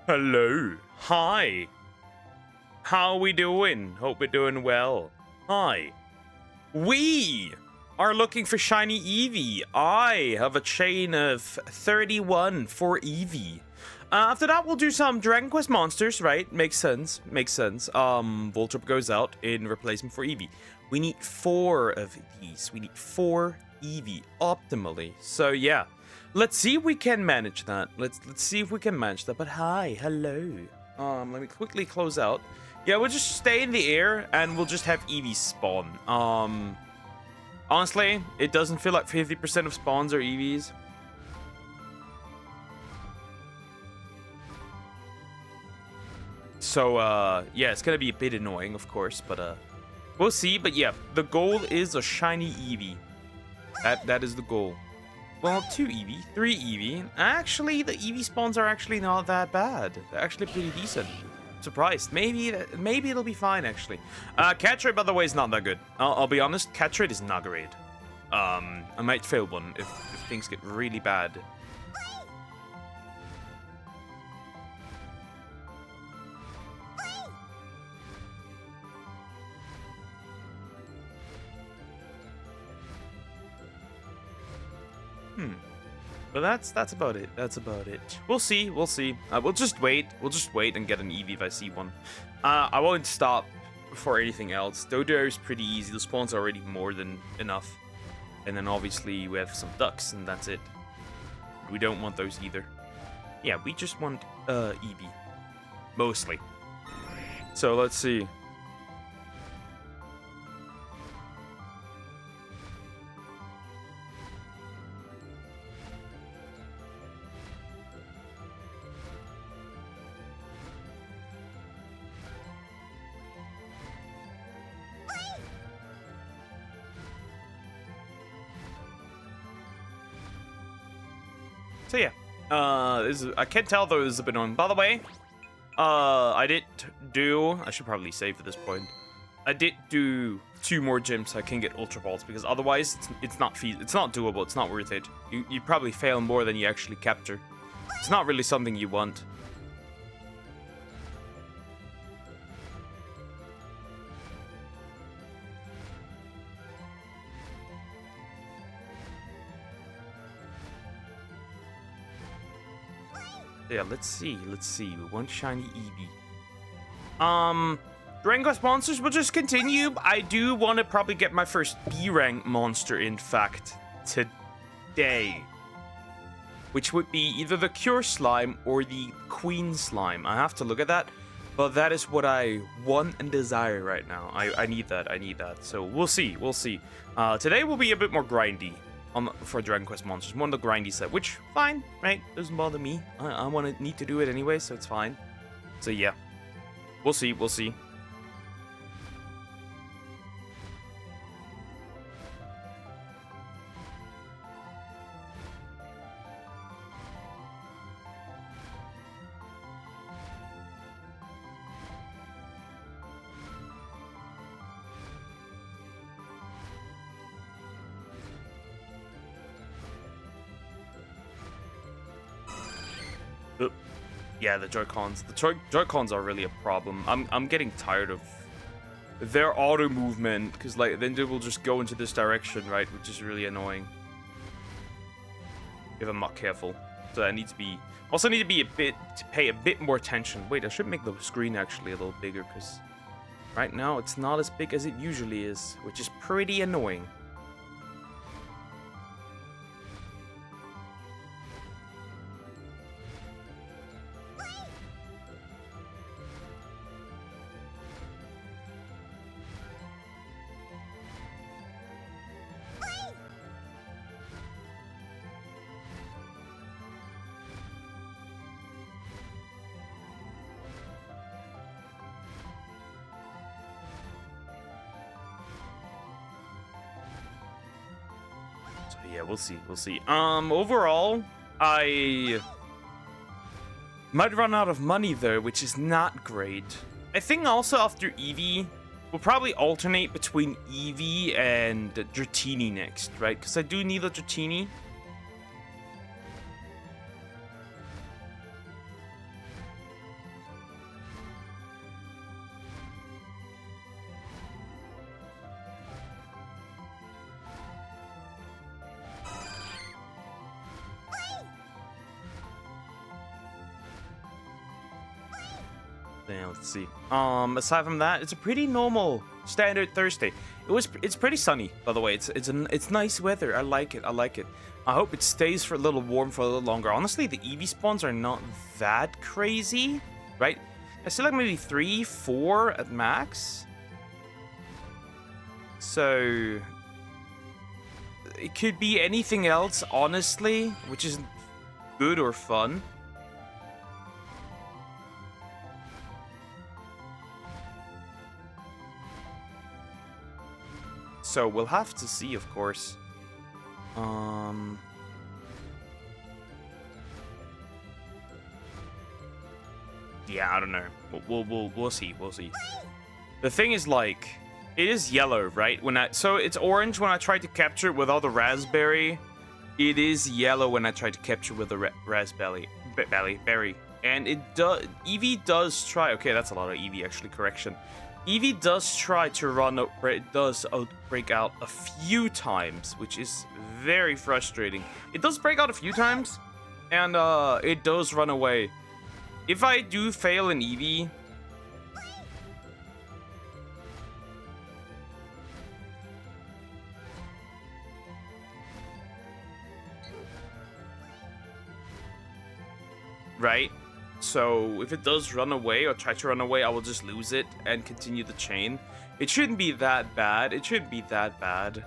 Hello. Hi. How we doing? Hope we're doing well. Hi. We are looking for shiny Eevee. I have a chain of 31 for Eevee. After that, we'll do some Dragon Quest monsters, right? Makes sense. Makes sense. Vtuber goes out in replacement for Eevee. We need 4 of these. We need 4 Eevee optimally. So yeah, let's see if we can manage that. Let's see if we can manage that. But hi, hello. Let me quickly close out. Yeah, we'll just stay in the air and we'll just have Eevee spawn. Honestly, it doesn't feel like 50% of spawns are Eevees. So, yeah, it's gonna be a bit annoying, of course, but, we'll see. But yeah, the goal is a shiny Eevee. That is the goal. Well, 2 Eevee, 3 Eevee. Actually, the Eevee spawns are actually not that bad. They're actually pretty decent. Surprised. Maybe it'll be fine, actually. Catch rate, by the way, is not that good. I'll be honest, catch rate is not great. I might fail one if things get really bad. But that's about it. That's about it. We'll see. We'll see. We'll just wait. We'll just wait and get an Eevee if I see one. I won't stop for anything else. Dodo is pretty easy. The spawns are already more than enough. And then obviously we have some ducks and that's it. We don't want those either. Yeah, we just want Eevee. Mostly. So let's see. So yeah, I can't tell though this is a bit annoying. By the way, I should probably save at this point. I did do 2 more gyms so I can get Ultra Balls because otherwise it's not doable. It's not worth it. You probably fail more than you actually capture. It's not really something you want. Yeah, let's see. We want shiny Eevee. Dragon Quest monsters will just continue. I do want to probably get my first B rank monster, in fact, today. Which would be either the Cure Slime or the Queen Slime. I have to look at that. But that is what I want and desire right now. I need that. So we'll see. Today will be a bit more grindy. For Dragon Quest monsters, more on the grindy set, which fine, right? Doesn't bother me. I need to do it anyway, so it's fine. So yeah, we'll see. Yeah, the Joy-Cons. The Joy-Cons are really a problem. I'm getting tired of their auto movement because like then they will just go into this direction, right? Which is really annoying if I'm not careful. So I need to be pay a bit more attention. Wait, I should make the screen actually a little bigger because right now it's not as big as it usually is, which is pretty annoying. Yeah, we'll see. Overall, I might run out of money though, which is not great. I think also after Eevee, we'll probably alternate between Eevee and Dratini next, right? Because I do need a Dratini. Yeah, let's see. Aside from that, it's a pretty normal standard Thursday. It's pretty sunny, by the way. It's nice weather. I like it. I like it. I hope it stays for a little warm for a little longer. Honestly, the Eevee spawns are not that crazy, right? I see like maybe 3, 4 at max. So it could be anything else, honestly, which isn't good or fun. So we'll have to see, of course. Yeah, I don't know. We'll see. We'll see. The thing is, like, it is yellow, right? So it's orange when I try to capture it without the raspberry. It is yellow when I try to capture with the raspberry berry. And it does. Eevee does try. Okay, that's a lot of Eevee, actually. Correction. Eevee does try to run. It does break out a few times, which is very frustrating. It does break out a few times, and it does run away. If I do fail an Eevee, right? So if it does run away or try to run away, I will just lose it and continue the chain. It shouldn't be that bad. It shouldn't be that bad.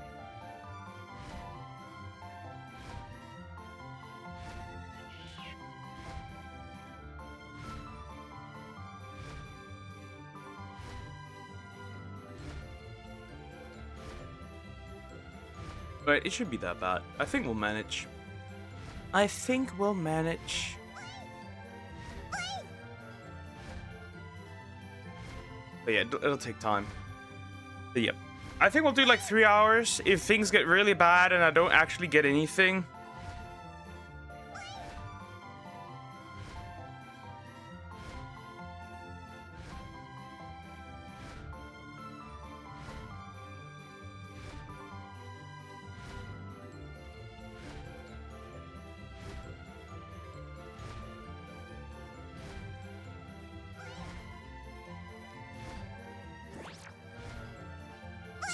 But it should be that bad. I think we'll manage. I think we'll manage. But yeah, it'll take time. But yeah, I think we'll do like 3 hours. If things get really bad and I don't actually get anything.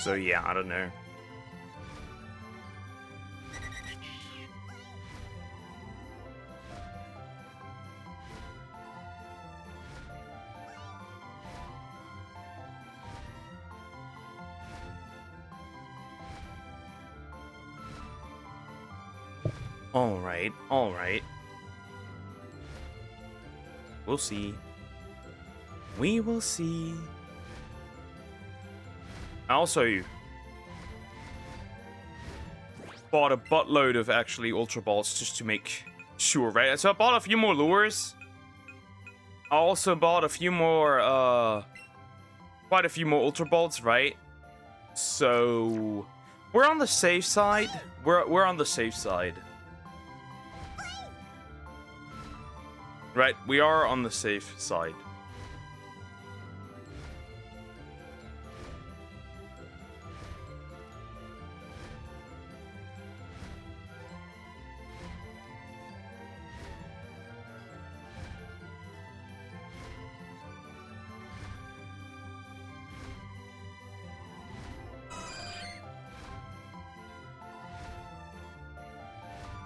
So yeah, I don't know. All right. We'll see. We will see. I also bought a buttload of actually Ultra Balls just to make sure, right? So I bought a few more lures. I also bought a few more, quite a few more Ultra Balls, right? So we're on the safe side. We're on the safe side. Right, we are on the safe side.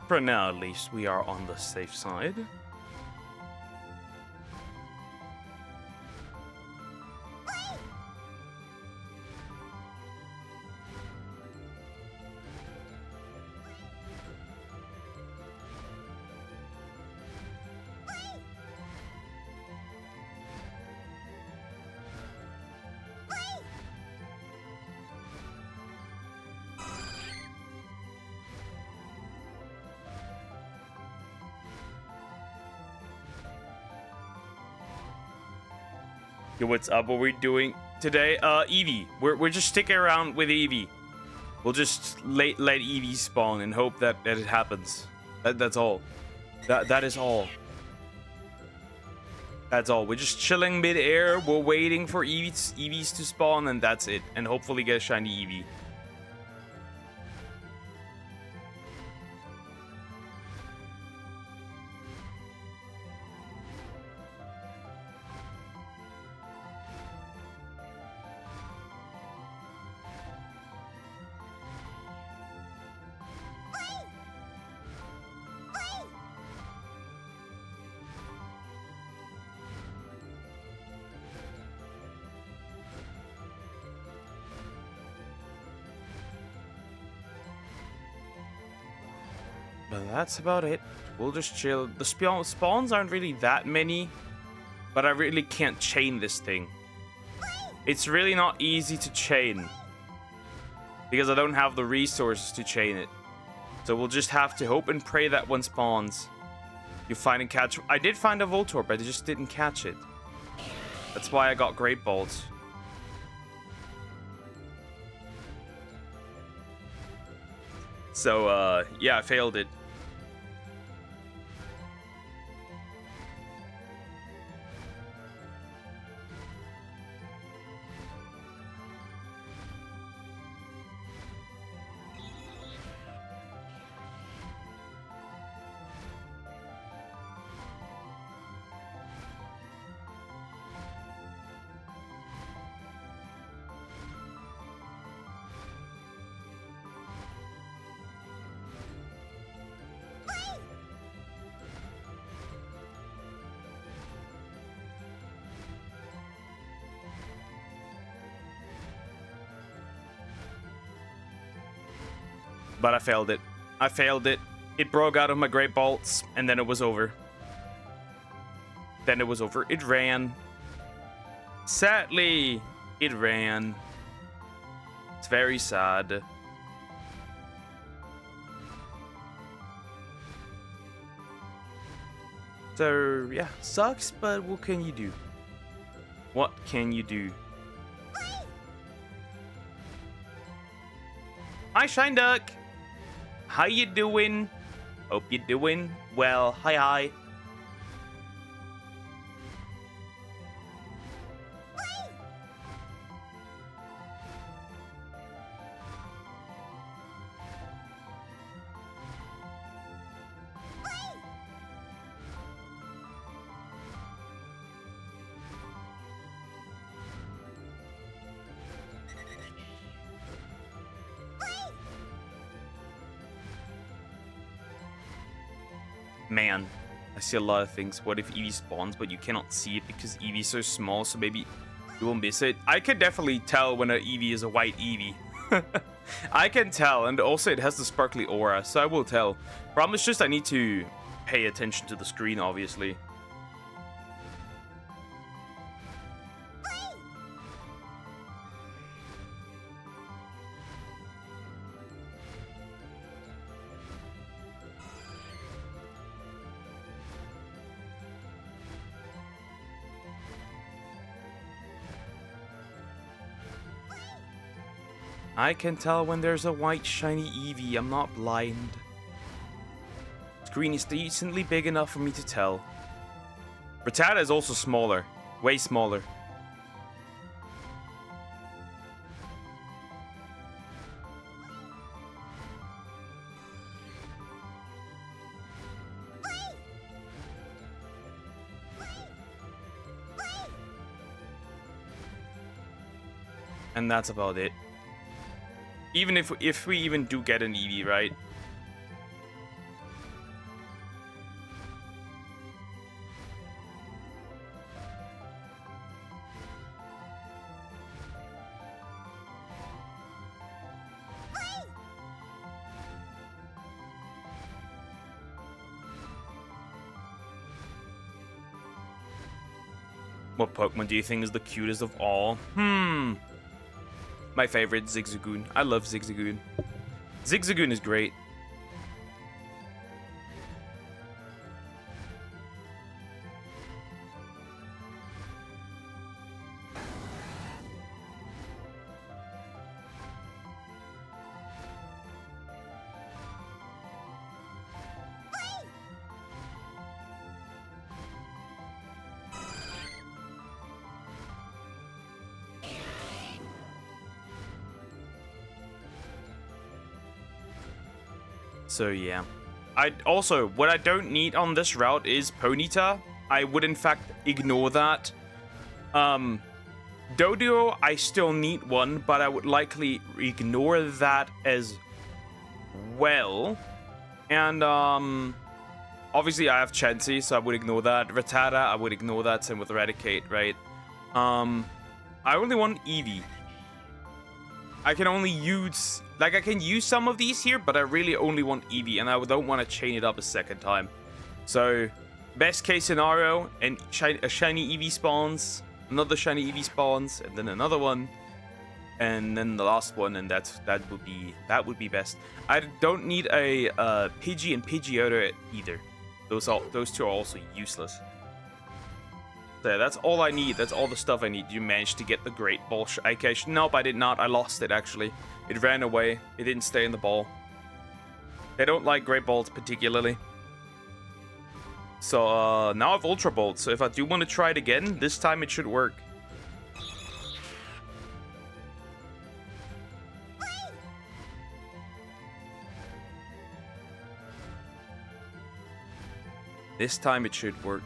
For now, at least, we are on the safe side. Yo, what's up? What are we doing today? Eevee. We're just sticking around with Eevee. We'll just let Eevee spawn and hope that it happens. That's all. That is all. That's all. We're just chilling mid-air. We're waiting for Eevees to spawn, and that's it. And hopefully get a shiny Eevee. But that's about it. We'll just chill. The spawns aren't really that many, but I really can't chain this thing. It's really not easy to chain because I don't have the resources to chain it. So we'll just have to hope and pray that one spawns. You find and catch. I did find a Voltorb, but I just didn't catch it. That's why I got Great Balls. So, yeah, I failed it. But I failed it. I failed it. It broke out of my Great Bolts, and then it was over. Then it was over. It ran. Sadly, it ran. It's very sad. So, yeah, sucks, but what can you do? What can you do? Hi, Shine Duck. How you doing? Hope you're doing well. Hi. Man, I see a lot of things. What if Eevee spawns, but you cannot see it because Eevee's so small, so maybe you will miss it? I can definitely tell when an Eevee is a white Eevee. I can tell, and also it has the sparkly aura, so I will tell. Problem is just I need to pay attention to the screen, obviously. I can tell when there's a white shiny Eevee. I'm not blind. Screen is decently big enough for me to tell. Rattata is also smaller. Way smaller. And that's about it. Even if we even do get an Eevee, right? What Pokemon do you think is the cutest of all? My favorite, Zigzagoon. I love Zigzagoon. Zigzagoon is great. So yeah. What I don't need on this route is Ponyta. I would in fact ignore that. Doduo, I still need one, but I would likely ignore that as well. And obviously I have Chansey, so I would ignore that. Rattata, I would ignore that. Same with Eradicate, right? I only want Eevee. I can only use Like, I can use some of these here, but I really only want Eevee, and I don't want to chain it up a second time. So, best case scenario, and a shiny Eevee spawns, another shiny Eevee spawns, and then another one, and then the last one, and that would be best. I don't need a Pidgey and Pidgeotto either. Those two are also useless. So yeah, that's all I need. That's all the stuff I need. You managed to get the Great Ball. Okay, nope, I did not. I lost it, actually. It ran away. It didn't stay in the ball. They don't like Great Balls particularly. So, now I have Ultra Bolt. So if I do want to try it again, this time it should work. This time it should work.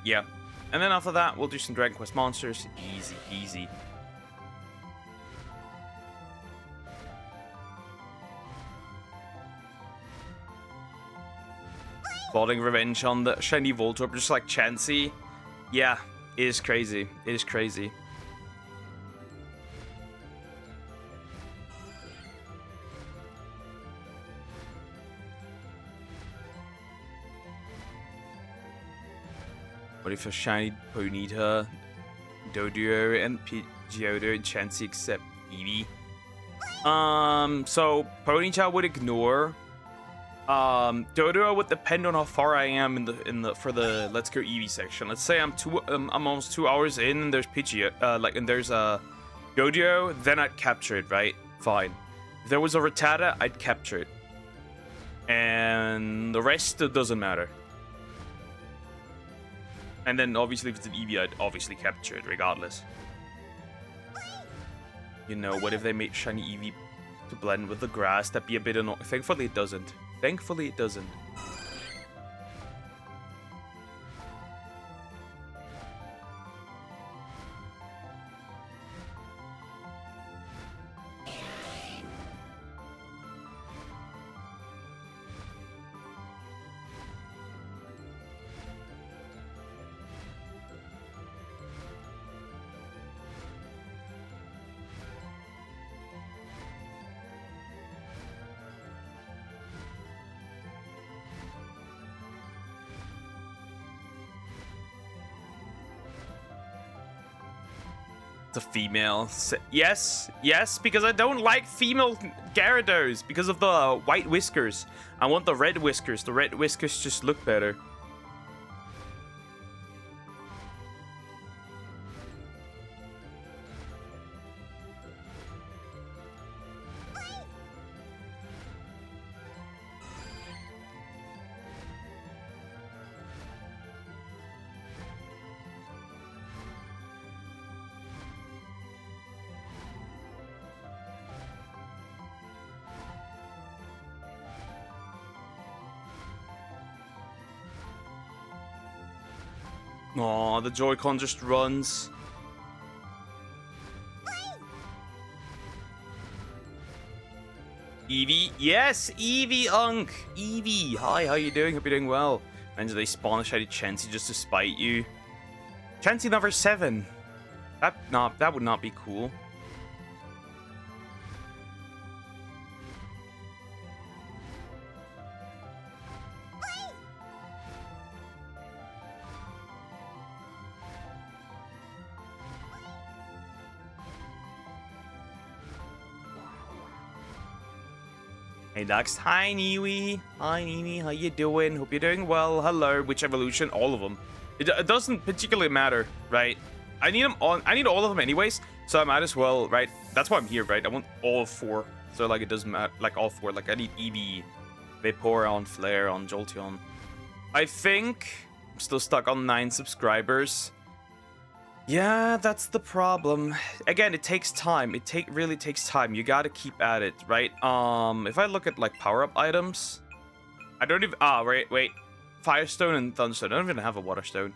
Yeah. And then after that, we'll do some Dragon Quest monsters. Easy peasy. Plotting revenge on the shiny Voltorb, just like Chansey. Yeah, it is crazy. It is crazy. What if a shiny Ponyta, Doduo, and Pidgeotto and Chansey accept Eevee? So Ponyta would ignore. Doduo would depend on how far I am for the Let's Go Eevee section. Let's say I'm almost 2 hours in, and there's Pidgeotto, and there's a Doduo, then I'd capture it, right? Fine. If there was a Rattata, I'd capture it, and the rest doesn't matter. And then obviously if it's an Eevee, I'd obviously capture it regardless. You know, what if they made shiny Eevee to blend with the grass? That'd be a bit annoying. Thankfully it doesn't. Thankfully it doesn't. The female. Yes, because I don't like female Gyarados because of the white whiskers. I want the red whiskers. The red whiskers just look better. Aw, the Joy-Con just runs. Eevee? Yes! Eevee, Unk! Eevee! Hi, how you doing? Hope you're doing well. And do they spawn a shiny Chansey just to spite you? Chansey number 7. That would not be cool. Hey Dax, hi Niwi. Hi Nini, how you doing? Hope you're doing well. Hello, which evolution? All of them. It doesn't particularly matter, right? I need them all. I need all of them anyways, so I might as well, right? That's why I'm here, right? I want all 4. So like it doesn't matter, like all 4. Like I need Eevee, Vaporeon, Flareon, Jolteon. I think I'm still stuck on 9 subscribers. Yeah, that's the problem. Again, it takes time. It really takes time. You gotta keep at it, right? If I look at like power-up items, I don't even. Wait. Firestone and Thunderstone. I don't even have a Waterstone.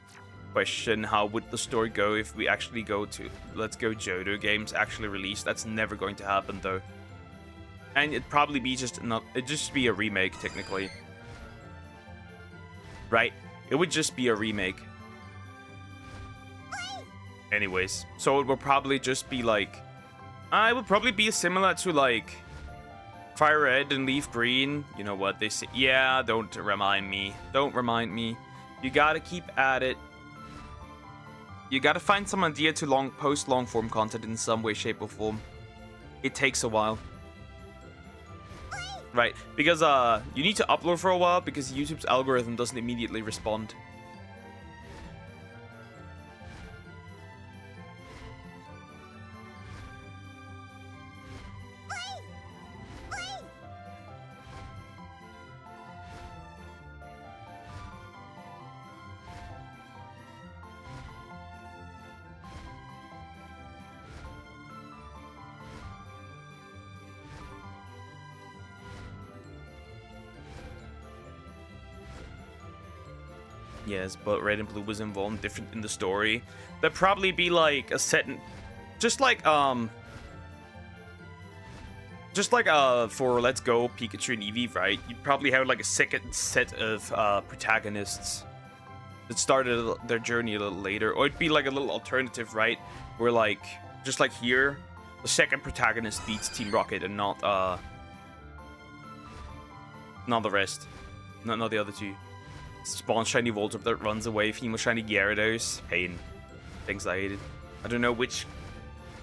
Question: how would the story go if we actually go to Let's Go Johto games actually released? That's never going to happen though. And it'd probably be it'd just be a remake technically. Right? It would just be a remake. Anyways, so it will probably just be like, it would probably be similar to like Fire red and leaf green. You know what they say? Yeah, don't remind me. Don't remind me. You gotta keep at it. You gotta find some idea to post long form content in some way, shape, or form. It takes a while. Right, because you need to upload for a while because YouTube's algorithm doesn't immediately respond. Yes, but red and blue was involved different in the story. There'd probably be like a set in, just like for Let's Go Pikachu and Eevee, right? You'd probably have like a second set of protagonists that started their journey a little later, or it'd be like a little alternative, right? Where like just like here, the second protagonist beats Team Rocket and not the rest, not the other two. Spawn shiny Voltorb that runs away, female shiny Gyarados. Pain. Things I hated. I don't know which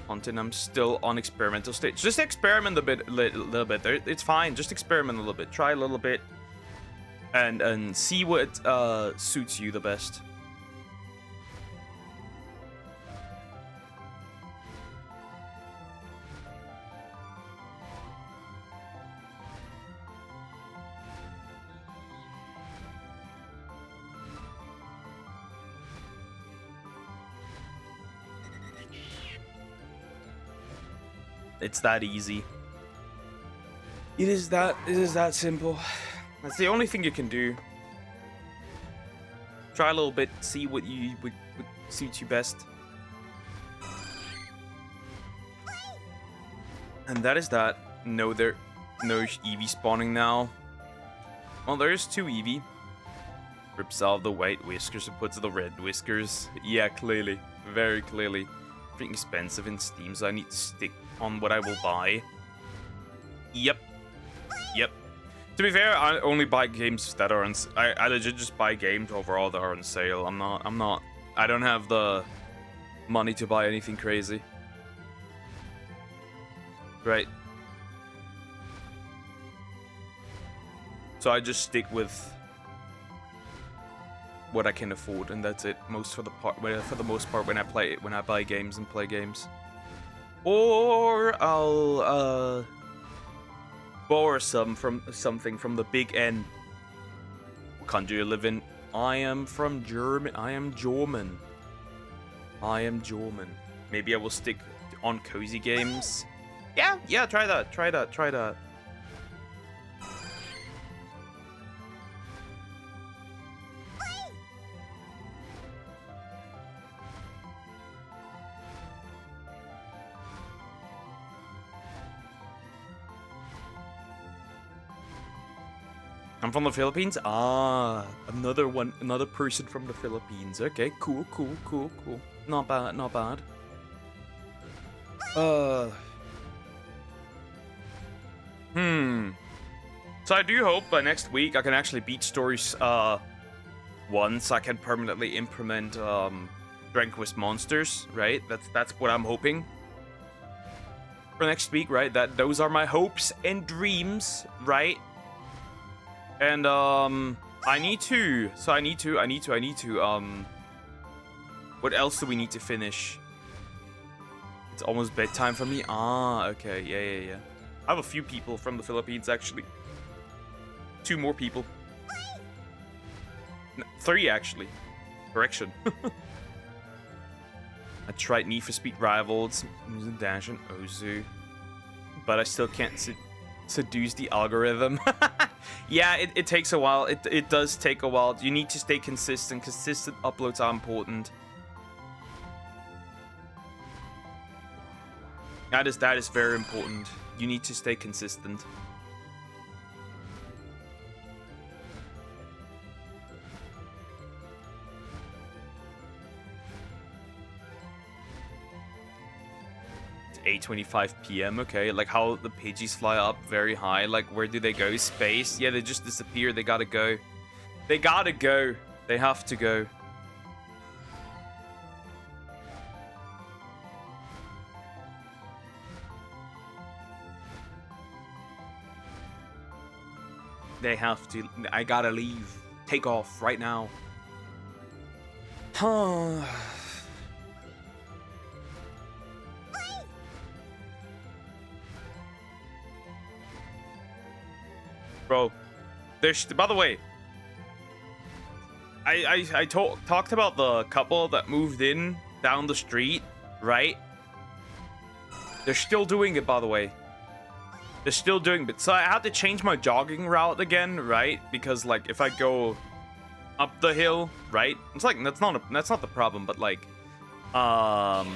content. I'm still on experimental stage. Just experiment a little bit. It's fine. Just experiment a little bit. Try a little bit. And see what suits you the best. It's that easy. It is that simple. That's the only thing you can do. Try a little bit, see what suits you best. And that is that. No Eevee spawning now. Well, there's 2 Eevee. Rips out the white whiskers and puts the red whiskers. Yeah, clearly. Very clearly. Freaking expensive in Steam, so I need to stick on what I will buy. Yep. To be fair, I only buy games that are on. I legit just buy games overall that are on sale. I don't have the money to buy anything crazy. Right. So I just stick with what I can afford, and that's it. For the most part, when I buy games and play games. Or I'll borrow something from the big N. What country you live in? I am from German. I am German. Maybe I will stick on cozy games. Yeah, try that. I'm from the Philippines? Another person from the Philippines. Okay, cool. Not bad. So I do hope by next week I can actually beat stories once. I can permanently implement Dragon Quest Monsters, right? That's what I'm hoping for next week, right? Those are my hopes and dreams, right? And I need to. What else do we need to finish? It's almost bedtime for me. Okay, yeah. I have a few people from the Philippines actually. 2 more people. No, 3 actually. Correction. I tried Need for Speed Rivals, Dash and Ozu, but I still can't seduce the algorithm. Yeah, it takes a while. It does take a while. You need to stay consistent. Consistent uploads are important. That is very important. You need to stay consistent. 8:25 p.m. Okay, like how the Pidgeys fly up very high. Like, where do they go? Space? Yeah, they just disappear. They gotta go. They gotta go. They have to go. They have to. I gotta leave. Take off right now. Bro, there's, by the way, I talked about the couple that moved in down the street, right? They're still doing it, by the way. They're still doing it. So I had to change my jogging route again, right? Because like if I go up the hill, right? It's like that's not the problem, but like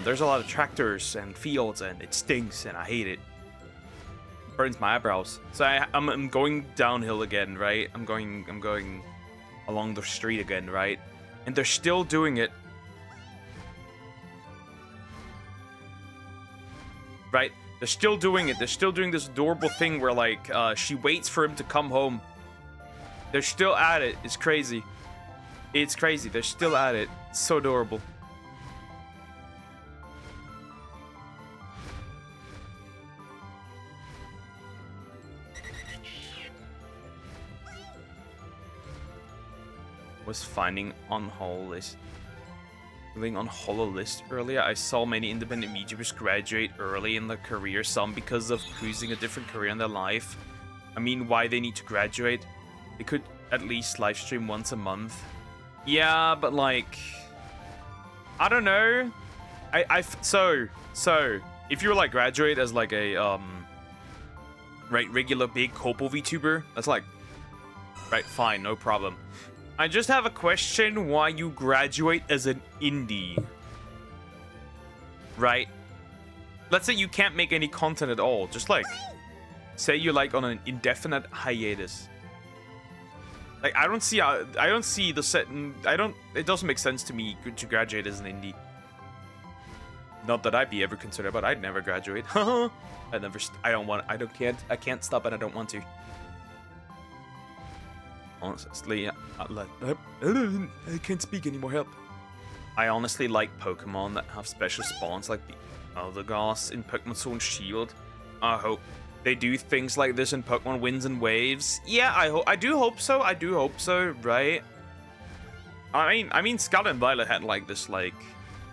there's a lot of tractors and fields and it stinks and I hate it. It burns my eyebrows. So I'm going downhill again, right? I'm going along the street again, right? And they're still doing it. Right? They're still doing it. They're still doing this adorable thing where, like, she waits for him to come home. They're still at it. It's crazy. It's crazy. They're still at it. It's so adorable. Was finding on whole list. Living on hollow list earlier, I saw many independent VTubers graduate early in their career, some because of choosing a different career in their life. I mean, why they need to graduate? They could at least live stream once a month. Yeah, but like, I don't know. So if you were like graduate as like a regular big corpo VTuber, that's like, right, fine, no problem. I just have a question why you graduate as an indie. Right? Let's say you can't make any content at all. Just like, say you're like on an indefinite hiatus. Like, I don't see the set, it doesn't make sense to me to graduate as an indie. Not that I'd be ever considered, but I'd never graduate. I can't stop and I don't want to. Honestly, I can't speak anymore, help. I honestly like Pokemon that have special spawns like the Eldegoss in Pokemon Sword and Shield. I hope they do things like this in Pokemon Winds and Waves. Yeah, I do hope so. I do hope so, right? I mean, Scarlet and Violet had like this, like,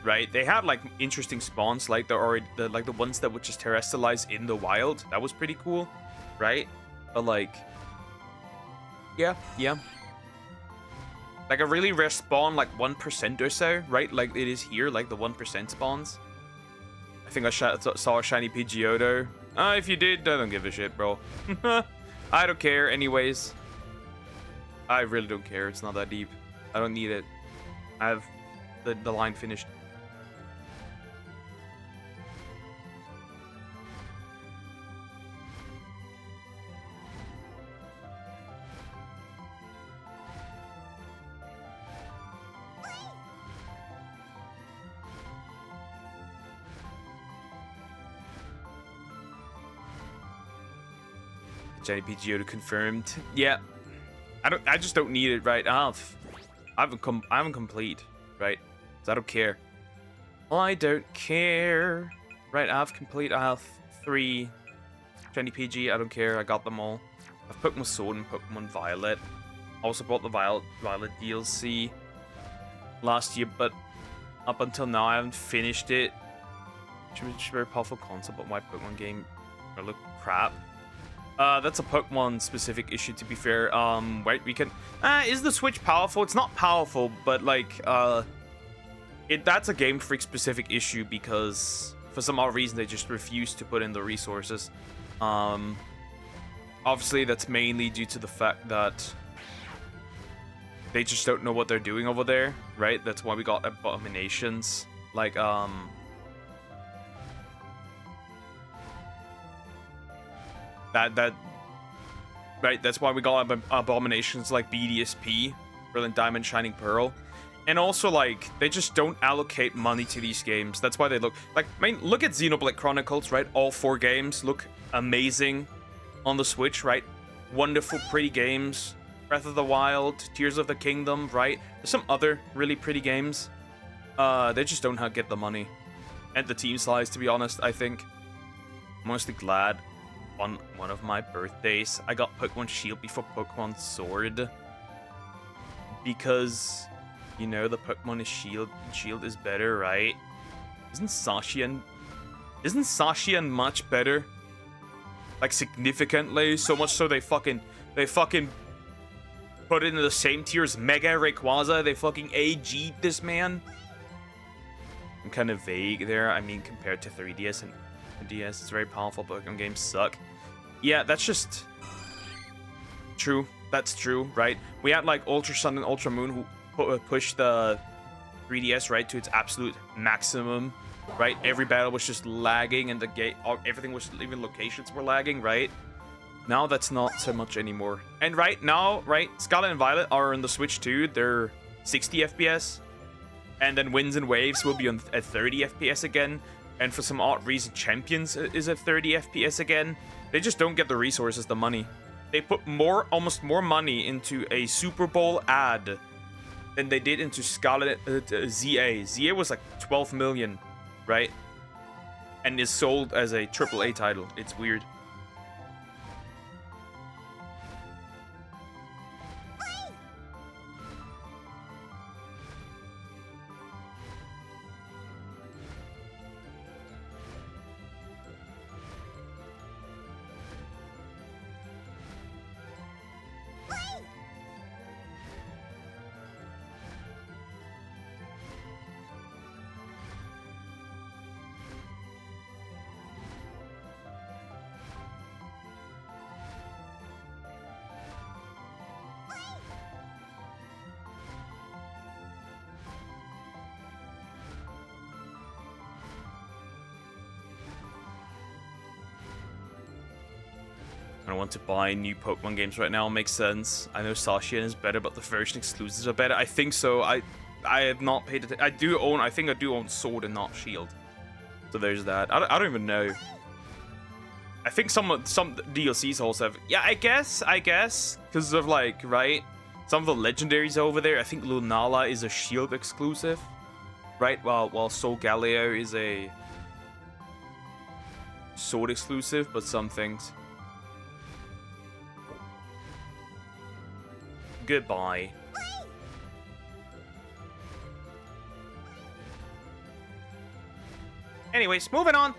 right? They had like interesting spawns, like the ones that would just terrestrialize in the wild. That was pretty cool, right? But like, yeah. Like a really rare spawn, like 1% or so, right? Like it is here, like the 1% spawns. I think I saw a shiny Pidgeotto. If you did, I don't give a shit, bro. I don't care anyways. I really don't care. It's not that deep. I don't need it. I have the line finished. Shiny Pidgeotto confirmed. Yeah, I just don't need it, right? I'm complete, right? So I don't care. I don't care, right? I have complete. I have 3 shiny PG. I don't care. I got them all. I've Pokemon Sword and Pokemon Violet. Also bought the Violet DLC last year, but up until now I haven't finished it. It's a very powerful concept, but my Pokemon game look crap. That's a Pokemon-specific issue, to be fair. Wait, we can... is the Switch powerful? It's not powerful, but, like, that's a Game Freak-specific issue because, for some odd reason, they just refuse to put in the resources. Obviously, that's mainly due to the fact that they just don't know what they're doing over there, right? That's why we got abominations. Like, right, that's why we got abominations like BDSP, Brilliant Diamond, Shining Pearl. And also, like, they just don't allocate money to these games. That's why they look... Like, I mean, look at Xenoblade Chronicles, right? All 4 games look amazing on the Switch, right? Wonderful, pretty games. Breath of the Wild, Tears of the Kingdom, right? There's some other really pretty games. They just don't get the money. And the team size, to be honest, I think. I'm honestly glad on one of my birthdays, I got Pokemon Shield before Pokemon Sword. Because, you know, the Pokemon is Shield. Shield is better, right? Isn't Sashian much better? Like, significantly? So much so they fucking put it in the same tier as Mega Rayquaza. They fucking AG'd this man. I'm kind of vague there. I mean, compared to 3DS and DS, it's very powerful. Pokemon games suck. Yeah, that's just true. That's true, right? We had like Ultra Sun and Ultra Moon who pushed the 3DS right to its absolute maximum, right? Every battle was just lagging, and the gate, everything was, even locations were lagging, right? Now that's not so much anymore. And right now, right, Scarlet and Violet are on the Switch too. They're 60 FPS. And then Winds and Waves will be at 30 FPS again. And for some odd reason, Champions is at 30 FPS again. They just don't get the resources, the money. They put almost more money into a Super Bowl ad than they did into Scarlet ZA. ZA was like 12 million, right? And is sold as a AAA title. It's weird. I don't want to buy new Pokemon games right now. Makes sense. I know Sashian is better, but the version exclusives are better. I think so. I have not paid attention. I think I do own Sword and not Shield. So there's that. I don't even know. I think some DLCs also have. Yeah, I guess. Because of like, right? Some of the legendaries over there. I think Lunala is a Shield exclusive. Right? While Solgaleo is a Sword exclusive, but some things. Goodbye. Anyways, moving on.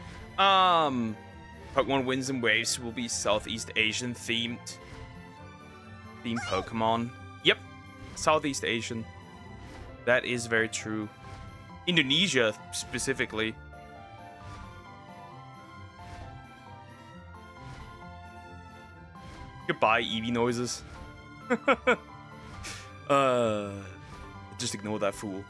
Pokemon Winds and Waves will be Southeast Asian themed Pokemon. Yep, Southeast Asian. That is very true. Indonesia specifically. Goodbye, Eevee noises. Just ignore that fool.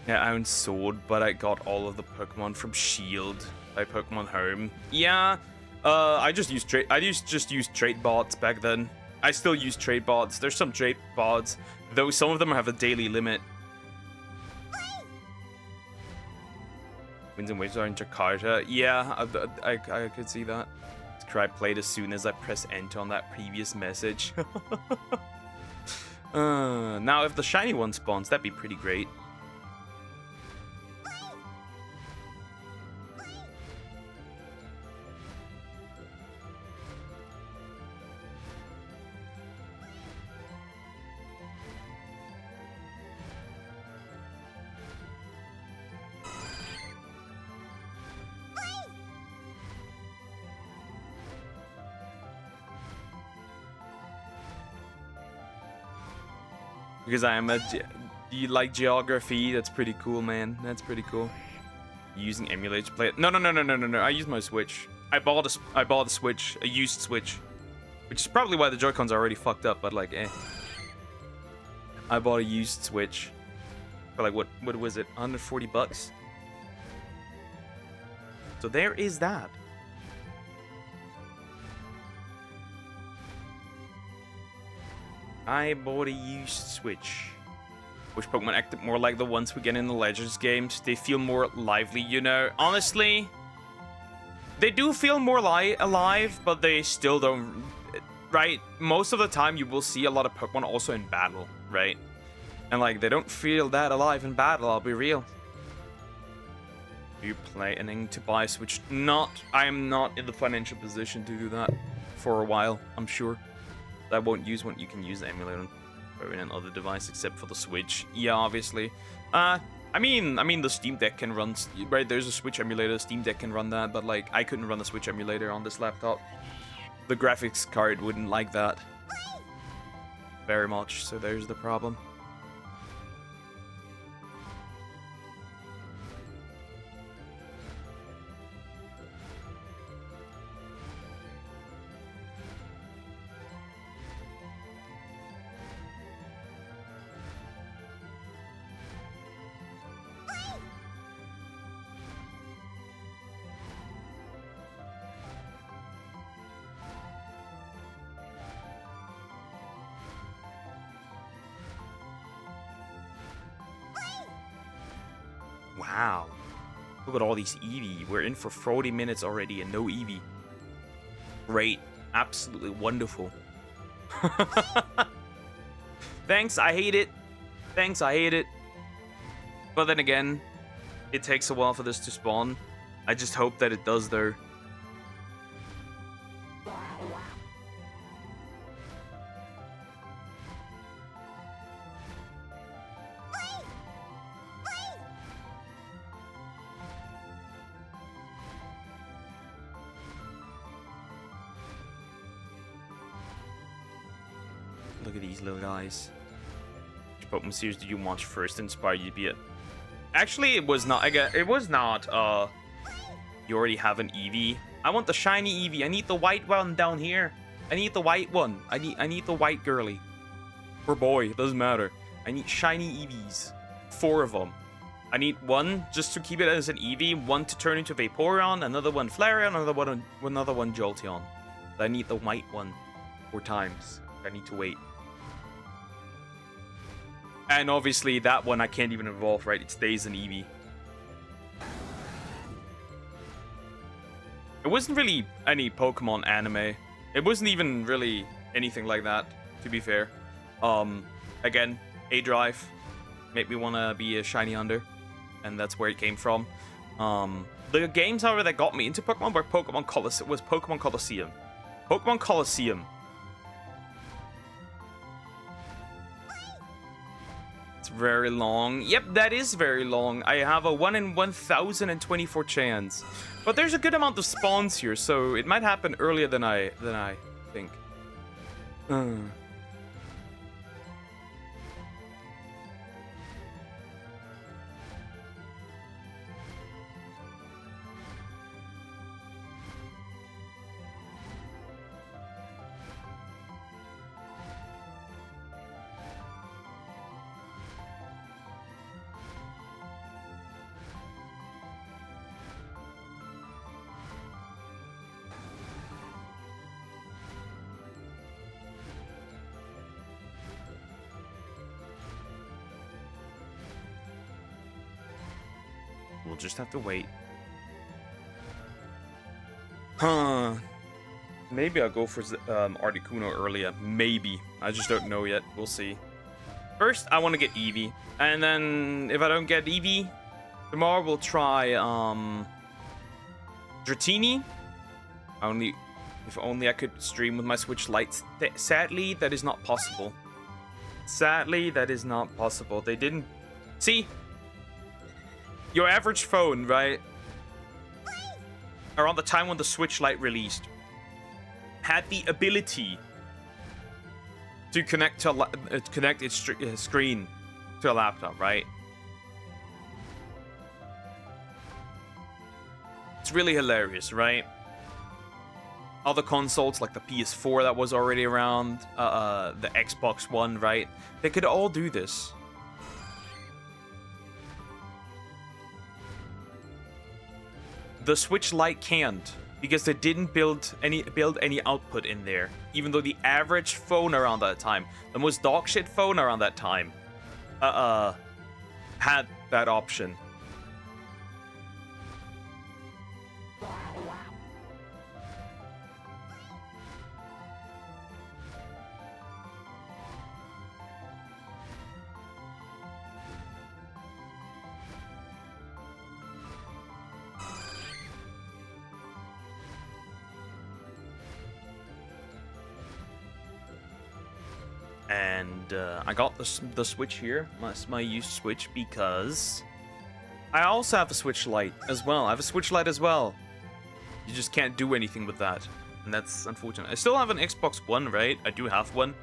Yeah, I own Sword, but I got all of the Pokemon from Shield by Pokemon Home. Yeah, I just used trade bots back then. I still use trade bots. There's some trade bots, though some of them have a daily limit. Winds and Waves are in Jakarta. Yeah, I could see that. Subscribe played as soon as I press enter on that previous message. Now, if the shiny one spawns, that'd be pretty great. Because I am do you like geography? That's pretty cool, man. That's pretty cool. Using emulator to play it. No. I use my Switch. I bought a Switch, a used Switch. Which is probably why the Joy-Cons are already fucked up, but like, eh. I bought a used Switch. For like, what was it? 140 bucks? So there is that. I bought a used Switch. Which Pokemon act more like the ones we get in the Legends games. They feel more lively, you know. Honestly, they do feel more alive, but they still don't, right? Most of the time you will see a lot of Pokemon also in battle, right? And like, they don't feel that alive in battle, I'll be real. Are you planning to buy a Switch? I am not in the financial position to do that for a while, I'm sure. I won't use one. You can use the emulator on another device except for the Switch. Yeah, obviously. I mean the Steam Deck can run, right? There's a Switch emulator, the Steam Deck can run that, but like, I couldn't run the Switch emulator on this laptop. The graphics card wouldn't like that very much, so there's the problem. Wow. Look at all these Eevee. We're in for 40 minutes already and no Eevee. Great. Absolutely wonderful. Thanks, I hate it. Thanks, I hate it. But then again, it takes a while for this to spawn. I just hope that it does though. Look at these little guys. Which Pokemon series did you watch first? Inspired you to be it? Actually, it was not. It was not. You already have an Eevee. I want the shiny Eevee. I need the white one down here. I need the white one. I need the white girly. Or boy, doesn't matter. I need shiny Eevees. 4 of them. I need one just to keep it as an Eevee, one to turn into Vaporeon, another one Flareon, another one Jolteon. I need the white one 4 times. I need to wait. And obviously that one I can't even evolve, right? It stays an Eevee. It wasn't really any Pokemon anime. It wasn't even really anything like that, to be fair. Again, A-Drive made me want to be a shiny hunter, and that's where it came from. The games, however, that got me into Pokemon were Pokemon Colosseum. Pokemon Colosseum. It's very long. Yep, that is very long. I have a 1 in 1,024 chance. But there's a good amount of spawns here, so it might happen earlier than I think. We'll just have to wait. Huh. Maybe I'll go for Articuno earlier. Maybe. I just don't know yet. We'll see. First, I want to get Eevee. And then, if I don't get Eevee, tomorrow we'll try, Dratini. If only I could stream with my Switch Lite. Sadly, that is not possible. Sadly, that is not possible. They didn't... See? Your average phone, right? Around the time when the Switch Lite released, had the ability to connect its screen to a laptop, right? It's really hilarious, right? Other consoles like the PS4 that was already around, the Xbox One, right? They could all do this. The Switch Lite can't, because they didn't build any output in there. Even though the average phone around that time, the most dogshit phone around that time, had that option. And I got the Switch here, my used Switch, because I also have a Switch Lite as well. I have a Switch Lite as well. You just can't do anything with that, and that's unfortunate. I still have an Xbox One, right? I do have one.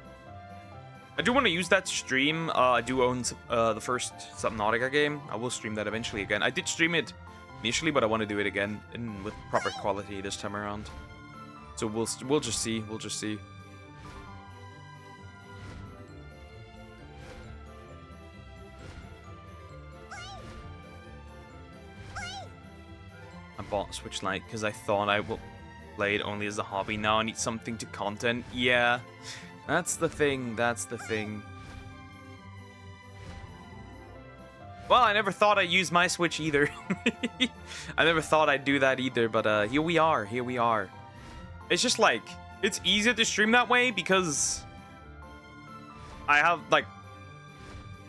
I do want to use that to stream. I do own the first Subnautica game. I will stream that eventually again. I did stream it initially, but I want to do it again with proper quality this time around. So we'll just see. We'll just see. I bought Switch Lite because I thought I would play it only as a hobby. Now I need something to content. Yeah, that's the thing. That's the thing. Well, I never thought I'd use my Switch either. I never thought I'd do that either, but here we are. Here we are. It's just like, it's easier to stream that way because I have, like,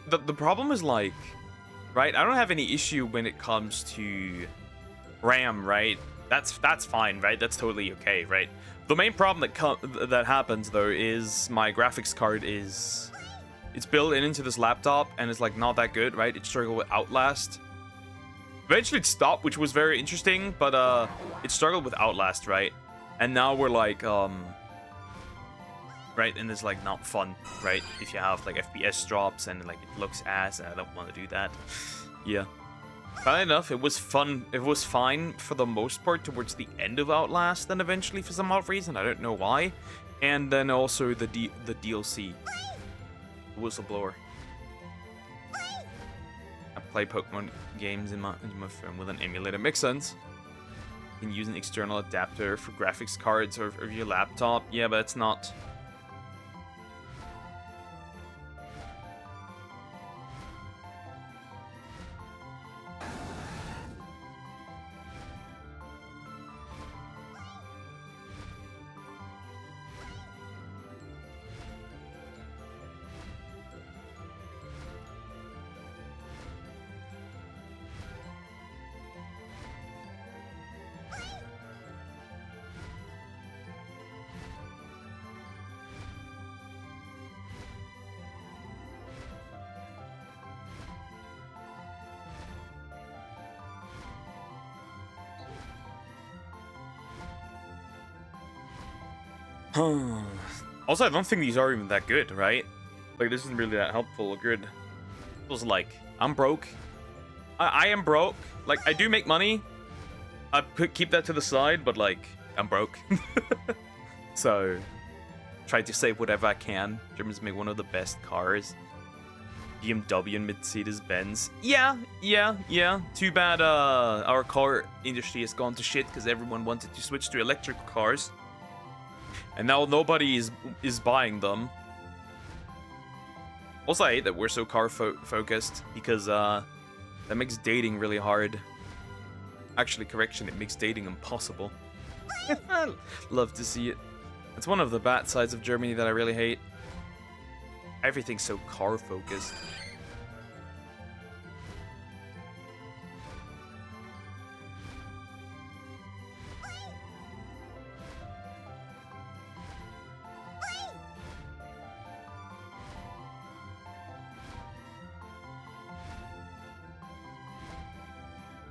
the problem is, like, right, I don't have any issue when it comes to RAM, right? That's fine, right? That's totally okay, right? The main problem that happens though is my graphics card it's built into this laptop and it's like not that good, right? It struggled with Outlast. Eventually it stopped, which was very interesting, but it struggled with Outlast, right? And now we're like right, and it's like not fun, right? If you have like FPS drops and like it looks ass, and I don't want to do that. Yeah. Funny enough, it was fun. It was fine for the most part towards the end of Outlast, then eventually for some odd reason, I don't know why. And then also the DLC, the Whistleblower. I play Pokemon games in my phone with an emulator. Makes sense. You can use an external adapter for graphics cards or your laptop. Yeah, but it's not. Also, I don't think these are even that good, right? Like, this isn't really that helpful or good. It was like, I'm broke. I am broke. Like, I do make money. I keep that to the side, but like, I'm broke. So, try to save whatever I can. Germans make one of the best cars. BMW and Mercedes-Benz. Yeah. Too bad our car industry has gone to shit because everyone wanted to switch to electric cars. And now nobody is buying them. Also, I hate that we're so car focused because that makes dating really hard. Actually, correction, it makes dating impossible. Love to see it. It's one of the bad sides of Germany that I really hate. Everything's so car focused.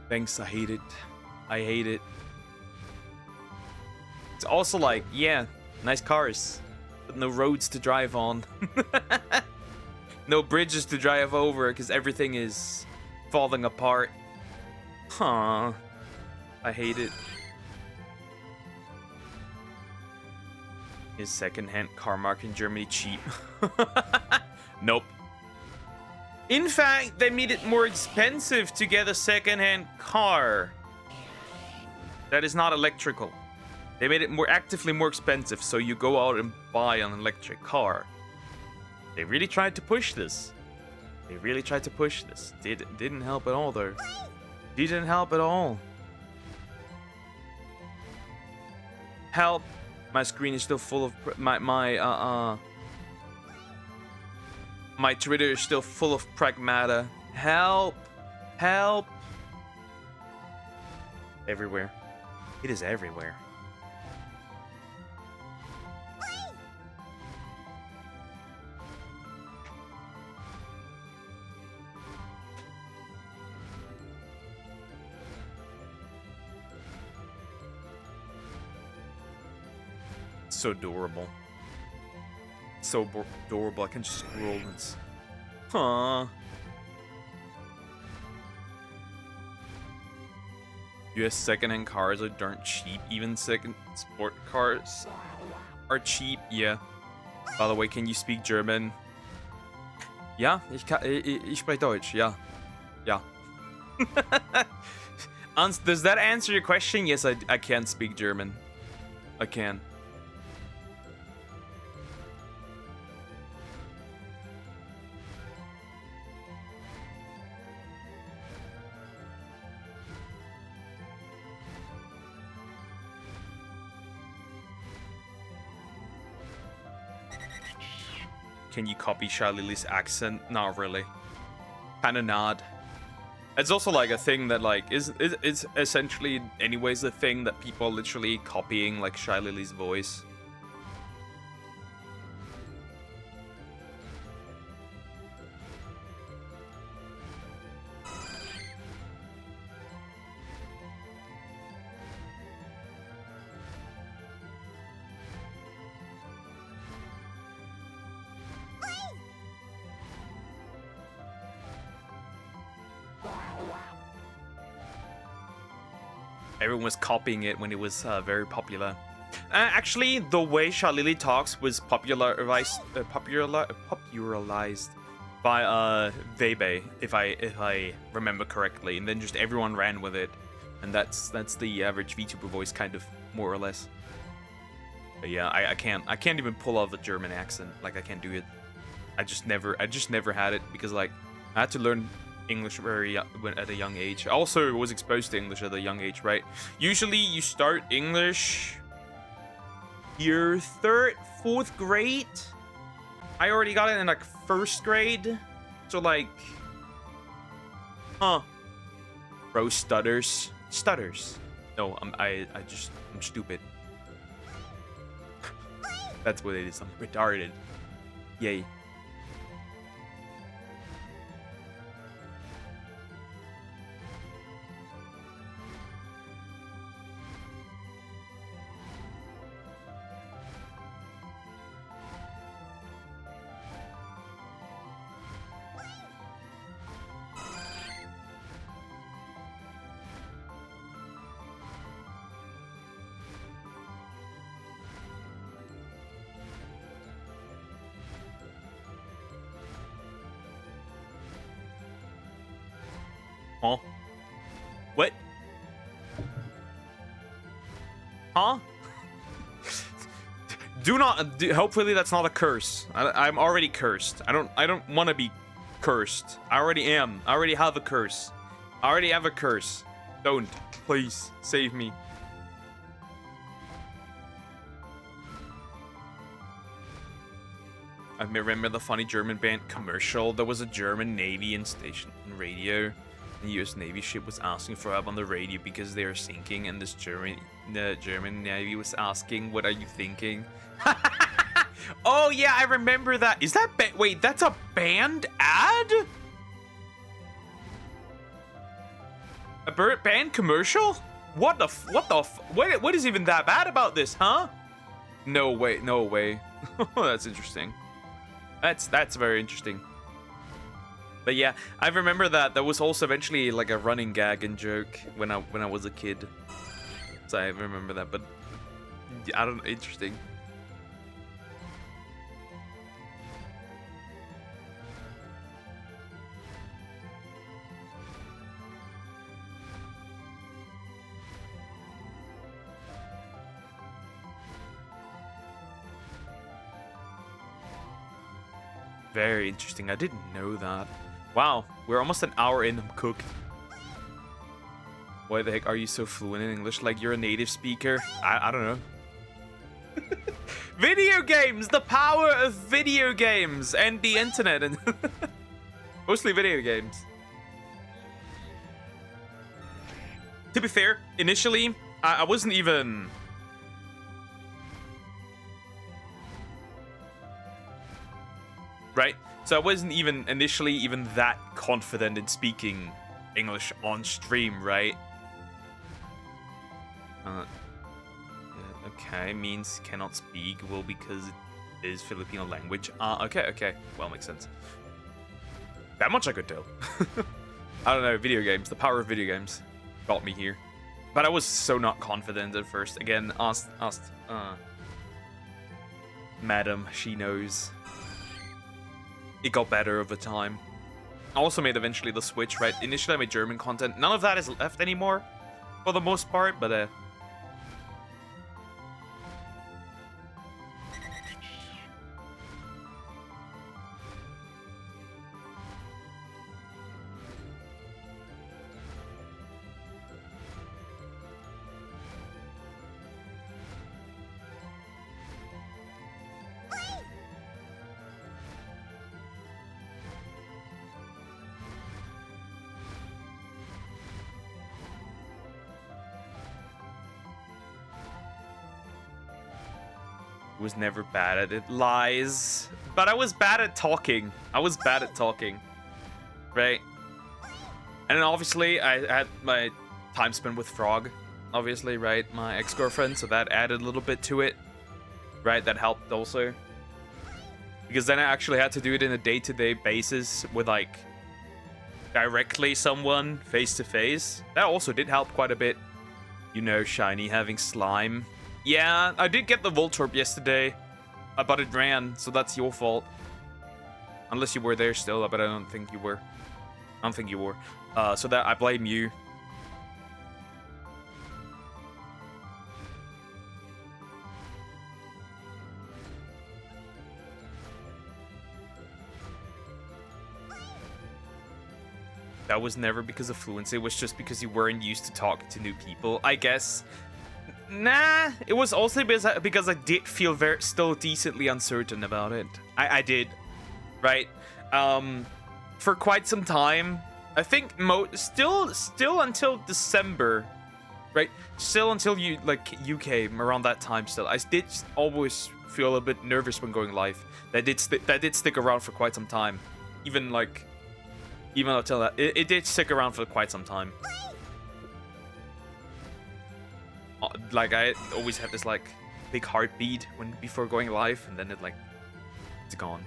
Thanks, I hate it. I hate it. It's also like, yeah, nice cars, but no roads to drive on. No bridges to drive over because everything is falling apart. Huh. I hate it. Is second-hand car market in Germany cheap? Nope. In fact, they made it more expensive to get a second-hand car that is not electrical. They made it actively more expensive, so you go out and buy an electric car. They really tried to push this. They really tried to push this. Didn't help at all, though. Didn't help at all. Help! My screen is still full of my Twitter is still full of pragmata. Help! Help! Everywhere. It is everywhere. So adorable. So adorable. I can just scroll and... Huh. US secondhand cars are darn cheap. Even second sport cars are cheap. Yeah. By the way, can you speak German? Ja, ich spreche Deutsch. Ja. Ja. Does that answer your question? Yes, I can speak German. I can. Can you copy Shalily's accent? Not really. Kinda not. It's also like a thing that like is essentially anyways the thing that people are literally copying like Shalily's voice. Everyone was copying it when it was very popular. Actually, the way Shalili talks was popularized by Eevee, if I remember correctly, and then just everyone ran with it, and that's the average VTuber voice, kind of, more or less. But yeah, I can't even pull off a German accent. Like, I can't do it. I just never had it because like I had to learn English at a young age. I also was exposed to English at a young age, right? Usually you start English your fourth grade. I already got it in like first grade. So like, bro stutters. No, I'm stupid. That's what it is. I'm retarded. Yay. Huh? What? Huh? Hopefully that's not a curse. I'm already cursed. I don't want to be cursed. I already am. I already have a curse. I already have a curse. Don't. Please. Save me. I remember the funny German band commercial. There was a German Navy station on radio. The US Navy ship was asking for help on the radio because they were sinking, and the German Navy was asking, "What are you thinking?" Oh yeah, I remember that. Is that wait? That's a band ad? A band commercial? What is even that bad about this, huh? No way, no way. That's interesting. That's very interesting. But yeah, I remember that was also eventually like a running gag and joke when I was a kid. So I remember that, but I don't know, interesting. Very interesting. I didn't know that. Wow, we're almost an hour in. I'm cooked. Why the heck are you so fluent in English? Like you're a native speaker? I don't know. Video games! The power of video games and the internet and mostly video games. To be fair, initially, I wasn't even... Right? So I wasn't even initially even that confident in speaking English on stream, right? Okay, means cannot speak. Well, because it is Filipino language. Okay. Well, makes sense. That much I could tell. I don't know, video games. The power of video games got me here. But I was so not confident at first. Again, asked Madam, she knows. It got better over time. I also made eventually the switch, right? Initially I made German content. None of that is left anymore, for the most part, but was never bad at it. Lies. But I was bad at talking. Right? And then obviously, I had my time spent with Frog. Obviously, right? My ex-girlfriend. So that added a little bit to it. Right? That helped also. Because then I actually had to do it in a day-to-day basis with, like, directly someone face-to-face. That also did help quite a bit. You know, Shiny having slime. Yeah, I did get the Voltorb yesterday, but it ran, so that's your fault. Unless you were there still, but I don't think you were. So that I blame you. That was never because of fluency, it was just because you weren't used to talking to new people, I guess. Nah, it was also because I did feel still decently uncertain about it. I did, right? For quite some time, I think still until December, right? Still until you came around that time. Still, I did always feel a bit nervous when going live. That did stick around for quite some time, even until that it did stick around for quite some time. Like I always had this like big heartbeat before going live, and then it's gone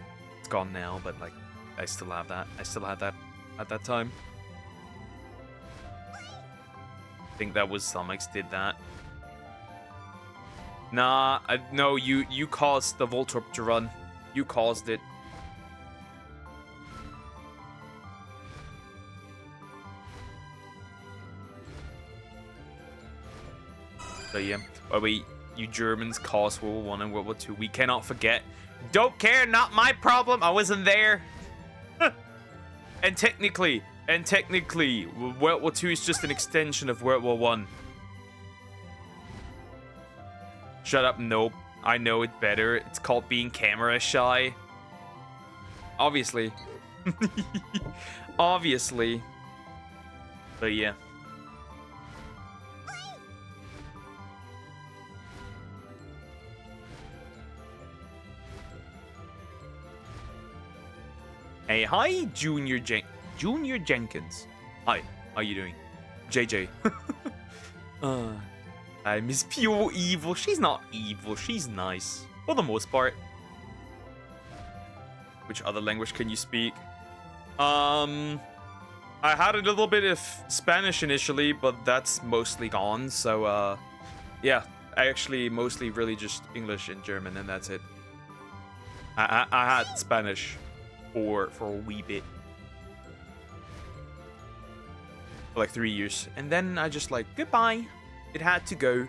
now, but like I still had that at that time. I think that was Stomachs did that. Nah, no, you caused the Voltorb to run. You caused it. So yeah, you Germans caused World War I and World War II. We cannot forget. Don't care, not my problem. I wasn't there. And technically, World War II is just an extension of World War I. Shut up, nope. I know it better. It's called being camera shy. Obviously. Obviously. But yeah. Hey, hi, Junior Jenkins. Hi, how you doing? JJ. I miss pure evil. She's not evil, she's nice. For the most part. Which other language can you speak? I had a little bit of Spanish initially, but that's mostly gone. So, yeah, I actually mostly really just English and German, and that's it. I had Spanish for a wee bit. For like 3 years. And then I just like, goodbye. It had to go.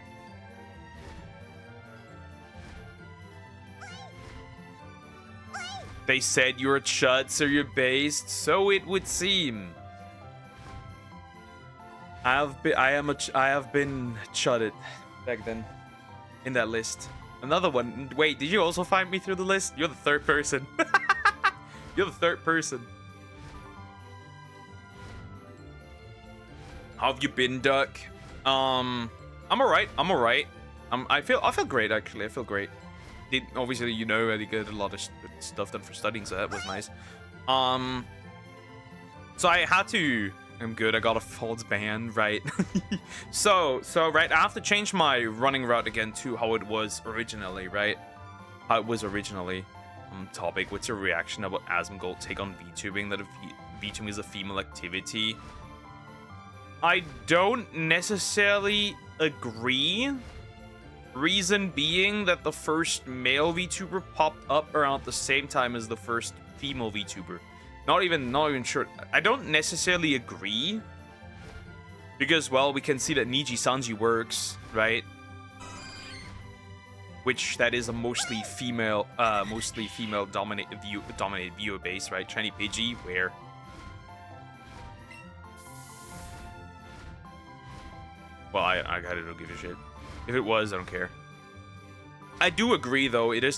They said you're a chud, so you're based. So it would seem. I have been chudded back then in that list. Another one. Wait, did you also find me through the list? You're the third person. You're the third person. How have you been, Duck? I'm alright. I'm alright. I feel great actually. I feel great. Obviously, you know, I did a lot of stuff done for studying, so that was nice. So I had to. I'm good. I got a false ban, right? so right. I have to change my running route again to how it was originally, right? How it was originally. Topic. What's your reaction about Asmongold take on VTubing? That VTubing is a female activity. I don't necessarily agree. Reason being that the first male VTuber popped up around the same time as the first female VTuber. Not even sure. I don't necessarily agree. Because, well, we can see that Niji Sanji works, right? Which that is a mostly female dominated viewer base, right? Shiny Pidgey, where? Well, I kinda don't give a shit. If it was, I don't care. I do agree, though. It is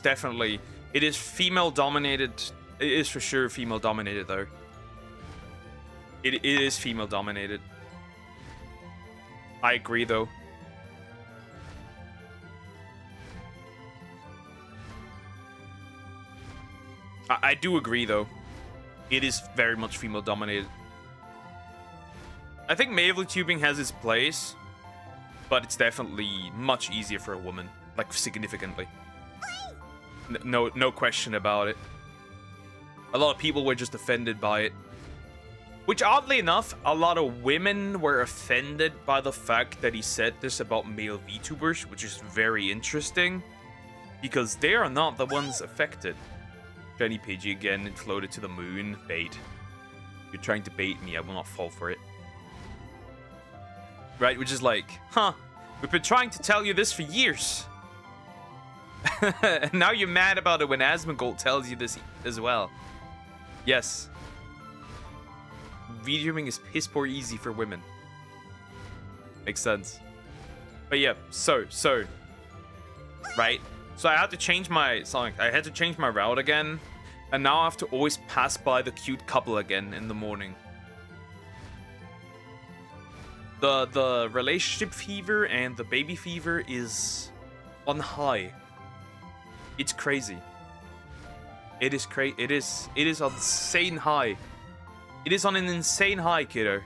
female dominated. It is for sure female dominated, though. It is female dominated. I agree, though. I do agree, though. It is very much female dominated. I think male VTubing has its place, but it's definitely much easier for a woman, like significantly. No question about it. A lot of people were just offended by it. Which, oddly enough, a lot of women were offended by the fact that he said this about male VTubers, which is very interesting, because they are not the ones affected. Shiny Pidgey again and floated to the moon. Bait. You're trying to bait me, I will not fall for it. Right, which is like, huh, we've been trying to tell you this for years. And now you're mad about it when Asmongold tells you this as well. Yes. VTubing is piss poor easy for women. Makes sense. But yeah, so right. So I had to change my route again, and now I have to always pass by the cute couple again in the morning. The relationship fever and the baby fever is on high. It's crazy. It is It is insane high. It is on an insane high, kiddo.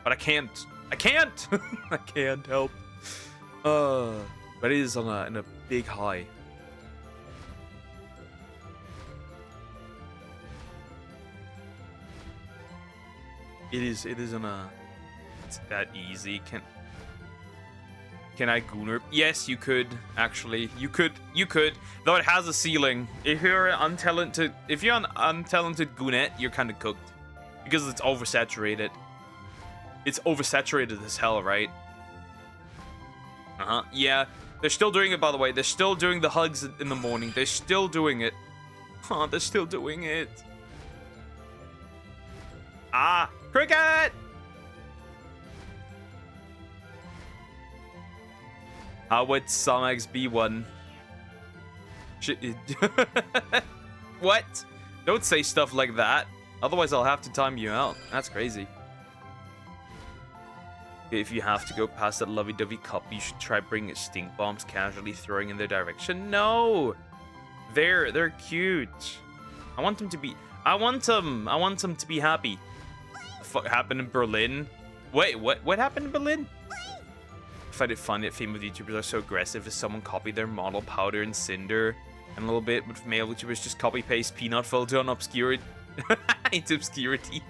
But I can't. I can't help. But it is on a big high. It is on a. It's that easy. Can I Gooner? Yes, you could, actually. You could. Though it has a ceiling. If you're an untalented Goonet, you're kind of cooked. Because it's oversaturated. It's oversaturated as hell, right? Uh-huh. Yeah. They're still doing it, by the way. They're still doing the hugs in the morning. They're still doing it. Huh, they're still doing it. Ah! Cricket! How would Somax be one? What? Don't say stuff like that. Otherwise, I'll have to time you out. That's crazy. If you have to go past that lovey-dovey cup, you should try bringing stink bombs casually throwing in their direction. No! They're cute. I want them to be... I want them to be happy. What the fuck happened in Berlin? Wait, what happened in Berlin? I find it funny that female VTubers are so aggressive as someone copied their model Powder and Cinder, and a little bit with male VTubers just copy-paste Peanut filter on obscurity into obscurity.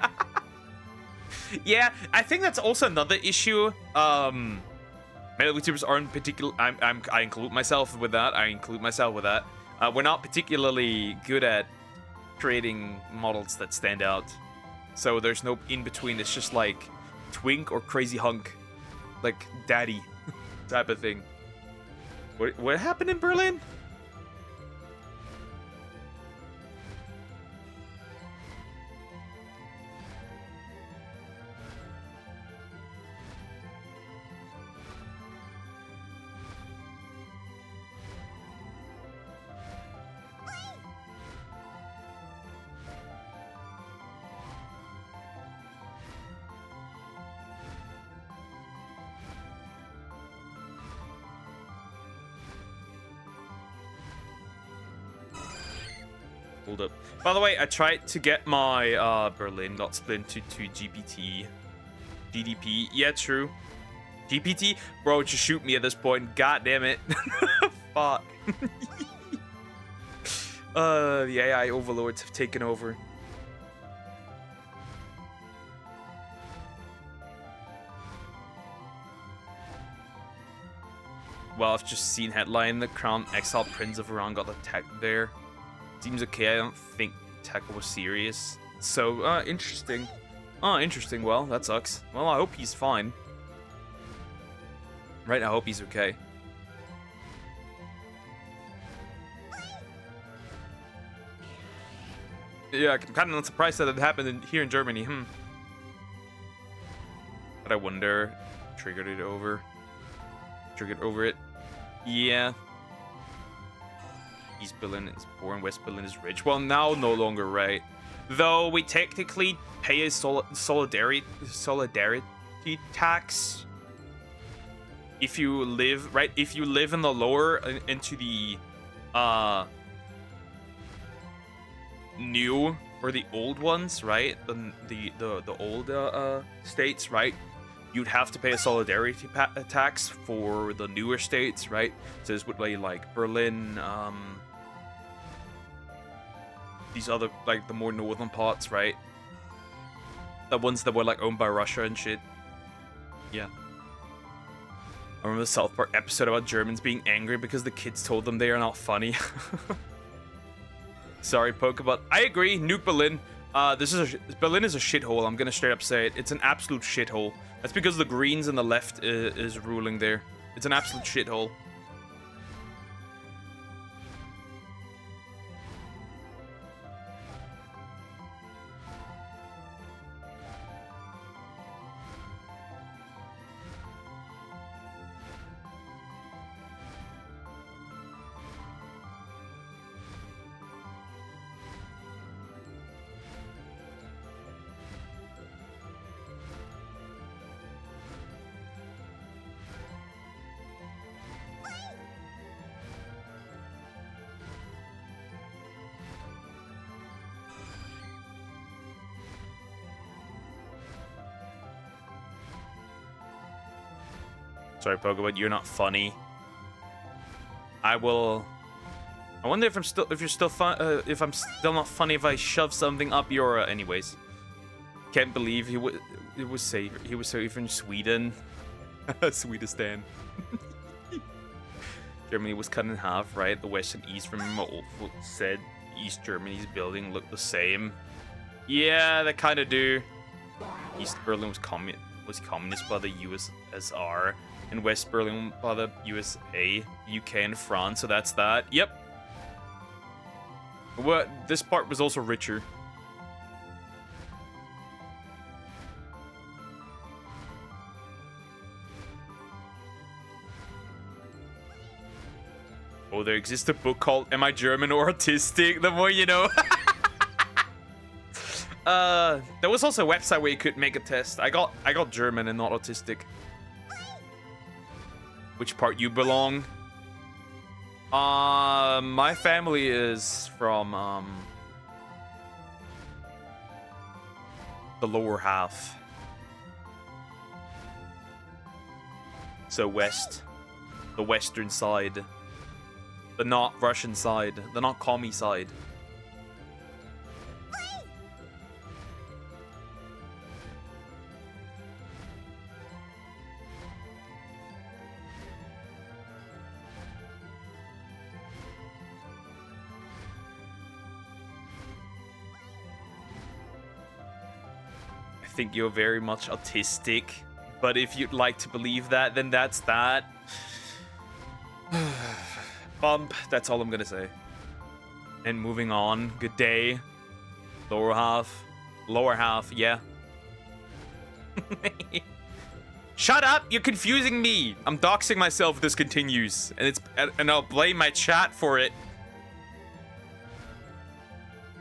Yeah, I think that's also another issue. Male VTubers aren't particular. I include myself with that. We're not particularly good at creating models that stand out. So there's no in between. It's just like twink or crazy hunk, like daddy type of thing. What happened in Berlin? Hold up. By the way, I tried to get my Berlin got split into GPT. GDP. Yeah, true. GPT? Bro, just shoot me at this point. God damn it. Fuck. The AI overlords have taken over. Well, I've just seen headline, the Crown Exile Prince of Iran got attacked there. Seems okay, I don't think attack was serious. So, interesting. Oh, interesting, well, that sucks. Well, I hope he's fine. Right, I hope he's okay. Yeah, I'm kind of not surprised that it happened here in Germany, But I wonder, triggered over it. Yeah. East Berlin is poor and West Berlin is rich. Well, now no longer, right? Though we technically pay a solidarity tax if you live if you live in the lower into the new or the old ones, right? The old states, right? You'd have to pay a solidarity tax for the newer states, right? So this would be like Berlin, these other, like, the more northern parts, right? The ones that were, like, owned by Russia and shit. Yeah. I remember the South Park episode about Germans being angry because the kids told them they are not funny. Sorry, Pokebot. I agree, nuke Berlin. Berlin is a shithole, I'm gonna straight up say it. It's an absolute shithole. That's because the Greens and the left is ruling there. It's an absolute shithole. Sorry, Pokemon, you're not funny. I wonder if I'm still not funny if I shove something up your. Anyways, can't believe he was safe in Sweden, Swedistan. Germany was cut in half, right? The West and East, remember Olaf said East Germany's building looked the same. Yeah, they kind of do. East Berlin was communist by the USSR. And West Berlin by the USA, UK, and France, so that's that. Yep. Well, this part was also richer. Oh, there exists a book called Am I German or Autistic? The more you know. There was also a website where you could make a test. I got German and not autistic. Which part you belong? My family is from the lower half. So west. The western side. The not Russian side. The not commie side. I think you're very much autistic, but if you'd like to believe that, then that's that. Bump, that's all I'm gonna say. And moving on, good day. Lower half, yeah. Shut up, you're confusing me. I'm doxing myself if this continues, and I'll blame my chat for it.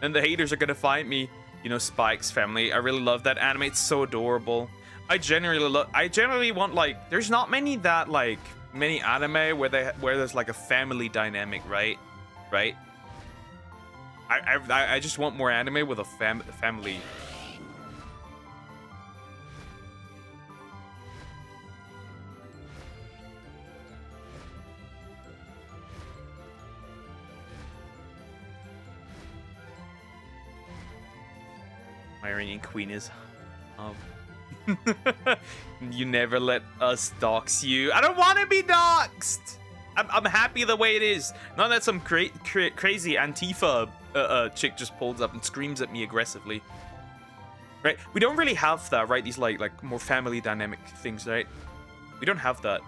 And the haters are gonna find me. You know, Spike's family. I really love that anime. It's so adorable. I generally want, like, there's not many anime where there's like a family dynamic, right? I just want more anime with a family. My Iranian queen is... You never let us dox you. I don't want to be doxed. I'm happy the way it is. Not that some crazy Antifa chick just pulls up and screams at me aggressively. Right? We don't really have that, right? These like more family dynamic things, right? We don't have that.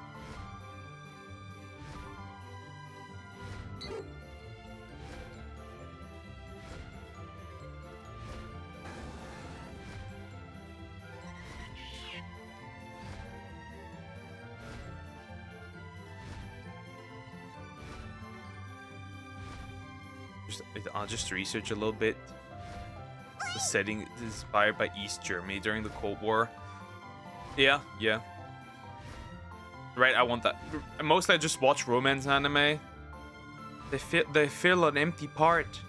I'll just research a little bit. The setting is inspired by East Germany during the Cold War. Yeah. Right, I want that. Mostly I just watch romance anime. They fill an empty part.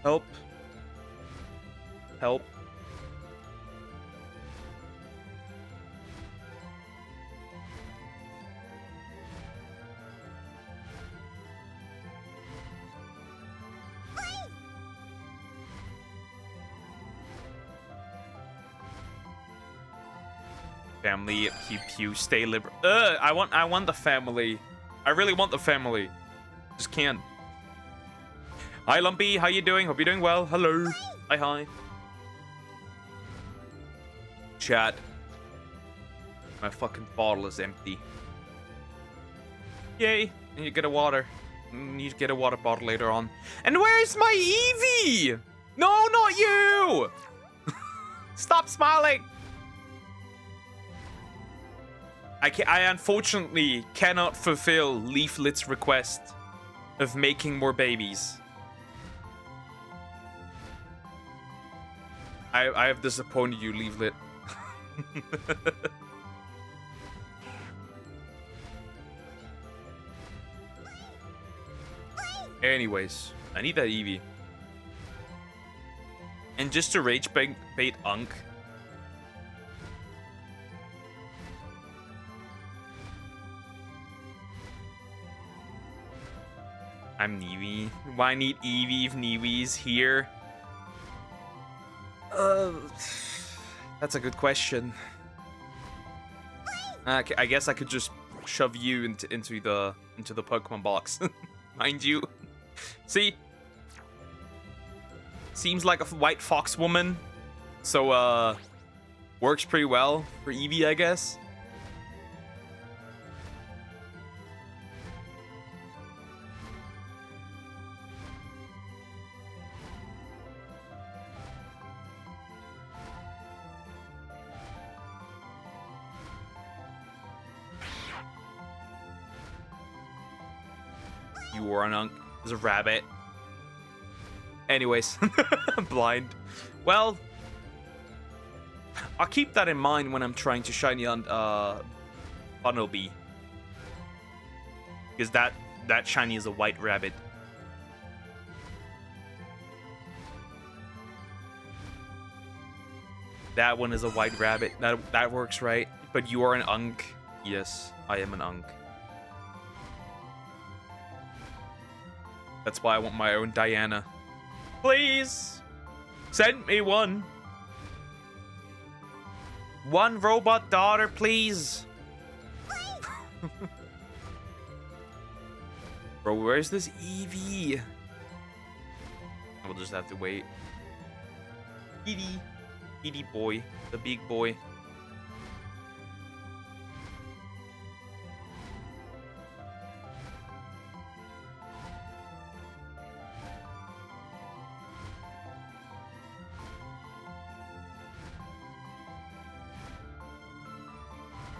Help. Help. Family, pew pew, stay liberal. I want the family. I really want the family. Just can't. Hi, Lumpy. How you doing? Hope you're doing well. Hello. Hi. Chat. My fucking bottle is empty. Yay. And you get a water. Need to get a water bottle later on. And where's my Eevee? No, not you. Stop smiling. I unfortunately cannot fulfill Leaflet's request of making more babies. I have disappointed you, Leaflet. Anyways, I need that Eevee. And just to rage bait Unk. I'm Eevee. Why need Eevee if Eevee's here? That's a good question. I guess I could just shove you into the Pokemon box. Mind you. See? Seems like a white fox woman. So works pretty well for Eevee, I guess. You are an Unk. There's a rabbit. Anyways, I'm blind. Well, I'll keep that in mind when I'm trying to shiny on Bunnelby. Because that shiny is a white rabbit. That one is a white rabbit. That works, right? But you are an Unk. Yes, I am an Unk. That's why I want my own Diana. Please! Send me one. One robot daughter, please. Bro, where's this Eevee? We'll just have to wait. Eevee boy. The big boy.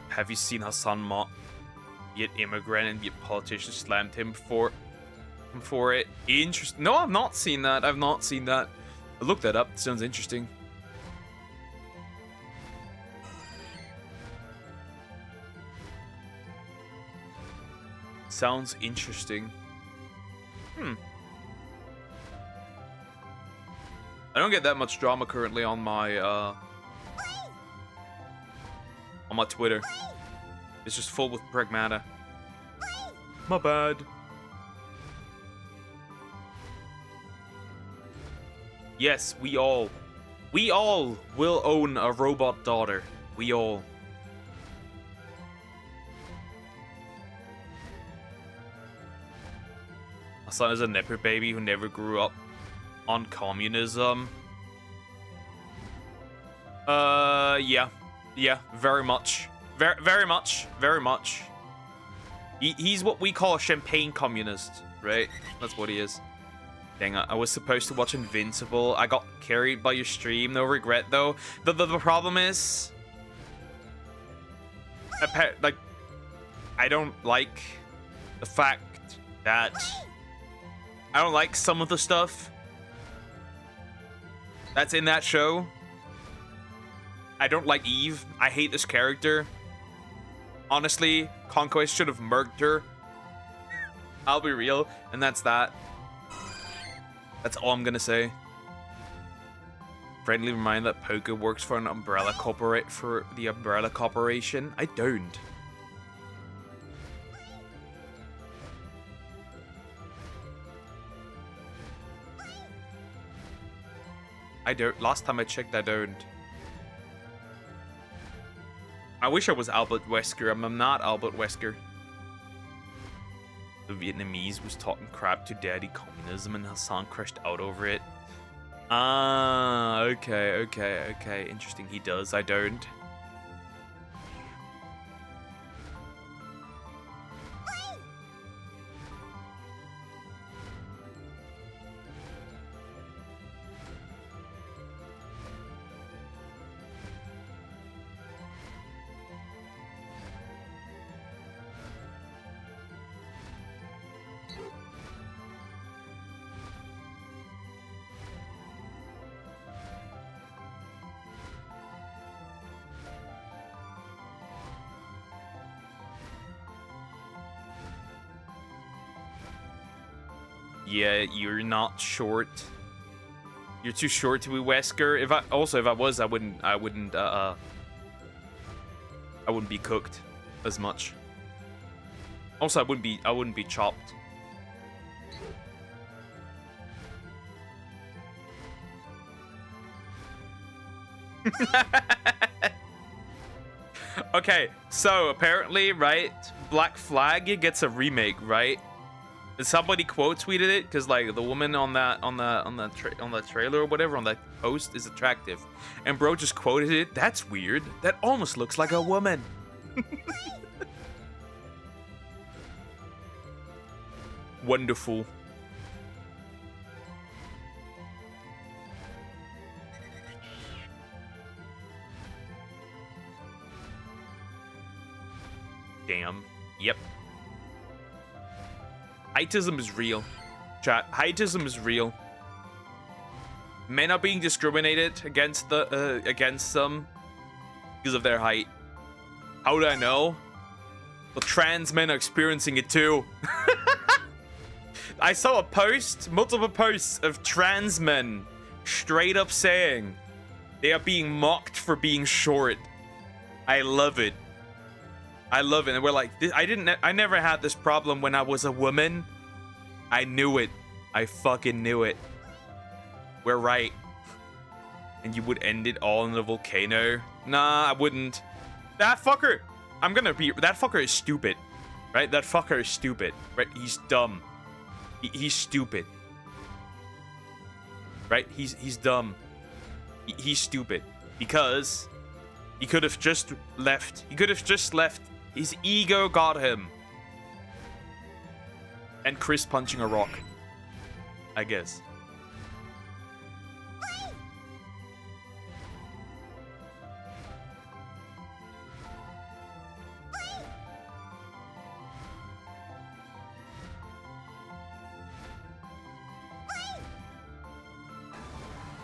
Have you seen Hassan Mott? Yet immigrant and yet politicians slammed him for it. Interesting. No, I've not seen that. I've not seen that. I'll look that up. It sounds interesting. Sounds interesting. I don't get that much drama currently on my Twitter. It's just full with pragmata. My bad. Yes, we all will own a robot daughter. We all. My son is a nipper baby who never grew up on communism. Yeah, very much. Very much. He's what we call a champagne communist, right? That's what he is. Dang, I was supposed to watch Invincible. I got carried by your stream. No regret, though. The problem is... like, I don't like the fact that... I don't like some of the stuff that's in that show. I don't like Eevee. I hate this character. Honestly, Conquest should have murked her. I'll be real, and that's that. That's all I'm gonna say. Friendly reminder that Poker works for an umbrella corporation. I don't. I don't. Last time I checked, I don't. I wish I was Albert Wesker. I'm not Albert Wesker. The Vietnamese was talking crap to daddy communism and Hassan crashed out over it. Ah, okay. Interesting, he does, I don't. Yeah, you're not short. You're too short to be Wesker. If I was, I wouldn't be cooked as much. Also, I wouldn't be chopped. Okay, so apparently, right, Black Flag gets a remake, right? Somebody quote tweeted it because like the woman on the trailer or whatever on that post is attractive, and bro just quoted it. That's weird. That almost looks like a woman. Wonderful. Damn. Yep. Heightism is real. Chat, heightism is real. Men are being discriminated against them because of their height. How do I know? Well, trans men are experiencing it too. I saw a post, multiple posts of trans men straight up saying they are being mocked for being short. I love it. I love it. And we're like, I never had this problem when I was a woman. I knew it. I fucking knew it. We're right. And you would end it all in a volcano? Nah, I wouldn't. That fucker, that fucker is stupid. Right? That fucker is stupid. Right? He's dumb. He's stupid. Right? He's dumb. He's stupid. Because he could have just left. He could have just left. His ego got him. And Chris punching a rock. I guess.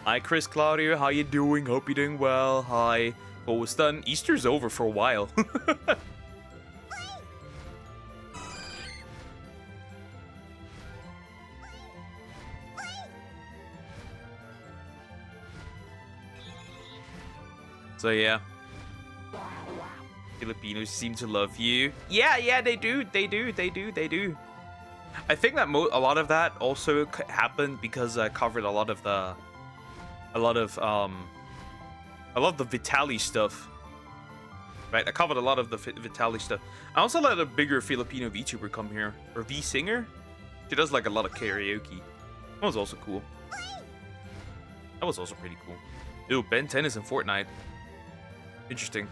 Hi, Chris Claudio. How you doing? Hope you're doing well. Hi. What was done? Easter's over for a while. So yeah. Filipinos seem to love you. Yeah, they do. They do. I think that a lot of that also happened because I covered a lot of the Vitaly stuff. Right, I covered a lot of the Vitaly stuff. I also let a bigger Filipino VTuber come here, or V-singer. She does like a lot of karaoke. That was also cool. That was also pretty cool. Ew, Ben 10 is in Fortnite. Interesting.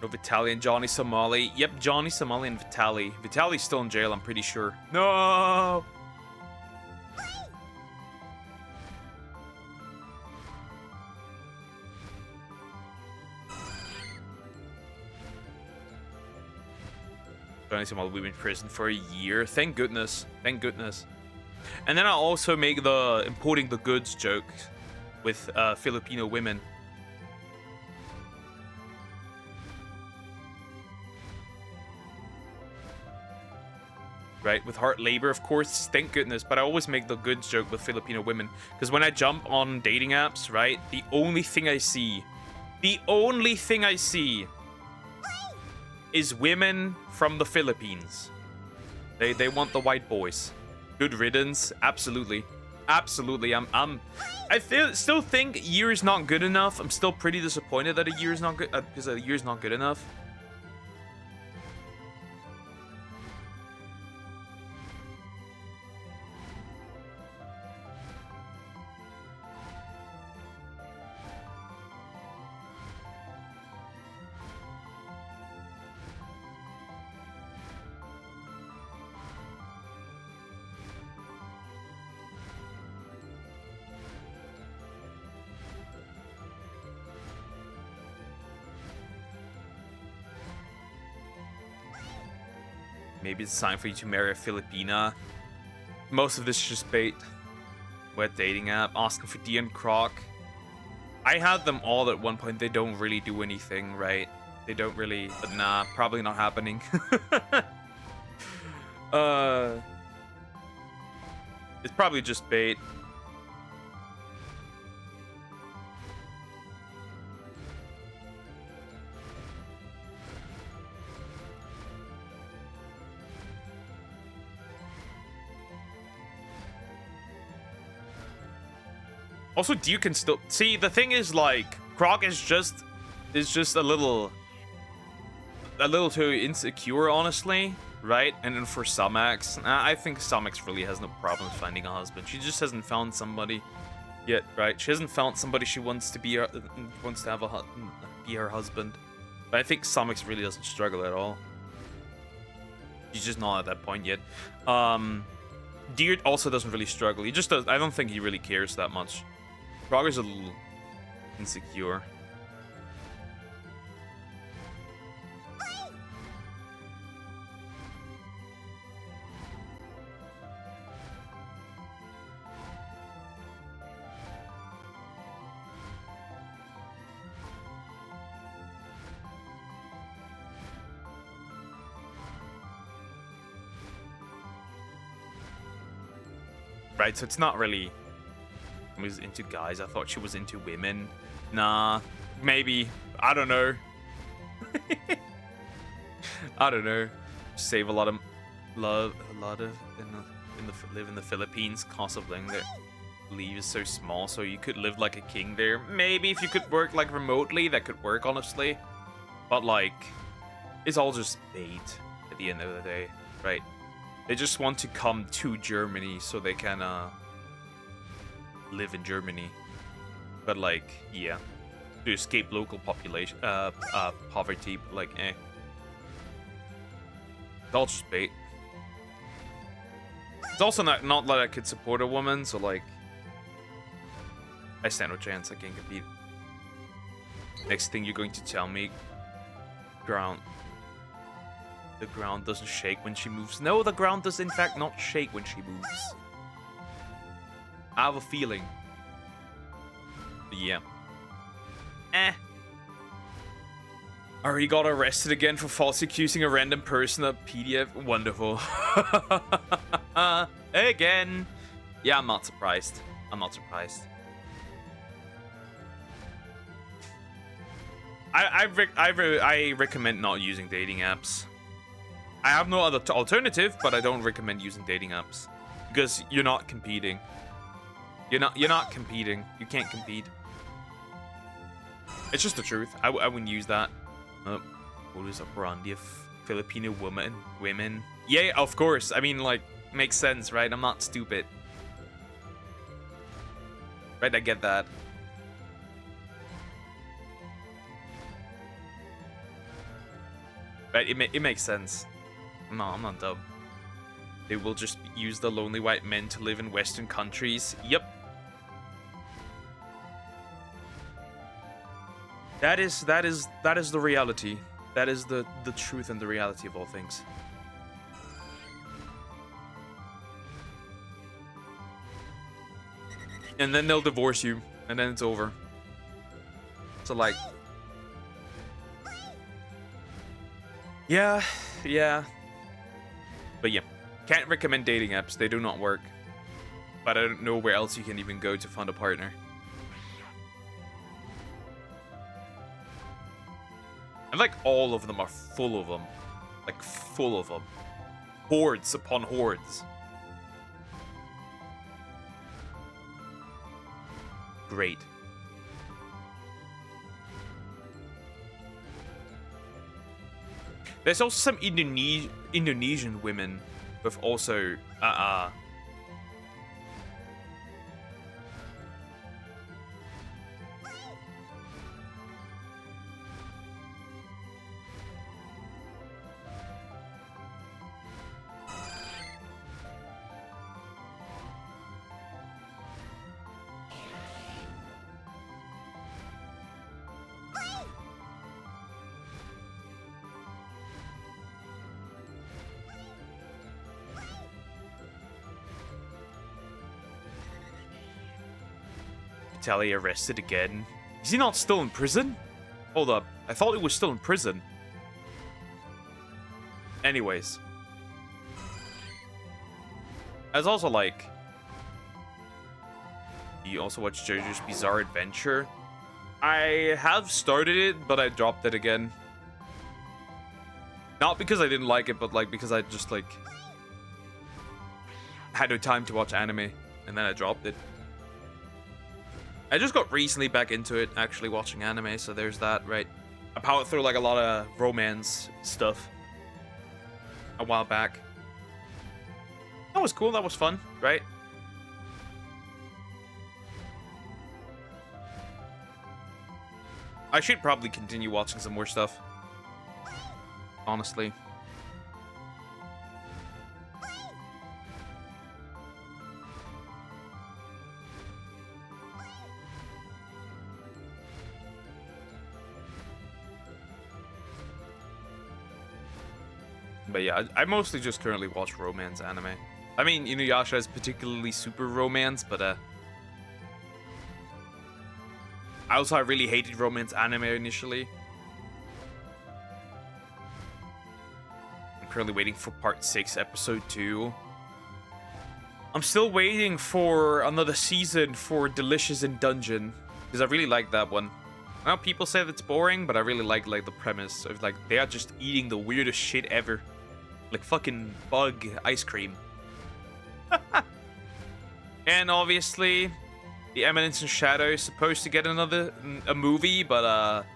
No, Vitaly and Johnny Somali. Yep, Johnny Somali and Vitaly. Vitaly's still in jail, I'm pretty sure. No! Johnny Somali, we've been in prison for a year. Thank goodness. Thank goodness. And then I also make the importing the goods joke with Filipino women. Right, with hard labor, of course, thank goodness, but I always make the goods joke with Filipino women, because when I jump on dating apps, right, the only thing I see is women from the Philippines. They want the white boys. Good riddance, absolutely. Absolutely, I still think year is not good enough. I'm still pretty disappointed that a year is not good, because a year is not good enough. Maybe it's time for you to marry a Filipina. Most of this is just bait. Wet dating app, asking for D and Croc. I had them all at one point. They don't really do anything, right? They don't really, but nah, probably not happening. It's probably just bait. Also, Dew can still see. The thing is, like, Croc is just a little too insecure, honestly, right? And then for Sumax, I think Sumax really has no problem finding a husband. She just hasn't found somebody yet, right? She hasn't found somebody she wants to be be her husband. But I think Sumax really doesn't struggle at all. He's just not at that point yet. Deer also doesn't really struggle. He just does. I don't think he really cares that much. Frogger's a little insecure. Right, so it's not really... was into guys. I thought she was into women. Nah, maybe. I don't know. I don't know. Save a lot of live in the Philippines. Cost of living there, leave is so small, so you could live like a king there. Maybe if you could work like remotely, that could work, honestly. But like, it's all just bait at the end of the day, right? They just want to come to Germany so they can live in Germany, but like, yeah, to escape local population poverty, like, eh. It's all just bait. It's also not that I could support a woman, so like, I stand no chance. I can't compete. Next thing you're going to tell me, the ground doesn't shake when she moves. No, the ground does in fact not shake when she moves. I have a feeling. Yeah. Eh. Or he got arrested again for falsely accusing a random person of PDF. Wonderful. Again. Yeah, I'm not surprised. I'm not surprised. I recommend not using dating apps. I have no other alternative, but I don't recommend using dating apps because you're not competing. You're not competing. You can't compete. It's just the truth. I wouldn't use that. Modus operandi of Filipino women. Yeah, of course. I mean, like, makes sense, right? I'm not stupid. Right, I get that. Right, it makes sense. No, I'm not dumb. They will just use the lonely white men to live in Western countries. Yep. That is the reality. That is the truth and the reality of all things. And then they'll divorce you, and then it's over. So like, yeah. But yeah, can't recommend dating apps. They do not work. But I don't know where else you can even go to find a partner. And like all of them are full of them. Like full of them. Hordes upon hordes. Great. There's also some Indonesian women with also Vitaly arrested again. Is he not still in prison? Hold up. I thought he was still in prison. Anyways. As also like... You also watch JoJo's Bizarre Adventure? I have started it, but I dropped it again. Not because I didn't like it, but like because I just like... had no time to watch anime. And then I dropped it. I just got recently back into it, actually watching anime, so there's that, right? I powered through like a lot of romance stuff a while back. That was cool, that was fun, right? I should probably continue watching some more stuff. Honestly. But yeah, I mostly just currently watch romance anime. I mean, Inuyasha is particularly super romance, but I really hated romance anime initially. I'm currently waiting for part 6, episode 2. I'm still waiting for another season for Delicious in Dungeon, because I really like that one. I know people say that's boring, but I really like the premise of like they are just eating the weirdest shit ever. Like fucking bug ice cream. And obviously, The Eminence in Shadow is supposed to get a movie, but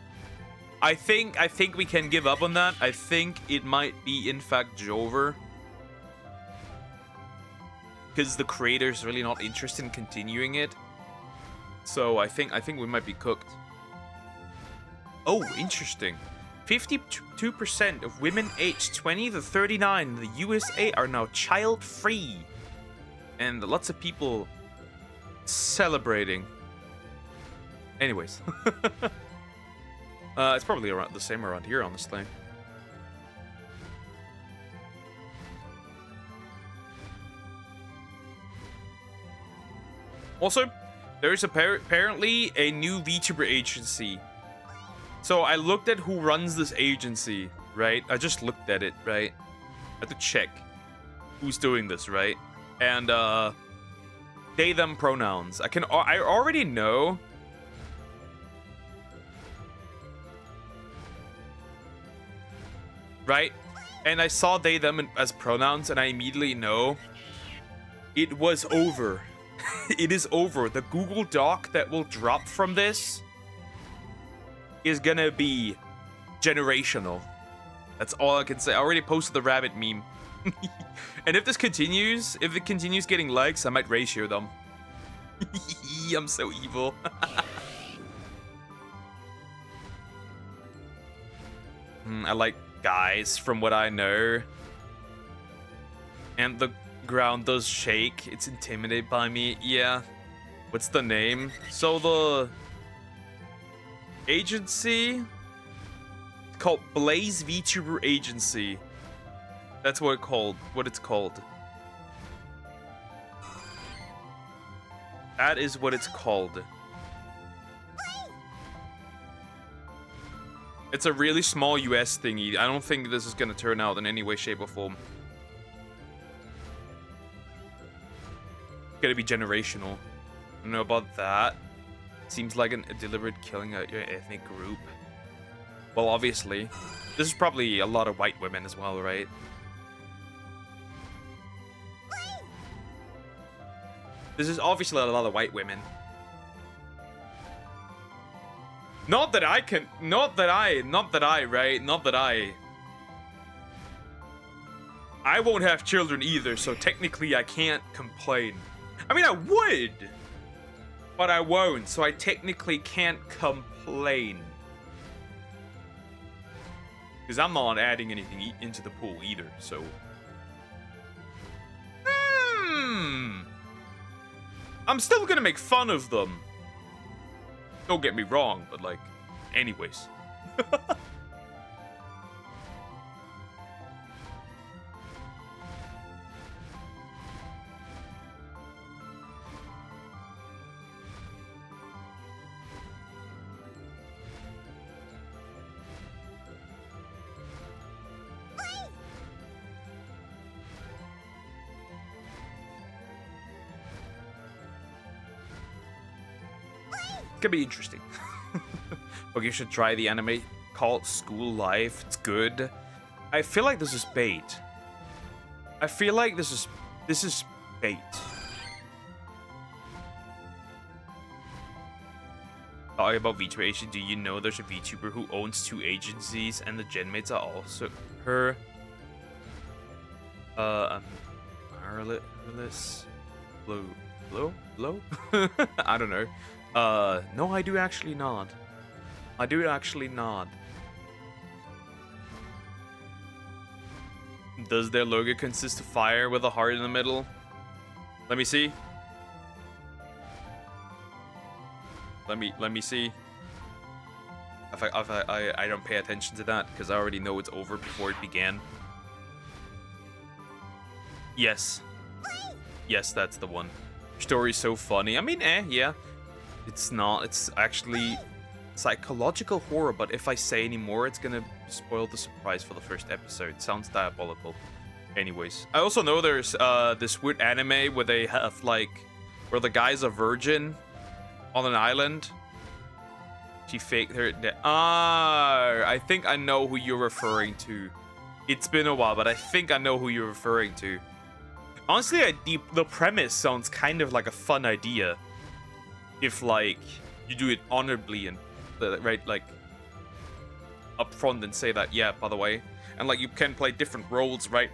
I think we can give up on that. I think it might be in fact Jover, because the creator's really not interested in continuing it. So I think we might be cooked. Oh, interesting. 52% of women aged 20 to 39 in the USA are now child-free. And lots of people celebrating. Anyways. It's probably around the same around here, honestly. Also, there is apparently a new VTuber agency So I looked at who runs this agency, right? I just looked at it, right? I had to check who's doing this, right? And they them pronouns. I already know. Right? And I saw they them as pronouns and I immediately know it was over. It is over. The Google Doc that will drop from this is gonna be generational. That's all I can say. I already posted the rabbit meme. And if this continues, if it continues getting likes, I might ratio them. I'm so evil. I like guys from what I know. And the ground does shake. It's intimidated by me. Yeah. What's the name? So the agency called Blaze VTuber Agency. That's what it's called. That is what it's called. It's a really small US thingy. I don't think this is gonna turn out in any way, shape, or form. It's gonna be generational. I don't know about that. Seems like a deliberate killing of your ethnic group. Well, obviously. This is probably a lot of white women as well, right? This is obviously a lot of white women. Not that I, right? I won't have children either, so technically I can't complain. I mean, I would, but I won't, so I technically can't complain. Because I'm not adding anything into the pool either, so... I'm still gonna make fun of them. Don't get me wrong, but like, anyways. Could be interesting. But you should try the anime called School Life. It's good. I feel like this is bait. I feel like this is bait. Talking about VTuber Agency, do you know there's a VTuber who owns 2 agencies and the genmates are also her? Marlis Blow? I don't know. No, I do actually not. I do actually not. Does their logo consist of fire with a heart in the middle? Let me see. Let me see. I don't pay attention to that because I already know it's over before it began. Yes. Yes, that's the one. Story's so funny. I mean, yeah. It's not. It's actually psychological horror, but if I say any more, it's gonna spoil the surprise for the first episode. Sounds diabolical. Anyways, I also know there's this weird anime where they have like, where the guy's a virgin on an island. She faked her death. Ah, I think I know who you're referring to. It's been a while, but I think I know who you're referring to. Honestly, the premise sounds kind of like a fun idea. If like you do it honorably and right, like up front and say that, yeah, by the way, and like you can play different roles, right,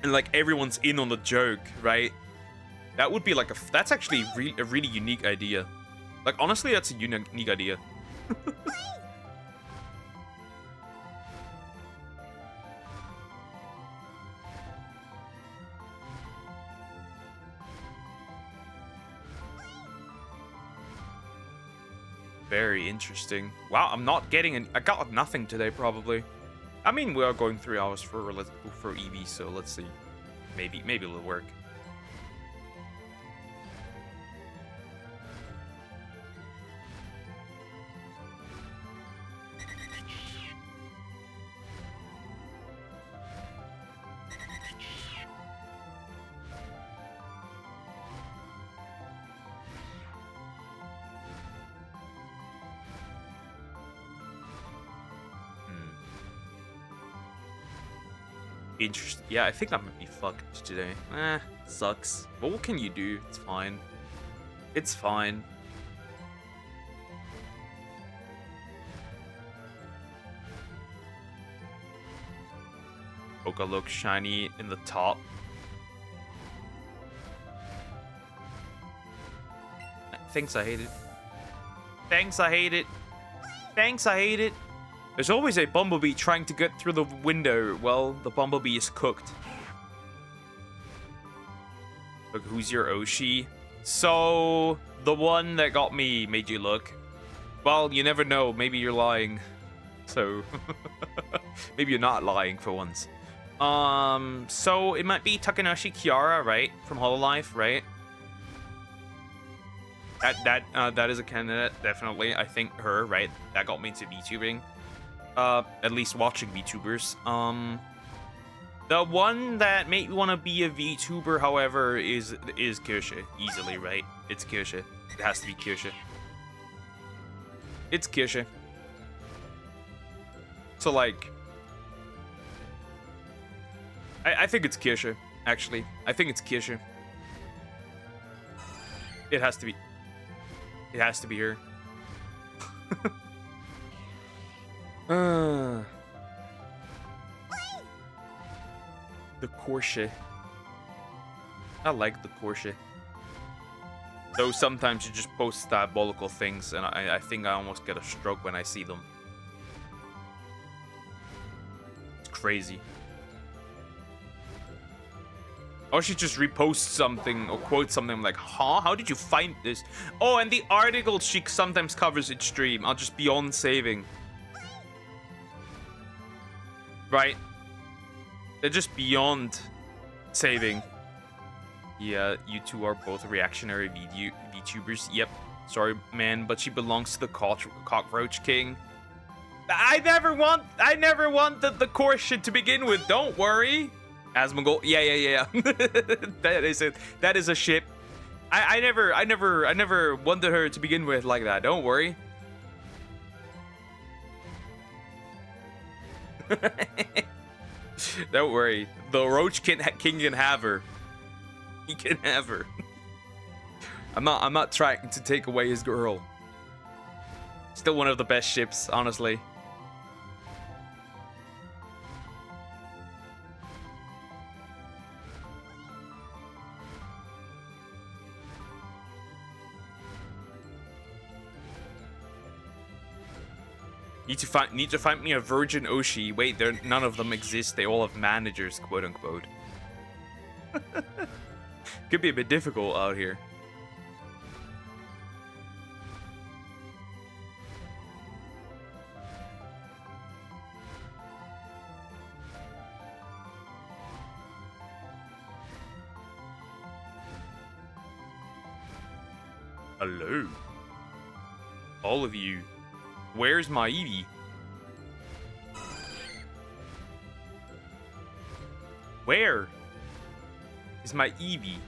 and like everyone's in on the joke, right? That would be like that's actually a really unique idea. Like honestly, that's a unique idea. Very interesting. Wow, I'm not getting I got nothing today, probably. I mean, we are going 3 hours for Eevee, so let's see. Maybe it'll work. Interesting. Yeah, I think I might be fucked today. Sucks. But what can you do? It's fine. It's fine. Poke looks shiny in the top. Thanks, I hate it. Thanks, I hate it. Thanks, I hate it. There's always a bumblebee trying to get through the window. Well, the bumblebee is cooked. Look, who's your Oshi? So, the one that got me made you look. Well, you never know. Maybe you're lying. So, maybe you're not lying for once. So it might be Takanoshi Kiara, right? From Hololive, right? That is a candidate, definitely. I think her, right? That got me into VTubing. At least watching VTubers. The one that made me want to be a VTuber, however, is Kirsche. Easily, right? It's Kirsche. It has to be Kirsche. It's Kirsche. So, like... I think it's Kirsche, actually. I think it's Kirsche. It has to be. It has to be her. The Porsche. I like the Porsche. Though sometimes you just post diabolical things, and I think I almost get a stroke when I see them. It's crazy. Or she just reposts something or quotes something like, huh? How did you find this? Oh, and the article she sometimes covers each stream. I'll just be on saving. Right? They're just beyond saving. Yeah, you two are both reactionary VTubers. Yep. Sorry, man, but she belongs to the Cockroach King. I never wanted the core shit to begin with. Don't worry. Asmongold, yeah. That is a ship. I never wanted her to begin with like that. Don't worry. Don't worry. The Roach King can have her. He can have her. I'm not trying to take away his girl. Still one of the best ships, honestly. Need to find me a virgin Oshi. Wait, none of them exist. They all have managers, quote unquote. Could be a bit difficult out here. Hello. All of you. Where's my Eevee? Where is my Eevee?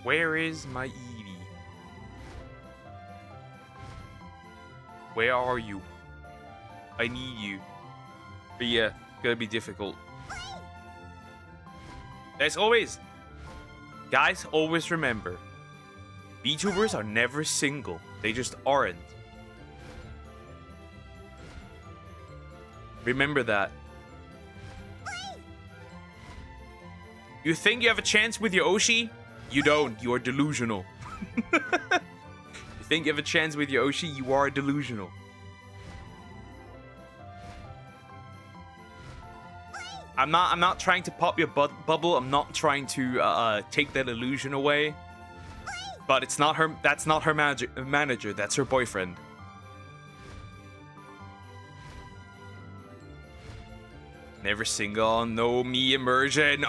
Where is my Eevee? Where are you? I need you. But yeah, gonna be difficult. As always, guys, always remember, VTubers are never single. They just aren't. Remember that. You think you have a chance with your Oshi? You don't. You are delusional. You think you have a chance with your Oshi? You are delusional. I'm not trying to pop your bubble. I'm not trying to take that illusion away. But it's not her. That's not her manager. That's her boyfriend. Never single. No me immersion.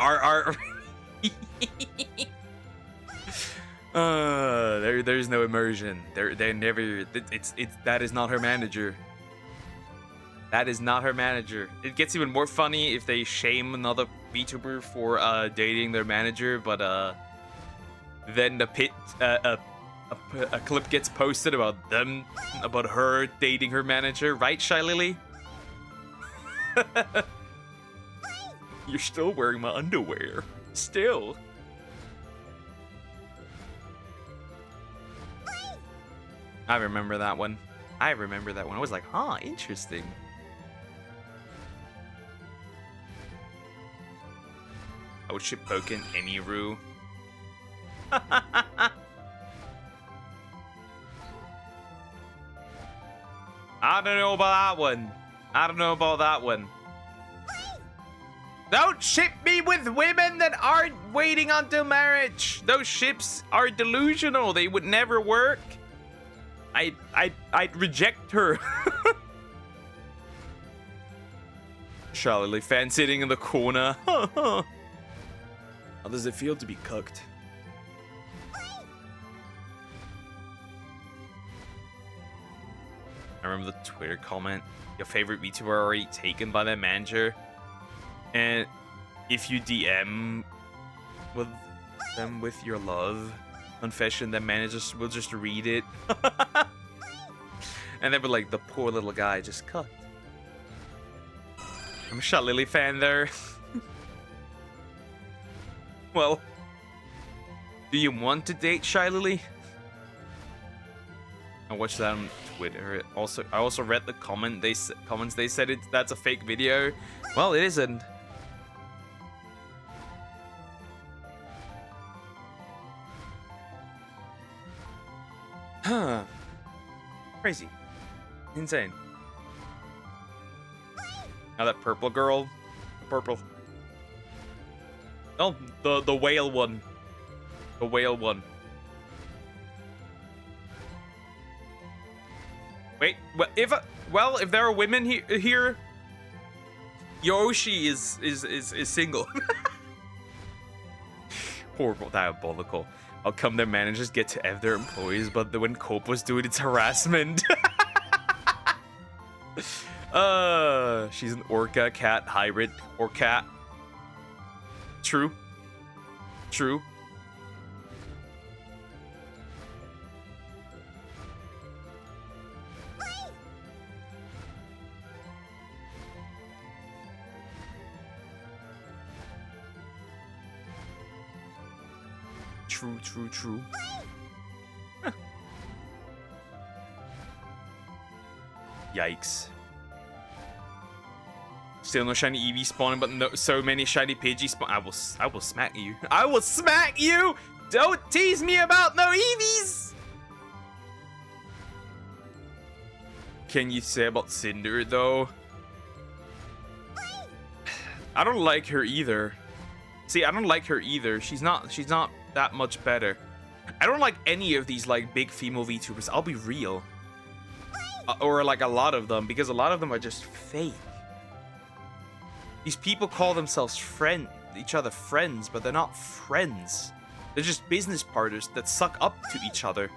There's no immersion. They never. That is not her manager. That is not her manager. It gets even more funny if they shame another VTuber for dating their manager, but then the a clip gets posted about her dating her manager, right, Shy Lily? You're still wearing my underwear. Still. I remember that one. I was like, huh, interesting. I would ship Pokken any Roo. I don't know about that one. Don't ship me with women that aren't waiting until marriage. Those ships are delusional. They would never work. I'd reject her. Charlie fan sitting in the corner. How does it feel to be cucked? I remember the Twitter comment, your favorite VTuber already taken by their manager. And if you DM with them with your love confession, the managers will just read it. And they were like, the poor little guy just cut. I'm a Shot Lily fan there. Well, do you want to date Shy Lily? I watched that on Twitter. I also read the comments. They said that's a fake video. Well, it isn't. Huh. Crazy. Insane. Now that purple girl. Purple. Oh, the whale one. The whale one. Wait, if there are women here, Yoshi is single. Horrible, diabolical. How come their managers get to F their employees, but when Cope was doing it's harassment? She's an orca cat hybrid or cat. True. True. True. Huh. Yikes. Still no shiny Eevee spawning, but so many shiny Pidgey spawn. I will smack you. I will smack you! Don't tease me about no Eevees! Can you say about Cinder though? I don't like her either. See, I don't like her either. She's not that much better. I don't like any of these like big female VTubers. I'll be real. Or like a lot of them, because a lot of them are just fake. These people call themselves each other friends, but they're not friends. They're just business partners that suck up to each other.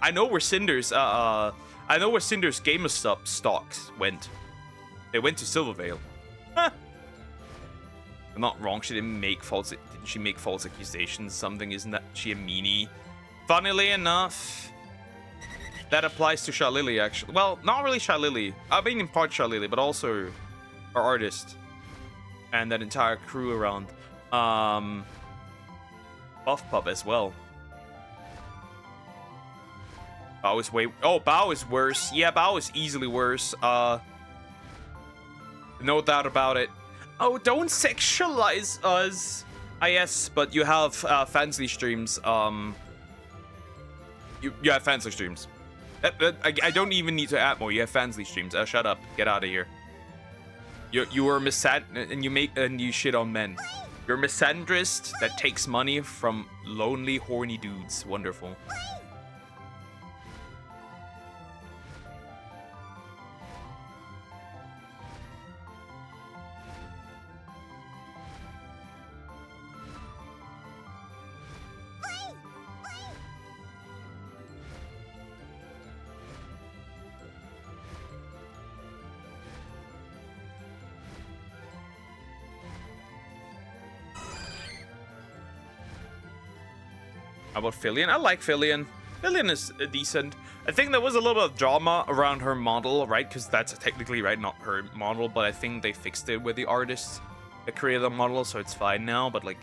I know where Cinder's GameStop stocks went. They went to Silvervale. Huh. I'm not wrong. Didn't she make false accusations? Something, isn't that she a meanie? Funnily enough, that applies to Shalili actually. Well, not really Shalili. I mean, in part Shalili, but also our artist and that entire crew around. Buff Pup as well. Bao is Bao is worse. Yeah, Bao is easily worse. No doubt about it. Oh, don't sexualize us. Yes, but you have fancy streams. You have fancy streams. I don't even need to add more. You have fancy streams. Shut up. Get out of here. You are and you shit on men. You're a misandrist that takes money from lonely, horny dudes. Wonderful. How about Filion? I like Filion. Lillian is decent. I think there was a little bit of drama around her model, right? Because that's technically, right, not her model, but I think they fixed it with the artists that created the model, so it's fine now. But like,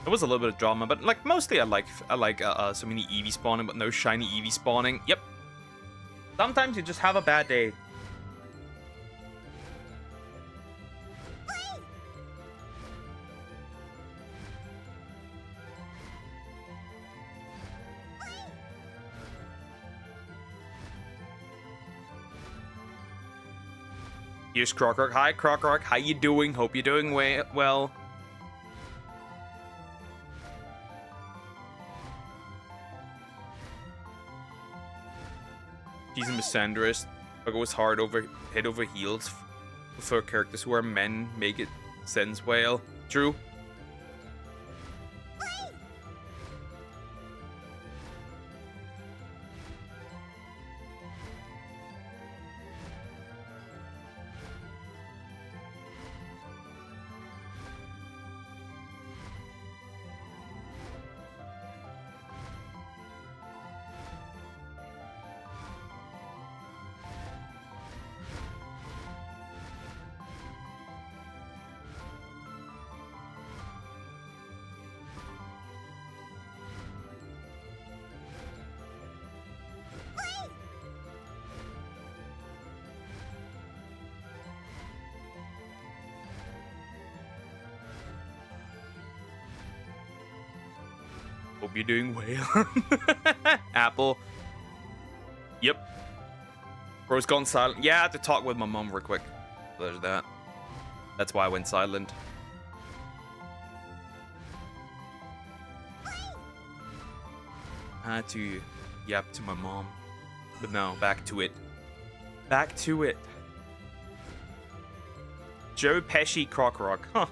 there was a little bit of drama, but like mostly I like so many Eevee spawning, but no shiny Eevee spawning. Yep. Sometimes you just have a bad day. Here's Crockrock. Hi, Crockrock. How you doing? Hope you're doing well. She's a misandrist. But goes hard head over heels for characters who are men. Make it sense well. True. Hope you're doing well. Apple. Yep. Bro's gone silent. Yeah, I had to talk with my mom real quick. There's that. That's why I went silent. I had to yap to my mom. But no, back to it. Back to it. Joe Pesci Crockrock. Huh.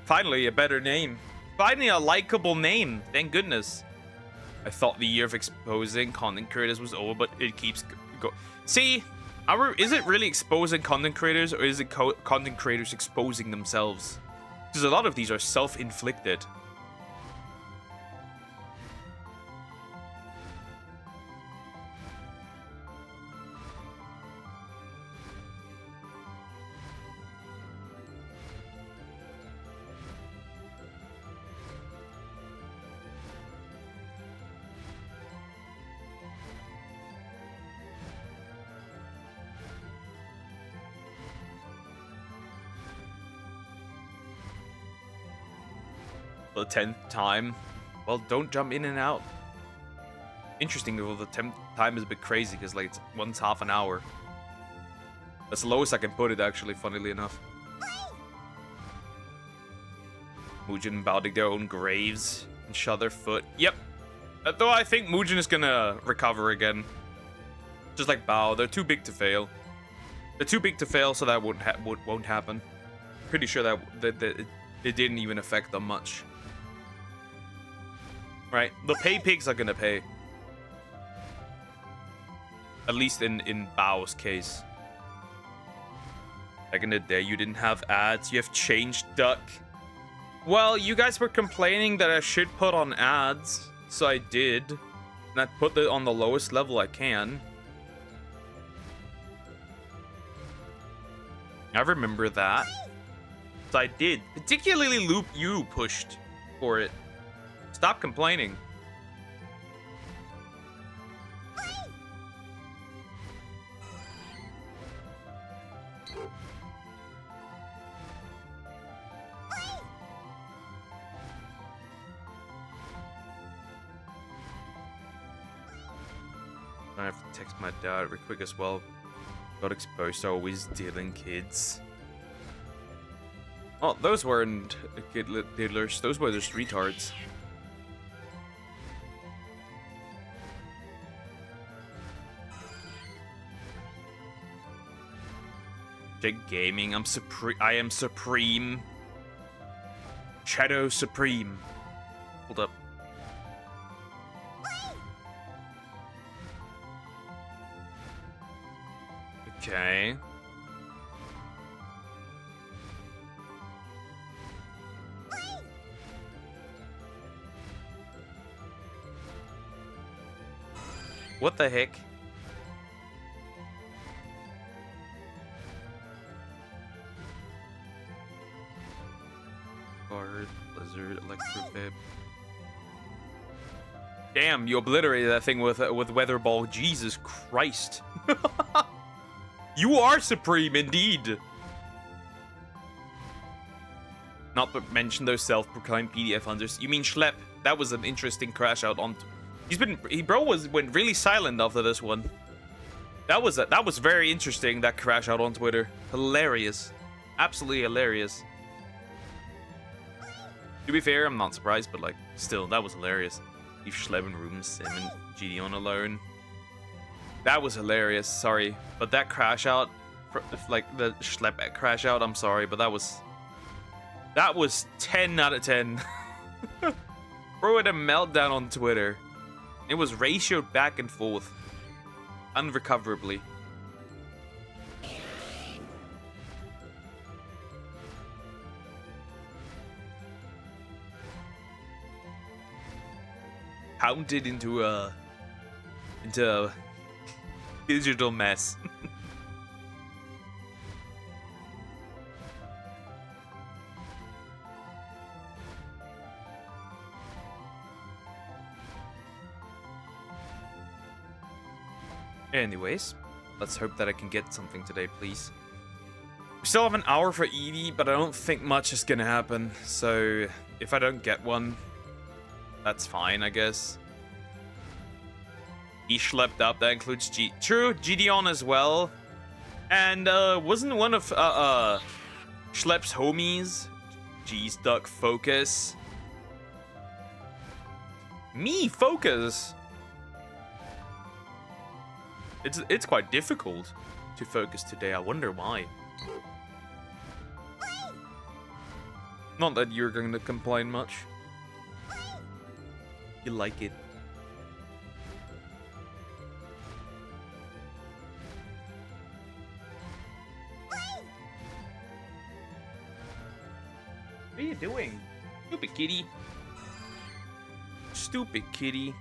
Finally, a better name. Finally, a likable name. Thank goodness. I thought the year of exposing content creators was over, but it keeps going. See, is it really exposing content creators, or is it content creators exposing themselves? Because a lot of these are self-inflicted. The 10th time. Well, don't jump in and out. Interesting though, the 10th time is a bit crazy because like one's half an hour. That's the lowest I can put it actually, funnily enough. Muujin and Bao dig their own graves and shut their foot. Yep. Though I think Muujin is gonna recover again. Just like Bao, they're too big to fail. They're too big to fail, so that won't happen. Pretty sure that it didn't even affect them much. Right, the pay pigs are gonna pay. At least in Bao's case. Back in the day, you didn't have ads. You have changed duck. Well, you guys were complaining that I should put on ads, so I did. And I put it on the lowest level I can. I remember that. So I did. Particularly Loop U pushed for it. Stop complaining. I have to text my dad real quick as well. Got exposed to always dealing kids. Oh, those weren't kid diddlers. Those were just retards. Gaming. I am supreme. Shadow Supreme. Hold up. Okay. What the heck? Guard, Blizzard, Electrobib. Damn, you obliterated that thing with Weather Ball. Jesus Christ. You are supreme indeed. Not to mention those self-proclaimed PDF hunters. You mean Schlep? That was an interesting crash out on. Went really silent after this one. That was very interesting. That crash out on Twitter. Hilarious, absolutely hilarious. To be fair, I'm not surprised, but like, still, that was hilarious. Leave Schleb in room, Sim and Gideon alone. That was hilarious. Sorry, but that crash out, like the Schlep crash out. I'm sorry, but that was 10 out of 10. Bro had a meltdown on Twitter. It was ratioed back and forth, unrecoverably. Pounded into a digital mess. Anyways, let's hope that I can get something today, please. We still have an hour for Eevee, but I don't think much is gonna happen. So if I don't get one, that's fine, I guess. He schlepped up. That includes True, Gideon as well. And wasn't one of Schlepp's homies, G's Duck Focus? Me, Focus? It's quite difficult to focus today. I wonder why. Not that you're going to complain much. You like it. What are you doing? Stupid kitty. Stupid kitty.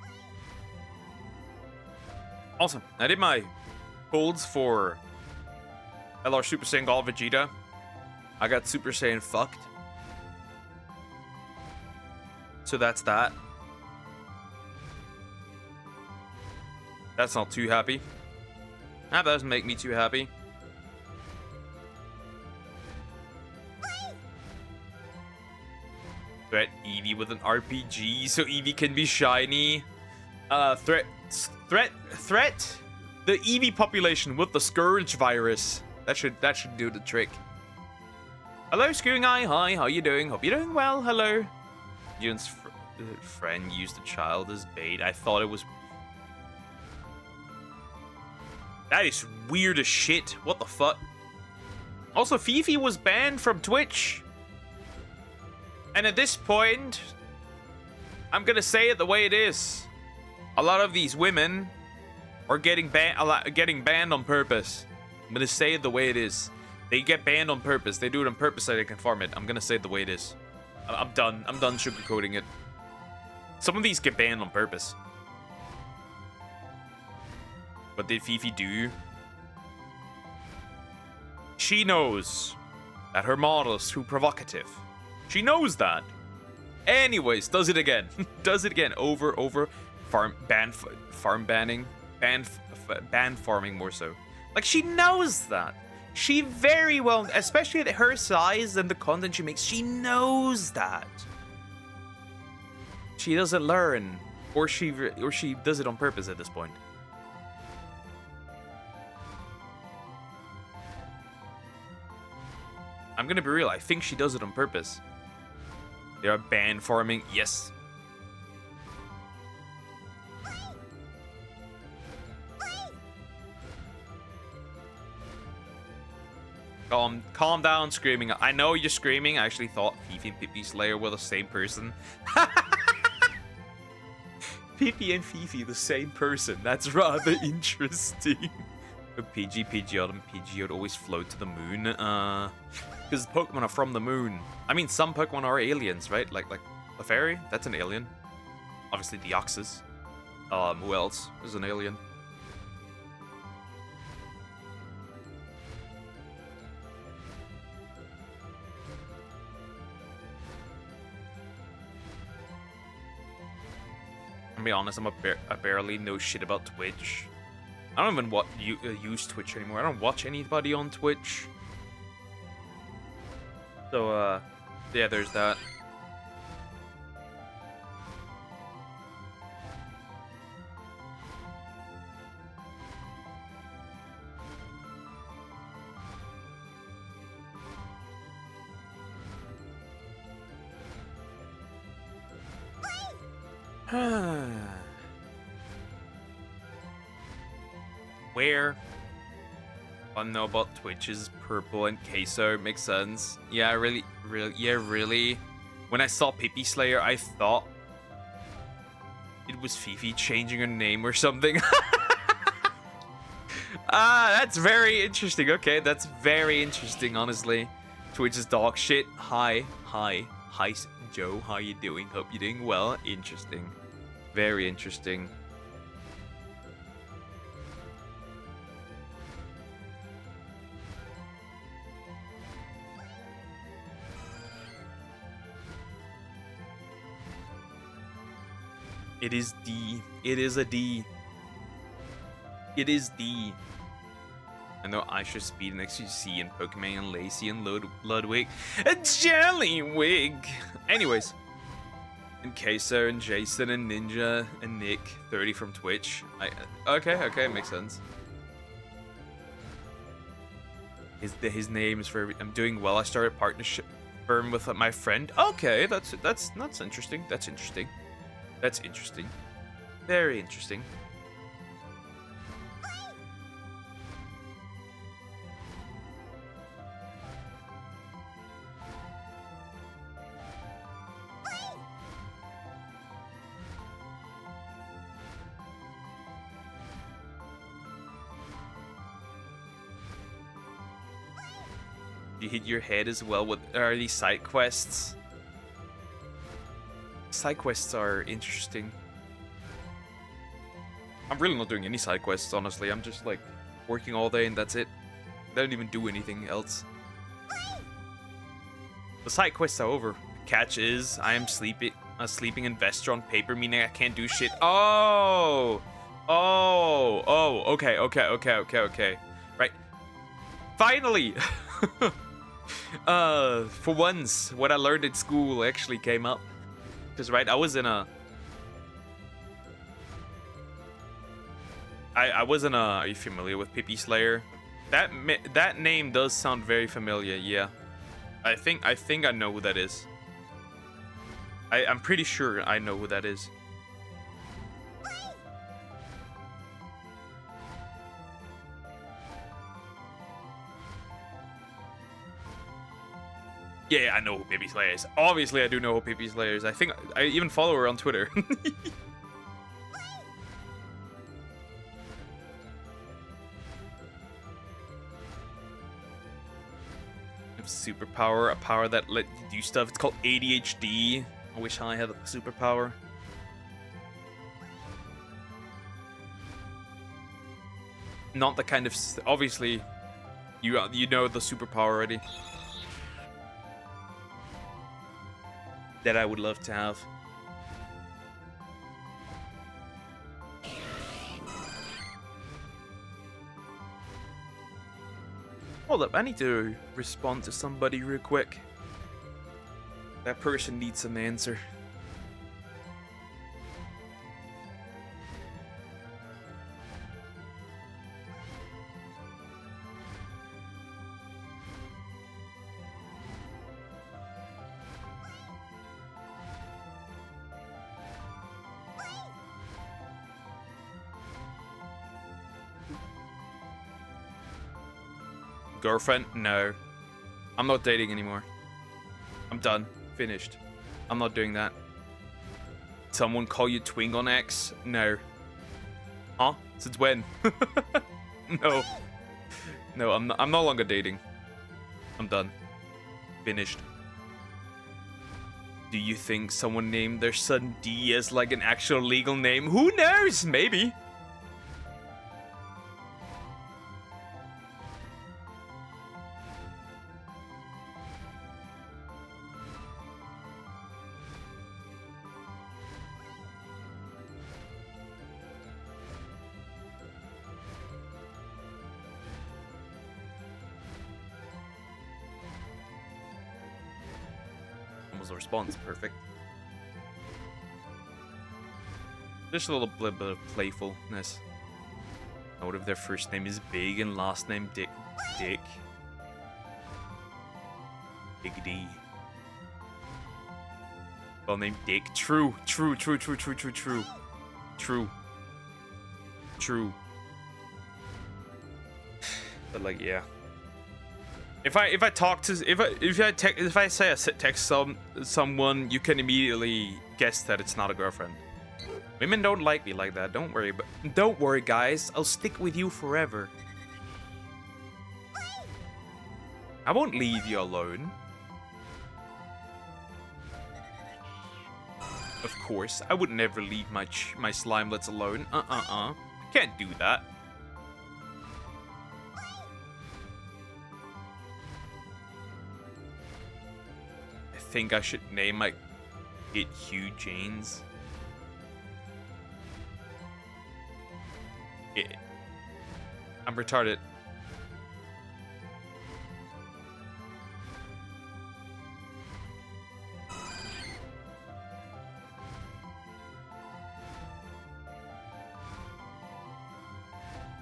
Awesome. I did my holds for LR Super Saiyan Gall Vegeta. I got Super Saiyan fucked. So that's that. That's not too happy. That doesn't make me too happy. Threat Eevee with an RPG so Eevee can be shiny. Threat the Eevee population with the Scourge virus. That should do the trick. Hello, Screwing Eye. Hi, how you doing? Hope you're doing well. Hello. Ewan's friend used a child as bait. I thought it was. That is weird as shit. What the fuck? Also, Fifi was banned from Twitch. And at this point, I'm gonna say it the way it is. A lot of these women are getting banned on purpose. I'm gonna say it the way it is. They get banned on purpose. They do it on purpose so they can farm it. I'm gonna say it the way it is. I'm done. I'm done sugarcoating it. Some of these get banned on purpose. What did Fifi do? She knows that her model is too provocative. She knows that. Anyways, does it again. Does it again. Over. Farm banning. Ban farming more so. Like, she knows that. She very well, especially at her size and the content she makes, she knows that. She doesn't learn. Or she does it on purpose at this point. I'm gonna be real, I think she does it on purpose. They are ban farming, yes. Calm down, screaming. I know you're screaming. I actually thought Fifi and Pippi Slayer were the same person. Pippi and Fifi, the same person. That's rather interesting. PG, Pidgeot, and Pidgeot always float to the moon. Because Pokemon are from the moon. I mean, some Pokemon are aliens, right? Like Clefairy, that's an alien. Obviously, Deoxys. Who else is an alien? To be honest, I barely know shit about Twitch. I don't even use Twitch anymore. I don't watch anybody on Twitch. So, yeah, there's that. Where? I know about Twitch is purple and queso. Makes sense. Yeah, really. When I saw Pippi Slayer, I thought it was Fifi changing her name or something. That's very interesting. Okay, that's very interesting, honestly. Twitch is dog shit. Hi, Joe. How you doing? Hope you're doing well. Interesting. Very interesting. It is D. It is a D. It is D. I know Aisha Speed next to C and Pokemon and Lacey and Ludwig. A Jellywig! Anyways. And Queso and Jason and Ninja and Nick, 30 from Twitch. Okay, makes sense. His name is for I'm doing well. I started a partnership firm with my friend. Okay, that's interesting. That's interesting. That's interesting. Very interesting. You hit your head as well with these side quests. Side quests are interesting. I'm really not doing any side quests, honestly. I'm just like working all day and that's it. I don't even do anything else. The side quests are over. The catch is I am a sleeping investor on paper, meaning I can't do shit. Oh, okay. Right. Finally. For once, what I learned at school actually came up. Because, right, I was in a... Are you familiar with Pippi Slayer? That name does sound very familiar, yeah. I think I know who that is. I'm pretty sure I know who that is. Yeah, I know who Pippi Slayer is. Obviously, I do know who Pippi Slayer is. I think I even follow her on Twitter. Superpower, a power that let you do stuff. It's called ADHD. I wish I had a superpower. Not the kind of... Obviously, you know the superpower already. That I would love to have. Hold up, I need to respond to somebody real quick. That person needs an answer. Girlfriend? No. I'm not dating anymore. I'm done. Finished. I'm not doing that. Someone call you twink on X? No. Huh? Since when? No. No, I'm no longer dating. I'm done. Finished. Do you think someone named their son D as like an actual legal name? Who knows? Maybe. almost a response. Perfect. Just a little bit of playfulness. What if their first name is Big and last name Dick? Big D. Well named Dick. True. But like, yeah. If I text someone, you can immediately guess that it's not a girlfriend. Women don't like me like that. Don't worry, guys. I'll stick with you forever. I won't leave you alone. Of course, I would never leave my Slimelets alone. I can't do that. I think I should name my kid Hugh Janes. I'm retarded.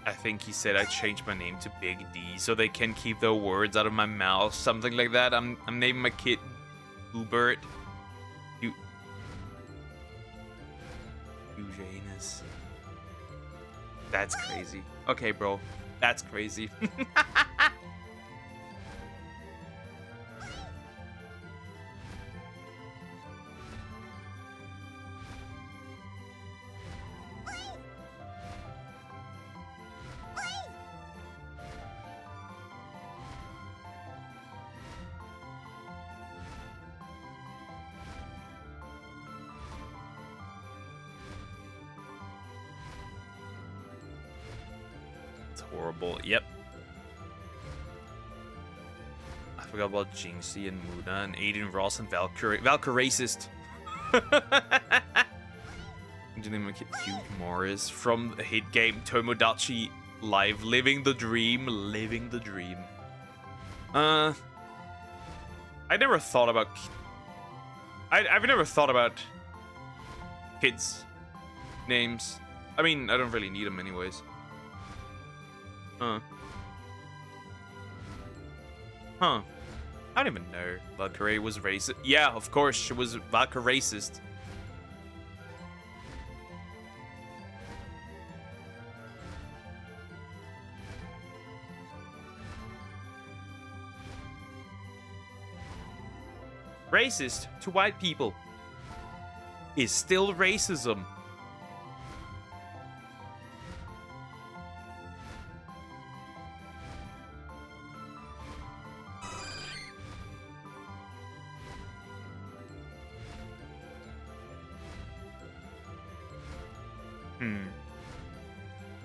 I think he said I changed my name to Big D so they can keep the words out of my mouth, something like that. I'm naming my kid Hubert. Eugenus. That's crazy. Okay, bro. That's crazy. Horrible. Yep. I forgot about Jinxie and Muna and Aiden Ross and Valkyrie. Valkyracist. Name my kid Hugh Morris from the hit game Tomodachi Live. Living the dream. Living the dream. I never thought about. I've never thought about kids' names. I mean, I don't really need them anyways. Huh. I don't even know. Valkyrie was racist. Yeah, of course, she was Valkyracist. Racist to white people is still racism.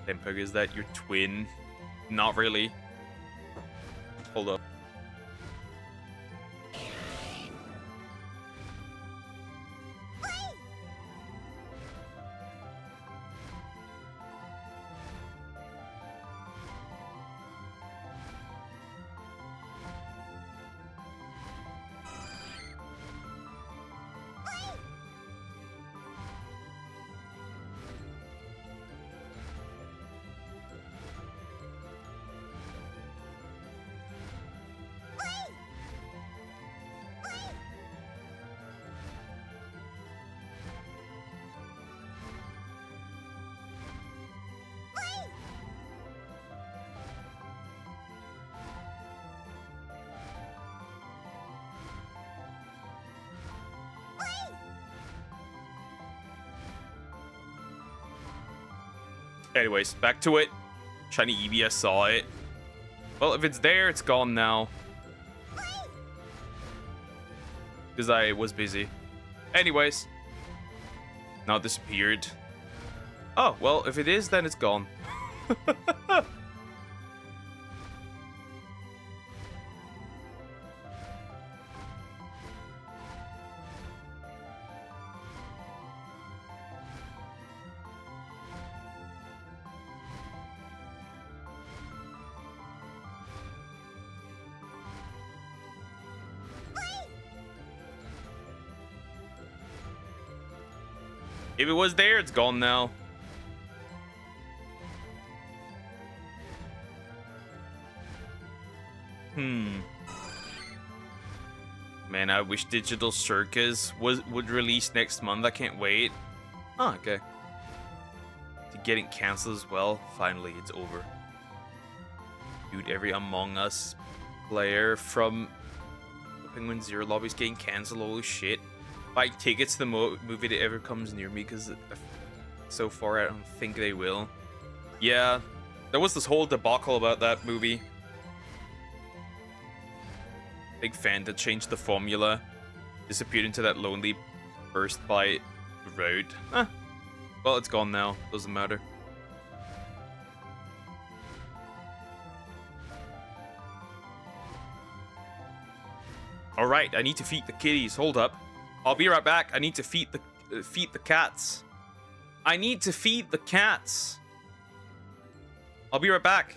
Limpug, is that your twin? Not really. Hold up. Anyways, back to it. Shiny Eevee, I saw it. Well, if it's there, it's gone now. Because I was busy. Anyways. Now it disappeared. Oh, well, if it is, then it's gone. If it was there, it's gone now. Man, I wish Digital Circus would release next month. I can't wait. Oh, okay. To getting canceled as well. Finally, it's over. Dude, every Among Us player from Penguin Zero Lobby is getting canceled. Holy shit. Buy tickets to the movie that ever comes near me, because so far I don't think they will. Yeah, there was this whole debacle about that movie. Big fan that changed the formula. Disappeared into that lonely burst by road. Huh. Well, it's gone now. Doesn't matter. Alright, I need to feed the kitties. Hold up. I'll be right back. I need to feed the cats. I need to feed the cats. I'll be right back.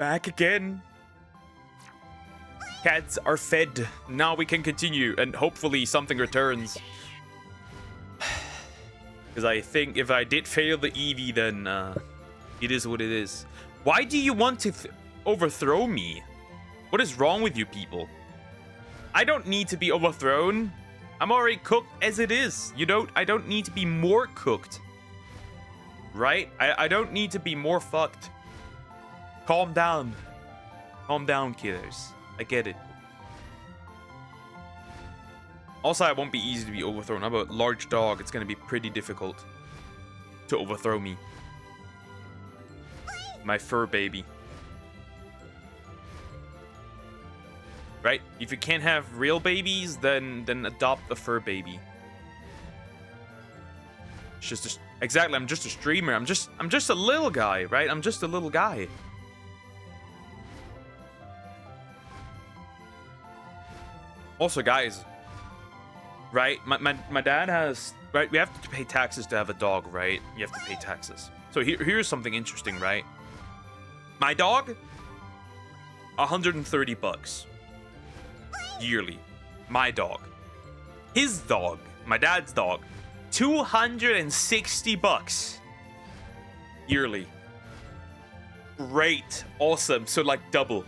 Back again. Cats are fed. Now we can continue, and hopefully something returns. Because I think if I did fail the Eevee, then it is what it is. Why do you want to overthrow me? What is wrong with you people? I don't need to be overthrown. I'm already cooked as it is. I don't need to be more cooked. Right? I don't need to be more fucked. Calm down. Calm down, kiddos. I get it. Also, I won't be easy to be overthrown. I'm a large dog. It's going to be pretty difficult to overthrow me. My fur baby. Right? If you can't have real babies, then adopt a fur baby. It's just exactly. I'm just a streamer. I'm just a little guy, right? I'm just a little guy. Also, guys, right? My dad has, right? We have to pay taxes to have a dog, right? You have to pay taxes. So here's something interesting, right? My dog, $130 yearly. My dog. His dog, my dad's dog, $260 yearly. Great, awesome. So like double.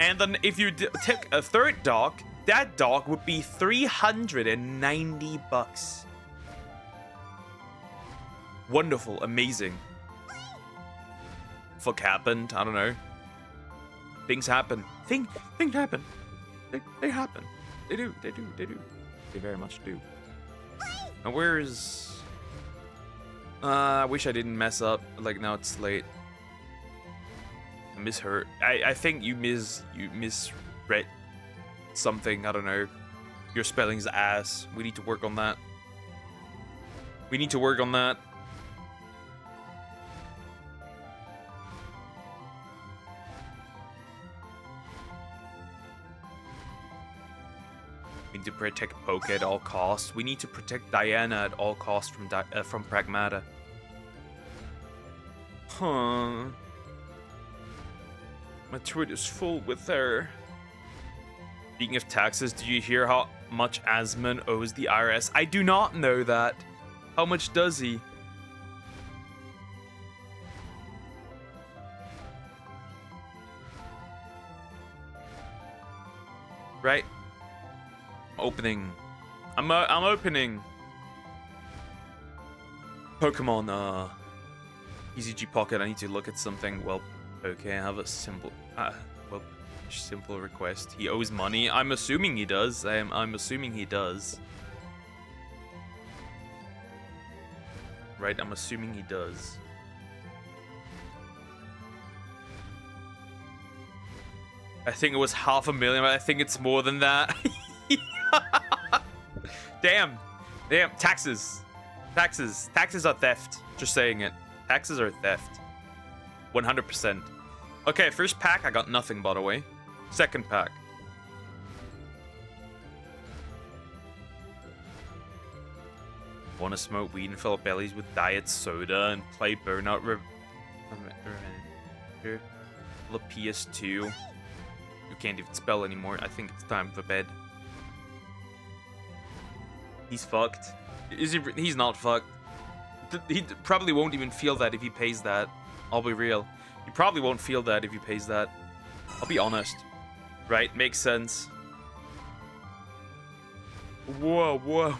And then if you take a third dog, that dog would be $390. Wonderful, amazing. Fuck happened, I don't know. Things happen. Things happen. They happen. They do. They very much do. Now where's... I wish I didn't mess up. Like now it's late. I misheard. I think you misread something. I don't know. Your spelling's ass. We need to work on that. We need to work on that. We need to protect Poke at all costs. We need to protect Diana at all costs from Pragmata. Huh. My tweet is full with her. Speaking of taxes, do you hear how much Asmon owes the IRS? I do not know that. How much does he? Right? Opening. I'm opening. Pokemon, ECG Pocket. I need to look at something. Well, okay, I have a simple, simple request. He owes money. I'm assuming he does. I'm assuming he does. Right, I'm assuming he does. I think it was $500,000, but I think it's more than that. Damn. Taxes. Taxes are theft. Just saying it. Taxes are theft. 100%. Okay, first pack, I got nothing, by the way. Second pack. Wanna smoke weed and fill up bellies with diet soda and play Burnout Revenge. The PS2. You can't even spell anymore. I think it's time for bed. He's fucked. Is he? He's not fucked. He probably won't even feel that if he pays that. I'll be real. He probably won't feel that if he pays that. I'll be honest. Right? Makes sense. Whoa, whoa.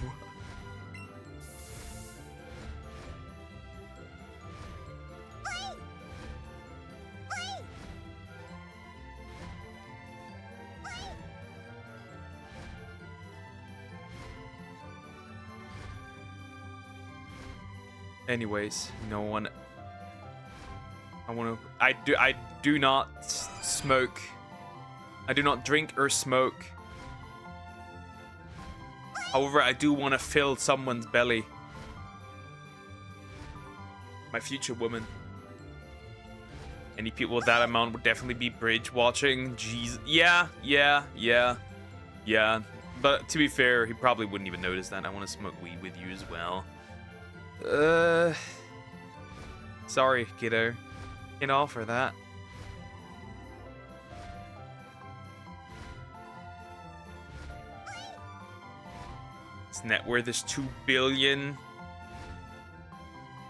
Anyways, no one. I do not smoke. I do not drink or smoke. However, I do want to fill someone's belly. My future woman. Any people with that amount would definitely be bridge watching. Jeez. Yeah. But to be fair, he probably wouldn't even notice that. I want to smoke weed with you as well. Sorry, kiddo. Can't offer that. Its net worth is $2 billion.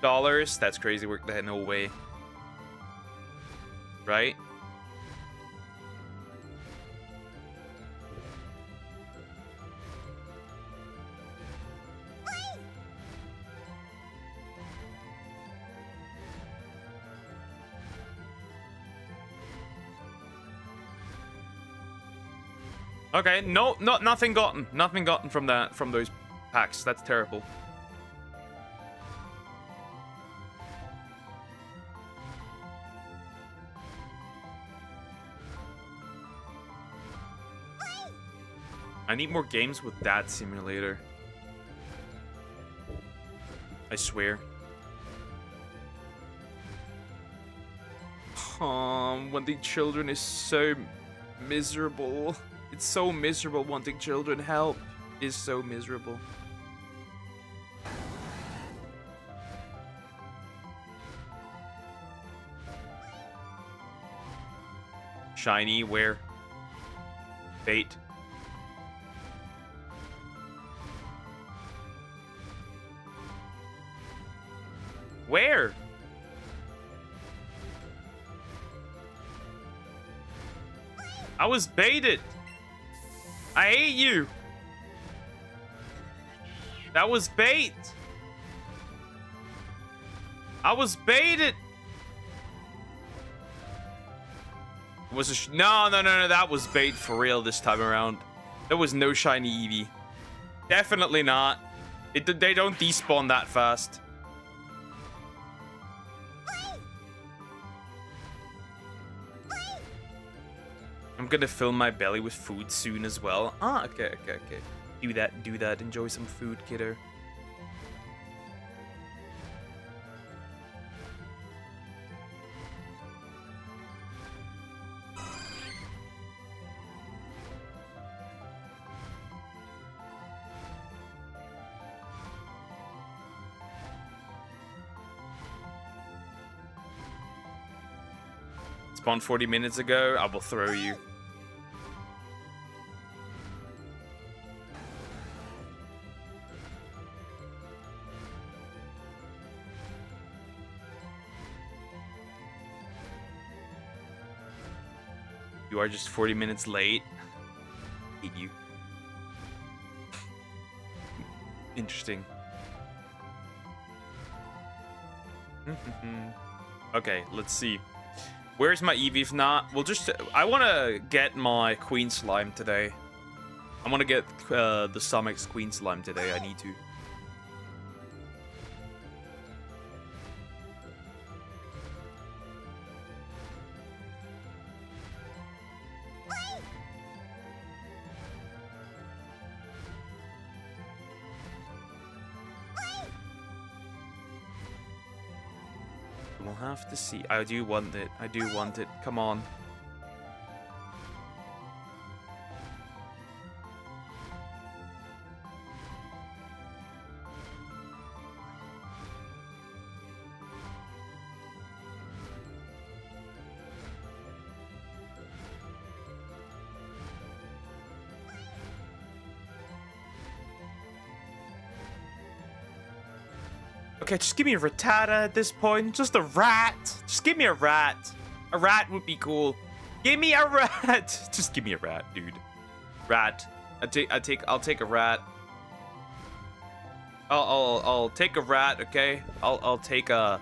That's crazy work. No way. Right? Okay, no, nothing gotten. Nothing gotten from those packs. That's terrible. I need more games with that simulator. I swear. Wanting children is so miserable. It's so miserable wanting children. Help is so miserable. Shiny, where? Bait. Where? I was baited. I hate you. That was bait. I was baited. Was a no. That was bait for real this time around. There was no shiny Eevee. Definitely not. They don't despawn that fast. I'm gonna fill my belly with food soon as well. Ah, okay. Do that. Enjoy some food, kiddo. Spawned 40 minutes ago. I will throw you. You are just 40 minutes late. Hate you. Interesting. Okay, let's see. Where's my Eevee? If not, we'll just... I want to get my Queen Slime today. I want to get the Summix Queen Slime today. I need to. We'll have to see. I do want it. I do want it. Come on. Okay, just give me a Rattata at this point. Just a rat. Just give me a rat. A rat would be cool. Give me a rat. Just give me a rat, dude. Rat. I'll take a rat. I'll take a rat, okay? I'll take a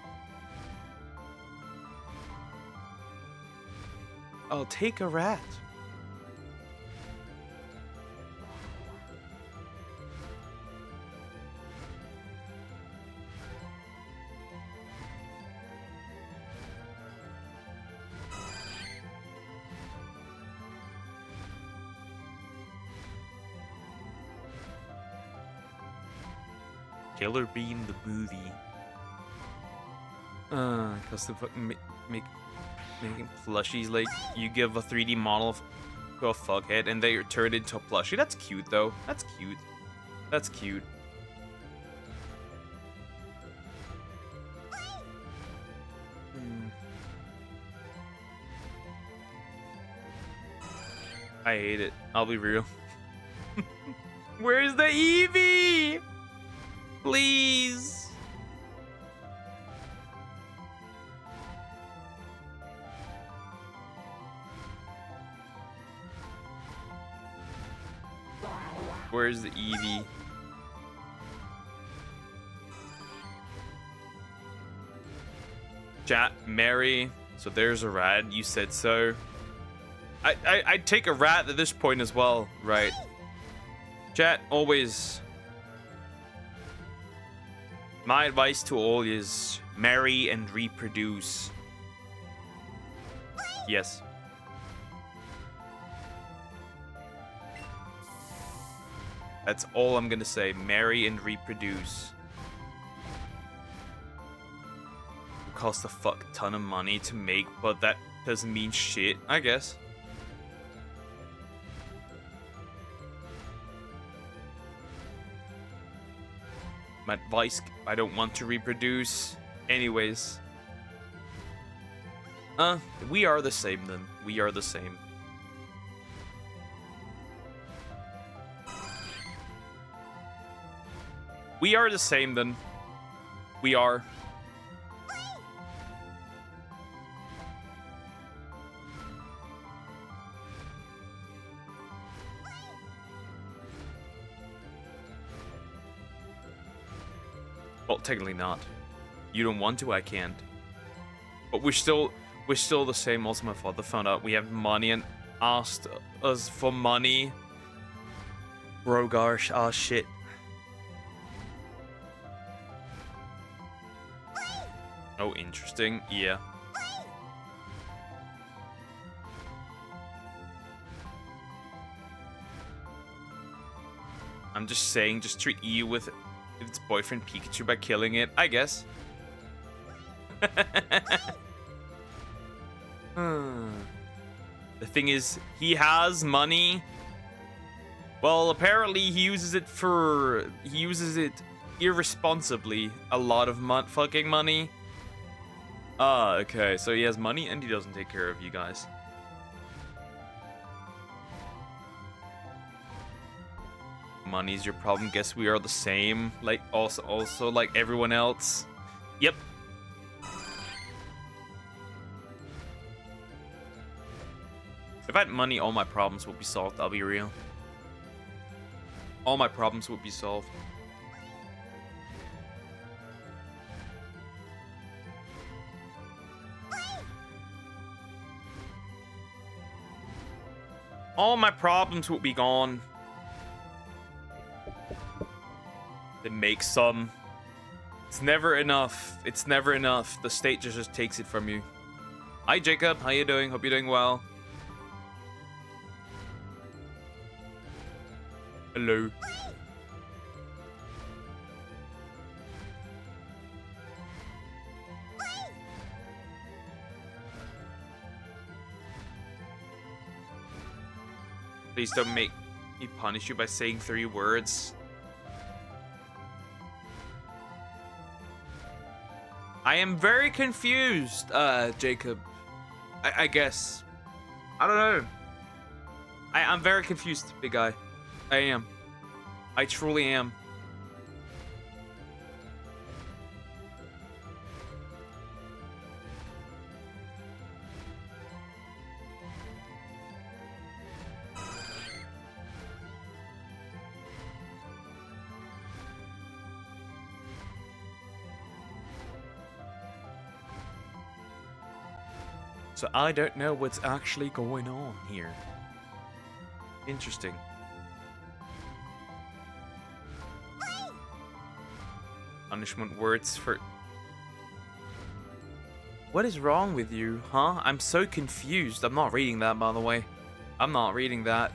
rat. Killer Bean the movie. Custom fucking making plushies like you give a 3D model to a fuckhead and they turn it into a plushie. That's cute though. That's cute. That's cute. I hate it. I'll be real. Where's the Eevee? Please. Where's the Eevee? Chat, Mary. So there's a rat. You said so. I'd take a rat at this point as well, right? Chat, always. My advice to all is marry and reproduce. Yes. That's all I'm gonna say. Marry and reproduce. It costs a fuck ton of money to make, but that doesn't mean shit, I guess. My advice, I don't want to reproduce. Anyways. We are the same then. We are the same. We are the same then. We are. Well, technically not. You don't want to, I can't. But we're still the same. Also, my father found out we have money and asked us for money. Bro, gosh, ah, shit. Oh, interesting. Yeah. I'm just saying, just treat Eevee with its boyfriend Pikachu by killing it, I guess. The thing is, he has money. Well, apparently he uses it irresponsibly. A lot of fucking money. Ah, okay. So he has money and he doesn't take care of you guys. Money's your problem. Guess we are the same. Like also like everyone else. Yep. If I had money, all my problems would be solved. I'll be real. All my problems would be solved. All my problems would be gone. Then make some. It's never enough. It's never enough. The state just takes it from you. Hi, Jacob. How you doing? Hope you're doing well. Hello. Please don't make me punish you by saying 3 words. I am very confused, Jacob. I guess. I don't know. I'm very confused, big guy. I am. I truly am. So I don't know what's actually going on here. Interesting. Punishment words for... What is wrong with you, huh? I'm so confused. I'm not reading that, by the way. I'm not reading that.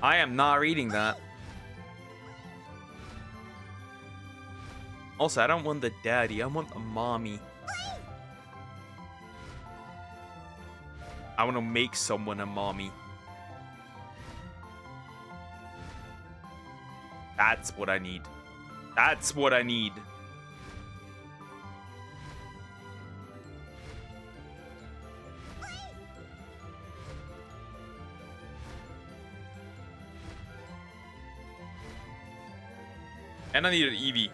I am not reading that. Also, I don't want the daddy. I want the mommy. I want to make someone a mommy. That's what I need. That's what I need. And I need an Eevee.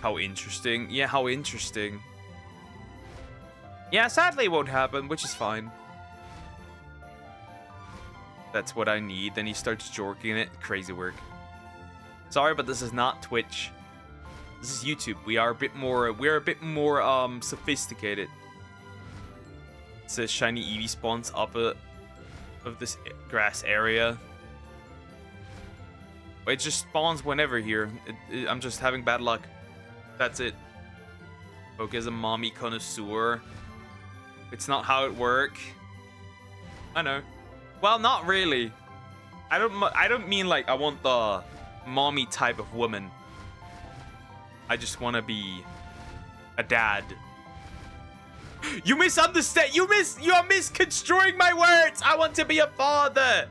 How interesting. Yeah, how interesting. Yeah, sadly it won't happen, which is fine. That's what I need. Then he starts jorking it. Crazy work. Sorry, but this is not Twitch. This is YouTube. We're a bit more sophisticated. It says shiny Eevee spawns up of this grass area. It just spawns whenever here. I'm just having bad luck. That's it. Poke is a mommy connoisseur. It's not how it works. I know. Well, not really. I don't mean like I want the mommy type of woman. I just want to be a dad. You misunderstand. You are misconstruing my words. I want to be a father.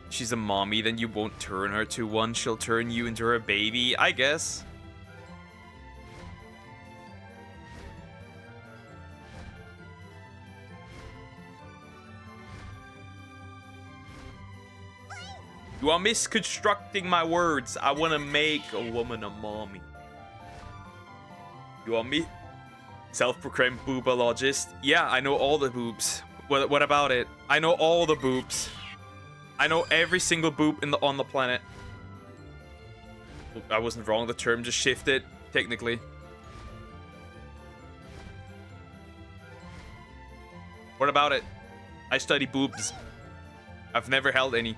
She's a mommy, then you won't turn her to one. She'll turn you into her baby, I guess. You are misconstructing my words. I want to make a woman a mommy. You are me? Self-proclaimed boobologist. Yeah, I know all the boobs. What about it? I know all the boobs. I know every single boob on the planet. I wasn't wrong. The term just shifted, technically. What about it? I study boobs. I've never held any.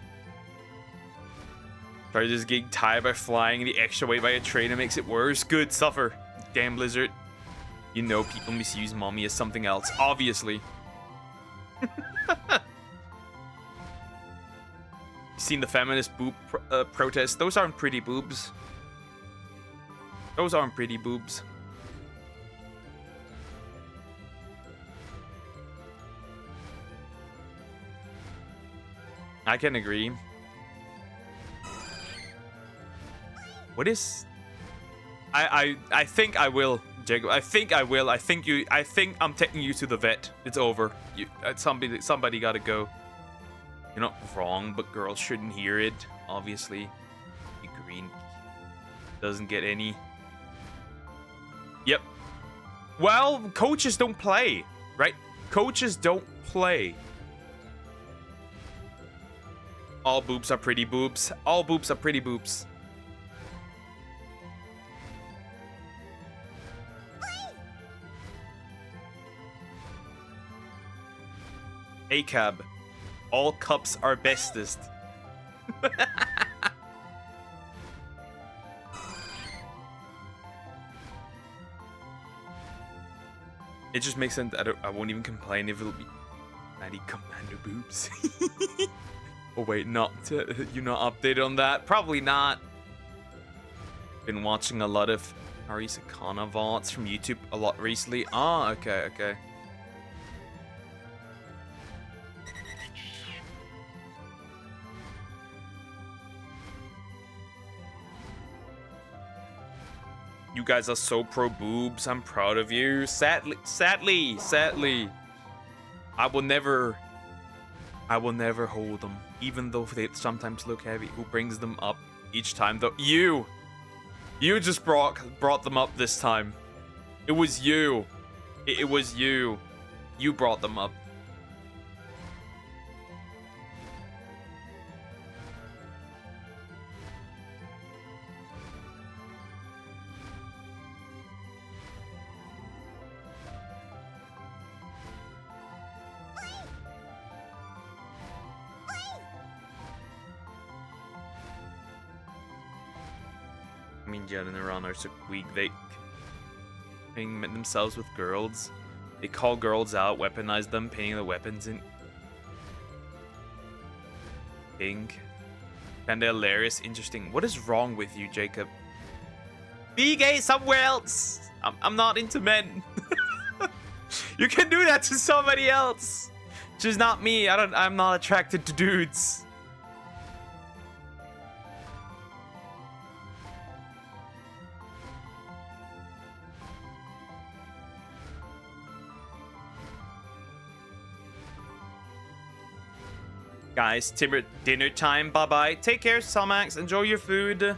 Try just getting tired by flying the extra weight by a trainer makes it worse. Good, suffer. Damn Blizzard. You know people misuse mommy as something else, obviously. You seen the feminist boob protest? Those aren't pretty boobs. Those aren't pretty boobs. I can agree. What is... I think I will, Jacob. I think I will. I think I'm taking you to the vet. It's over. Somebody gotta go. You're not wrong, but girls shouldn't hear it. Obviously, the green doesn't get any. Yep. Well, coaches don't play, right? Coaches don't play. All boobs are pretty boobs. All boobs are pretty boobs. ACAB. All cups are bestest. It just makes sense. I won't even complain if it'll be 90 commando boobs. Oh wait, you're not updated on that? Probably not. Been watching a lot of Arisakana VODs from YouTube a lot recently. Ah, okay. You guys are so pro boobs. I'm proud of you. Sadly, I will never hold them, even though they sometimes look heavy. Who brings them up each time though? You just brought them up this time. It was you. It was you. You brought them up. I mean, Jen and Iran are so weak. They painting themselves with girls. They call girls out, weaponize them, painting the weapons in pink. Kinda hilarious, interesting. What is wrong with you, Jacob? Be gay somewhere else. I'm not into men. You can do that to somebody else. Just not me. I'm not attracted to dudes. Guys, dinner time. Bye-bye. Take care, Salmax. Enjoy your food.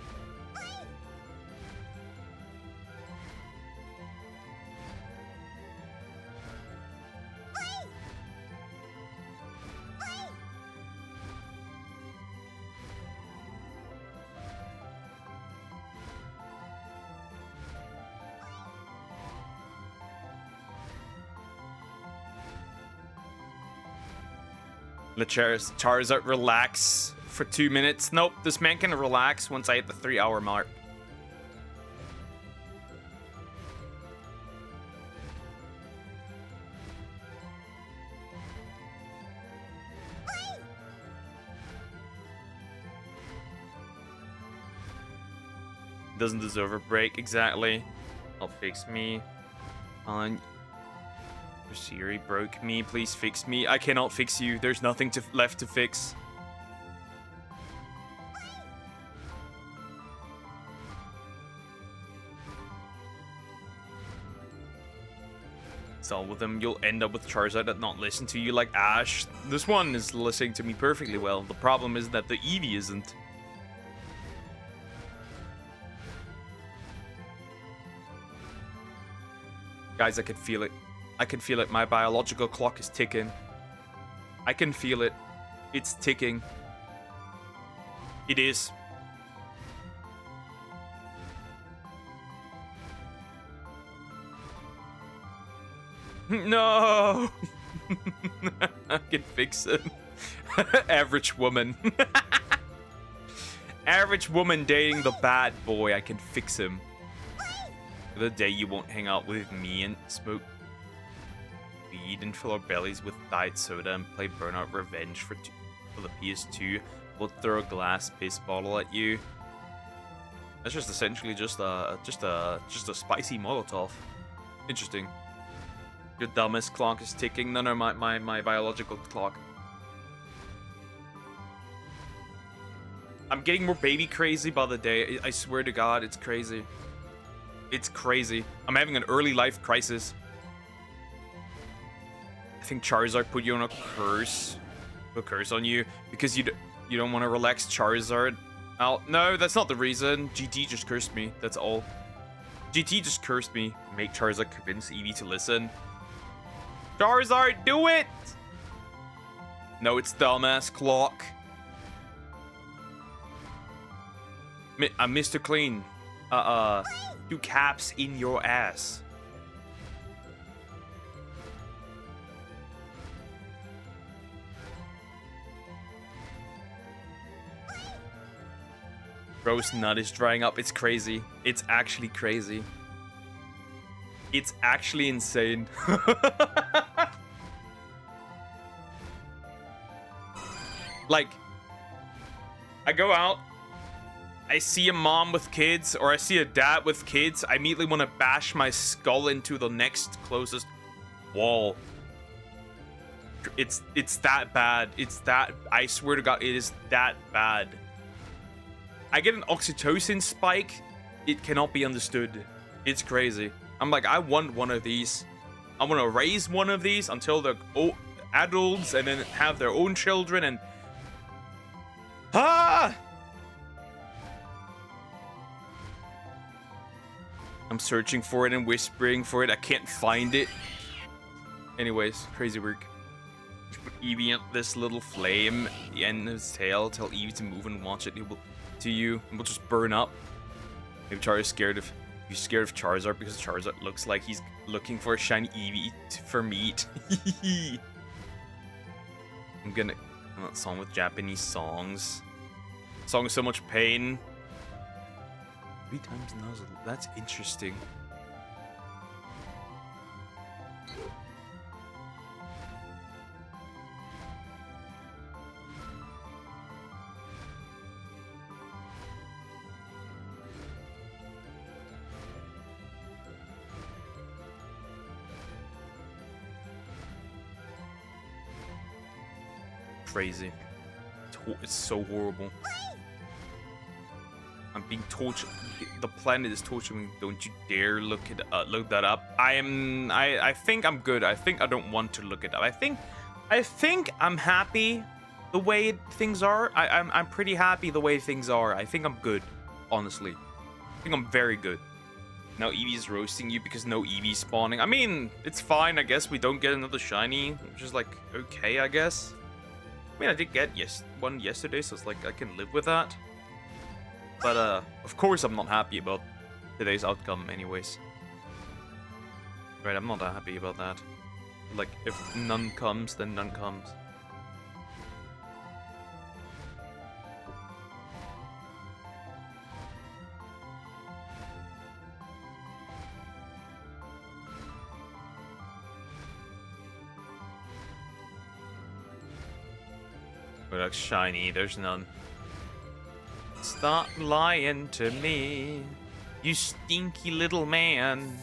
Let Charizard relax for 2 minutes. Nope, this man can relax once I hit the 3-hour mark. Doesn't deserve a break, exactly. I'll fix me. On. Siri broke me. Please fix me. I cannot fix you. There's nothing left to fix. So with them, you'll end up with Charizard that not listen to you like Ash. This one is listening to me perfectly well. The problem is that the Eevee isn't. Guys, I can feel it. I can feel it. My biological clock is ticking. I can feel it. It's ticking. It is. No! I can fix it. Average woman. Average woman dating the bad boy. I can fix him. The day you won't hang out with me and smoke weed and fill our bellies with diet soda and play Burnout Revenge for the PS2. We'll throw a glass piss bottle at you. That's just essentially just a spicy Molotov. Interesting. Your dumbest clock is ticking. No, my biological clock. I'm getting more baby crazy by the day. I swear to God, it's crazy. It's crazy. I'm having an early life crisis. I think Charizard put you on a curse on you because you don't want to relax Charizard. No, that's not the reason. GT just cursed me. That's all. GT just cursed me. Make Charizard convince Eevee to listen. Charizard, do it! No, it's dumbass clock. I'm Mr. Clean. Do caps in your ass. Bro's nut is drying up. It's crazy. It's actually crazy. It's actually insane. Like, I go out, I see a mom with kids, or I see a dad with kids, I immediately want to bash my skull into the next closest wall. It's that bad. It's that, I swear to God, it is that bad. I get an oxytocin spike. It cannot be understood. It's crazy. I'm like, I want one of these. I want to raise one of these until they're adults and then have their own children and... Ah! I'm searching for it and whispering for it. I can't find it. Anyways, crazy work. Put Eevee at this little flame at the end of his tail. Tell Eevee to move and watch it. He will to you and will just burn up. Maybe Charizard's scared of... You're scared of Charizard because Charizard looks like he's looking for a shiny Eevee for meat. I'm gonna... That song with Japanese songs. Song with so much pain. 3 times nozzle. That's interesting. Crazy. It's so horrible. I'm being tortured. The planet is torturing me. Don't you dare look that up. I think I'm good. I think I don't want to look it up. I think I'm happy the way things are. I'm pretty happy the way things are. I think I'm good, honestly. I think I'm very good. Now Eevee's roasting you because no Eevee spawning. I mean, it's fine. I guess we don't get another shiny, which is like okay, I guess. I mean, I did get one yesterday, so it's like I can live with that. But of course I'm not happy about today's outcome anyways. Right, I'm not that happy about that. Like, if none comes, then none comes. But like shiny, there's none. Stop lying to me, you stinky little man.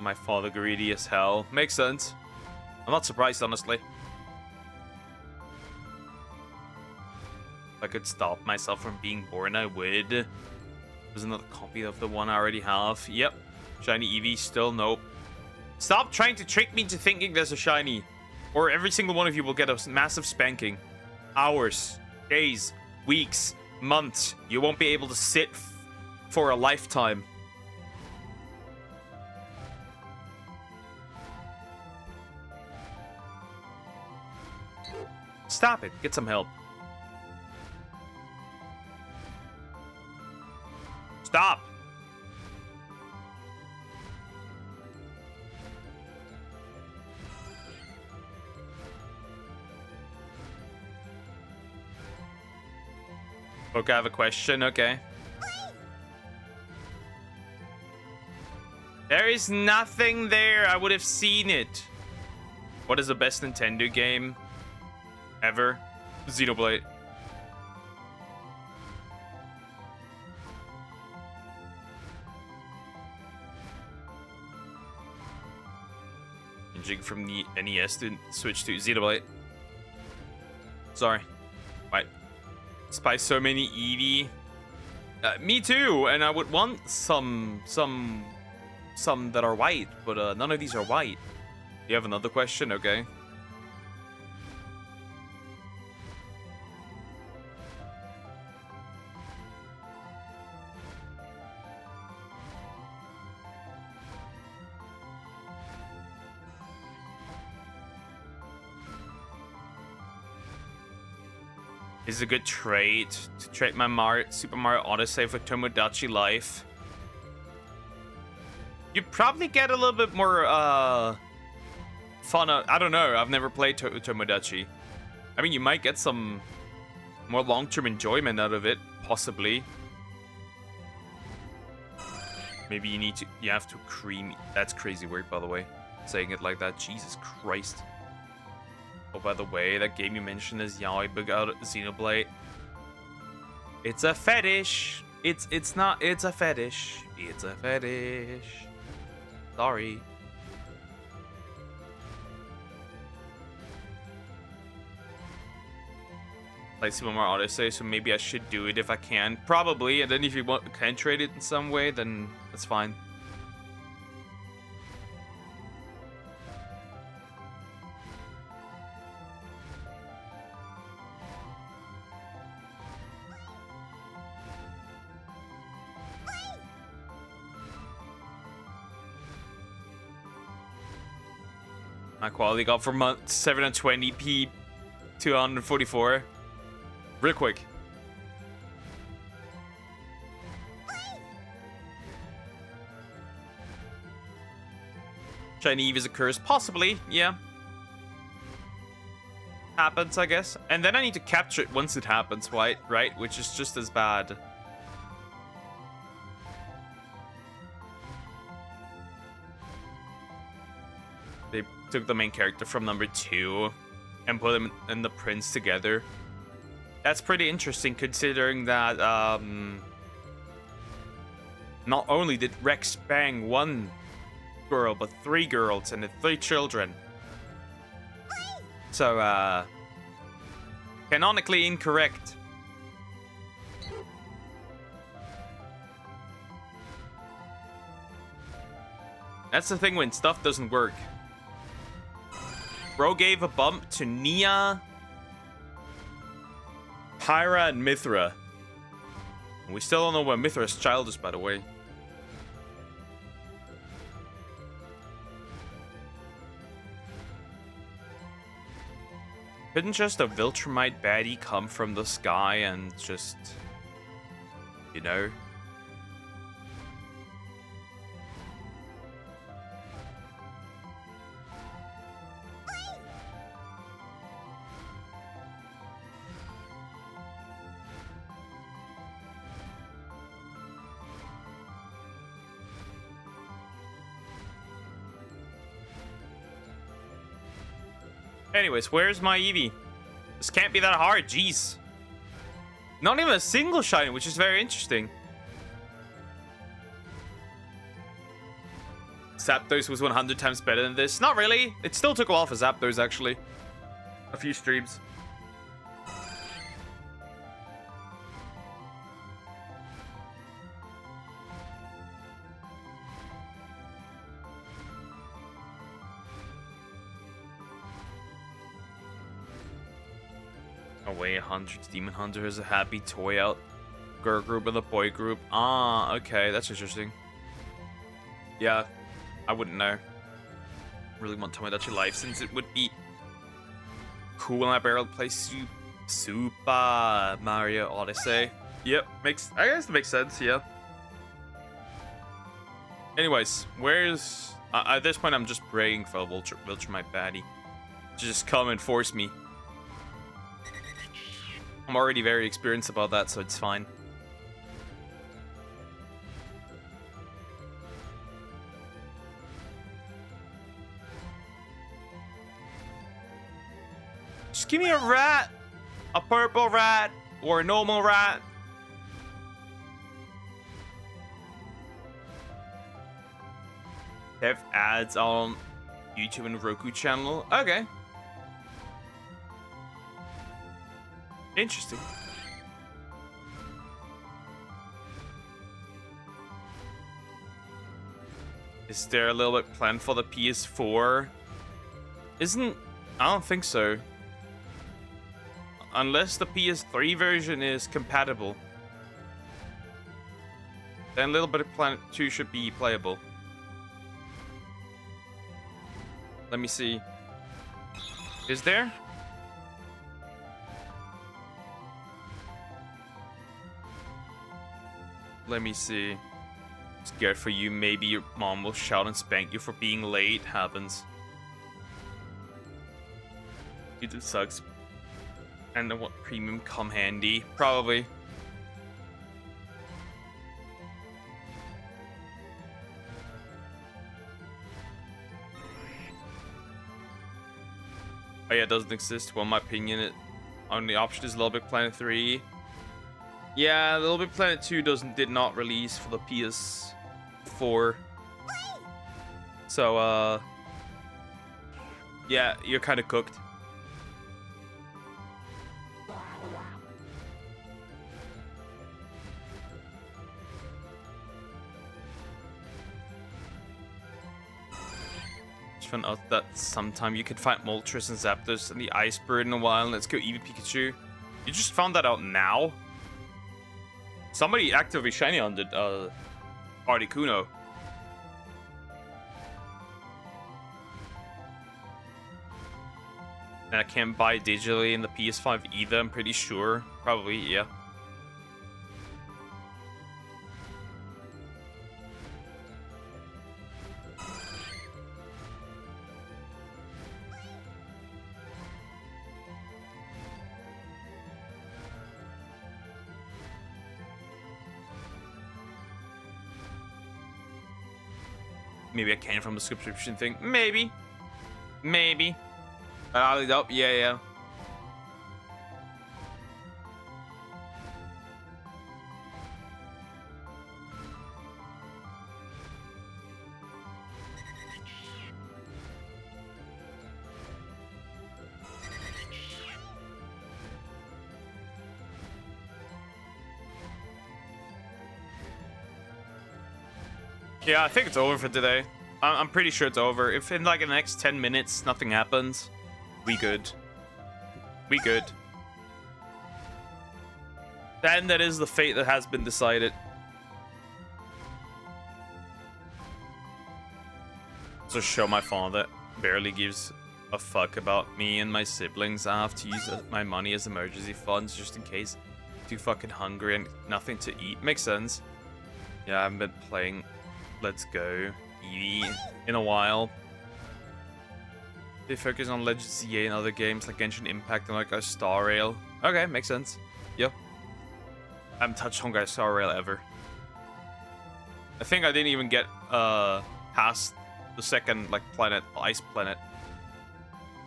My father greedy as hell. Makes sense. I'm not surprised, honestly. If I could stop myself from being born, I would. There's another copy of the one I already have. Yep. Shiny Eevee, still nope. Stop trying to trick me into thinking there's a shiny. Or every single one of you will get a massive spanking. Hours, days, weeks, months. You won't be able to sit for a lifetime. Stop it. Get some help. Stop. Okay, I have a question. Okay. There is nothing there. I would have seen it. What is the best Nintendo game ever? Xenoblade. Changing from the NES to Switch to Xenoblade. Sorry. Right. Despite so many Eevee. Me too, and I would want some that are white, but none of these are white. You have another question? Okay. Is a good trade to trade my Super Mario Odyssey for Tomodachi Life. You probably get a little bit more fun. I don't know. I've never played Tomodachi. I mean, you might get some more long-term enjoyment out of it, possibly. Maybe you have to cream. That's crazy weird, by the way, saying it like that. Jesus Christ. Oh, by the way, that game you mentioned is Yaoi Bug out Xenoblade. It's a fetish. It's not. It's a fetish. It's a fetish. Sorry. Like Super Mario Odyssey, so maybe I should do it if I can. Probably, and then if you can trade it in some way, then that's fine. My quality got from 720p to 144. Real quick. Shiny Eevee is a curse. Possibly, yeah. Happens, I guess. And then I need to capture it once it happens, right? Which is just as bad. They took the main character from number 2 and put him and the prince together. That's pretty interesting, considering that not only did Rex bang one girl, but 3 girls and 3 children. So, canonically incorrect. That's the thing when stuff doesn't work. Bro gave a bump to Nia, Pyra, and Mithra. We still don't know where Mithra's child is, by the way. Couldn't just a Viltrumite baddie come from the sky and just, you know? Anyways, where's my Eevee? This can't be that hard, jeez. Not even a single shiny, which is very interesting. Zapdos was 100 times better than this. Not really. It still took a while for Zapdos, actually. A few streams. Away 100 Demon Hunter is a happy toy out. Girl group and the boy group. Ah, okay, that's interesting. Yeah, I wouldn't know. Really want Tomodachi Life since it would be cool and I barrel play Super Mario Odyssey. Yep, I guess it makes sense, yeah. Anyways, where's at this point I'm just praying for Viltrumite baddie to just come and force me. I'm already very experienced about that, so it's fine. Just give me a rat! A purple rat! Or a normal rat! Have ads on YouTube and Roku channel. Okay. Interesting. Is there a little bit planned for the PS4? I don't think so. Unless the PS3 version is compatible. Then Little Bit of Planet 2 should be playable. Let me see. Is there? Let me see. Scared for you. Maybe your mom will shout and spank you for being late. Happens. It sucks. And then what premium come handy? Probably. Oh yeah, it doesn't exist. Well, in my opinion, it only option is Little Big Planet 3. Yeah, Little Big Planet 2 did not release for the PS4. So, yeah, you're kind of cooked. Just found out that sometime you could find Moltres and Zapdos and the Ice Bird in a while. Let's go Eevee Pikachu. You just found that out now? Somebody actively shiny on the Articuno. And I can't buy digitally in the PS5 either, I'm pretty sure. Probably, yeah. Maybe I can from the subscription thing. Maybe. Maybe. Oh, yeah. Yeah, I think it's over for today. I'm pretty sure it's over. If in like the next 10 minutes nothing happens, we good. We good. Then that is the fate that has been decided. So show my father barely gives a fuck about me and my siblings. I have to use my money as emergency funds just in case. Too fucking hungry and nothing to eat. Makes sense. Yeah, I haven't been playing Let's Go Eevee in a while. They focus on Legends ZA and other games like Genshin Impact and like a Star Rail. Okay, makes sense. Yep. I haven't touched Honkai Star Rail ever. I think I didn't even get past the second like planet, ice planet.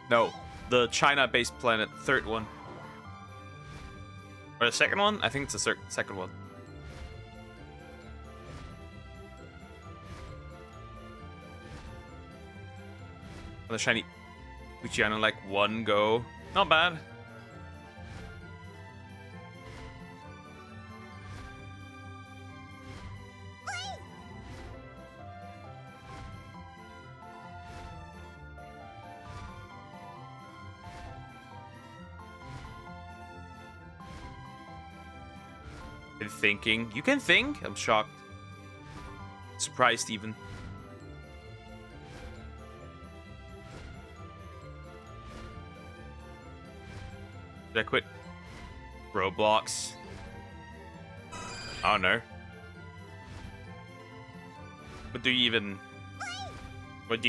No, the China-based planet, third one. Or the second one? I think it's the second one. The shiny Luciano like one go. Not bad. Been thinking. You can think? I'm shocked. Surprised even. Did I quit Roblox? I don't know. What do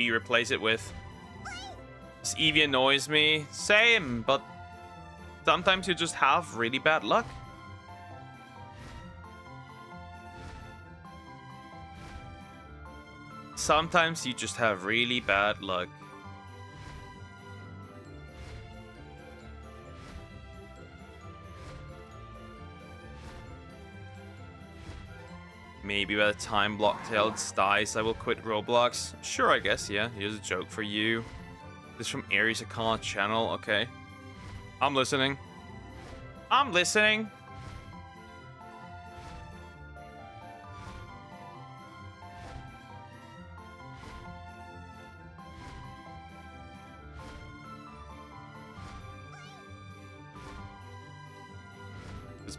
you replace it with? Does Eevee annoys me? Same, but sometimes you just have really bad luck. Sometimes you just have really bad luck. Maybe by the time Blocktails dies, I will quit Roblox. Sure, I guess, yeah. Here's a joke for you. This is from Aries Akana channel, okay. I'm listening. I'm listening.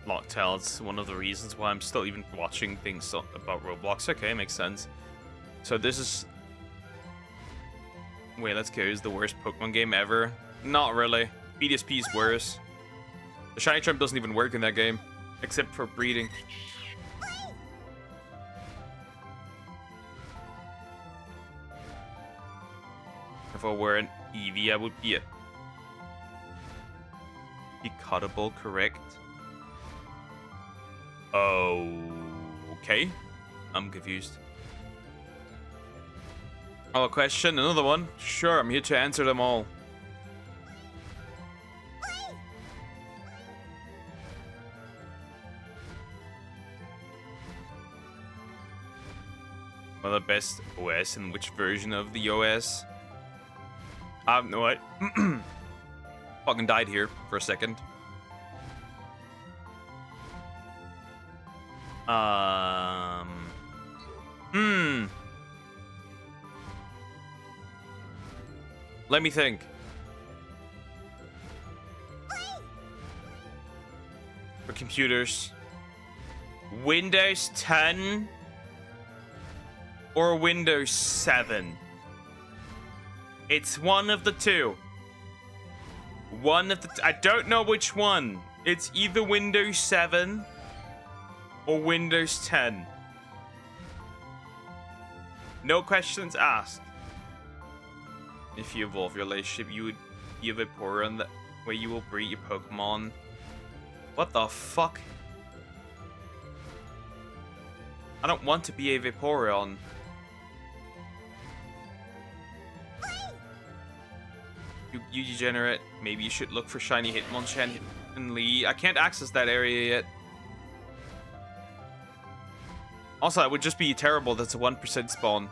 Blocktails, one of the reasons why I'm still even watching things about Roblox. Okay, makes sense. So this is... Wait, Let's Go is the worst Pokemon game ever. Not really. BDSP is worse. The Shiny Trump doesn't even work in that game, except for breeding. If I were an Eevee, I would be cuttable, correct? Oh, okay. I'm confused. Oh, a question? Another one? Sure, I'm here to answer them all. What are the best OS and which version of the OS? I have no idea. Fucking died here for a second. Let me think. For computers, Windows 10 or Windows 7. It's one of the two. I don't know which one. It's either Windows 7 or Windows 10. No questions asked. If you evolve your relationship, you would be a Vaporeon where you will breed your Pokemon. What the fuck? I don't want to be a Vaporeon. You degenerate. Maybe you should look for shiny Hitmonchan and Lee. I can't access that area yet. Also, it would just be terrible. That's a 1% spawn.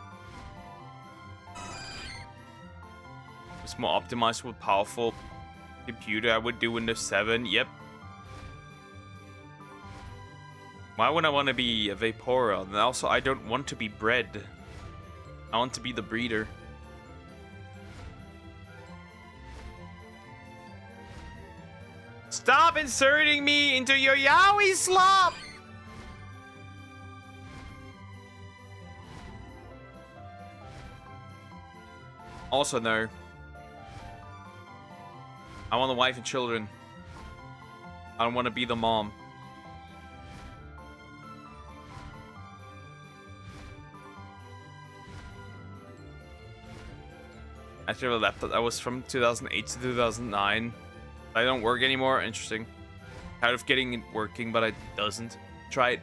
It's more optimized with powerful computer. I would do Windows 7. Yep. Why would I want to be a Vaporeon? And also, I don't want to be bred. I want to be the breeder. Stop inserting me into your yaoi slop! Also, no. I want a wife and children. I don't want to be the mom. I should have left that. That was from 2008 to 2009. I don't work anymore. Interesting. Tired of getting it working, but it doesn't. Try it.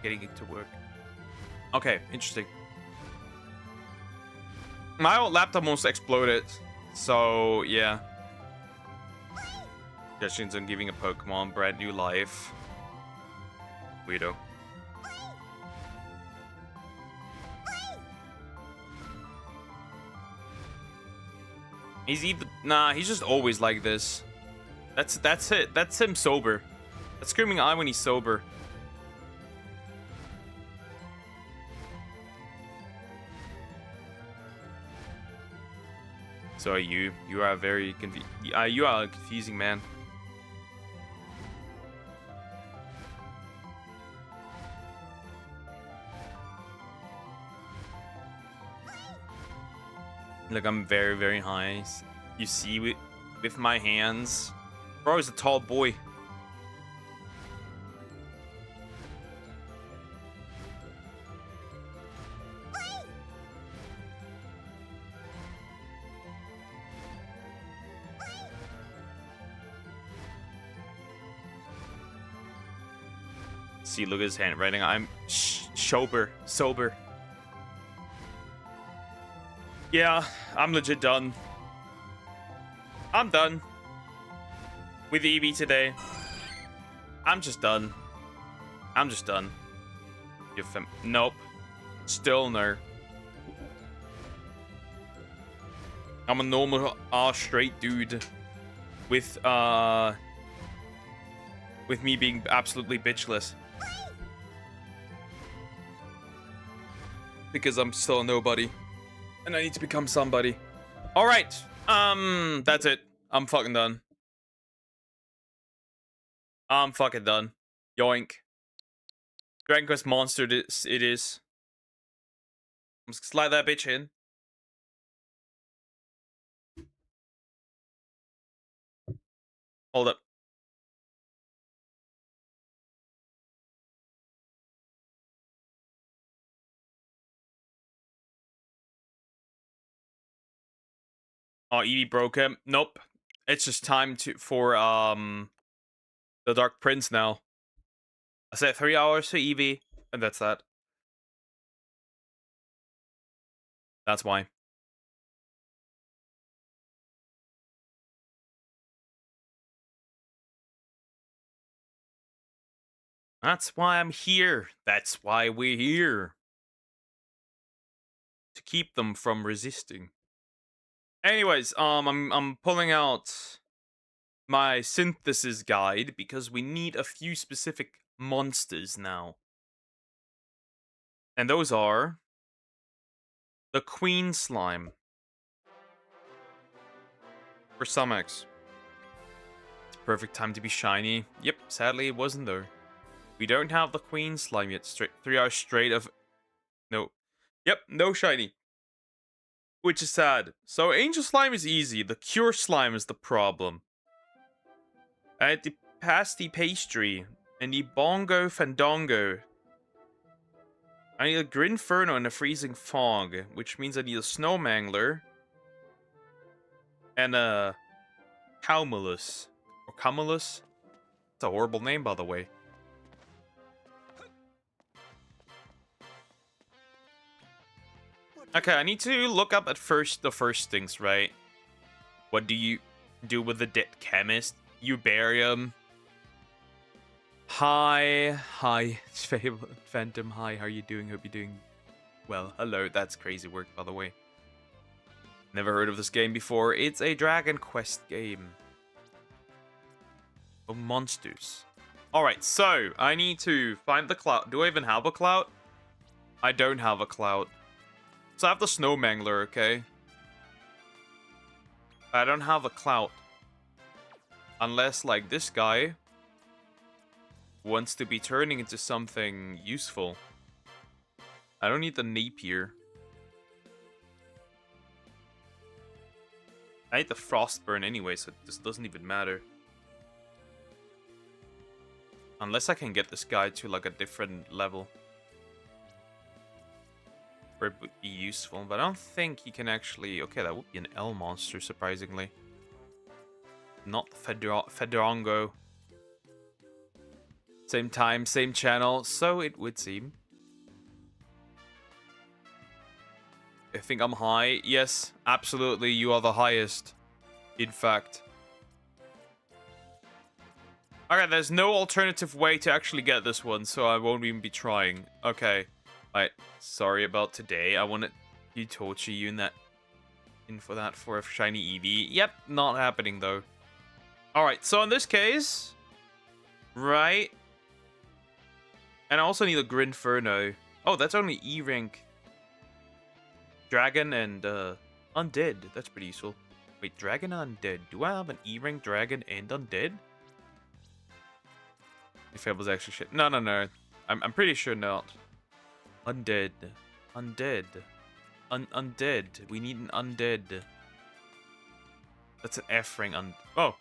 Getting it to work. Okay, interesting. My old laptop almost exploded. So, yeah. Suggestions on giving a Pokemon brand new life. Weirdo. He's either... Nah, he's just always like this. That's it. That's him sober. That's Screaming Eye when he's sober. So are you. You are very you are a confusing man. Look, I'm very, very high. You see with my hands. Bro is a tall boy. See, look at his handwriting. I'm sober. Yeah, I'm legit done. I'm done with Eevee today. I'm just done. Nope. Still no. I'm a normal straight dude with me being absolutely bitchless. Because I'm still a nobody. And I need to become somebody. Alright. That's it. I'm fucking done. I'm fucking done. Yoink. Dragon Quest Monster it is. I'm just slide that bitch in. Hold up. Oh, Eevee broke him. Nope. It's just time for the Dark Prince now. I said 3 hours for Eevee, and that's that. That's why. That's why I'm here. That's why we're here. To keep them from resisting. Anyways, I'm pulling out my synthesis guide because we need a few specific monsters now. And those are the Queen Slime for Sumex. It's perfect time to be shiny. Yep, sadly it wasn't though. We don't have the Queen Slime yet. 3 hours straight of no. Yep, no shiny. Which is sad. So Angel Slime is easy. The Cure Slime is the problem. The Pasty Pastry and the Bongo Fandango. I need a Grinferno and a Freezing Fog, which means I need a Snowmangler and a Cumulus. Or Cumulus? It's a horrible name, by the way. Okay, I need to look up at the first things, right? What do you do with the Dead Chemist? You bury him. Hi, it's Phantom. Hi, how are you doing? Hope you're doing well. Hello, that's crazy work, by the way. Never heard of this game before. It's a Dragon Quest game. Oh, monsters. Alright, so I need to find the clout. Do I even have a clout? I don't have a clout. So I have the Snow Mangler, okay? I don't have the Clout. Unless, like, this guy wants to be turning into something useful. I don't need the Napier. I need the Frostburn anyway, so this doesn't even matter. Unless I can get this guy to, like, a different level. Where it would be useful, but I don't think he can actually... Okay, that would be an L monster, surprisingly. Not Fedrongo. Same time, same channel, so it would seem. I think I'm high. Yes, absolutely, you are the highest. In fact. Okay, there's no alternative way to actually get this one, so I won't even be trying. Okay. Right, sorry about today. I wanted you Tochi you in for that for a shiny Eevee. Yep, not happening though. Alright, so in this case... Right. And I also need a Grinferno. Oh, that's only E-Rank. Dragon and Undead. That's pretty useful. Wait, Dragon and Undead. Do I have an E-Rank Dragon and Undead? If it was actually shit. No. I'm pretty sure not. Undead. Undead. Undead. We need an Undead. That's an F-Rank Oh.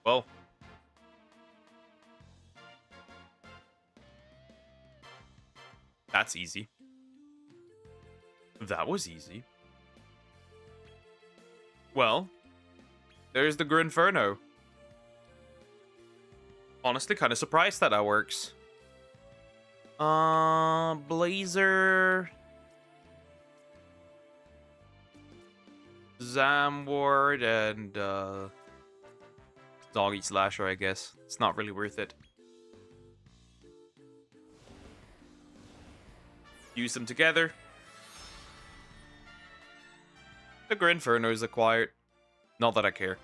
Well. That's easy. That was easy. Well. There's the Grinferno. Honestly, kind of surprised that works. Blazer. Zamward and Doggy Slasher, I guess. It's not really worth it. Use them together. The Grinferno is acquired. Not that I care.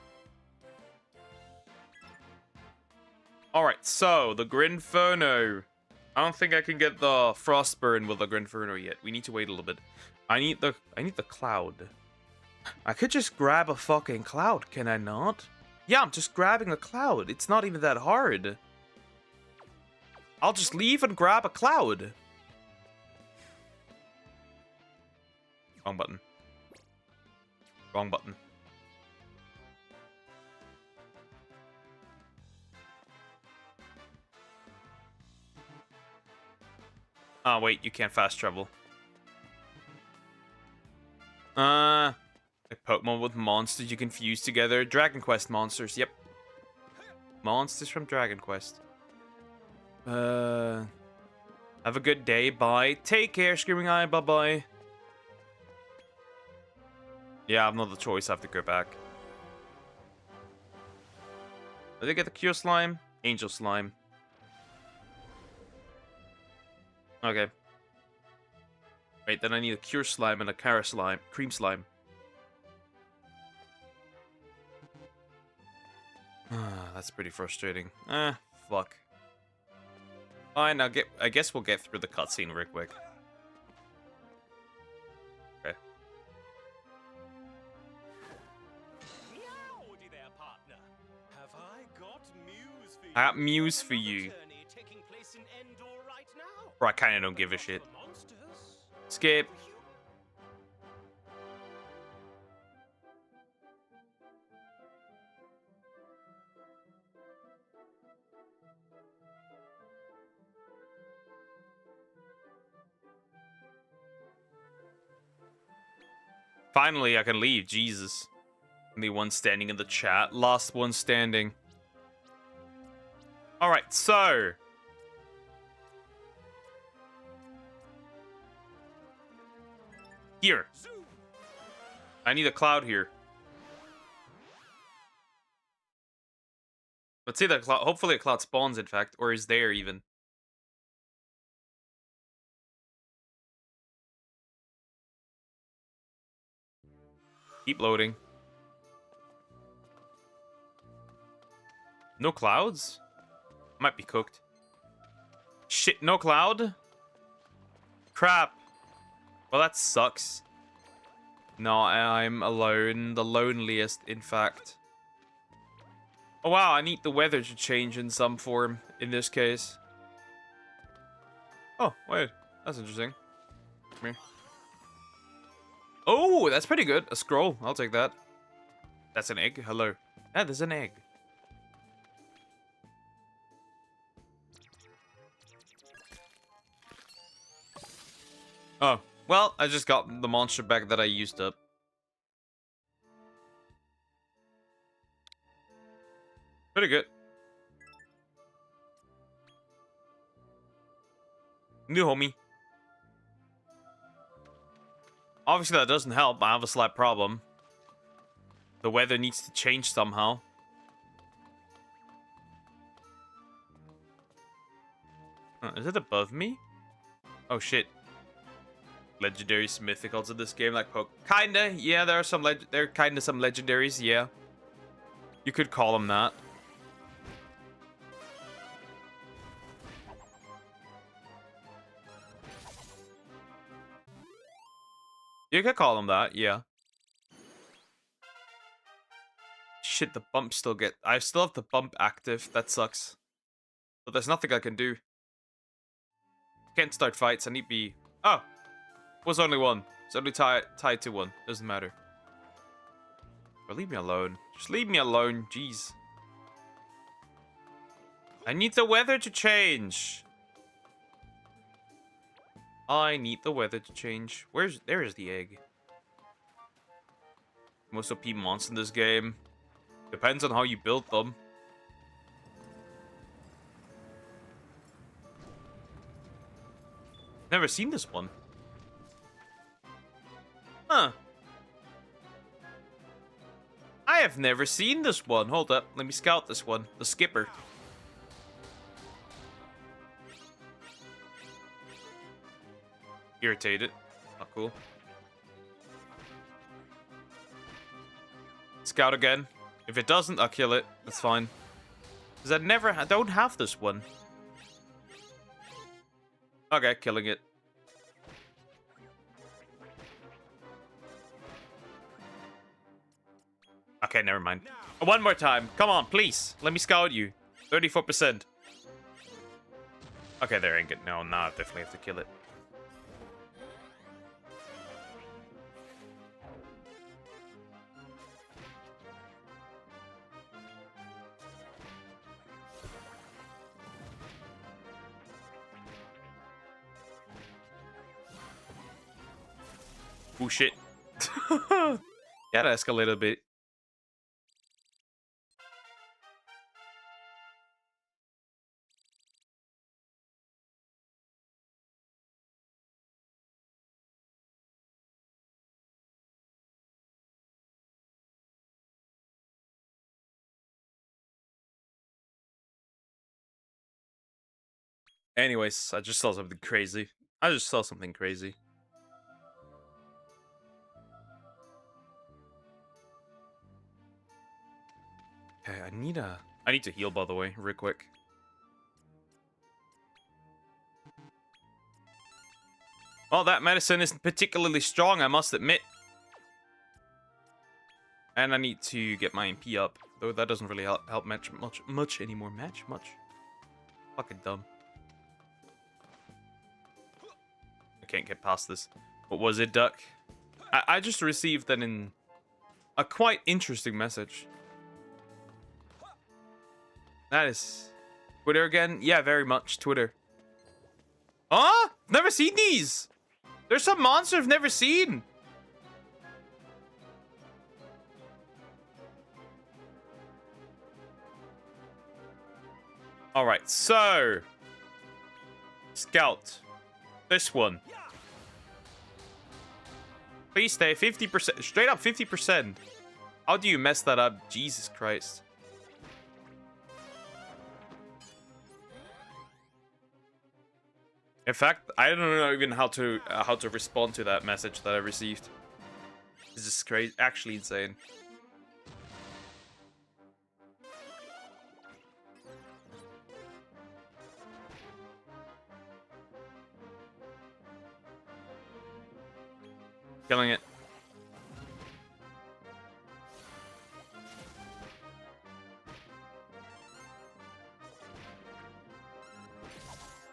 Alright, so the Grinferno. I don't think I can get the Frostburn with the Grinferno yet. We need to wait a little bit. I need the Cloud. I could just grab a fucking Cloud, can I not? Yeah, I'm just grabbing a Cloud. It's not even that hard. I'll just leave and grab a Cloud. Wrong button. Wrong button. Oh, wait, you can't fast travel. A Pokemon with monsters you can fuse together. Dragon Quest monsters, yep. Monsters from Dragon Quest. Have a good day, bye. Take care, Screaming Eye, bye-bye. Yeah, I have another choice, I have to go back. Did I get the Cure Slime? Angel Slime. Okay. Wait, then I need a Cure Slime and a Cara Slime. Cream Slime. That's pretty frustrating. Fuck. Fine, I guess we'll get through the cutscene real quick. Okay. Howdy there, partner. Have I got news for you? I got news for you. Bro, I kinda don't give a shit. Skip. Finally, I can leave. Jesus. Only one standing in the chat. Last one standing. Alright, so... Here. I need a Cloud here. Let's see that Cloud. Hopefully a Cloud spawns, in fact. Or is there, even. Keep loading. No clouds? Might be cooked. Shit, no Cloud? Crap. Well, that sucks. No, I'm alone. The loneliest, in fact. Oh, wow. I need the weather to change in some form in this case. Oh, wait. That's interesting. Come here. Oh, that's pretty good. A scroll. I'll take that. That's an egg. Hello. Yeah, there's an egg. Oh, well, I just got the monster back that I used up. Pretty good. New homie. Obviously, that doesn't help. I have a slight problem. The weather needs to change somehow. Is it above me? Oh, shit. Legendaries, mythicals in this game, like Poke. Kinda, yeah, there are some there are kinda some legendaries, yeah. You could call them that. You could call them that, yeah. Shit, the bump still get... I still have the bump active. That sucks. But there's nothing I can do. Can't start fights. I need to be... Oh! Was only one. It's only tied to one. Doesn't matter. But leave me alone. Just leave me alone. Jeez. I need the weather to change. I need the weather to change. There is the egg. Most OP monsters in this game. Depends on how you build them. Never seen this one. Huh. I have never seen this one. Hold up. Let me scout this one. The skipper. Irritated. Not cool. Scout again. If it doesn't, I'll kill it. That's fine. Because I don't have this one. Okay, killing it. Okay, never mind. One more time. Come on, please. Let me scout you. 34%. Okay, there ain't good. No, I definitely have to kill it. Oh, shit. Yeah, that escalated a bit. Anyways, I just saw something crazy. Okay, I need to heal, by the way, real quick. Well, that medicine isn't particularly strong, I must admit. And I need to get my MP up, though that doesn't really help much anymore. Much. Fucking dumb. I can't get past this. What was it, Duck? I just received a quite interesting message. That is... Twitter again? Yeah, very much. Twitter. Huh? Never seen these! There's some monster I've never seen! Alright, so... Scout. This one. Please stay 50%. Straight up 50%. How do you mess that up? Jesus Christ. In fact, I don't know even how to respond to that message that I received. This is crazy, actually insane. Killing it.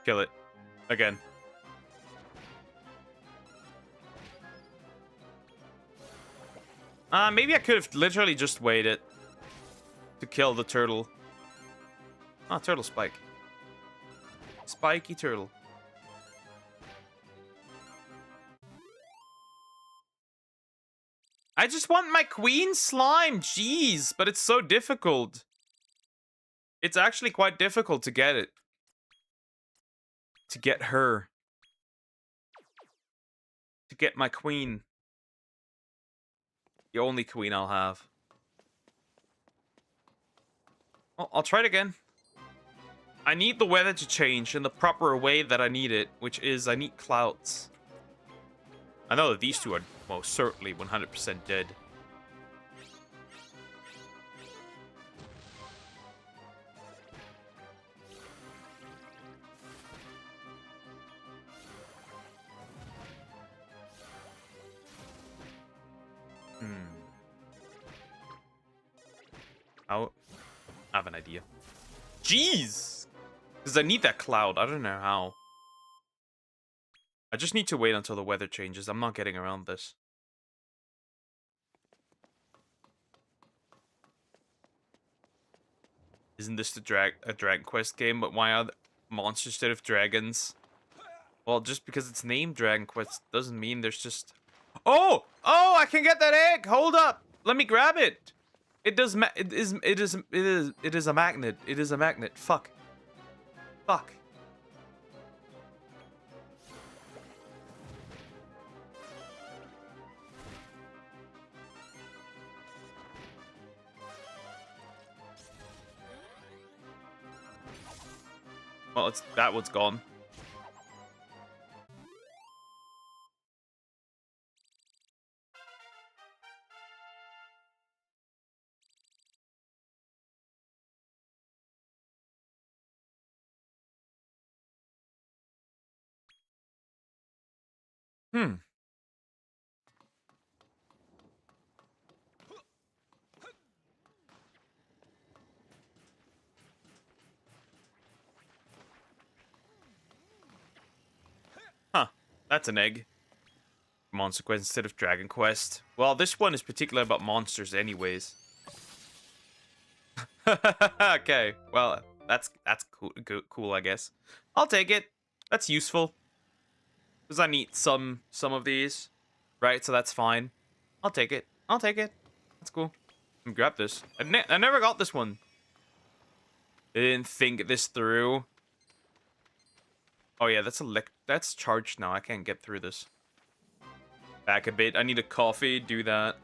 Kill it. Again. Maybe I could have literally just waited to kill the turtle. Ah, turtle spike. Spiky turtle. I just want my queen slime. Jeez, but it's so difficult. It's actually quite difficult to get it. To get her. To get my queen. The only queen I'll have. Well, I'll try it again. I need the weather to change in the proper way that I need it, which is I need clouds. I know that these two are most certainly 100% dead. I have an idea. Jeez! Because I need that cloud. I don't know how. I just need to wait until the weather changes. I'm not getting around this. Isn't this a Dragon Quest game? But why are monsters instead of dragons? Well, just because it's named Dragon Quest doesn't mean there's just... Oh! Oh, I can get that egg! Hold up! Let me grab it! It does it is a magnet. It is a magnet. Fuck. Fuck. Well, that one's gone. Huh. That's an egg. Monster Quest instead of Dragon Quest. Well, this one is particular about monsters anyways. Okay. Well, that's cool, I guess. I'll take it. That's useful. Because I need some of these. Right, so that's fine. I'll take it. I'll take it. That's cool. Let me grab this. I never got this one. I didn't think this through. Oh yeah, that's charged now. I can't get through this. Back a bit. I need a coffee. Do that.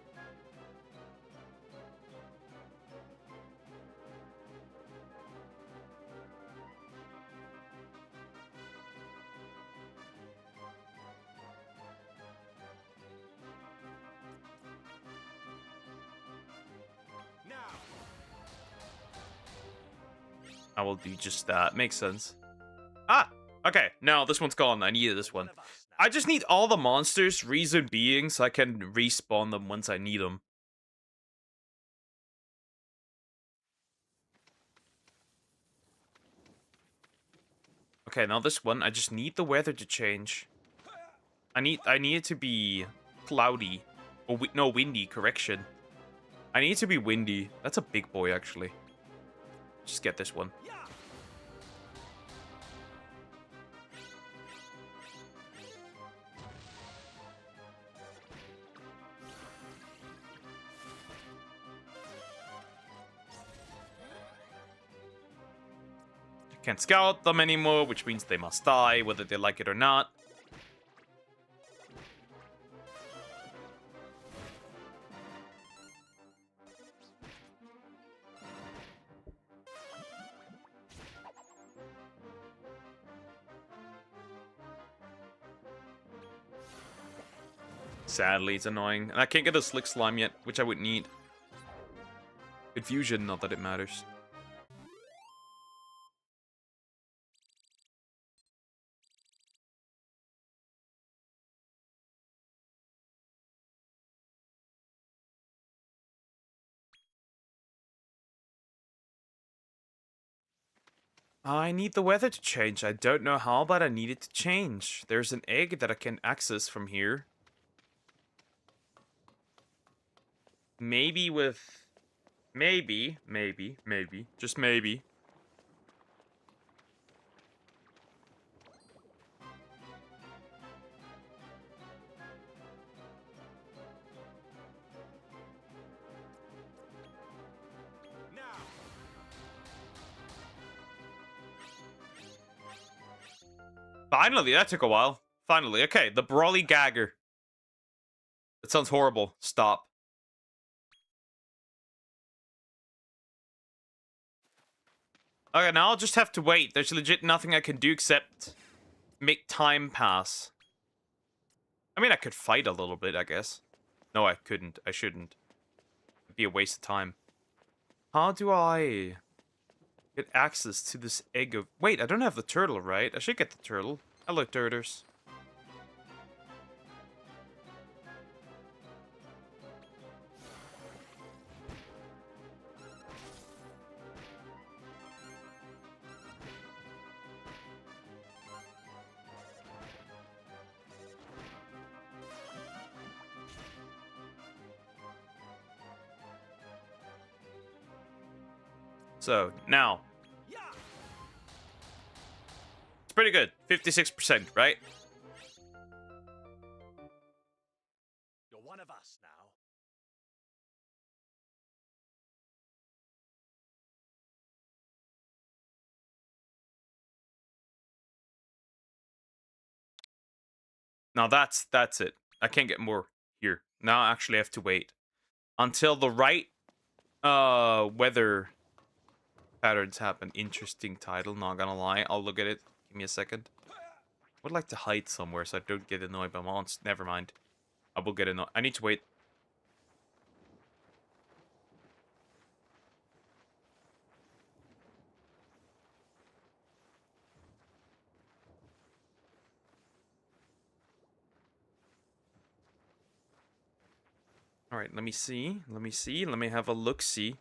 I will do just that. Makes sense. Ah! Okay, no, this one's gone. I needed this one. I just need all the monsters, reason being, so I can respawn them once I need them. Okay, now this one, I just need the weather to change. I need it to be cloudy. Or no, windy, correction. I need it to be windy. That's a big boy, actually. Just get this one. Can't scout them anymore, which means they must die, whether they like it or not. Sadly, it's annoying. And I can't get a Slick Slime yet, which I would need. Confusion, not that it matters. I need the weather to change. I don't know how, but I need it to change. There's an egg that I can access from here. Maybe with... Maybe. Just maybe. Finally, that took a while. Finally, okay, the Brawly Gagger. That sounds horrible. Stop. Okay, now I'll just have to wait. There's legit nothing I can do except make time pass. I mean, I could fight a little bit, I guess. No, I couldn't. I shouldn't. It'd be a waste of time. How do I get access to this egg of... Wait, I don't have the turtle, right? I should get the turtle. Hello, turtles. So, now. It's pretty good. 56%, right? You're one of us now. Now that's it. I can't get more here. Now I actually have to wait until the right weather patterns happen. Interesting title, not gonna lie. I'll look at it. Give me a second. I would like to hide somewhere so I don't get annoyed by monsters. Never mind. I will get annoyed. I need to wait. Alright, let me see. Let me have a look-see.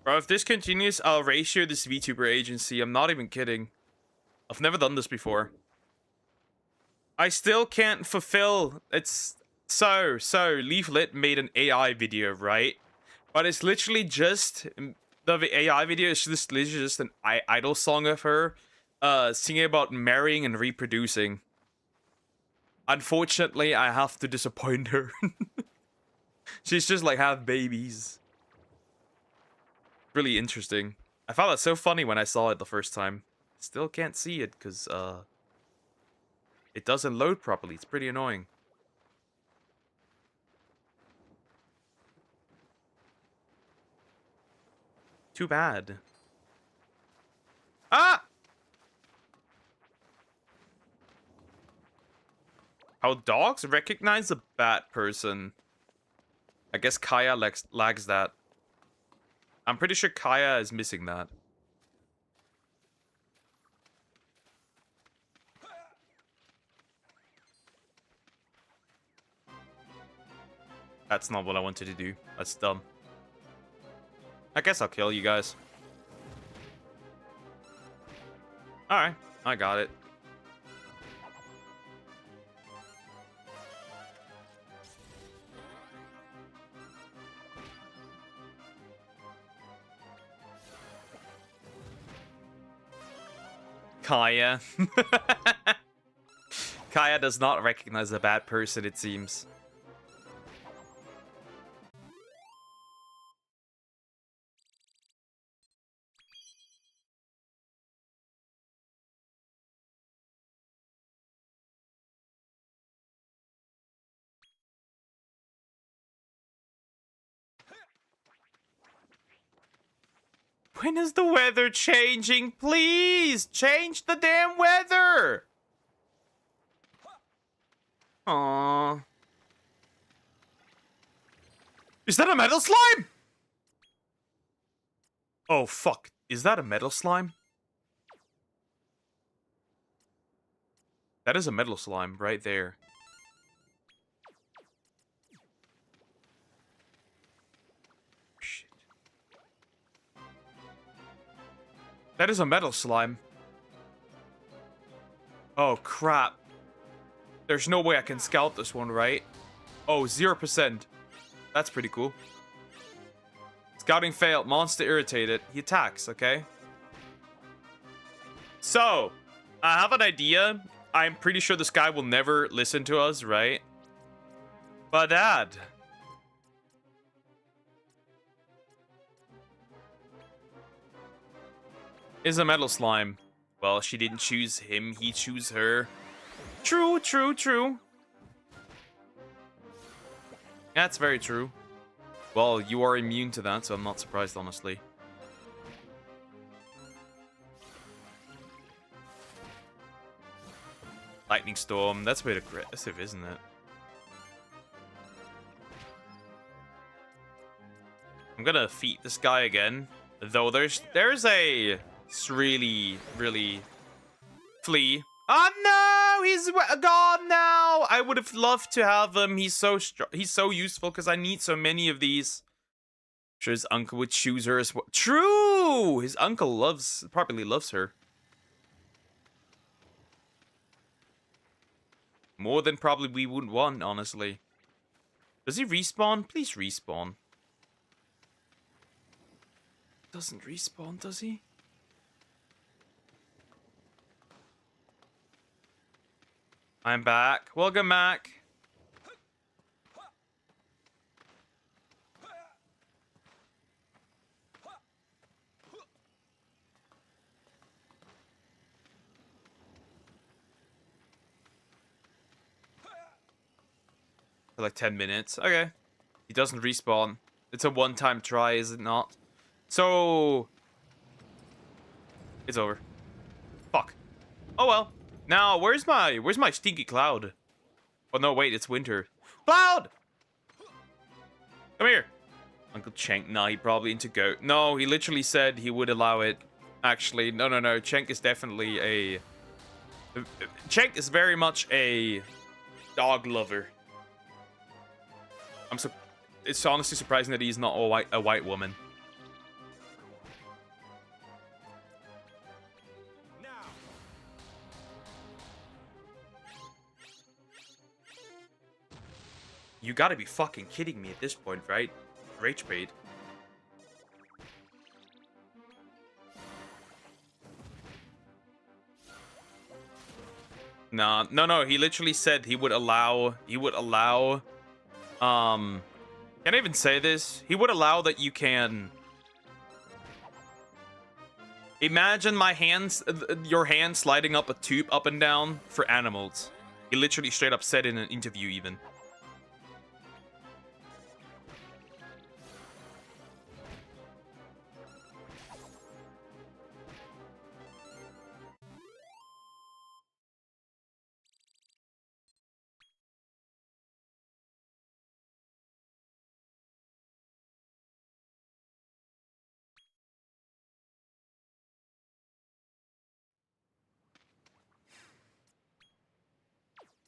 Bro, if this continues, I'll ratio this VTuber agency. I'm not even kidding. I've never done this before. I still can't fulfill... It's... So, Leaflet made an AI video, right? But it's literally just... The AI video is just literally just an idol song of her singing about marrying and reproducing. Unfortunately, I have to disappoint her. She's just like, have babies. Really interesting. I found that so funny when I saw it the first time. Still can't see it because it doesn't load properly. It's pretty annoying. Too bad. Ah! How dogs recognize a bad person. I guess Kaya lags that. I'm pretty sure Kaya is missing that. That's not what I wanted to do. That's dumb. I guess I'll kill you guys. Alright, I got it. Kaya. Kaya does not recognize a bad person, it seems. When is the weather changing? Please change the damn weather. Aww. Is that a metal slime? Oh, fuck. Is that a metal slime? That is a metal slime right there. Shit. That is a metal slime. Oh, crap. There's no way I can scout this one, right? Oh, 0%. That's pretty cool. Scouting failed. Monster irritated. He attacks, okay? So, I have an idea. I'm pretty sure this guy will never listen to us, right? But Dad. Is a metal slime. Well, she didn't choose him. He chose her. True, true, true. That's very true. Well, you are immune to that, so I'm not surprised, honestly. Lightning Storm. That's a bit aggressive, isn't it? I'm gonna defeat this guy again. Though there's a really flea. Oh no, he's gone now. I would have loved to have him. He's so useful because I need so many of these. I'm sure his uncle would choose her as well. True, his uncle probably loves her more than probably we would want, honestly. Does he respawn? Please respawn. Doesn't respawn, does he? I'm back. Welcome back. For like 10 minutes. Okay. He doesn't respawn. It's a one-time try, is it not? So... It's over. Fuck. Oh well. Now, where's my stinky cloud? Oh no, wait, it's winter. Cloud! Come here. Uncle Chenk, nah, he probably into goat. No, he literally said he would allow it. Actually, no. Chenk is definitely a... Chenk is very much a dog lover. It's honestly surprising that he's not a white woman. You gotta be fucking kidding me at this point, right? Rage bait. Nah, no. He literally said he would allow. Can I even say this? He would allow that you can. Imagine your hand sliding up a tube up and down for animals. He literally straight up said in an interview, even.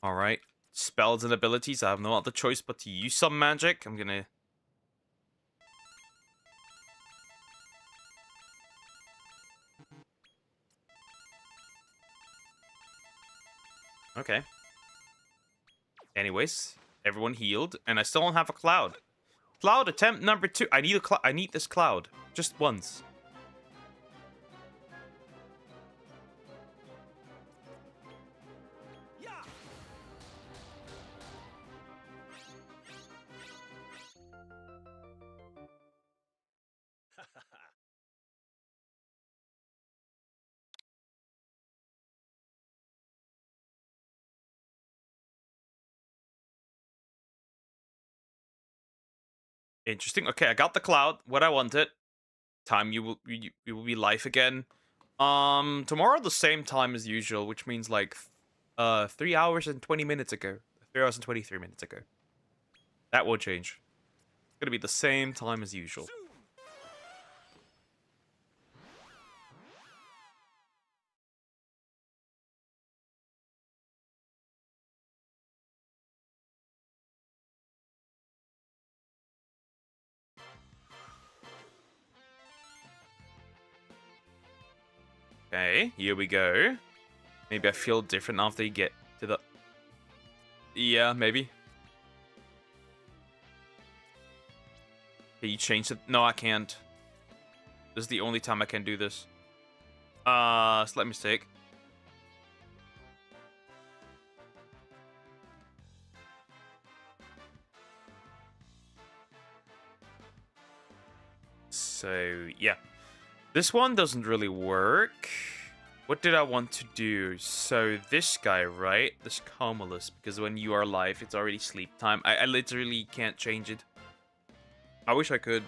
Alright. Spells and abilities. I have no other choice but to use some magic. I'm gonna... Okay. Anyways, everyone healed, and I still don't have a cloud. Cloud attempt number 2. I need this cloud. Just once. Interesting. Okay, I got the cloud. What I wanted. Time you will be live again. Tomorrow the same time as usual, which means like 3 hours and 20 minutes ago. 3 hours and 23 minutes ago. That won't change. It's gonna be the same time as usual. Okay, here we go. Maybe I feel different after you get to the... Yeah, maybe. Can you change it? No, I can't. This is the only time I can do this. Slight mistake. So, yeah. This one doesn't really work. What did I want to do? So, this guy, right? This Cumulus, because when you are alive, it's already sleep time. I literally can't change it. I wish I could.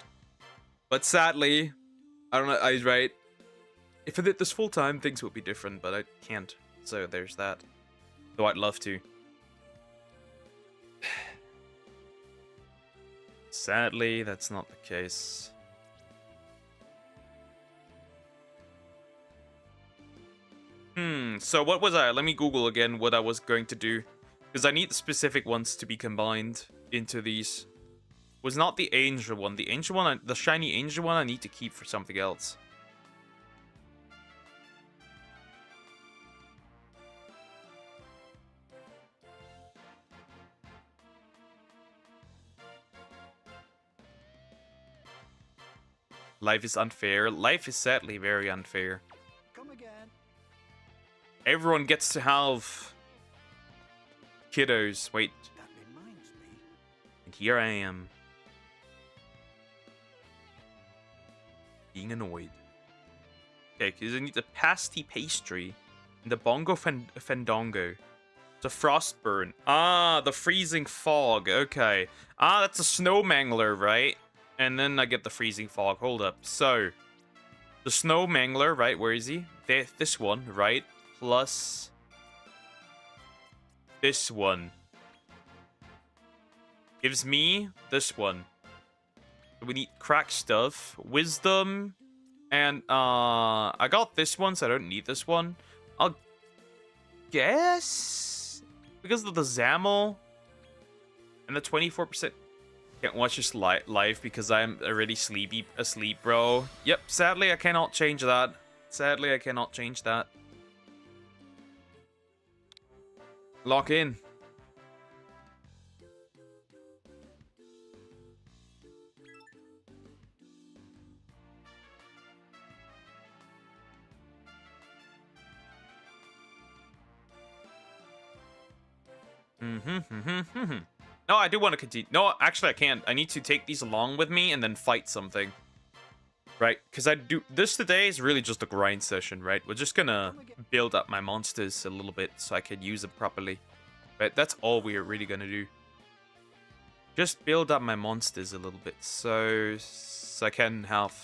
But sadly, I don't know, right? If I did this full time, things would be different, but I can't. So, there's that. Though I'd love to. Sadly, that's not the case. So what was I? Let me Google again what I was going to do. Because I need the specific ones to be combined into these. Was not the angel one. The angel one, the shiny angel one I need to keep for something else. Life is unfair. Life is sadly very unfair. Come again. Everyone gets to have kiddos. Wait. That reminds me. And here I am. Being annoyed. Okay, because I need the pasty pastry and the bongo fandango. The frostburn. Ah, the freezing fog. Okay. Ah, that's a snow mangler, right? And then I get the freezing fog. Hold up. So, the snow mangler, right? Where is he? This one, right? Plus this one. Gives me this one. We need crack stuff. Wisdom. And, I got this one, so I don't need this one. I'll guess? Because of the Zamel. And the 24%. Can't watch this live because I'm already asleep, bro. Yep, sadly I cannot change that. Sadly I cannot change that. Lock in. No, I do want to continue. No, actually, I can't. I need to take these along with me and then fight something. Right? Because I do... This today is really just a grind session, right? We're just gonna build up my monsters a little bit so I can use them properly. Right? That's all we're really gonna do. Just build up my monsters a little bit so I can have...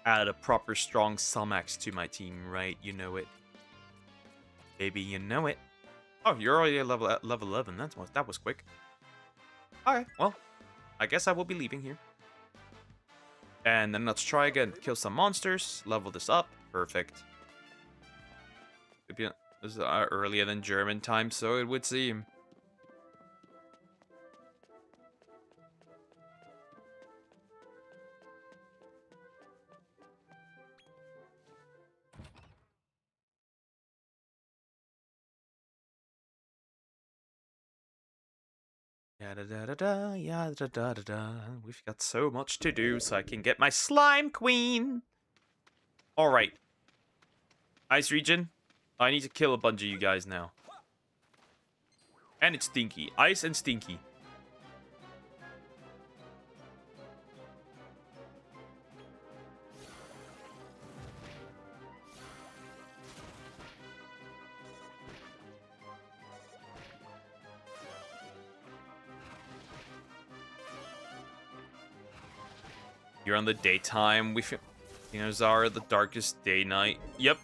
add a proper strong Sumax to my team, right? You know it. Baby, you know it. Oh, you're already at level 11. That was quick. Alright, well, I guess I will be leaving here. And then let's try again. Kill some monsters. Level this up. Perfect. This is earlier than German time, so it would seem. We've got so much to do so I can get my slime queen. Alright. Ice region. I need to kill a bunch of you guys now. And it's Stinky. Ice and Stinky. You're on the daytime. We Zara, the darkest day night. Yep.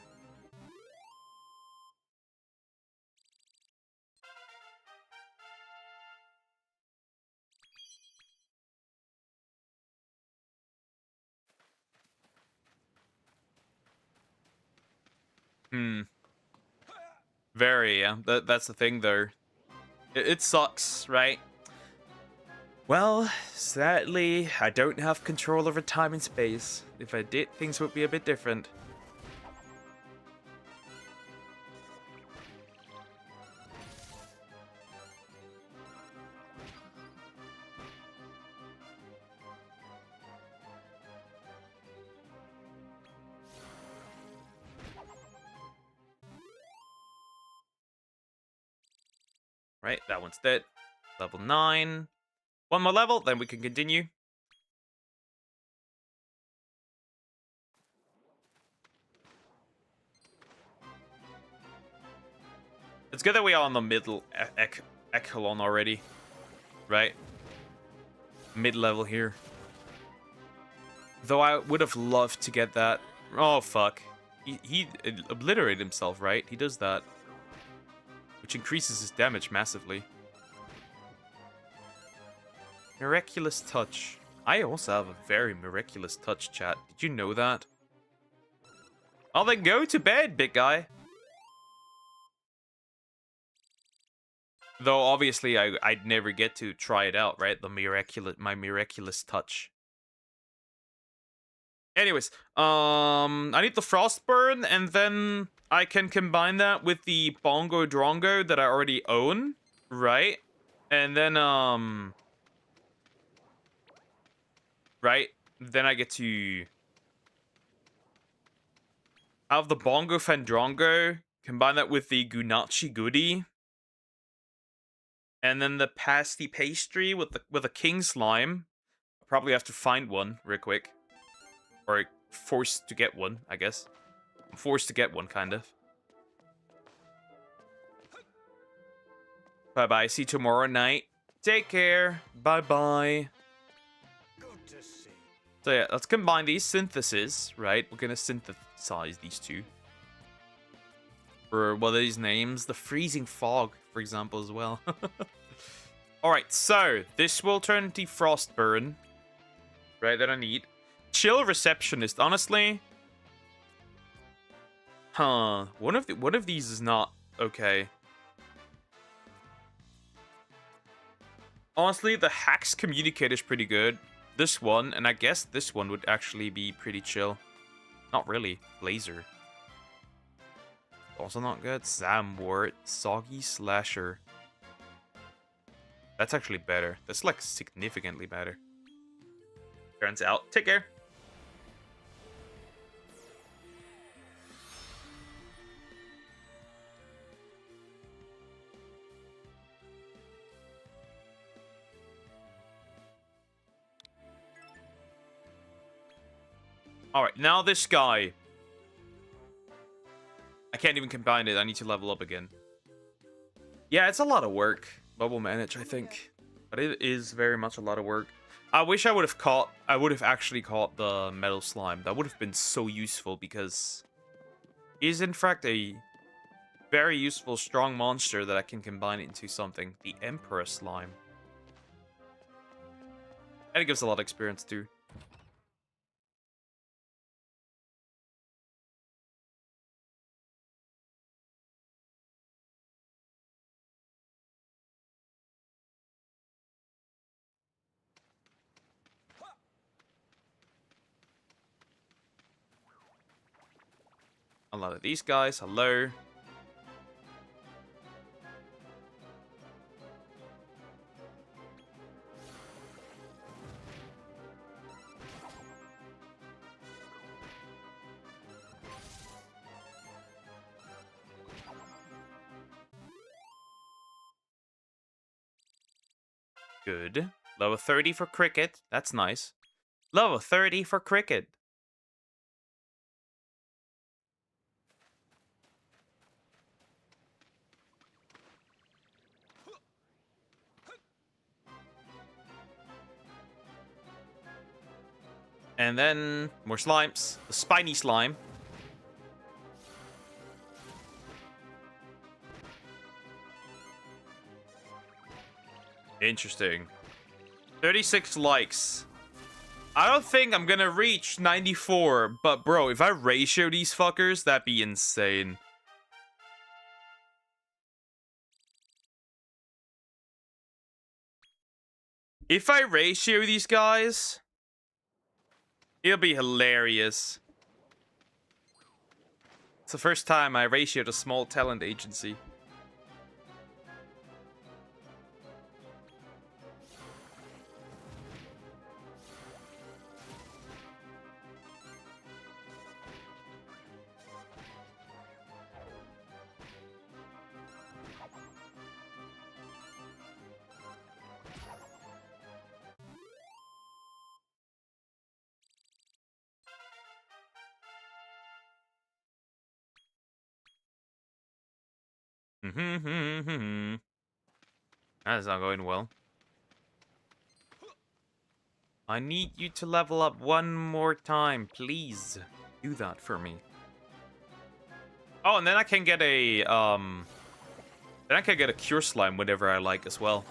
Very, yeah. That's the thing, though. It sucks, right? Well, sadly, I don't have control over time and space. If I did, things would be a bit different. Right, that one's dead. Level 9. One more level, then we can continue. It's good that we are on the middle echelon already. Right? Mid-level here. Though I would have loved to get that. Oh, fuck. He obliterated himself, right? He does that. Which increases his damage massively. Miraculous touch. I also have a very miraculous touch, chat. Did you know that? Oh, then go to bed, big guy. Though, obviously, I'd never get to try it out, right? My miraculous touch. Anyways, I need the Frostburn, and then I can combine that with the Bongo Drongo that I already own, right? And then, right? Then I get to have the Bongo Fandrongo, combine that with the Gunachi Goody, and then the Pasty Pastry with a King Slime. I'll probably have to find one real quick. Or forced to get one, I guess. I'm forced to get one, kind of. Bye-bye. See you tomorrow night. Take care. Bye-bye. Good to see. So yeah, let's combine these syntheses, right? We're gonna synthesize these two. For what are these names? The Freezing Fog, for example, as well. Alright, so this will turn to Frostburn. Right, that I need. Chill Receptionist, honestly. Huh. One of these is not okay. Honestly, the Hacks Communicator is pretty good. This one, and I guess this one would actually be pretty chill. Not really. Blazer. Also not good. Zamwort. Soggy Slasher. That's actually better. That's like significantly better. Turns out. Take care. Alright, now this guy. I can't even combine it. I need to level up again. Yeah, it's a lot of work. Bubble manage, I think. But it is very much a lot of work. I wish I would have actually caught the Metal Slime. That would have been so useful because he is in fact a very useful, strong monster that I can combine it into something. The Emperor Slime. And it gives a lot of experience too. A lot of these guys. Hello. Good. Level 30 for Cricket. That's nice. Level 30 for Cricket. And then more slimes. The Spiny Slime. Interesting. 36 likes. I don't think I'm gonna reach 94, but bro, if I ratio these fuckers, that'd be insane. If I ratio these guys, it'll be hilarious. It's the first time I ratioed a small talent agency. That is not going well. I need you to level up one more time, please. Do that for me. Oh, and then I can get a then I can get a cure slime whenever I like as well.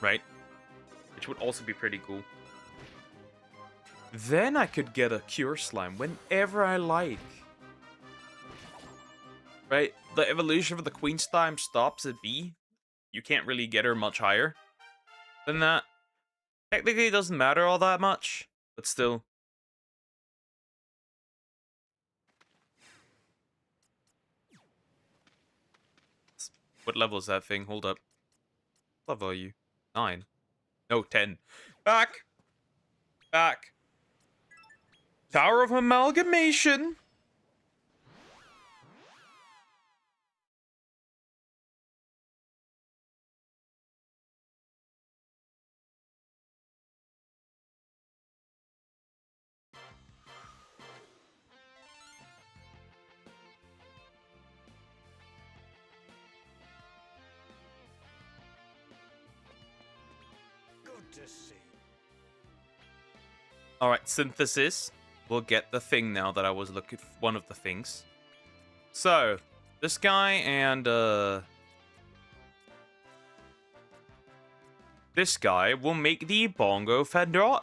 Right? Which would also be pretty cool. Then I could get a cure slime whenever I like. Right? The evolution of the queen slime stops at B. You can't really get her much higher than that. Technically, it doesn't matter all that much, but still. What level is that thing? Hold up. What level are you? 9. No, 10. Back! Back! Tower of Amalgamation! Good to see. Alright, synthesis. We'll get the thing now that I was looking for. One of the things. So, this guy and, this guy will make the Bongo Fandango.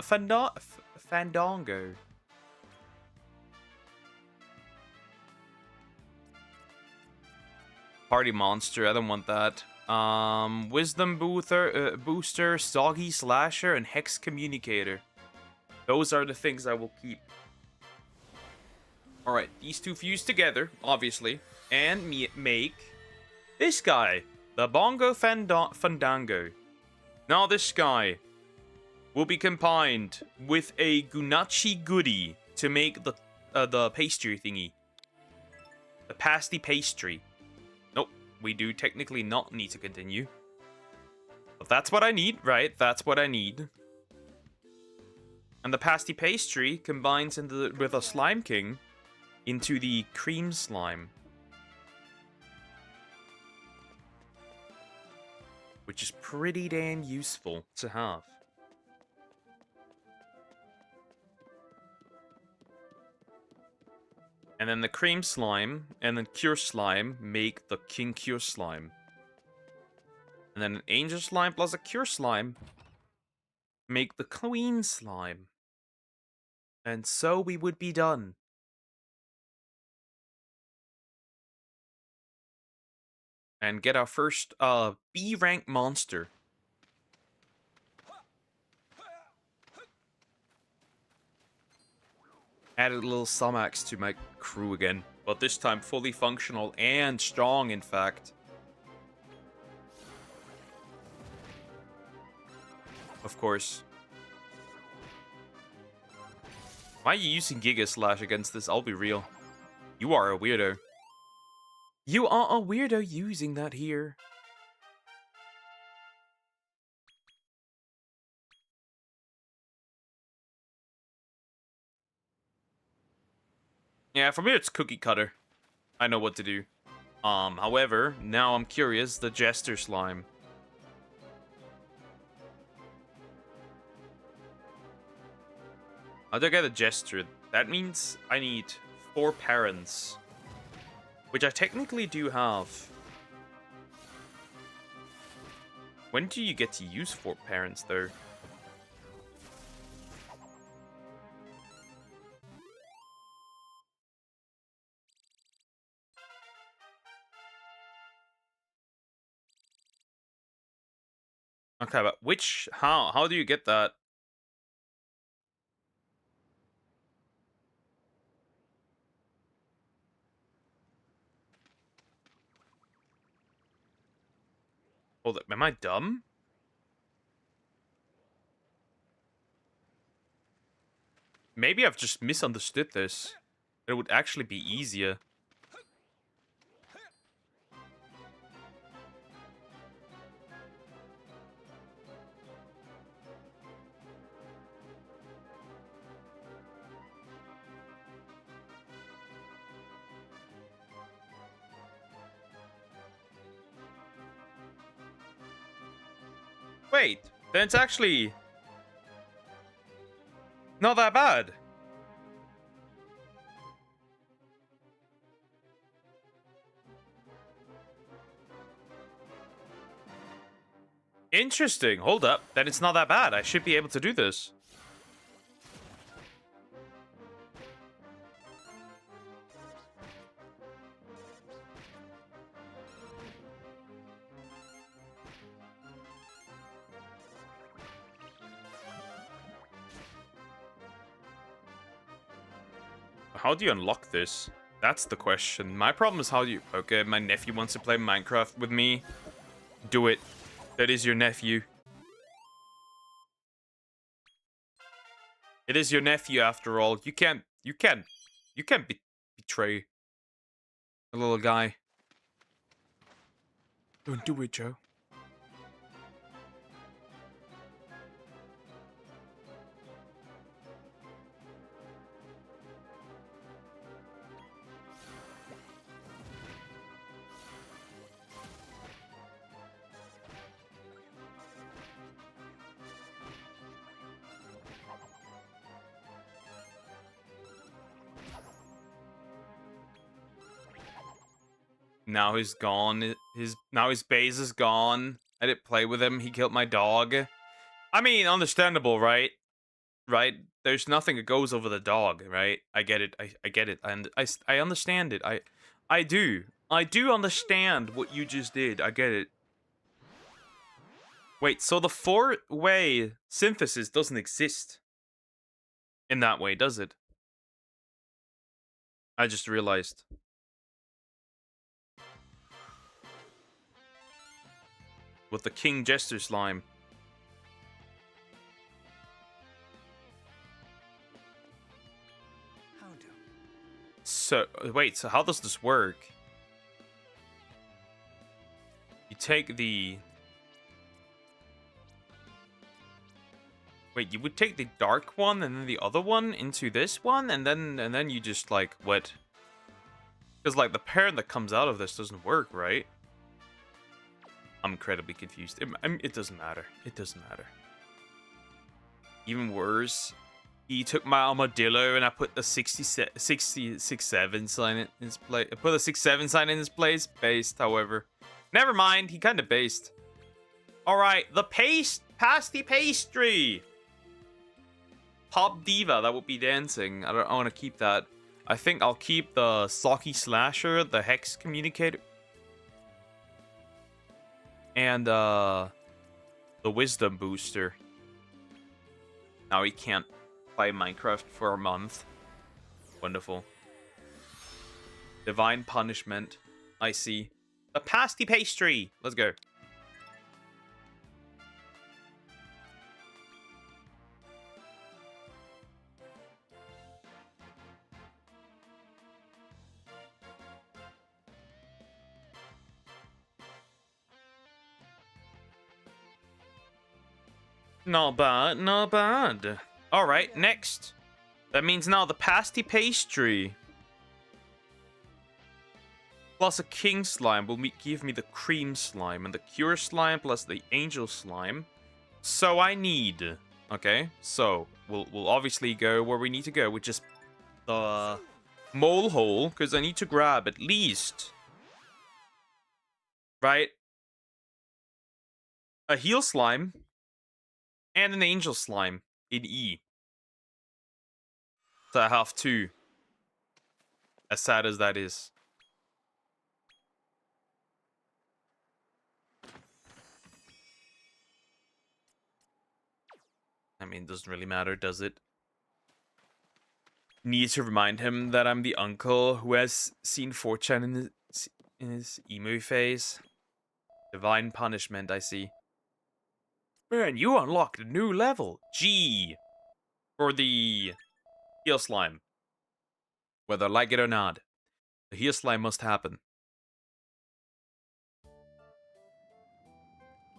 Party Monster, I don't want that. Wisdom Booster, Soggy Slasher, and Hex Communicator. Those are the things I will keep. Alright, these two fuse together, obviously, and make this guy, the Bongo Fandango. Now this guy will be combined with a Gunachi Goody to make the pastry thingy. The pasty pastry. Nope, we do technically not need to continue. But that's what I need, right? That's what I need. And the pasty pastry combines with a Slime King into the cream slime. Which is pretty damn useful to have. And then the cream slime and then cure slime make the king cure slime. And then an angel slime plus a cure slime make the queen slime. And so we would be done. And get our first B rank monster. Added a little Sumax to my crew again, but this time fully functional and strong, in fact. Of course. Why are you using Giga Slash against this? I'll be real. You are a weirdo. You are a weirdo using that here. Yeah, for me it's cookie cutter. I know what to do. However, now I'm curious, the Jester slime. How do I get a Jester? That means I need 4 parents. Which I technically do have. When do you get to use 4 parents, though? Okay, but how do you get that? Hold up, am I dumb? Maybe I've just misunderstood this. It would actually be easier. Wait, then it's actually not that bad. Interesting. Hold up. Then it's not that bad. I should be able to do this. How do you unlock this? That's the question. My problem is how do you... Okay, my nephew wants to play Minecraft with me. Do it. That is your nephew. It is your nephew after all. You can't betray a little guy. Don't do it, Joe. Now he's gone. Now his base is gone. I didn't play with him. He killed my dog. I mean, understandable, right? Right? There's nothing that goes over the dog, right? I get it. I get it. And I understand it. I do. I do understand what you just did. I get it. Wait, so the four-way synthesis doesn't exist in that way, does it? I just realized. With the King Jester slime. So, wait, so how does this work? You take the... Wait, you would take the dark one and then the other one into this one? And then you just, like, what? Because, like, the pair that comes out of this doesn't work, right? I'm incredibly confused. It doesn't matter. It doesn't matter. Even worse, he took my armadillo and I put the 67 sign in his place. I put a 67 sign in his place. Based, however. Never mind. He kind of based. Alright, the pasty pastry. Pop Diva, that would be dancing. I want to keep that. I think I'll keep the Socky Slasher, the Hex Communicator. And, the Wisdom Booster. Now he can't play Minecraft for a month. Wonderful. Divine Punishment. I see. The pasty pastry! Let's go. Not bad, not bad. Alright, next. That means now the pasty pastry plus a king slime will give me the cream slime, and the cure slime plus the angel slime. So I need... Okay, so we'll obviously go where we need to go, which is the mole hole, because I need to grab at least... Right? A heal slime and an angel slime in E. So I have two. As sad as that is. I mean, it doesn't really matter, does it? Need to remind him that I'm the uncle who has seen 4chan in his emo phase. Divine Punishment, I see. Man, you unlocked a new level. G. For the heal slime. Whether I like it or not. The heal slime must happen.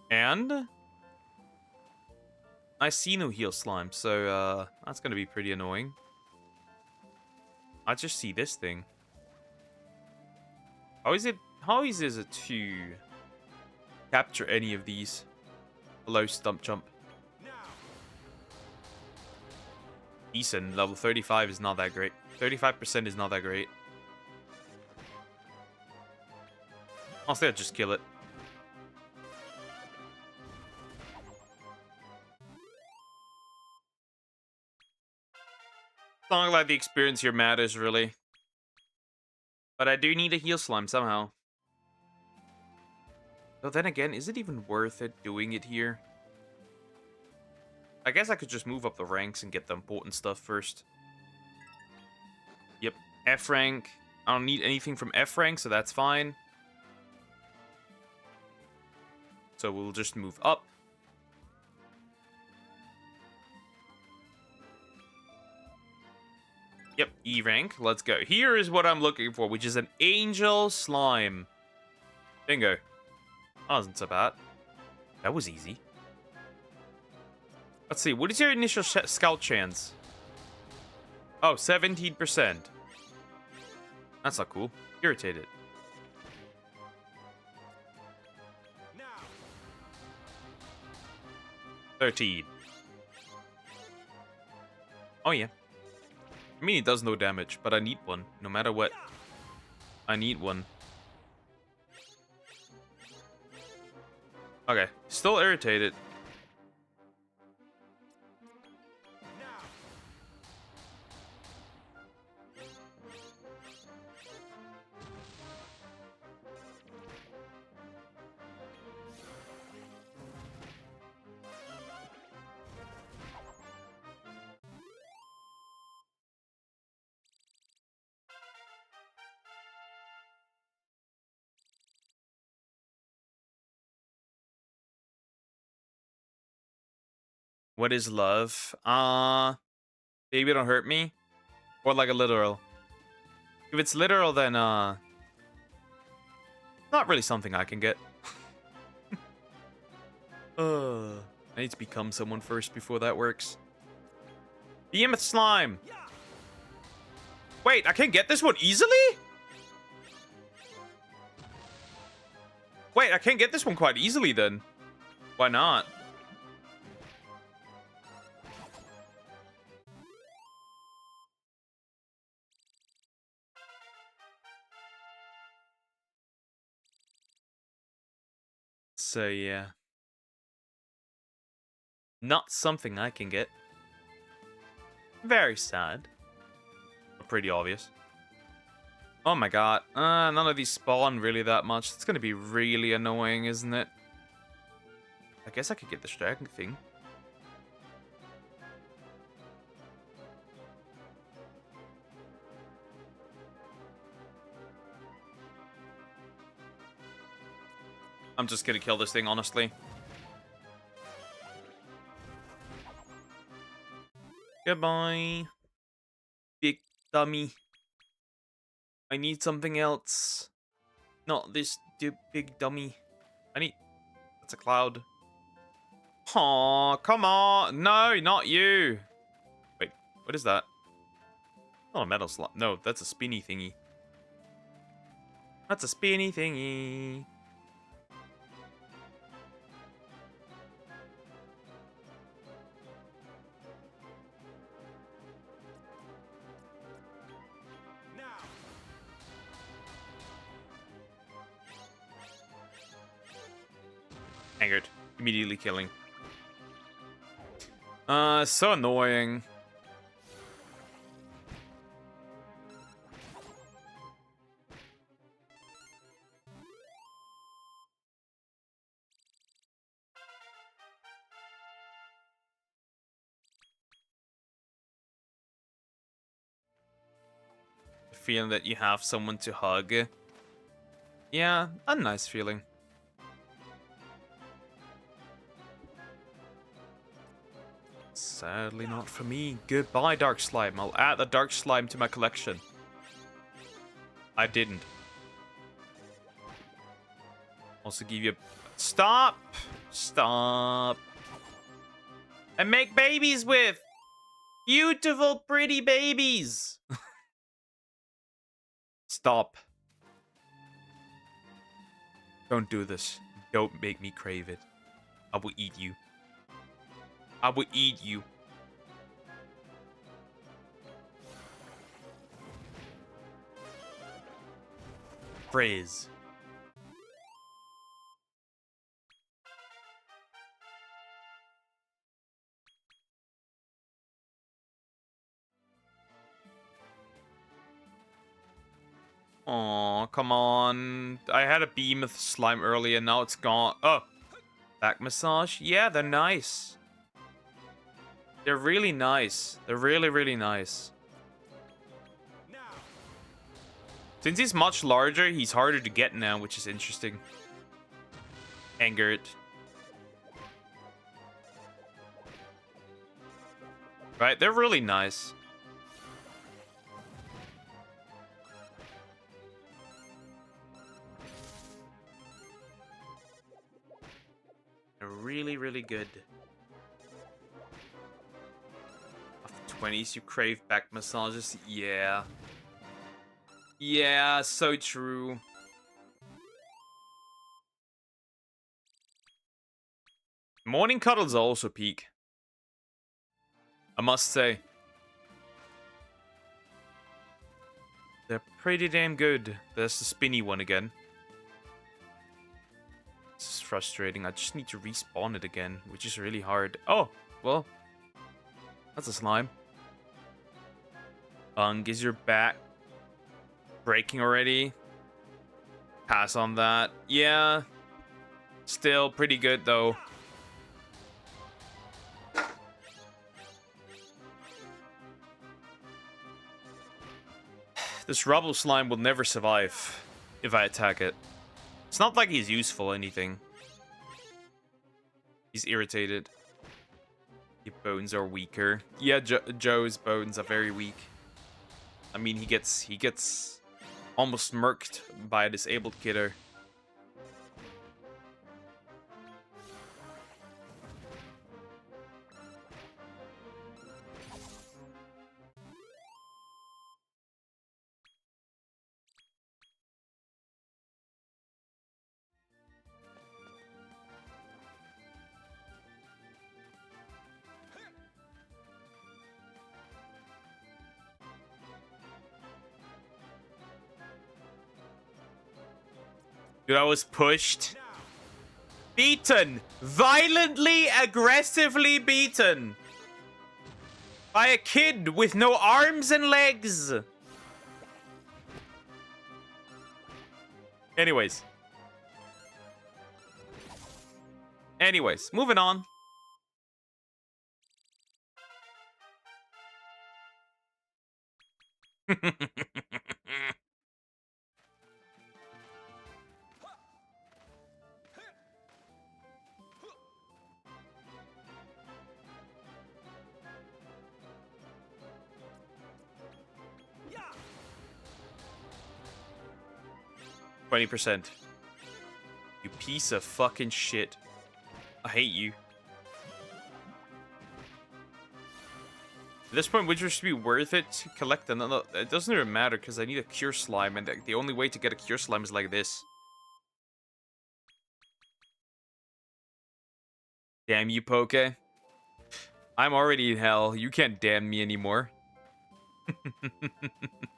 And I see no heal slime, so that's gonna be pretty annoying. I just see this thing. How easy is it to capture any of these? Low stump jump. Now. Decent. Level 35 is not that great. 35% is not that great. Honestly, I'd just kill it. It's not like the experience here matters, really. But I do need a heal slime somehow. Though then again, is it even worth it doing it here? I guess I could just move up the ranks and get the important stuff first. Yep, F rank. I don't need anything from F rank, so that's fine. So we'll just move up. Yep, E rank. Let's go. Here is what I'm looking for, which is an angel slime. Bingo. That wasn't so bad. That was easy. Let's see. What is your initial scout chance? Oh, 17%. That's not cool. Irritated. Now. 13. Oh, yeah. I mean, it does no damage, but I need one. No matter what. I need one. Okay. Still irritated. Now. What is love? Baby don't hurt me? Or like a literal? If it's literal, then, not really something I can get. I need to become someone first before that works. Behemoth slime! Yeah. Wait, I can get this one easily? Wait, I can get this one quite easily then. Why not? So, yeah. Not something I can get. Very sad. Pretty obvious. Oh my god. None of these spawn really that much. It's gonna be really annoying, isn't it? I guess I could get this dragon thing. I'm just gonna kill this thing, honestly. Goodbye. Big dummy. I need something else. Not this big dummy. I need... That's a cloud. Aw, come on. No, not you. Wait, what is that? Oh, a metal slot. No, that's a spinny thingy. That's a spinny thingy. Now. Angered. Immediately killing. So annoying. The feeling that you have someone to hug. Yeah, a nice feeling. Sadly not for me. Goodbye, Dark Slime. I'll add the Dark Slime to my collection. I didn't. Also give you... Stop! Stop. And make babies with! Beautiful, pretty babies! Stop. Don't do this. Don't make me crave it. I will eat you. I will eat you. Frizz. Aw, come on. I had a beam of slime earlier, now it's gone. Oh, back massage? Yeah, they're nice. They're really nice. They're really, really nice. Since he's much larger, he's harder to get now, which is interesting. Angered. Right, they're really nice. They're really, really good. After 20s, you crave back massages? Yeah. Yeah, so true. Morning cuddles also peak. I must say. They're pretty damn good. There's the spinny one again. This is frustrating. I just need to respawn it again, which is really hard. Oh, well. That's a slime. Is your back breaking already? Pass on that. Yeah. Still pretty good, though. This rubble slime will never survive if I attack it. It's not like he's useful or anything. He's irritated. Your bones are weaker. Yeah, Joe's bones are very weak. I mean, he gets almost murked by a disabled kidder. Dude, I was pushed. Beaten. Violently, aggressively beaten. By a kid with no arms and legs. Anyways, moving on. Yeah. 20%. You piece of fucking shit. I hate you. At this point, would it just be worth it to collect another? It doesn't even matter because I need a cure slime, and the only way to get a cure slime is like this. Damn you, Poke. I'm already in hell. You can't damn me anymore.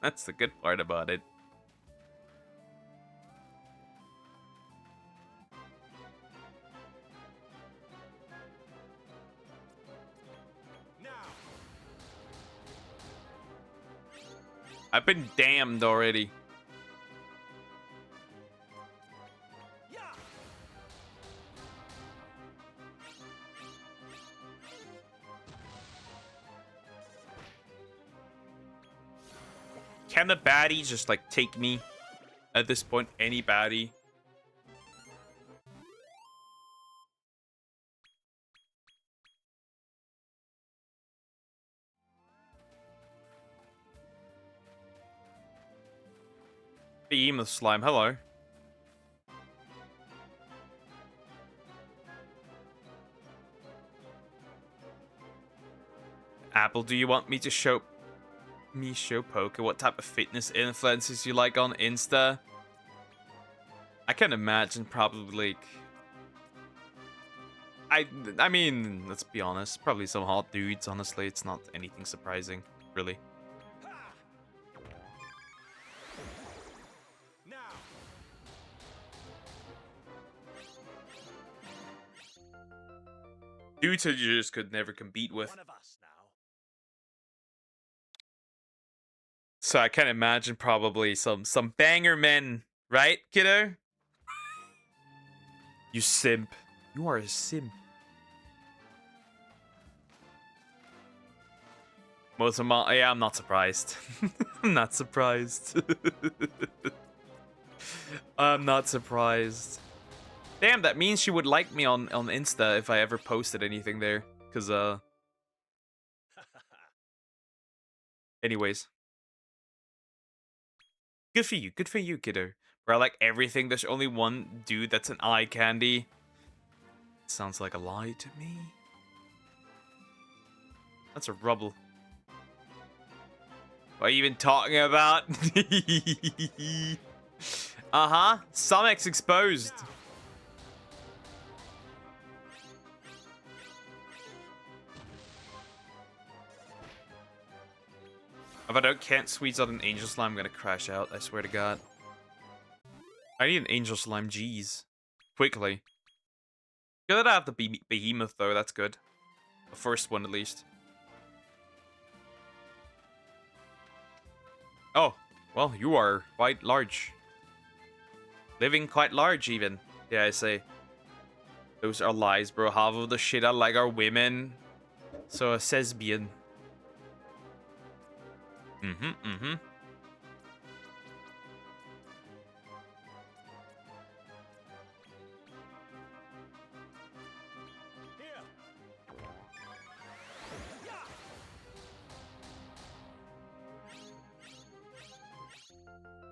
That's the good part about it. I've been damned already. Yeah. Can the baddie just like take me? At this point, any baddie. Beam of slime, hello. Apple, do you want me to show Poker what type of fitness influencers you like on Insta? I can imagine probably like I mean, let's be honest. Probably some hot dudes. Honestly, it's not anything surprising, really. Now. Dudes who you just could never compete with. One of us now. So I can imagine probably some banger men, right, kiddo? You simp. You are a simp. Most of my, yeah, I'm not surprised. I'm not surprised. I'm not surprised. Damn, that means she would like me on Insta if I ever posted anything there. Cause anyways. Good for you, kiddo. Where I like everything, there's only one dude that's an eye candy. Sounds like a lie to me. That's a rubble. What are you even talking about? Uh-huh. Somex exposed. If I can't squeeze out an angel slime, I'm gonna crash out. I swear to God. I need an angel slime, jeez. Quickly. Good that I have the behemoth though, that's good. The first one at least. Oh, well, you are quite large. Living quite large even. Yeah, I say. Those are lies, bro. Half of the shit I like are women. So a lesbian. Mm-hmm.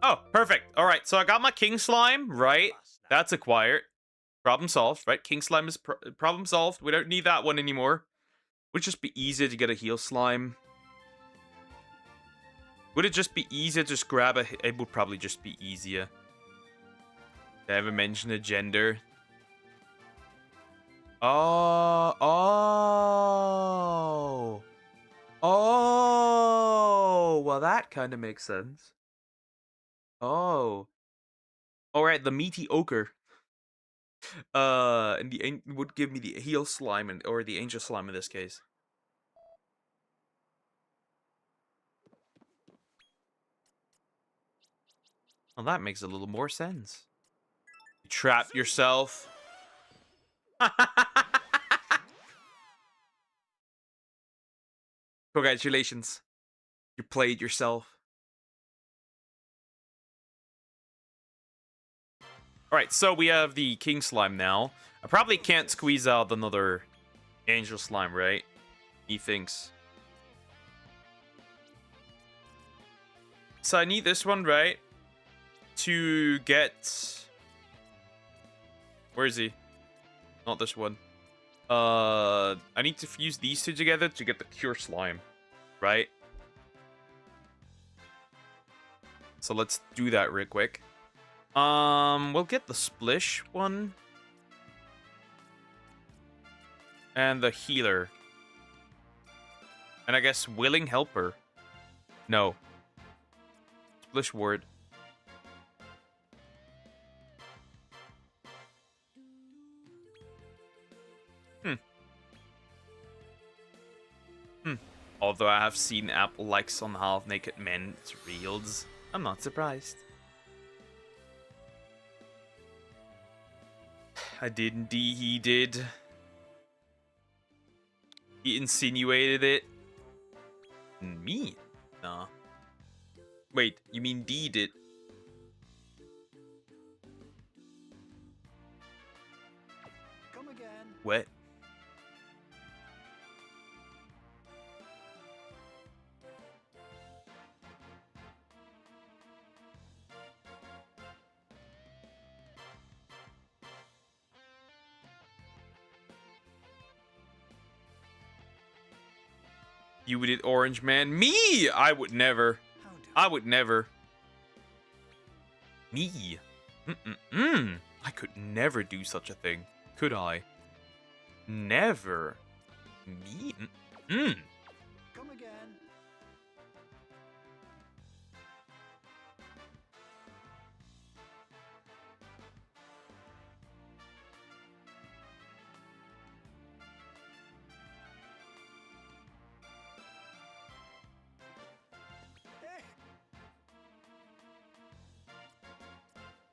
Oh, perfect. All right, so I got my king slime, right? That's acquired. Problem solved, right? King slime is problem solved. We don't need that one anymore. Would just be easier to get a heal slime. Would it just be easier to just grab a... It would probably just be easier. Did I ever mention a gender? Oh. Well, that kind of makes sense. Oh. Alright, the meaty ochre. And the would give me the heal slime or the angel slime in this case. Well, that makes a little more sense. You trapped yourself. Congratulations. You played yourself. Alright, so we have the king slime now. I probably can't squeeze out another angel slime, right? He thinks. So I need this one, right? To get... Where is he? Not this one. I need to fuse these two together to get the cure slime, right? So let's do that real quick. We'll get the splish one. And the healer. And I guess willing helper. No. Splish word. Although I have seen Apple likes on half-naked men's reels, I'm not surprised. I did indeed, he did. He insinuated it. Me? Nah. Wait, you mean D did? Come again. What? You did, Orange Man. Me! I would never. I would never. Me? I could never do such a thing. Could I? Never. Me? Mm. Come again.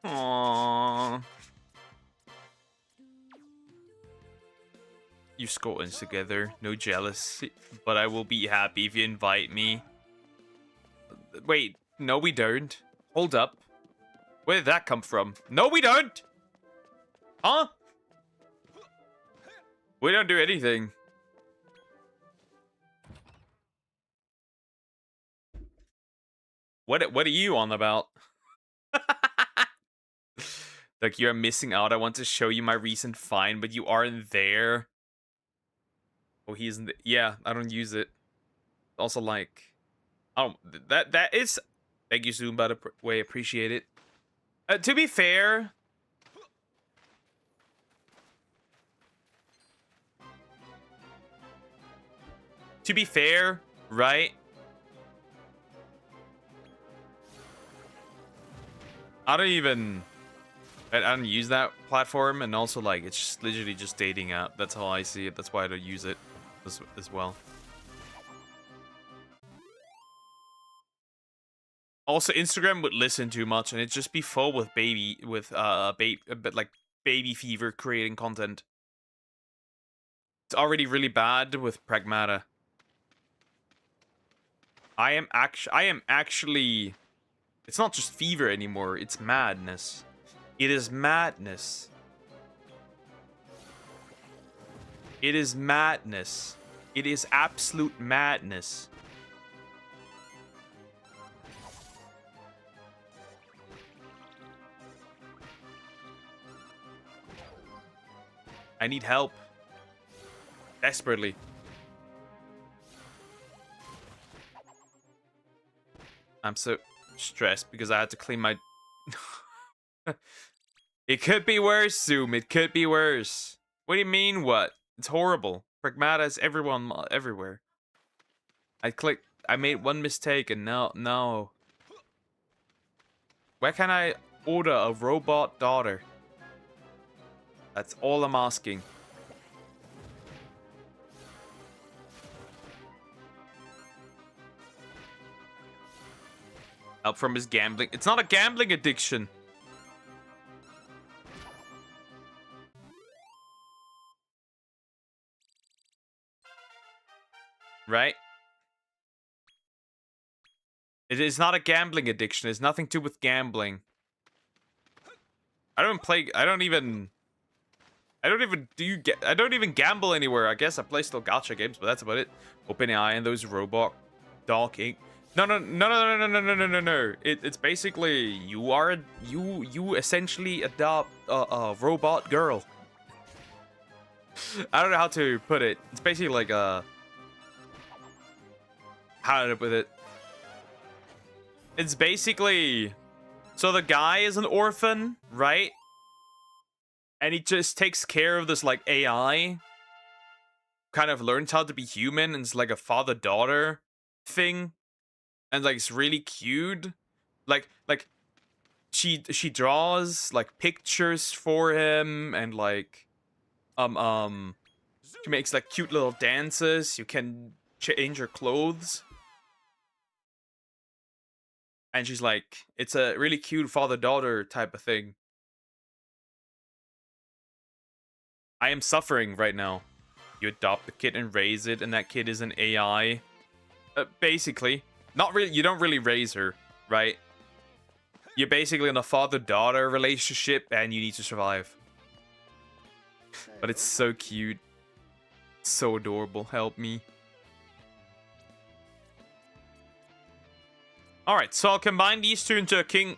Aww. You Scotland's together, no jealousy, but I will be happy if you invite me. Wait, no we don't. Hold up. Where did that come from? No we don't! Huh? We don't do anything. What are you on about? Like, you're missing out. I want to show you my recent find, but you aren't there. Oh, he isn't. Yeah, I don't use it. Also, like, oh, that is. Thank you, Zoom. By the way, appreciate it. To be fair, right? I don't use that platform, and also like it's just literally just dating app. That's how I see it. That's why I don't use it as well. Also, Instagram would listen too much, and it'd just be full with baby fever creating content. It's already really bad with Pragmata. I am actually. It's not just fever anymore. It's madness. It is madness. It is madness. It is absolute madness. I need help. Desperately. I'm so stressed because I had to clean my... It could be worse, Zoom. It could be worse. What do you mean, what? It's horrible. Pragmata is everyone everywhere. I made one mistake and now, no. Where can I order a robot daughter? That's all I'm asking. Help from his gambling. It's not a gambling addiction. Right? It is not a gambling addiction. It's nothing to do with gambling. I don't even gamble anywhere. I guess I play still gacha games, but that's about it. OpenAI and those robot dog Inc. No. It's basically you essentially adopt a robot girl. I don't know how to put it. It's basically like how to put it. It's basically, so the guy is an orphan, right? And he just takes care of this like AI. Kind of learns how to be human, and it's like a father-daughter thing. And like it's really cute. Like she draws like pictures for him, and like she makes like cute little dances. You can change her clothes. And she's like, it's a really cute father-daughter type of thing. I am suffering right now. You adopt the kid and raise it, and that kid is an AI. Basically. Not really, you don't really raise her, right? You're basically in a father-daughter relationship, and you need to survive. But it's so cute. So adorable. Help me. Alright, so I'll combine these two into a king.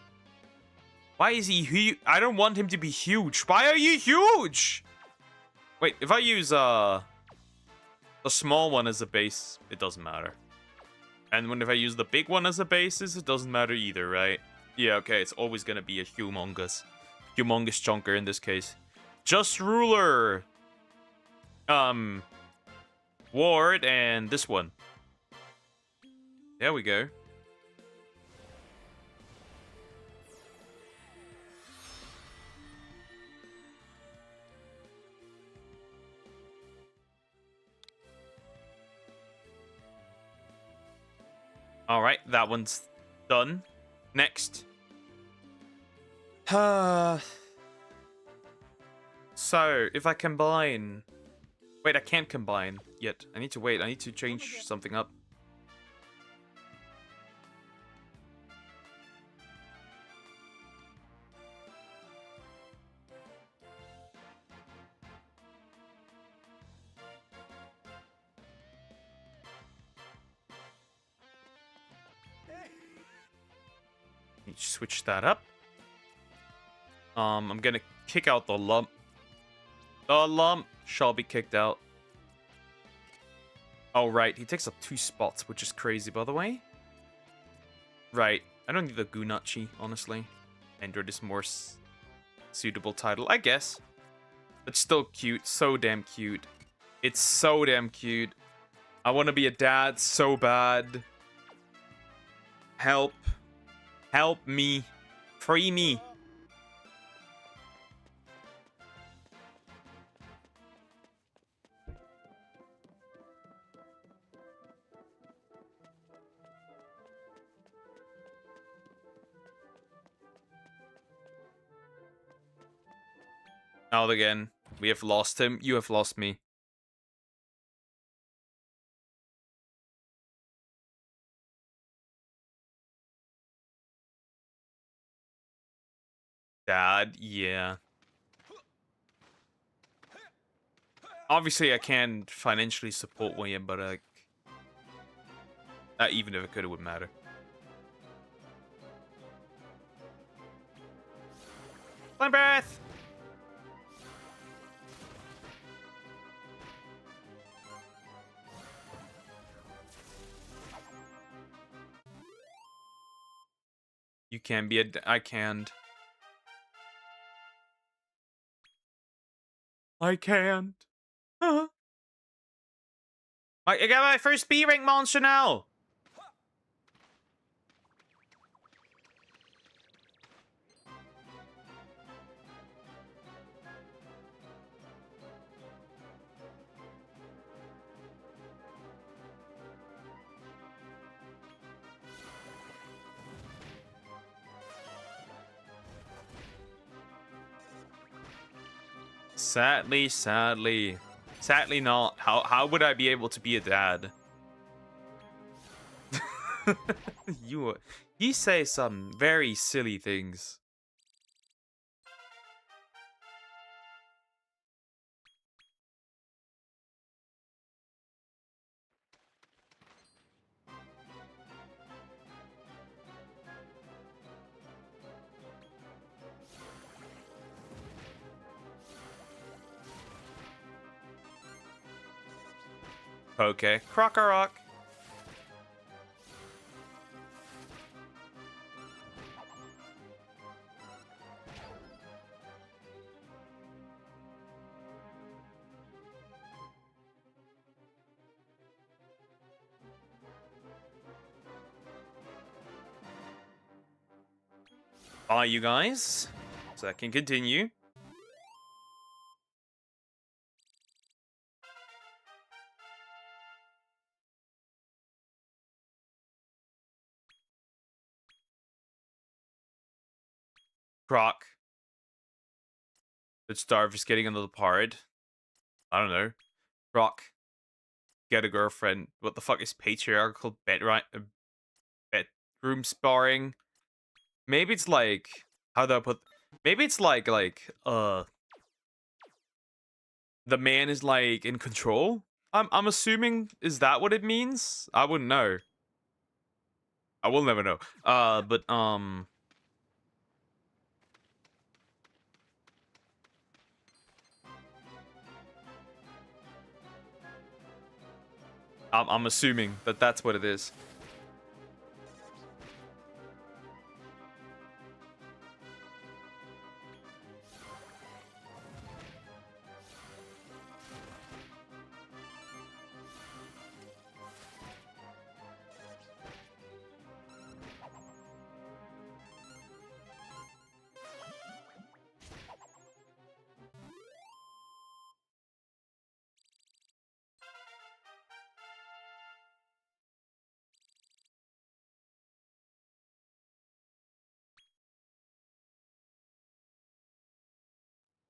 Why is he huge? I don't want him to be huge. Why are you huge? Wait, if I use the small one as a base, it doesn't matter. And if I use the big one as a basis, it doesn't matter either, right? Yeah, okay, it's always gonna be a humongous chunker in this case. Just ruler. Ward and this one. There we go. All right, that one's done. Next. So, if I combine... Wait, I can't combine yet. I need to wait. I need to change something up. Need to switch that up. I'm gonna kick out the lump. The lump shall be kicked out. Oh, right. He takes up 2 spots, which is crazy, by the way. Right. I don't need the Gunachi, honestly. Android is more suitable title, I guess. But still cute. So damn cute. It's so damn cute. I want to be a dad so bad. Help. Help me. Free me. Out again. We have lost him. You have lost me. Dad, yeah. Obviously, I can financially support William, but even if I could, it wouldn't matter. Flame breath. You can be I can't. I can't. I got my first B rank monster now. Sadly not. How would I be able to be a dad? you say some very silly things. Okay, Crocker-Rock. Bye, you guys. So I can continue. Croc. But Starve is getting another part. I don't know. Croc. Get a girlfriend. What the fuck is patriarchal bedroom sparring? Maybe it's like, how do I put? Maybe it's like the man is like in control. I'm assuming, is that what it means? I wouldn't know. I will never know. But I'm assuming that that's what it is.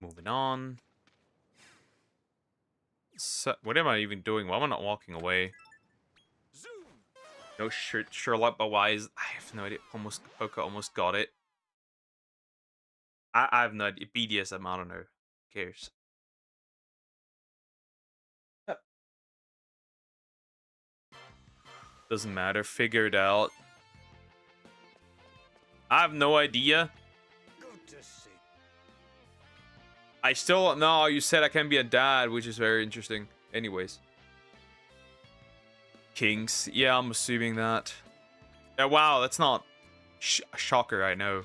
Moving on. So, what am I even doing? Why am I not walking away? Zoom. No Sherlock, but why is... I have no idea. Poker almost got it. I have no idea. BDSM, I don't know. Who cares? Doesn't matter. Figure it out. I have no idea. Good to see. I still don't know. You said I can be a dad, which is very interesting. Anyways. Kinks. Yeah, I'm assuming that. Yeah, wow, that's not a shocker, I know.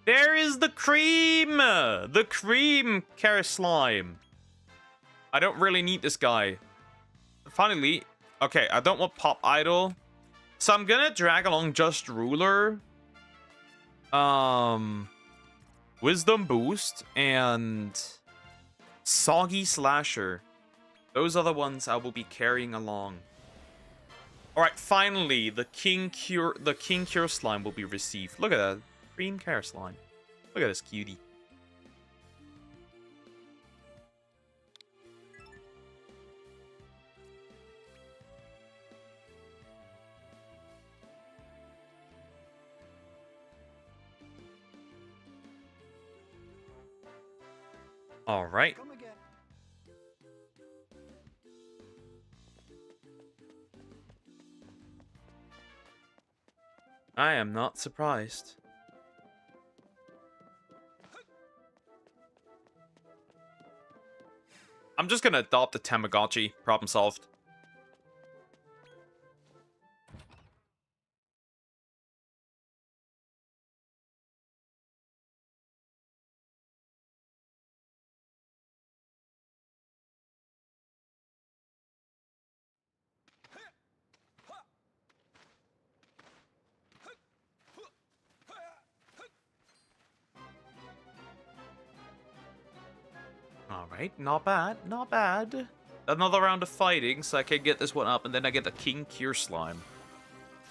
There is the cream! The cream Kara slime. I don't really need this guy. Finally, okay, I don't want Pop Idol. So I'm gonna drag along Just Ruler. Wisdom Boost and Soggy Slasher. Those are the ones I will be carrying along. Alright, finally, the King Cure slime will be received. Look at that. Green Care slime. Look at this cutie. Alright. Come again. I am not surprised. I'm just gonna adopt a Tamagotchi. Problem solved. Alright, not bad, not bad. Another round of fighting, so I can get this one up, and then I get the King Cure slime.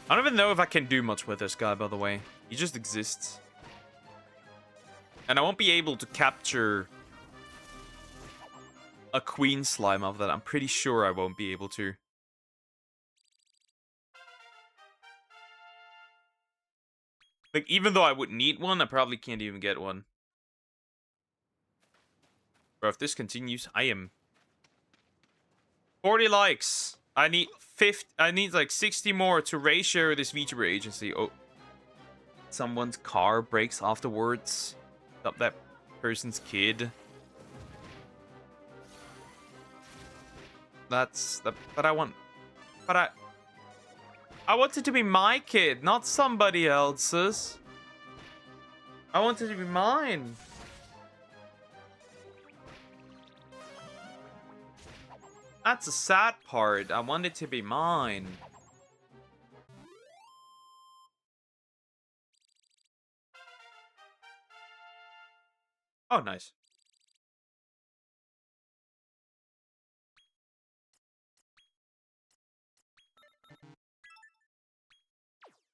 I don't even know if I can do much with this guy, by the way. He just exists. And I won't be able to capture a Queen slime of that. I'm pretty sure I won't be able to. Like, even though I would need one, I probably can't even get one. Bro, if this continues, I am 40 likes. I need like 60 more to ratio this VTuber agency. Oh, someone's car breaks afterwards. Up that person's kid. That's the but I want I want it to be my kid, not somebody else's. I want it to be mine. That's the sad part. I want it to be mine. Oh, nice.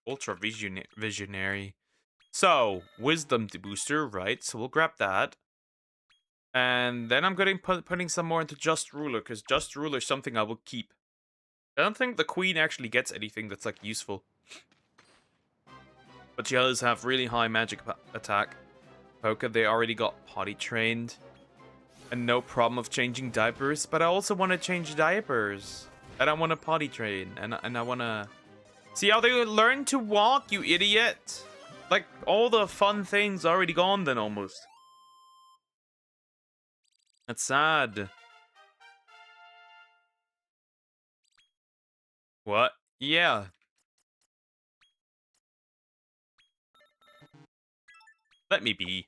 Ultra visionary. So, wisdom booster, right? So we'll grab that. And then I'm going to putting some more into Just Ruler, because Just Ruler is something I will keep. I don't think the Queen actually gets anything that's, like, useful. But she does have really high magic attack. Poker, they already got potty trained. And no problem of changing diapers, but I also want to change diapers. And I want to potty train, and I want to... See how they learn to walk, you idiot! Like, all the fun things already gone then, almost. That's sad. What? Yeah. Let me be.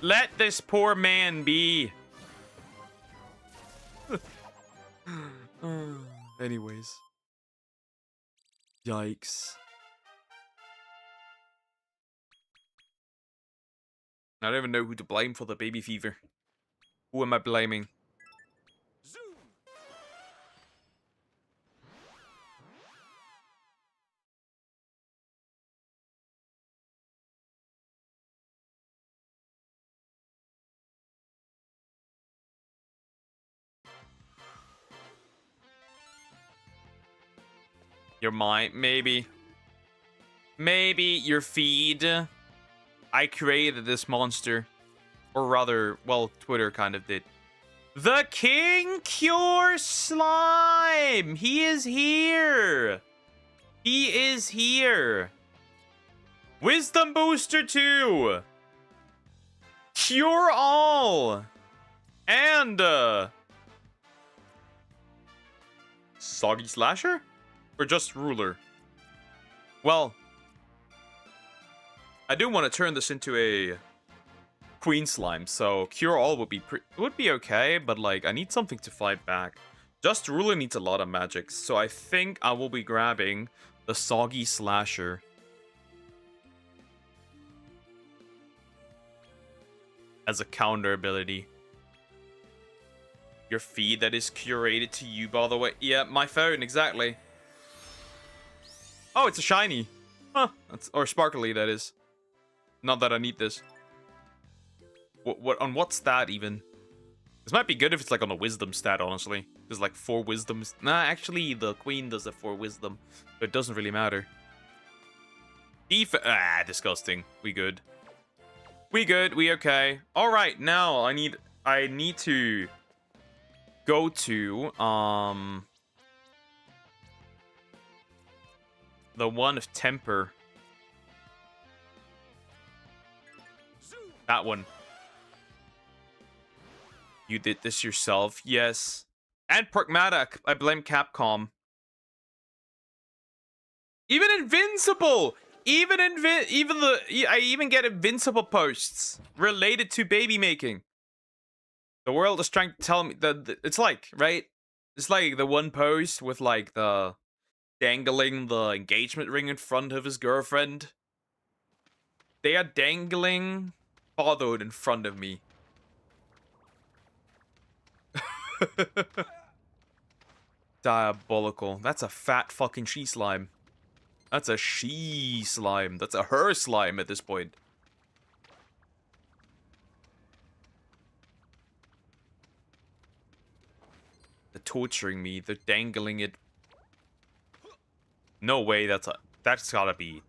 Let this poor man be. Anyways. Yikes. I don't even know who to blame for the baby fever. Who am I blaming? Zoom. Your mind, maybe. Maybe your feed. I created this monster. Or rather, well, Twitter kind of did. The King Cure Slime! He is here! He is here! Wisdom Booster 2! Cure All! And, Soggy Slasher? Or just Ruler? Well, I do want to turn this into a Queen Slime, so Cure All would be okay, but like I need something to fight back. Just Ruler needs a lot of magic, so I think I will be grabbing the Soggy Slasher. As a counter ability. Your feed that is curated to you, by the way. Yeah, my phone, exactly. Oh, it's a shiny. Huh. Or sparkly, that is. Not that I need this. What on what stat even? This might be good if it's like on a wisdom stat, honestly. There's like 4 wisdoms. Nah, actually the queen does have 4 wisdom. But it doesn't really matter. Disgusting. We good. We good, we okay. Alright, now I need to go to the one of temper. That one. You did this yourself, yes. And pragmatic. I blame Capcom. Even Invincible! I even get Invincible posts related to baby making. The world is trying to tell me that it's like, right? It's like the one post with like the dangling the engagement ring in front of his girlfriend. They are dangling fatherhood in front of me. Diabolical. That's a fat fucking she slime. That's a she slime. That's a her slime at this point. They're torturing me. They're dangling it. No way. That's gotta be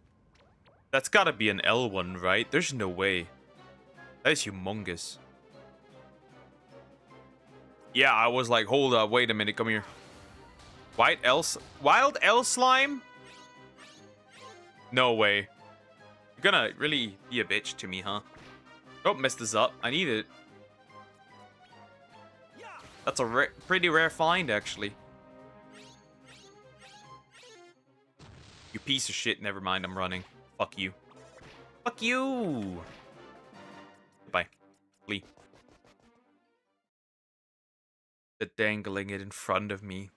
an L one, right? There's no way. That is humongous. Yeah, I was like, hold up, wait a minute, come here. Wild L slime? No way. You're gonna really be a bitch to me, huh? Don't mess this up. I need it. That's a pretty rare find, actually. You piece of shit. Never mind, I'm running. Fuck you. Fuck you! Goodbye. Flee. The dangling it in front of me.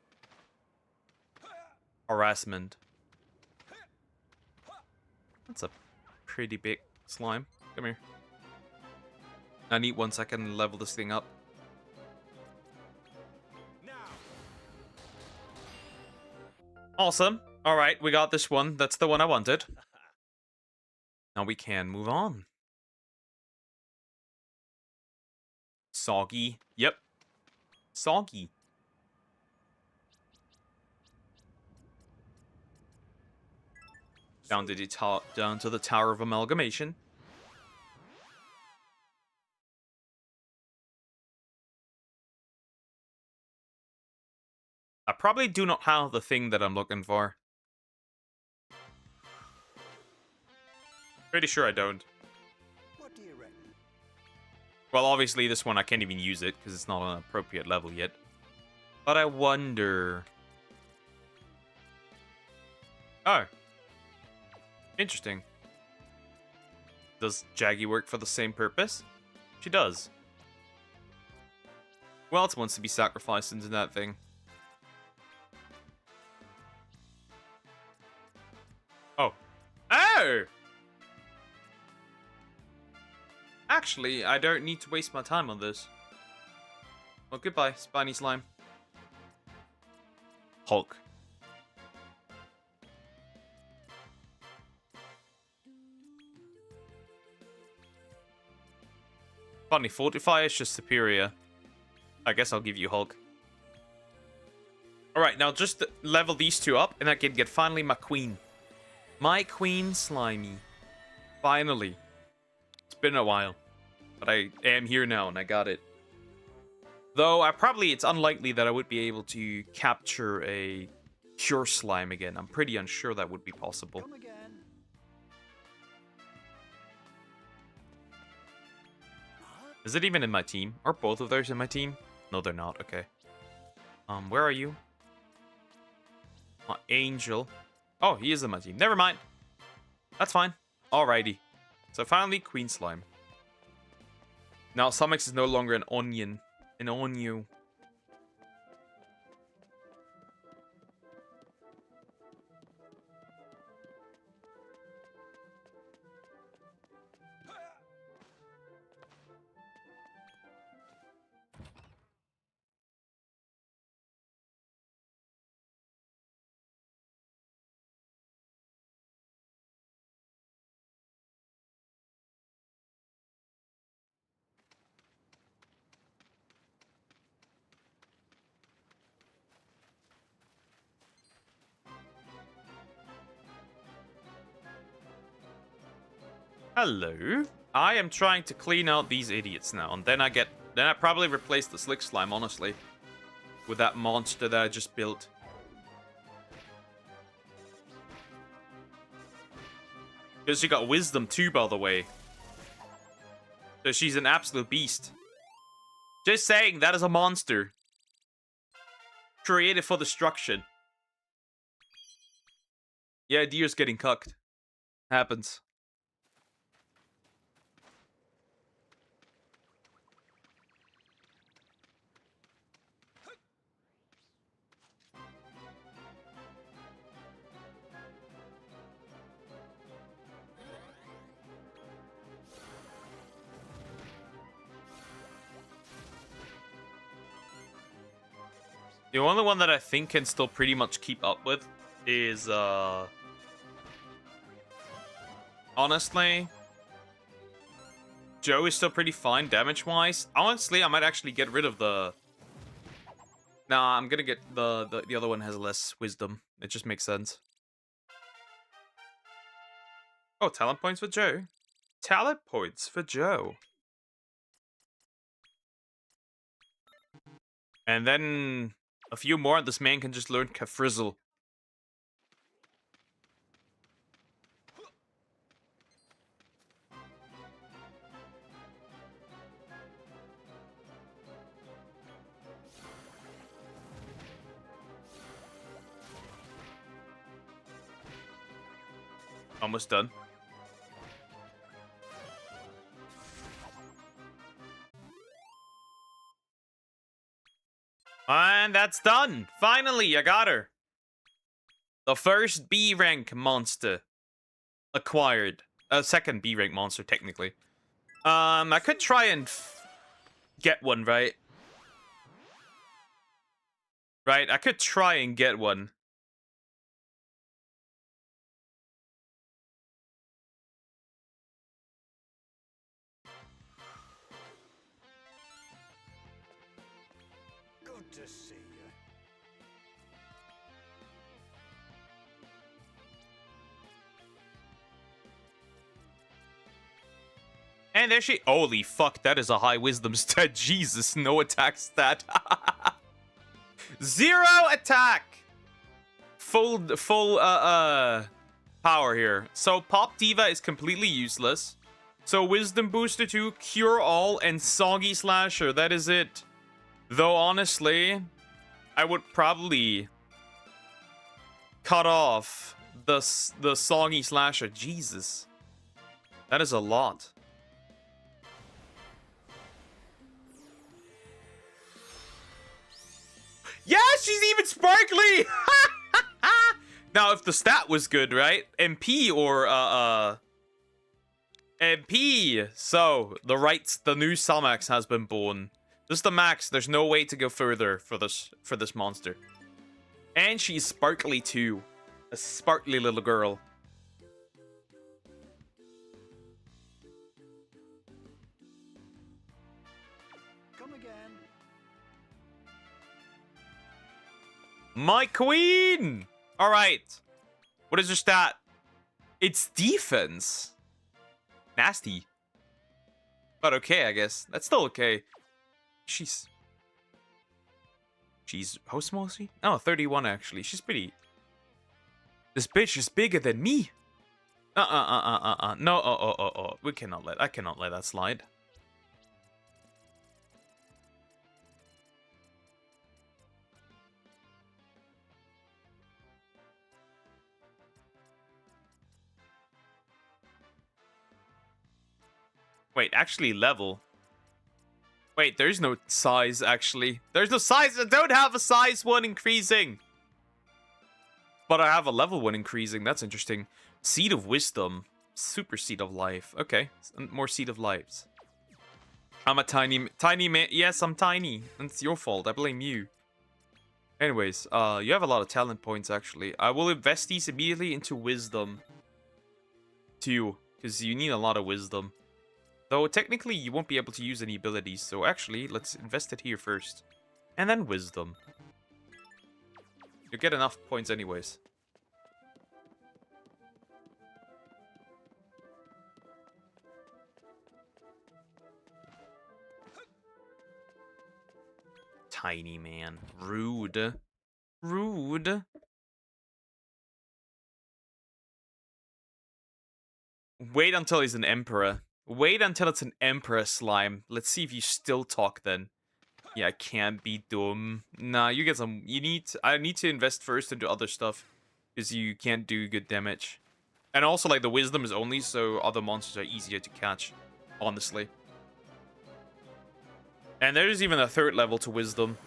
Harassment. That's a pretty big slime. Come here. I need 1 second to level this thing up. Awesome. Alright, we got this one. That's the one I wanted. Now we can move on. Soggy. Yep. Soggy. Down to the Tower of Amalgamation. I probably do not have the thing that I'm looking for. Pretty sure I don't. What do you reckon? Well, obviously this one I can't even use it because it's not an appropriate level yet. But I wonder... Oh. Interesting. Does Jaggy work for the same purpose? She does. Who else wants to be sacrificed into that thing? Oh. Oh! actually, I don't need to waste my time on this. Well, goodbye, Spiny Slime. Hulk. Funny, Fortify is just superior. I guess I'll give you Hulk. Alright, now just level these two up, and I can get finally my queen. My queen Slimy. Finally. It's been a while. But I am here now, and I got it. Though, it's unlikely that I would be able to capture a pure slime again. I'm pretty unsure that would be possible. Come again. Is it even in my team? Are both of those in my team? No, they're not. Okay. Where are you? Angel. Oh, he is in my team. Never mind. That's fine. Alrighty. So finally, Queen Slime. Now, Summix is no longer an onion. An onion. Hello. I am trying to clean out these idiots now, and then I probably replace the Slick Slime, honestly, with that monster that I just built. Because she got wisdom too, by the way. So she's an absolute beast. Just saying, that is a monster. Created for destruction. Yeah, deer's getting cucked. Happens. The only one that I think can still pretty much keep up with is, honestly, Joe is still pretty fine damage-wise. Honestly, I might actually get rid of the... Nah, I'm gonna get the other one has less wisdom. It just makes sense. Oh, talent points for Joe. Talent points for Joe. And then... a few more, and this man can just learn Kafrizzle. Almost done. And that's done. Finally, I got her. The first B rank monster acquired. A second B rank monster, technically. I could try and get one, right? Right, I could try and get one. Good to see you. And there she... Holy fuck, that is a high wisdom stat. Jesus, no attack stat. 0 attack! Full power here. So Pop Diva is completely useless. So Wisdom Booster 2, Cure All, and Soggy Slasher. That is it. Though, honestly, I would probably cut off the Soggy Slasher. Jesus. That is a lot. Yeah, she's even sparkly! Now, if the stat was good, right? MP or, P. So the new Salmax has been born. This is the max. There's no way to go further for this monster. And she's sparkly too. A sparkly little girl. Come again. My queen! Alright. What is her stat? It's defense. Nasty. But okay, I guess. That's still okay. She's how small is she? Oh, 31 actually. She's pretty. This bitch is bigger than me. No, I cannot let that slide. Wait, actually level. Wait, there's no size, actually. There's no size. I don't have a size 1 increasing. But I have a level 1 increasing. That's interesting. Seed of Wisdom. Super Seed of Life. Okay, more Seed of Lives. I'm a tiny man. Yes, I'm tiny. It's your fault. I blame you. Anyways, you have a lot of talent points, actually. I will invest these immediately into Wisdom. Too, because you need a lot of Wisdom. Though, technically, you won't be able to use any abilities, so actually, let's invest it here first. And then Wisdom. You'll get enough points anyways. Tiny man. Rude. Rude. Wait until he's an Emperor. Wait until it's an Emperor slime. Let's see if you still talk then. Yeah, I can't be dumb. Nah, you get some. I need to invest first into other stuff. Because you can't do good damage. And also, like, the Wisdom is only so other monsters are easier to catch. Honestly. And there's even a 3rd level to Wisdom.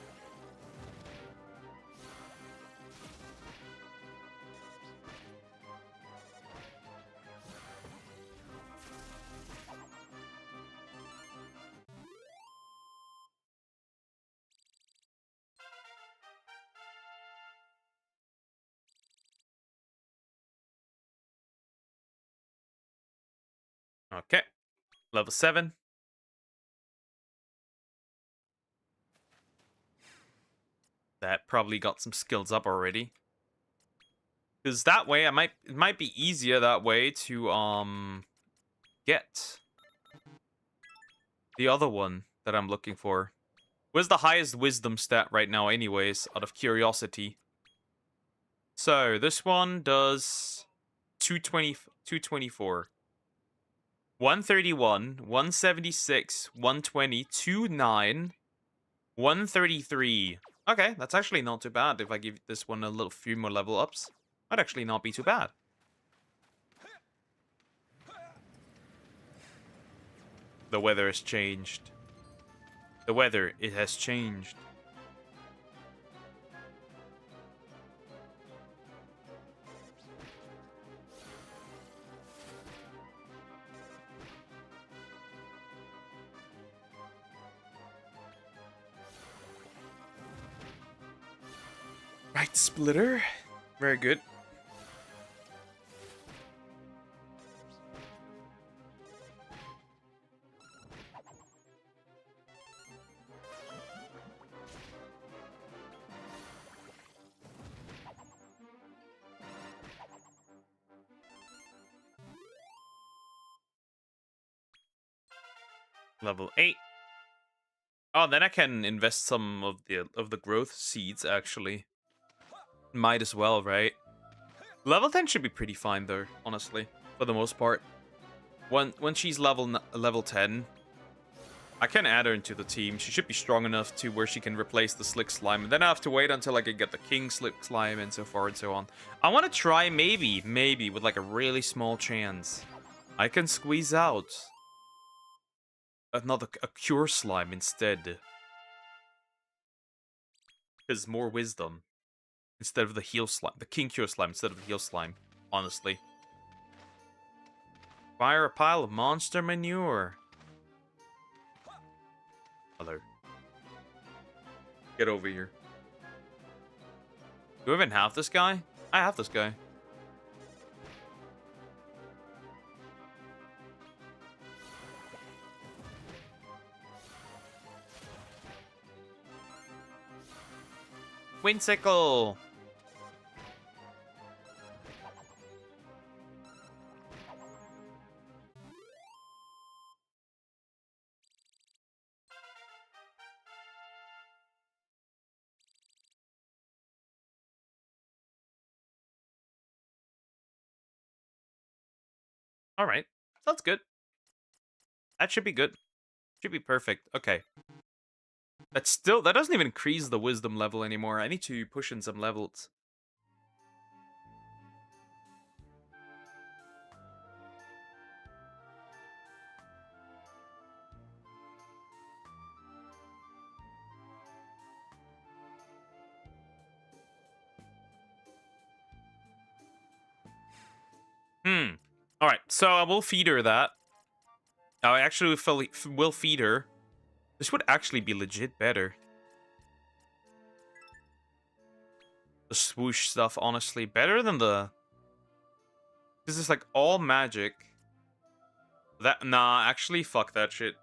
Okay. Level 7. That probably got some skills up already. Because that way, it might be easier that way to, get the other one that I'm looking for. What's the highest Wisdom stat right now anyways, out of curiosity? So, this one does 224. 131, 176, 120, 29, 133. Okay, that's actually not too bad if I give this one a little few more level ups. Might actually not be too bad. The weather has changed. The weather, it has changed. Right, Splitter. Very good. Level 8. Oh, then I can invest some of the growth seeds, actually. Might as well, right? Level 10 should be pretty fine, though, honestly, for the most part. When she's level 10, I can add her into the team. She should be strong enough to where she can replace the Slick Slime. And then I have to wait until I can get the King Slick Slime and so far and so on. I want to try, maybe, with like a really small chance, I can squeeze out a Cure Slime instead. Because more Wisdom. Instead of the Heal Slime. The King Cure Slime instead of the Heal Slime. Honestly. Fire a pile of monster manure. Hello. Get over here. Do I even have this guy? I have this guy. Windsickle! Alright. That's good. That should be good. Should be perfect. Okay. That doesn't even increase the wisdom level anymore. I need to push in some levels. Alright, so I will feed her that. I actually will feed her. This would actually be legit better. The swoosh stuff, honestly. Better than the... This is like all magic. Nah, actually, fuck that shit.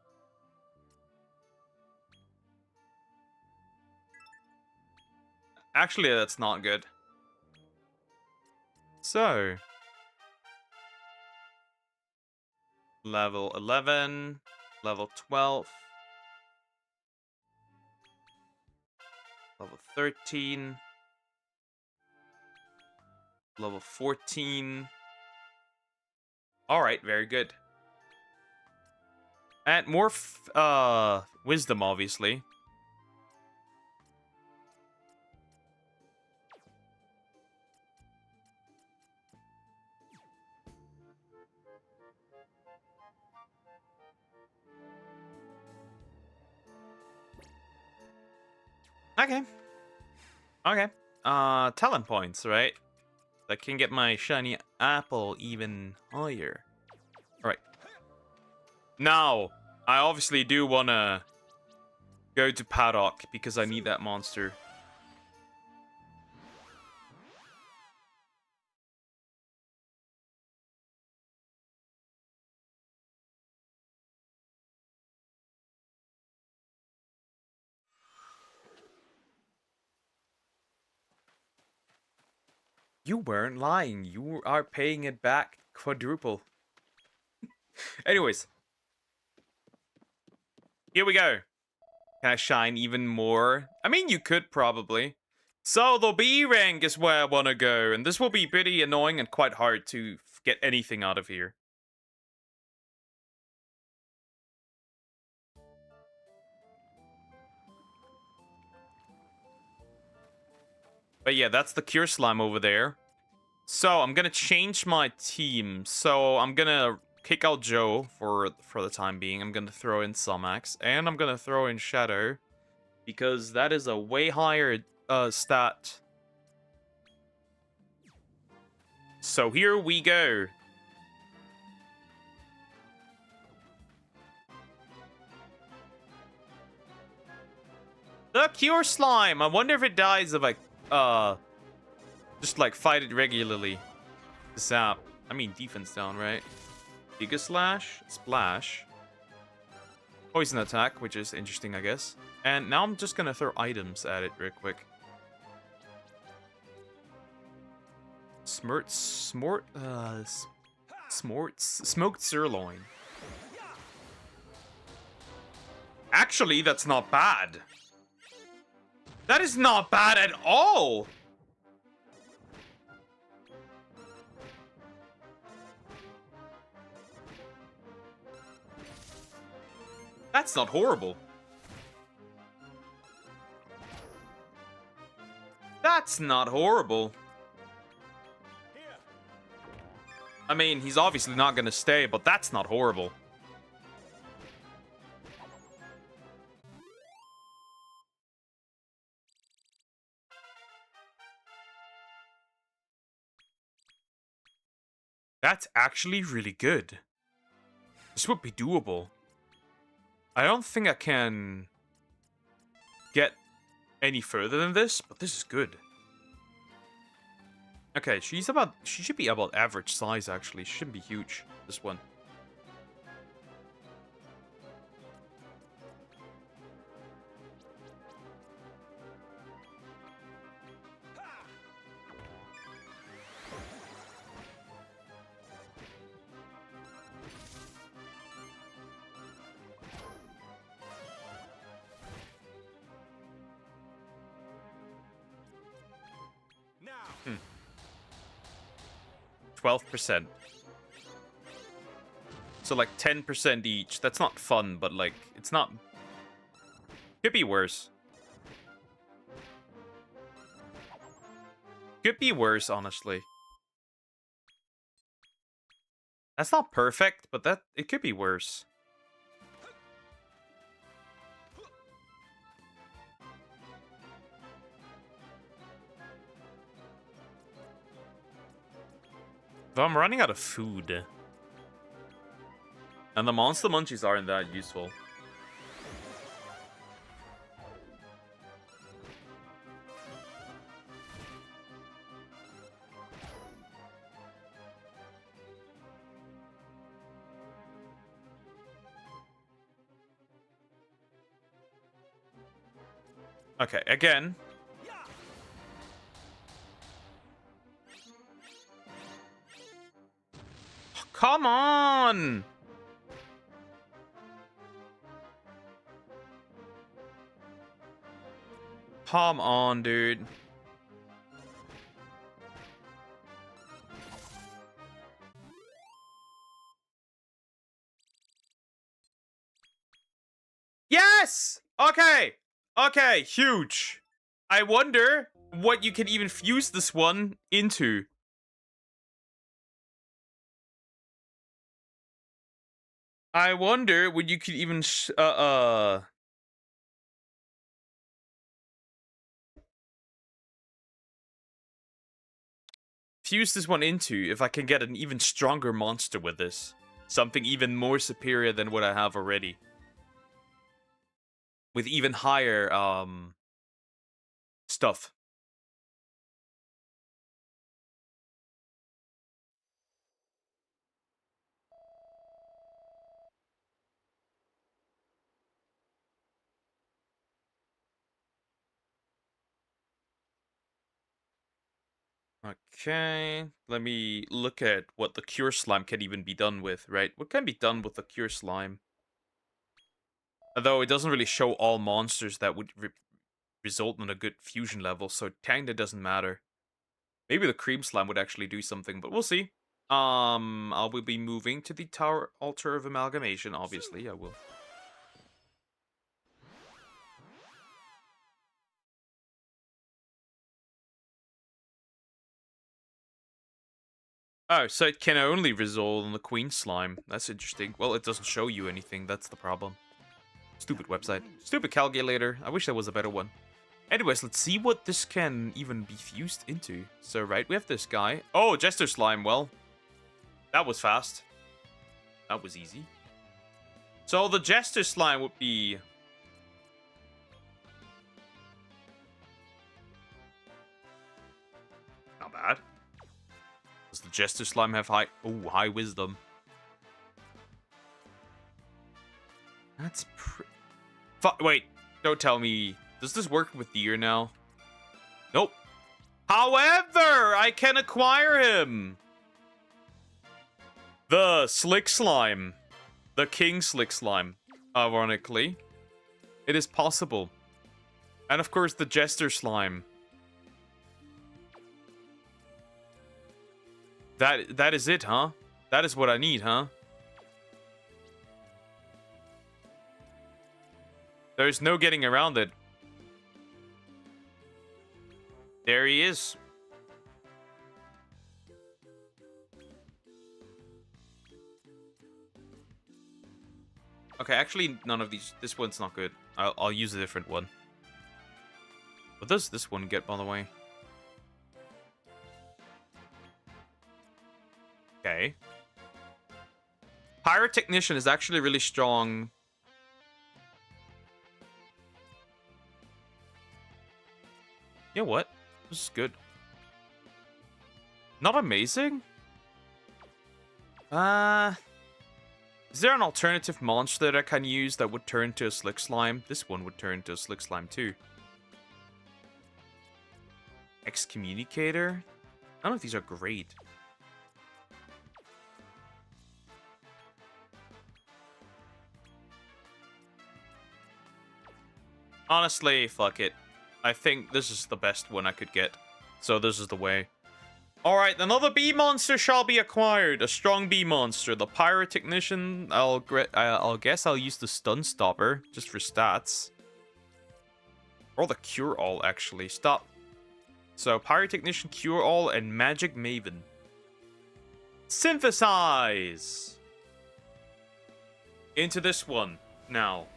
Actually, that's not good. So... Level 11. Level 12. Level 13. Level 14. Alright, very good. And more wisdom, obviously. Okay. Okay. Talent points, right? That can get my shiny apple even higher. Alright. Now, I obviously do want to go to Paddock because I need that monster. You weren't lying. You are paying it back quadruple. Anyways. Here we go. Can I shine even more? I mean, you could probably. So the B rank is where I want to go. And this will be pretty annoying and quite hard to get anything out of here. But yeah, that's the Cure Slime over there. So I'm gonna change my team. So I'm gonna kick out Joe for the time being. I'm gonna throw in Sumax, and I'm gonna throw in Shadow because that is a way higher stat. So here we go. The Cure Slime. I wonder if it dies if I just like fight it regularly. The sap. I mean defense down, right? Giga Slash, Splash, Poison Attack, which is interesting, I guess. And now I'm just gonna throw items at it real quick. Smoked sirloin. Actually, that's not bad. That is not bad at all. That's not horrible. That's not horrible. I mean, he's obviously not gonna stay, but that's not horrible. That's actually really good. This would be doable. I don't think I can get any further than this, but this is good. Okay, she should be about average size, actually. She shouldn't be huge, this one. Now. 12%. So like 10% each. That's not fun, but like, it's not... Could be worse. Could be worse, honestly. That's not perfect, but it could be worse. Though I'm running out of food. And the monster munchies aren't that useful. Okay, again. Come on! Come on, dude. Yes! Okay! Okay, huge. I wonder what you can even fuse this one into. I wonder what you could even fuse this one into if I can get an even stronger monster with this. Something even more superior than what I have already. With even higher stuff. Okay, let me look at what the Cure Slime can even be done with, right? What can be done with the Cure Slime? Although it doesn't really show all monsters that would result in a good fusion level, so it kinda doesn't matter. Maybe the Cream Slime would actually do something, but we'll see. I will be moving to the Tower Altar of Amalgamation, obviously, I will. Oh, so it can only resolve on the Queen Slime. That's interesting. Well, it doesn't show you anything, that's the problem. Stupid website. Stupid calculator. I wish there was a better one. Anyways, let's see what this can even be fused into. So, right, we have this guy. Oh, Jester Slime. Well, that was fast. That was easy. So, the Jester Slime would be... not bad. Does the Jester Slime have high... oh, high wisdom? That's wait, don't tell me. Does this work with Deer now? Nope. However, I can acquire him. The Slick Slime. The King Slick Slime. Ironically. It is possible. And of course, the Jester Slime. That is it, huh? That is what I need, huh? There's no getting around it. There he is. Okay, actually, none of these... this one's not good. I'll use a different one. What does this one get, by the way? Okay. Pyrotechnician is actually really strong. You know what? This is good. Not amazing? Is there an alternative monster that I can use that would turn to a Slick Slime? This one would turn to a Slick Slime too. Excommunicator? I don't know if these are great. Honestly, fuck it. I think this is the best one I could get. So this is the way. Alright, another bee monster shall be acquired. A strong bee monster. The Pyrotechnician, I'll guess I'll use the Stun Stopper, just for stats. Or the Cure-All, actually. Stop. So, Pyrotechnician, Cure-All, and Magic Maven. Synthesize! Into this one, now.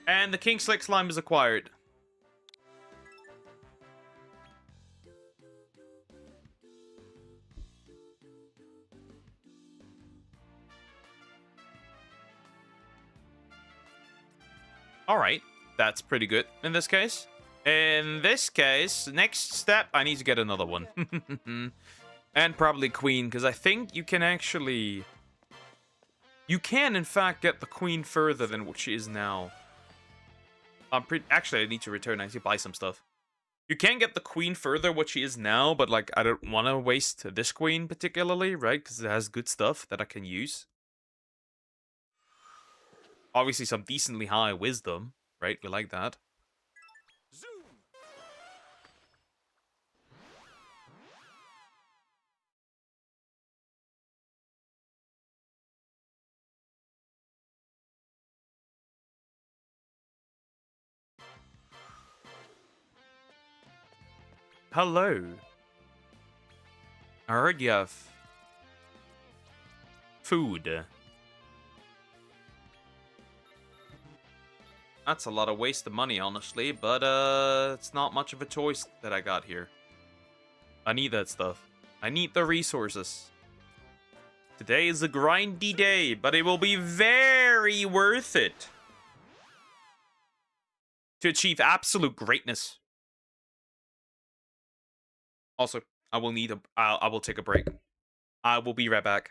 And the King Slick Slime is acquired. Alright, that's pretty good in this case. In this case, next step, I need to get another one. And probably Queen, because I think you can actually... You can, in fact, get the Queen further than what she is now. Actually, I need to return. I need to buy some stuff. You can get the Queen further what she is now, but, like, I don't want to waste this Queen particularly, right? Because it has good stuff that I can use. Obviously, some decently high wisdom, right? We like that. Zoom. Hello. I heard you have food. That's a lot of waste of money, honestly, but it's not much of a choice that I got here. I need that stuff. I need the resources. Today is a grindy day, but it will be very worth it to achieve absolute greatness. Also, I will take a break. I will be right back.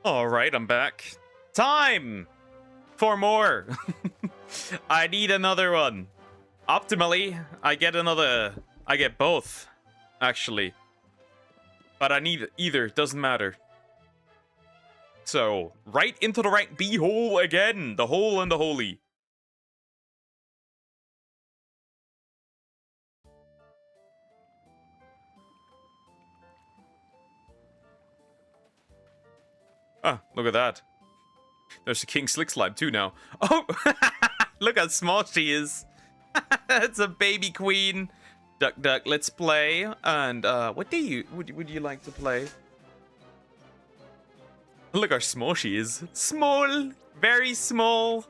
All right, I'm back. Time for more. I need another one. Optimally, I get both, actually. But I need either, doesn't matter. So, right into the right b-hole again. The hole and the holy. Ah, look at that. There's a King Slick Slime too now. Oh, look how small she is. It's a baby queen. Duck, duck, let's play. And what do you would you like to play? Look how small she is. Small, very small.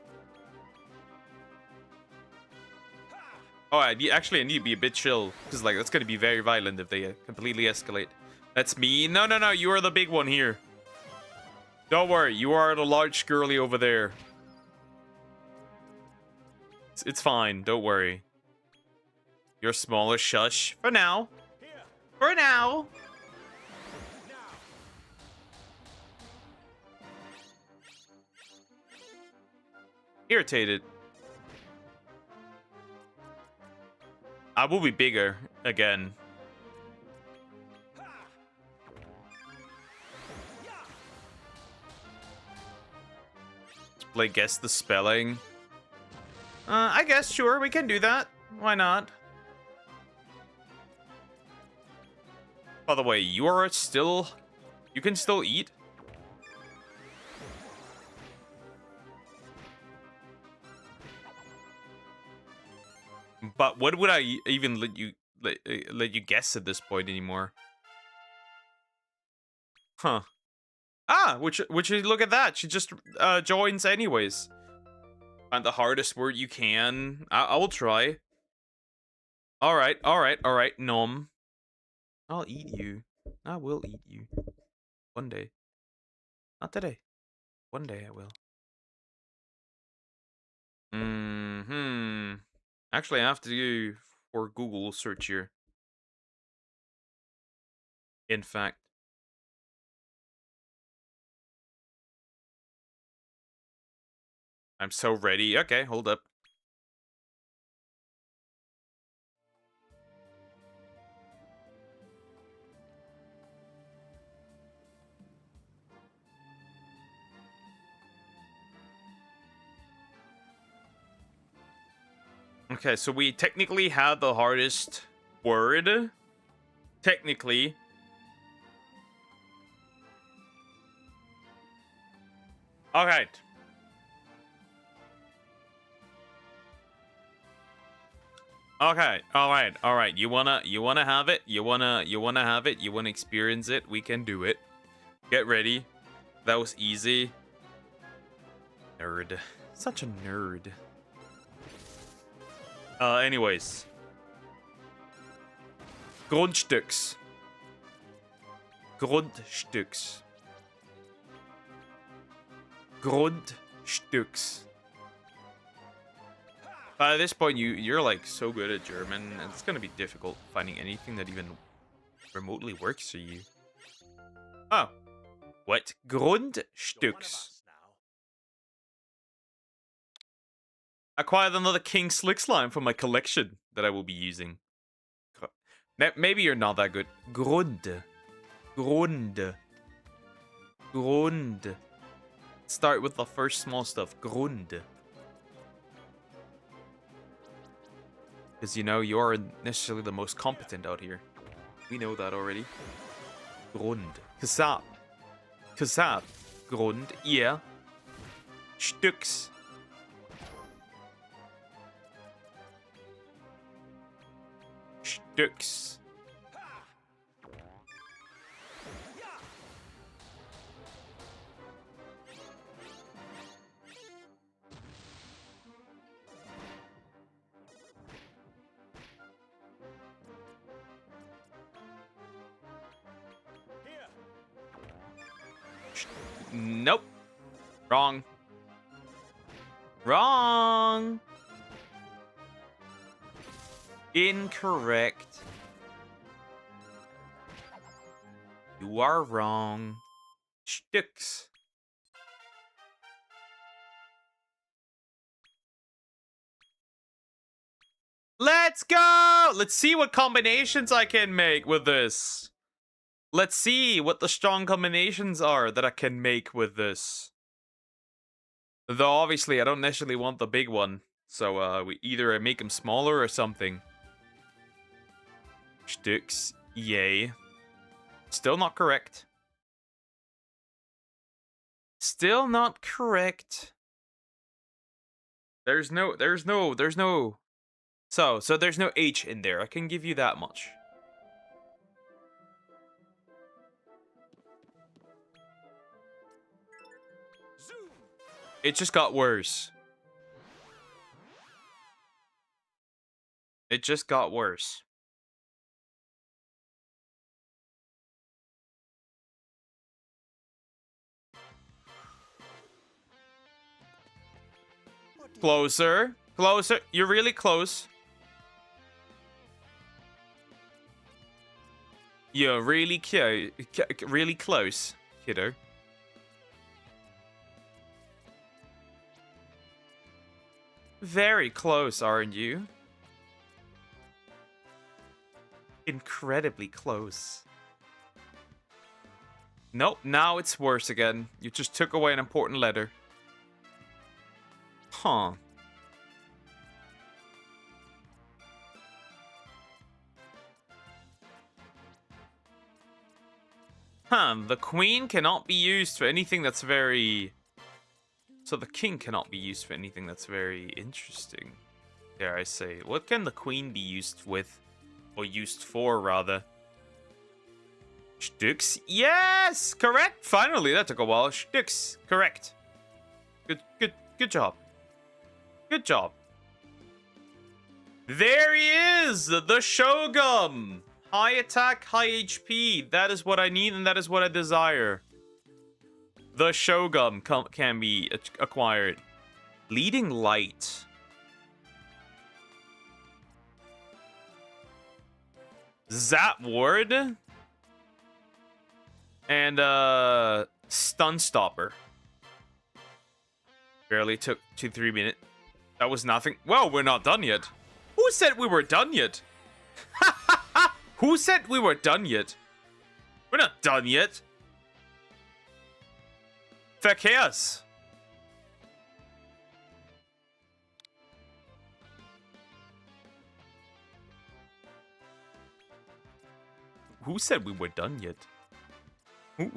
Oh, I need to be a bit chill because like that's gonna be very violent if they completely escalate. That's me. No, no, no. You are the big one here. Don't worry, you are the large girly over there. It's fine, don't worry. You're smaller, shush. For now. For now. Irritated. I will be bigger again. Like, guess the spelling. I guess, sure, we can do that. Why not? By the way, you are still... You can still eat? But what would I even let you guess at this point anymore? Huh. Ah, which look at that. She just joins anyways. Find the hardest word you can. I will try. All right, all right, all right. Nom. I'll eat you. I will eat you. One day. Not today. One day I will. Actually, I have to do for Google search here. In fact. I'm so ready. Okay, hold up. Okay, so we technically had the hardest word. Technically. Alright. Okay, alright. You wanna have it? You wanna have it? You wanna experience it? We can do it. Get ready. That was easy. Nerd. Such a nerd. Anyways. Grundstücks. Grundstücks. Grundstücks. At this point, you're like so good at German, and it's gonna be difficult finding anything that even remotely works for you. Oh. What? Grundstücks. Acquired another King Slick Slime from my collection that I will be using. Maybe you're not that good. Grund. Start with the first small stuff. Grund. Because, you know, you aren't necessarily the most competent out here. We know that already. Grund. Kasab. Grund. Yeah. Stücks. Stücks. Nope. Wrong. Wrong. Incorrect. You are wrong. Stücks. Let's go! Let's see what combinations I can make with this. Let's see what the strong combinations are that I can make with this. Though obviously I don't necessarily want the big one. So we either make them smaller or something. Sticks. Yay. Still not correct. Still not correct. There's no. So there's no H in there. I can give you that much. Zoom. It just got worse. It just got worse. Closer. Closer. You're really close. You're really cute. Really close, kiddo. Very close, aren't you? Incredibly close. Nope, now it's worse again. You just took away an important letter. Huh. The queen cannot be used for anything that's very... So the king cannot be used for anything that's very interesting. Dare I say. What can the queen be used with? Or used for, rather? Sticks? Yes! Correct! Finally, that took a while. Sticks. Correct. Good job. Good job. There he is! The Shogun! High attack, high HP. That is what I need and that is what I desire. The Shogun can be acquired. Leading Light. Zap Ward. And Stun Stopper. Barely took 2-3 minutes. That was nothing. Well, we're not done yet. Who said we were done yet? Who said we were done yet? We're not done yet. Verkehrs. Who said we were done yet?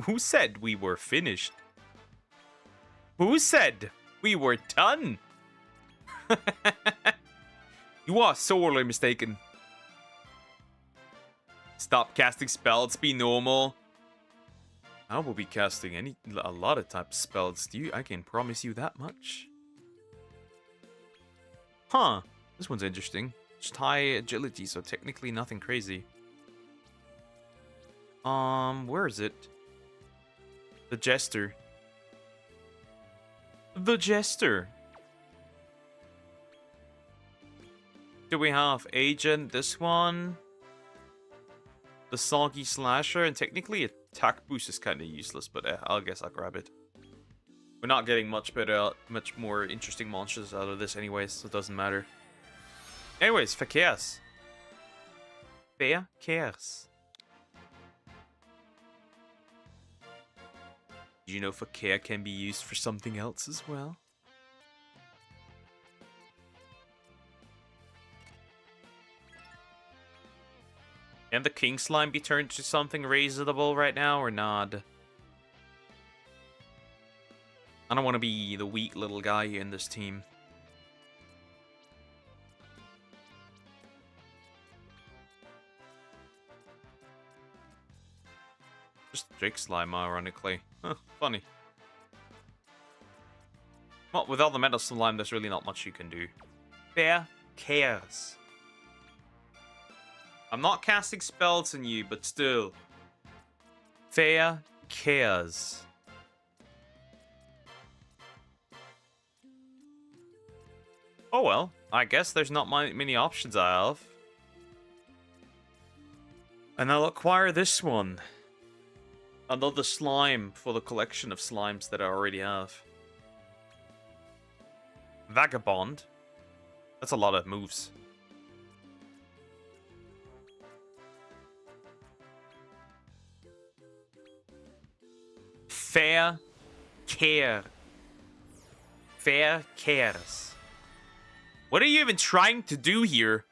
Who said we were finished? Who said we were done? You are sorely mistaken. Stop casting spells, be normal. I will be casting a lot of types of spells. I can promise you that much. Huh. This one's interesting. Just high agility, so technically nothing crazy. Where is it? The Jester. The Jester. Do we have Agent? This one. The Soggy Slasher, and technically attack boost is kind of useless, but I guess I'll grab it. We're not getting much more interesting monsters out of this anyways, so it doesn't matter. Anyways, Verkehrs. Verkehrs. Do you know Verkehr can be used for something else as well? Can the King Slime be turned to something reasonable right now or not? I don't want to be the weak little guy in this team. Just Drake Slime, ironically. Huh, funny. Well, with all the Metal Slime, there's really not much you can do. Verkehrs. I'm not casting spells on you, but still. Verkehrs. Oh well, I guess there's not many options I have. And I'll acquire this one. Another slime for the collection of slimes that I already have. Vagabond. That's a lot of moves. Fair care. Fair cares. What are you even trying to do here?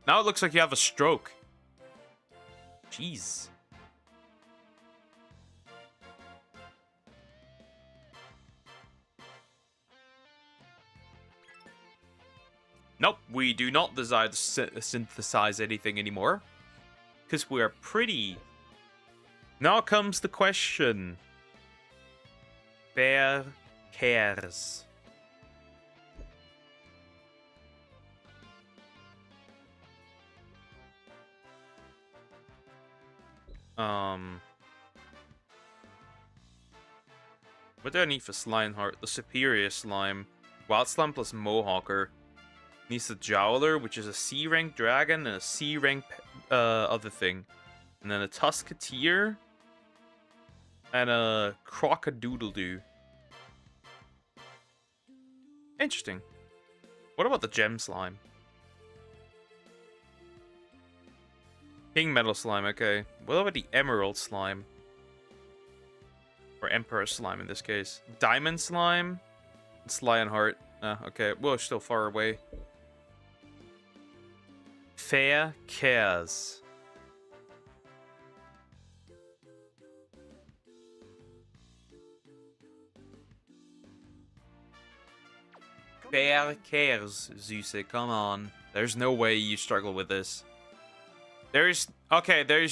Now it looks like you have a stroke. Jeez. Nope, we do not desire to synthesize anything anymore. Because we're pretty... Now comes the question. Fair cares. What do I need for Slimeheart? The Superior Slime. Wild Slime plus Mohawker. Needs the Jowler, which is a C-rank dragon, and a C-rank other thing. And then a Tusketeer. And a Crocodoodle-Doo. Interesting. What about the Gem Slime? King Metal Slime, okay. What about the Emerald Slime? Or Emperor Slime in this case. Diamond Slime? It's Lionheart. Okay. Well, still far away. Fair cares. Fair cares, Zeus. Come on. There's no way you struggle with this. There's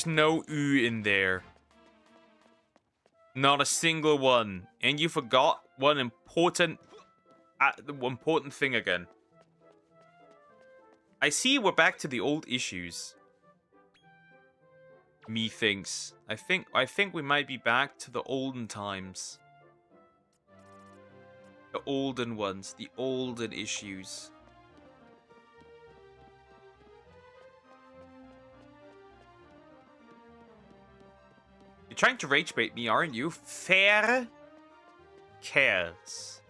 no U in there. Not a single one. And you forgot one important thing again. I see we're back to the old issues. Methinks. I think we might be back to the olden times. The olden ones, the olden issues. You're trying to rage bait me, aren't you? Fair cares.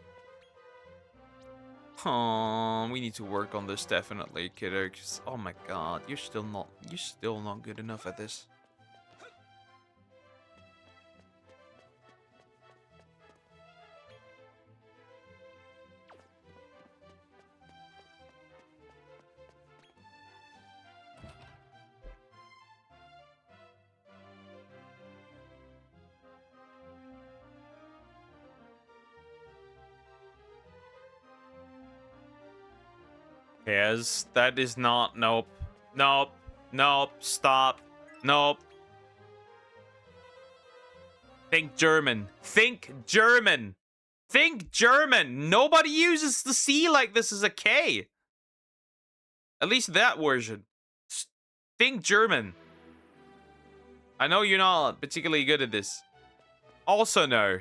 Oh, we need to work on this definitely, kiddo. 'Cause, oh my god, you're still not good enough at this. Yes, that is not. Nope. Nope. Nope. Stop. Nope. Think German. Think German. Think German. Nobody uses the C like this as a K. At least that version. Think German. I know you're not particularly good at this. Also, no.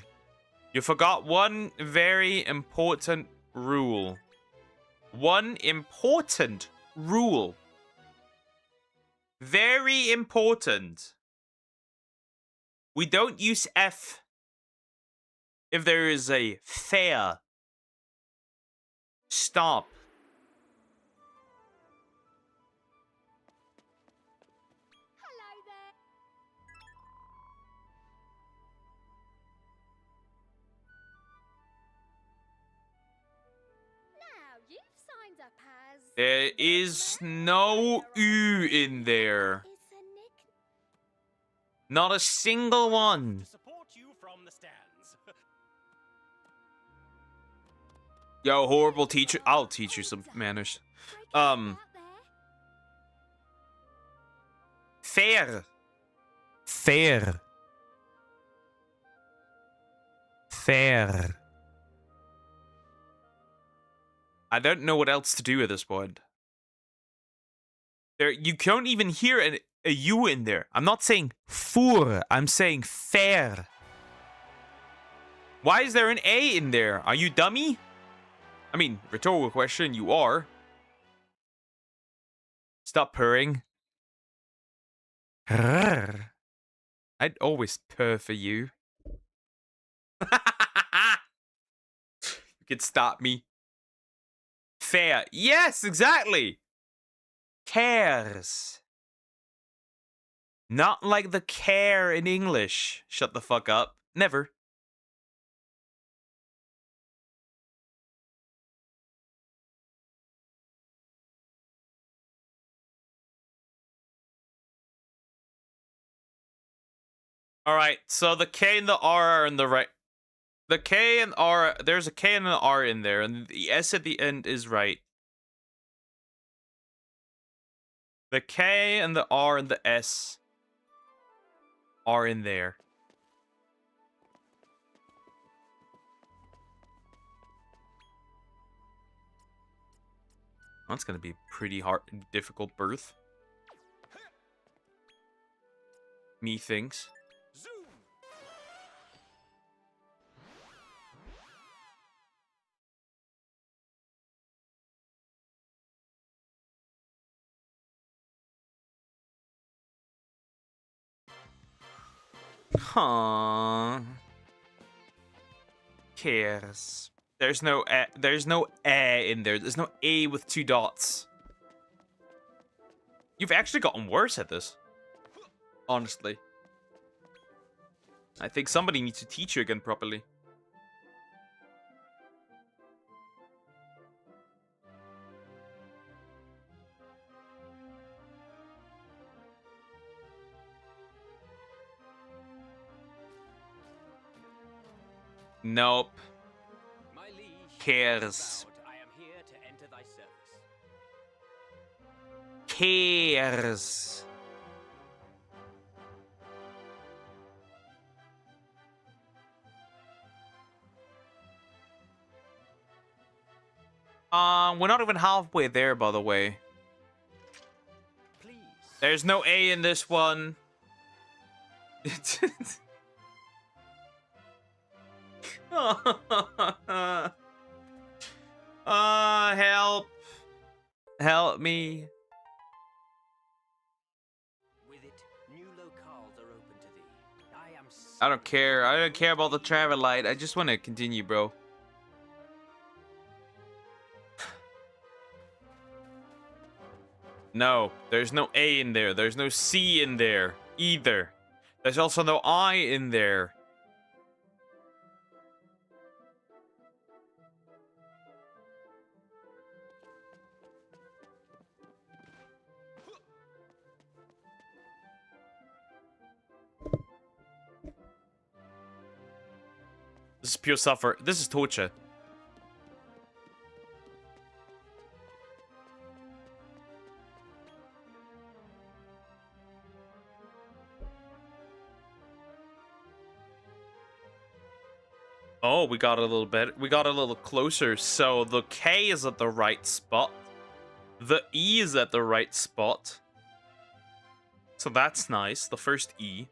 You forgot one very important rule. One important rule. Very important. We don't use F if there is a fair. Stop. Hello there. Now you've signed up as. There is no U in there. Is a nick. Not a single one. To support you from the stands. Yo, horrible teacher. I'll teach you some manners. Out there. Fair. Fair. Fair. I don't know what else to do at this point. There, you can't even hear a U in there. I'm not saying für. I'm saying fair. Why is there an A in there? Are you dummy? I mean, rhetorical question, you are. Stop purring. I'd always purr for you. You can stop me. Fair. Yes, exactly. Cares. Not like the care in English. Shut the fuck up. Never. All right, so the K and the R are in the right. The K and R, there's a K and an R in there, and the S at the end is right. The K and the R and the S are in there. That's gonna be a pretty hard, difficult birth. Me thinks. Zoom. Huh. Cares. There's no A in there. There's no A with 2 dots. You've actually gotten worse at this. Honestly. I think somebody needs to teach you again properly. Nope. My liege, Cares. I am here to enter thy service. Cares. We're not even halfway there, by the way. Please. There's no A in this one. Help. Help me. With it, new locales are open to thee. I don't care. I don't care about the travel light. I just want to continue, bro. No, there's no A in there. There's no C in there either. There's also no I in there. This is pure suffer. This is torture. Oh, we got a little bit. We got a little closer. So the K is at the right spot. The E is at the right spot. So that's nice. The first E.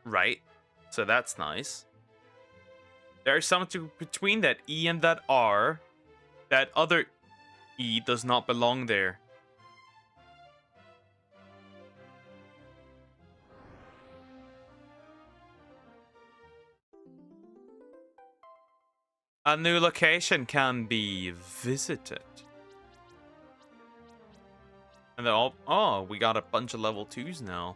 Right. So that's nice. There's something between that E and that R. That other E does not belong there. A new location can be visited. And they're all... Oh, we got a bunch of level 2s now.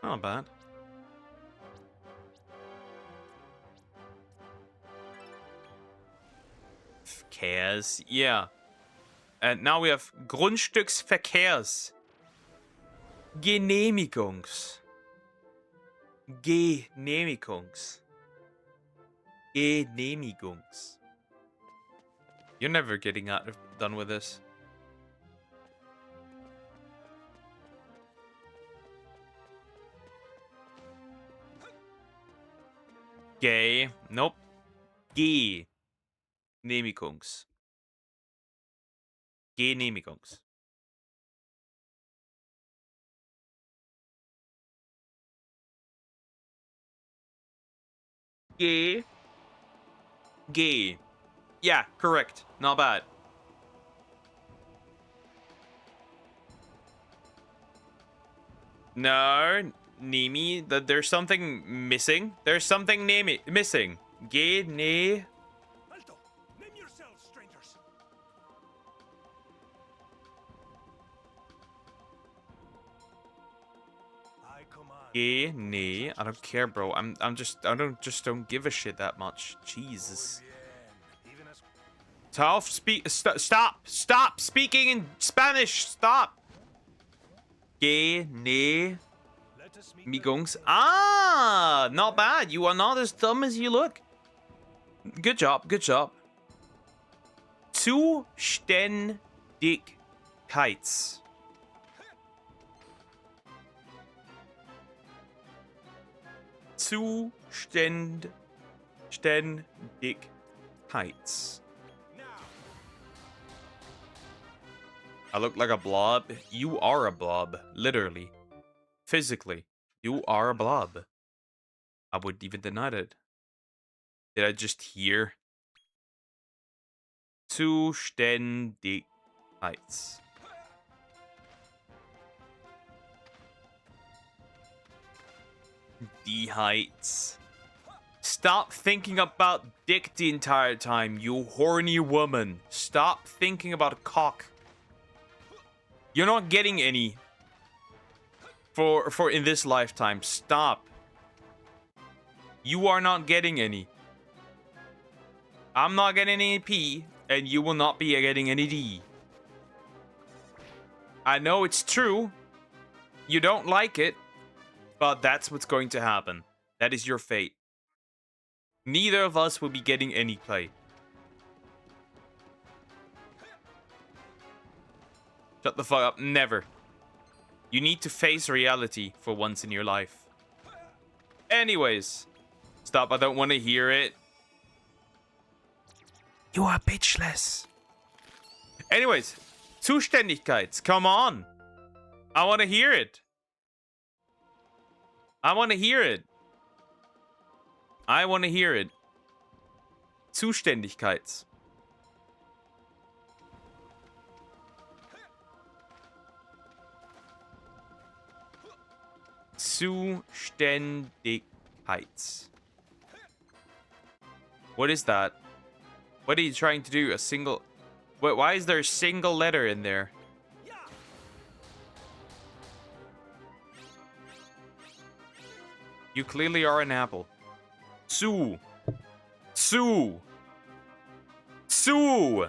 Not bad. Verkehrs, yeah. And now we have Grundstücksverkehrs. Genehmigungs. Genehmigungs. Genehmigungs. You're never getting done with this. Gay. Nope. Genehmigungs. Genehmigungs. G. G. Yeah, correct. Not bad. No, Nemi, there's something missing. There's something missing. G, ne. Alto! Name yourselves, strangers. Yeah, nee, I don't care, bro. I don't give a shit that much. Jesus. Tough stop speaking in Spanish. Stop. Yeah, nee. Migungs. Ah, not bad. You are not as dumb as you look. Good job, good job. Zuständigkeits. Zuständigkeits. I look like a blob. You are a blob, literally. Physically, you are a blob. I wouldn't even deny it. Did I just hear? Zuständigkeits. Die Heights. Stop thinking about dick the entire time, you horny woman. Stop thinking about cock. You're not getting any for in this lifetime. Stop. You are not getting any. I'm not getting any P, and you will not be getting any D. I know it's true. You don't like it, but that's what's going to happen. That is your fate. Neither of us will be getting any play. Shut the fuck up. Never. You need to face reality for once in your life. Anyways. Stop. I don't want to hear it. You are bitchless. Anyways. Zuständigkeits. Come on. I want to hear it. I want to hear it. I want to hear it. Zuständigkeits. Zuständigkeits. What is that? What are you trying to do? A single... Wait, why is there a single letter in there? You clearly are an apple. Zu. Zu. Zu.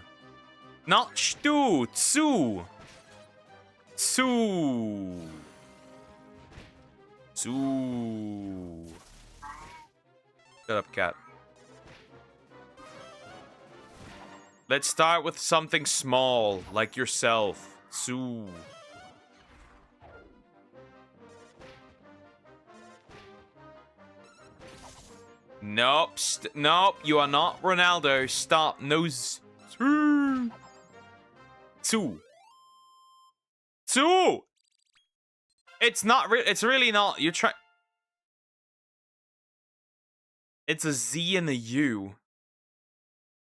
Not stu. Zu. Zu. Zu. Shut up, cat. Let's start with something small, like yourself. Zu. Nope. Nope. You are not Ronaldo. Stop. No. Two. Two. It's not. It's really not. You're trying. It's a Z and a U.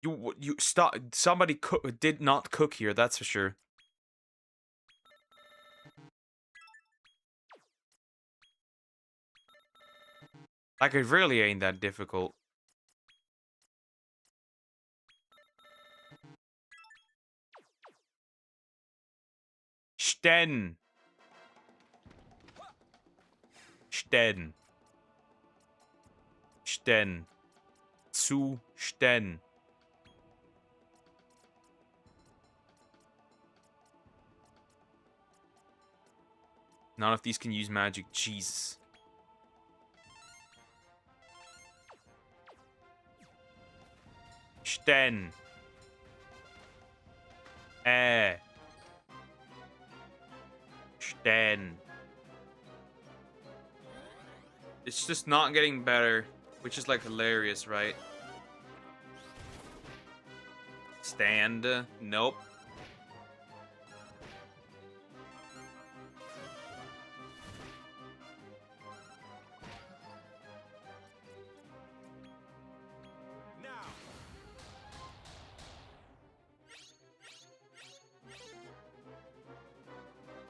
You stop. Somebody did not cook here. That's for sure. Like, it really ain't that difficult. Sten. Sten. Sten. Zu Sten. None of these can use magic. Jesus. Sten. Sten. It's just not getting better, which is like hilarious, right? Stand. Nope.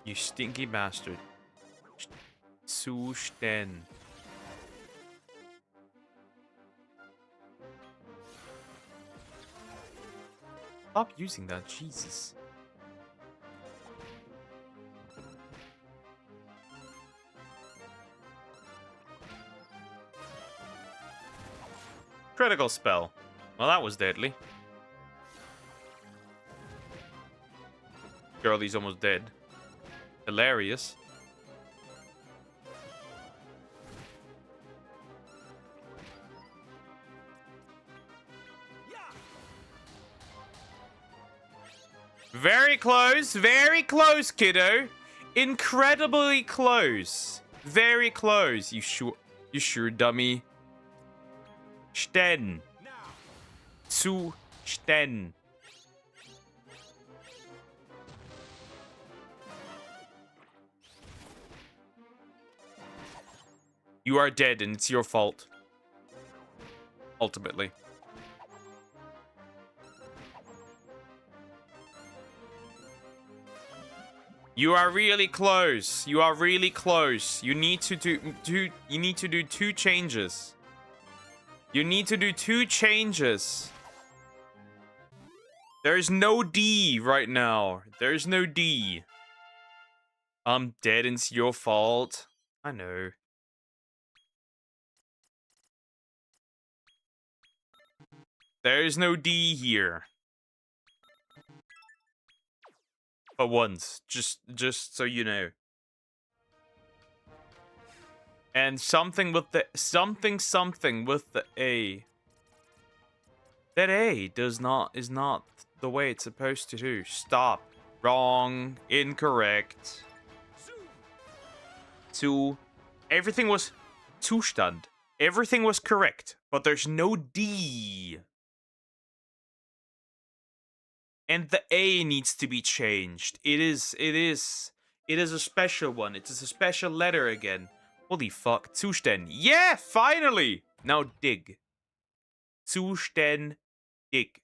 You stinky bastard. Zustand. Stop using that, Jesus. Critical spell. Well, that was deadly. Girlie's almost dead. Hilarious. Very close, kiddo. Incredibly close. Very close. You sure, dummy. Sten. Zu Sten. You are dead, and it's your fault. Ultimately. You are really close. You are really close. You need to do two changes. You need to do 2 changes. There's no D right now. There's no D. I'm dead and it's your fault. I know. There's no D here. For once. Just so you know. And something with the something with the A. That A is not the way it's supposed to do. Stop. Wrong. Incorrect. Everything was Zustand. Everything was correct, but there's no D. And the A needs to be changed. It is a special one. It is a special letter again. Holy fuck. Zustand. Yeah, finally! Now dig. Zustand. Dig.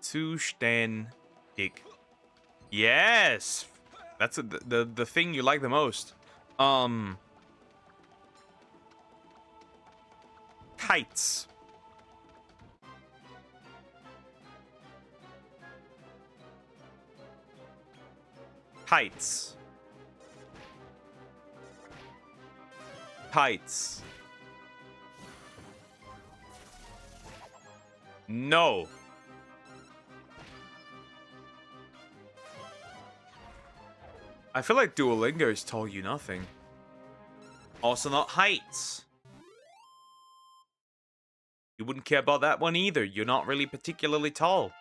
Zustand. Dig. Yes! That's the thing you like the most. Kites. Kites. Kites. No. I feel like Duolingo's told you nothing. Also not heights. You wouldn't care about that one either. You're not really particularly tall.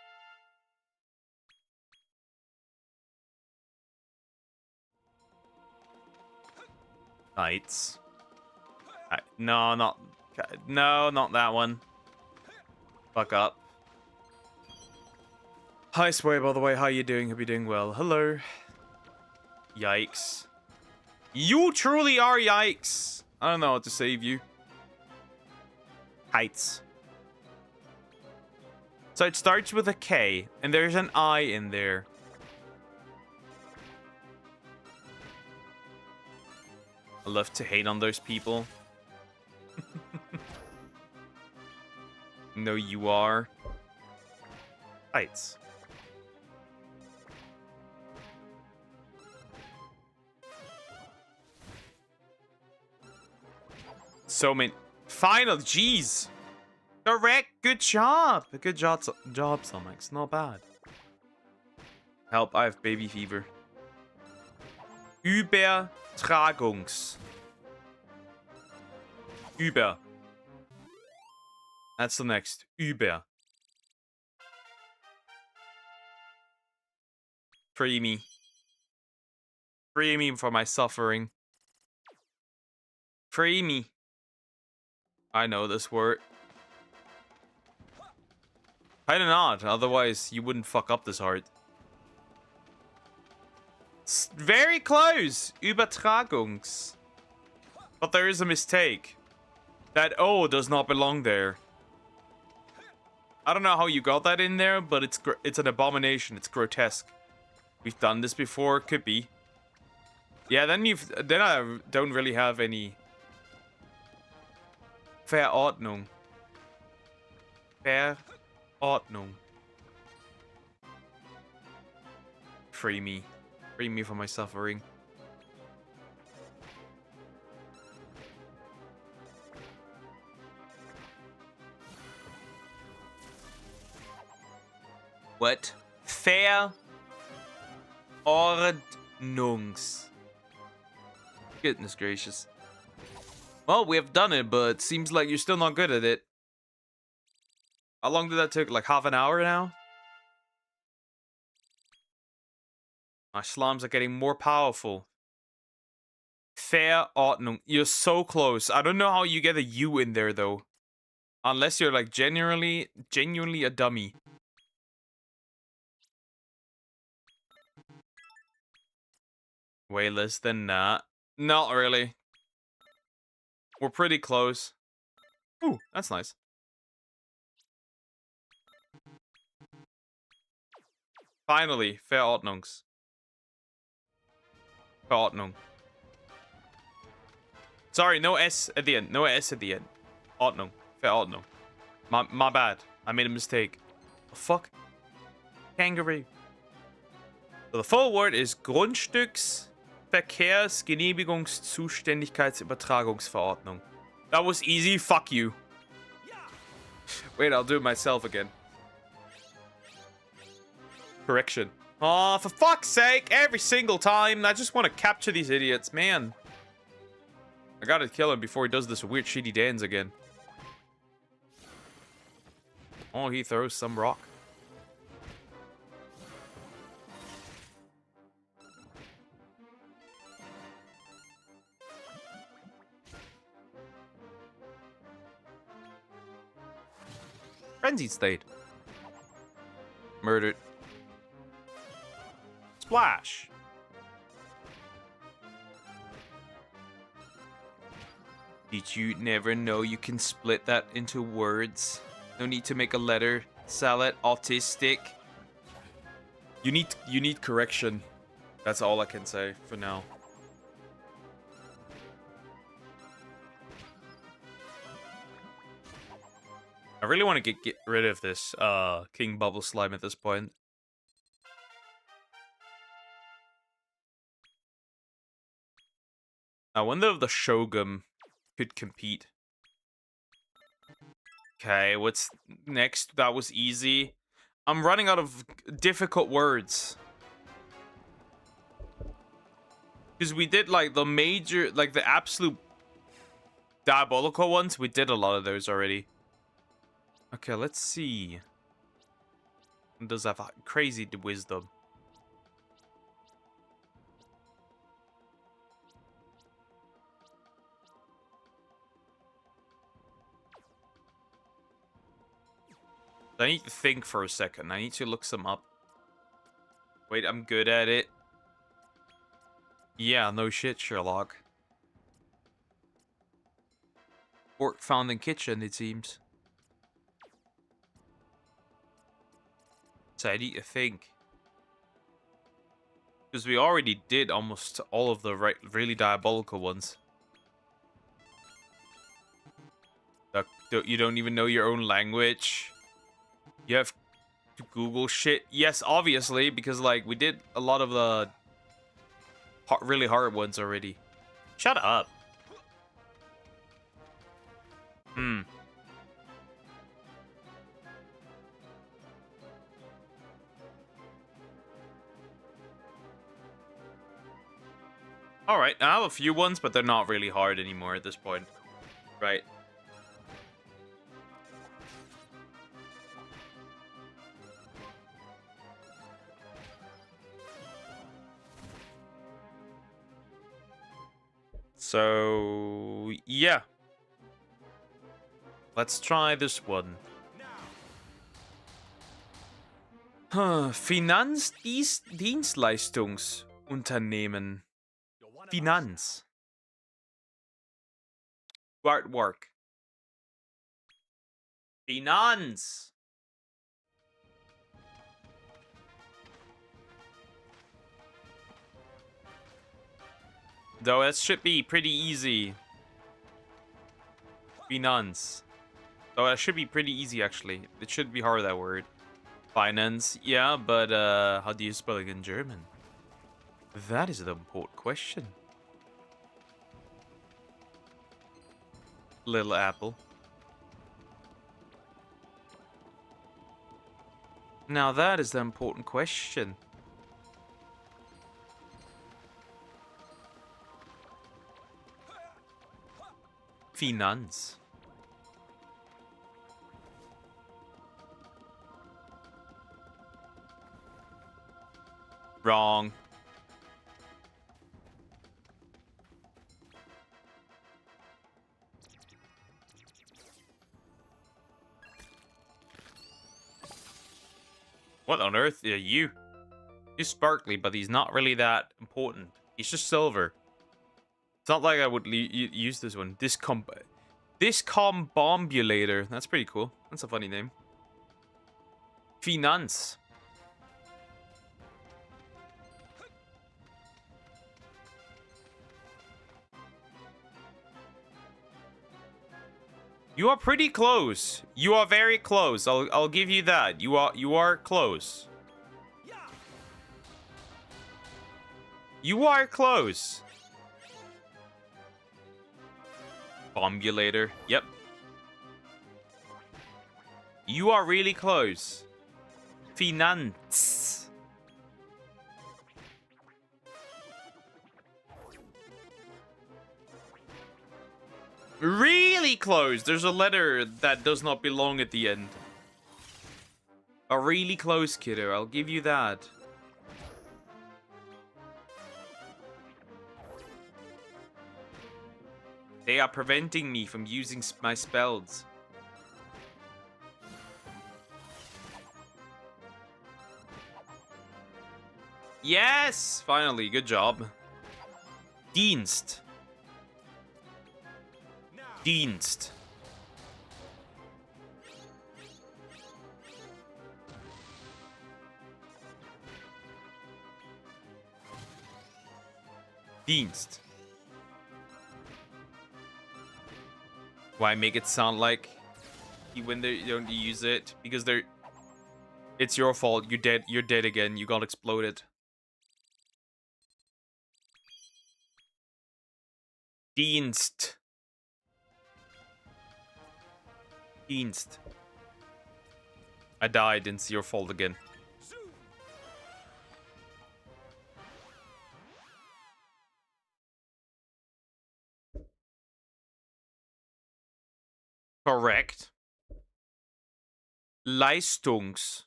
Heights. No, not that one. Fuck up. Hi, Sway, by the way. How you doing? Hope you're doing well. Hello. Yikes. You truly are yikes. I don't know how to save you. Heights. So it starts with a K, and there's an I in there. I love to hate on those people. No, you are. Heights. So many. Final. Jeez. Correct. Good job. Good job, Somax. Not bad. Help. I have baby fever. Übertragungs. Über. That's the next. Über. Free me. Free me from my suffering. Free me. I know this word. Kinda not, otherwise you wouldn't fuck up this hard. It's very close! Übertragungs. But there is a mistake. That O does not belong there. I don't know how you got that in there, but it's an abomination. It's grotesque. We've done this before, could be. Yeah, then I don't really have any Verordnung. Verordnung. free me. Free me from my suffering. What? Verordnungs. Goodness gracious. Well, we have done it, but it seems like you're still not good at it. How long did that take? Like half an hour now? My slimes are getting more powerful. Verordnung. You're so close. I don't know how you get a U in there, though. Unless you're like genuinely a dummy. Way less than that. Not really. We're pretty close. Ooh, that's nice. Finally, Verordnungs. Verordnung. Sorry, no S at the end. No S at the end. Ordnung. Verordnung. My bad. I made a mistake. Oh, fuck. Kangaroo. So the full word is Grundstücksverkehrsgenehmigungszuständigkeitsübertragungsverordnung. That was easy. Fuck you. Wait, I'll do it myself again. Correction. Oh, for fuck's sake, every single time. I just want to capture these idiots, man. I gotta kill him before he does this weird shitty dance again. Oh, he throws some rock. Frenzied state. Murdered. Splash. Did you never know you can split that into words? No need to make a letter. Salad. Autistic. You need correction. That's all I can say for now. I really want to get rid of this King Bubble Slime at this point. I wonder if the Shogun could compete. Okay, what's next? That was easy. I'm running out of difficult words. Because we did like the major, like the absolute diabolical ones. We did a lot of those already. Okay, let's see. Does have crazy wisdom. I need to think for a second. I need to look some up. Wait, I'm good at it. Yeah, no shit, Sherlock. Work found in kitchen, it seems. So I need to think. Because we already did almost all of the really diabolical ones. You don't even know your own language. You have to Google shit. Yes, obviously, because like we did a lot of the really hard ones already. Shut up. Alright, I have a few ones, but they're not really hard anymore at this point. Right. So, yeah. Let's try this one. Finanzdienstleistungsunternehmen. Finanz. Artwork. Finanz. Though that should be pretty easy. Finanz. Though that should be pretty easy actually. It should be hard, that word. Finance, yeah, but how do you spell it in German? That is the important question. Little apple. Now that is the important question. Finance. Wrong. What on earth are you? He's sparkly, but he's not really that important. He's just silver. It's not like I would use this one. Discombobulator. That's pretty cool. That's a funny name. Finance. You are pretty close. You are very close. I'll give you that. You are close. You are close. Bombulator. Yep. You are really close. Finance. Really close. There's a letter that does not belong at the end. A really close, kiddo. I'll give you that. They are preventing me from using my spells. Yes! Finally, good job. Dienst. Dienst. Dienst. Why make it sound like when they don't use it? Because they're... It's your fault. You're dead. You're dead again. You got exploded. Dienst. Dienst. I died. It's your fault again. Correct. Leistungs.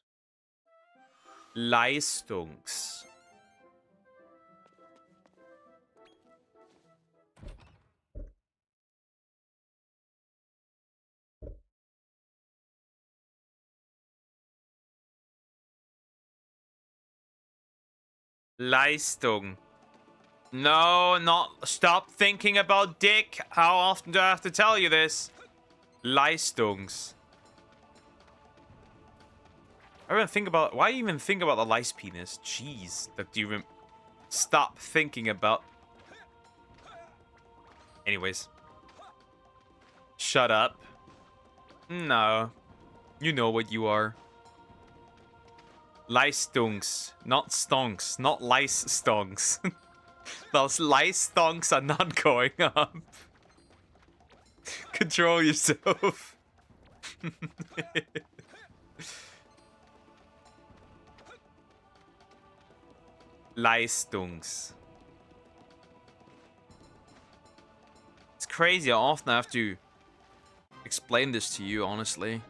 Leistungs. Leistung. No, not... Stop thinking about dick. How often do I have to tell you this? Leistungs. I even think about... Why even think about the lice penis? Jeez. Like, do you even... Stop thinking about... Anyways. Shut up. No. You know what you are. Leistungs. Not stonks. Not lice stonks. Those lice stonks are not going up. Control yourself. Leistungs. It's crazy how often I have to explain this to you, honestly.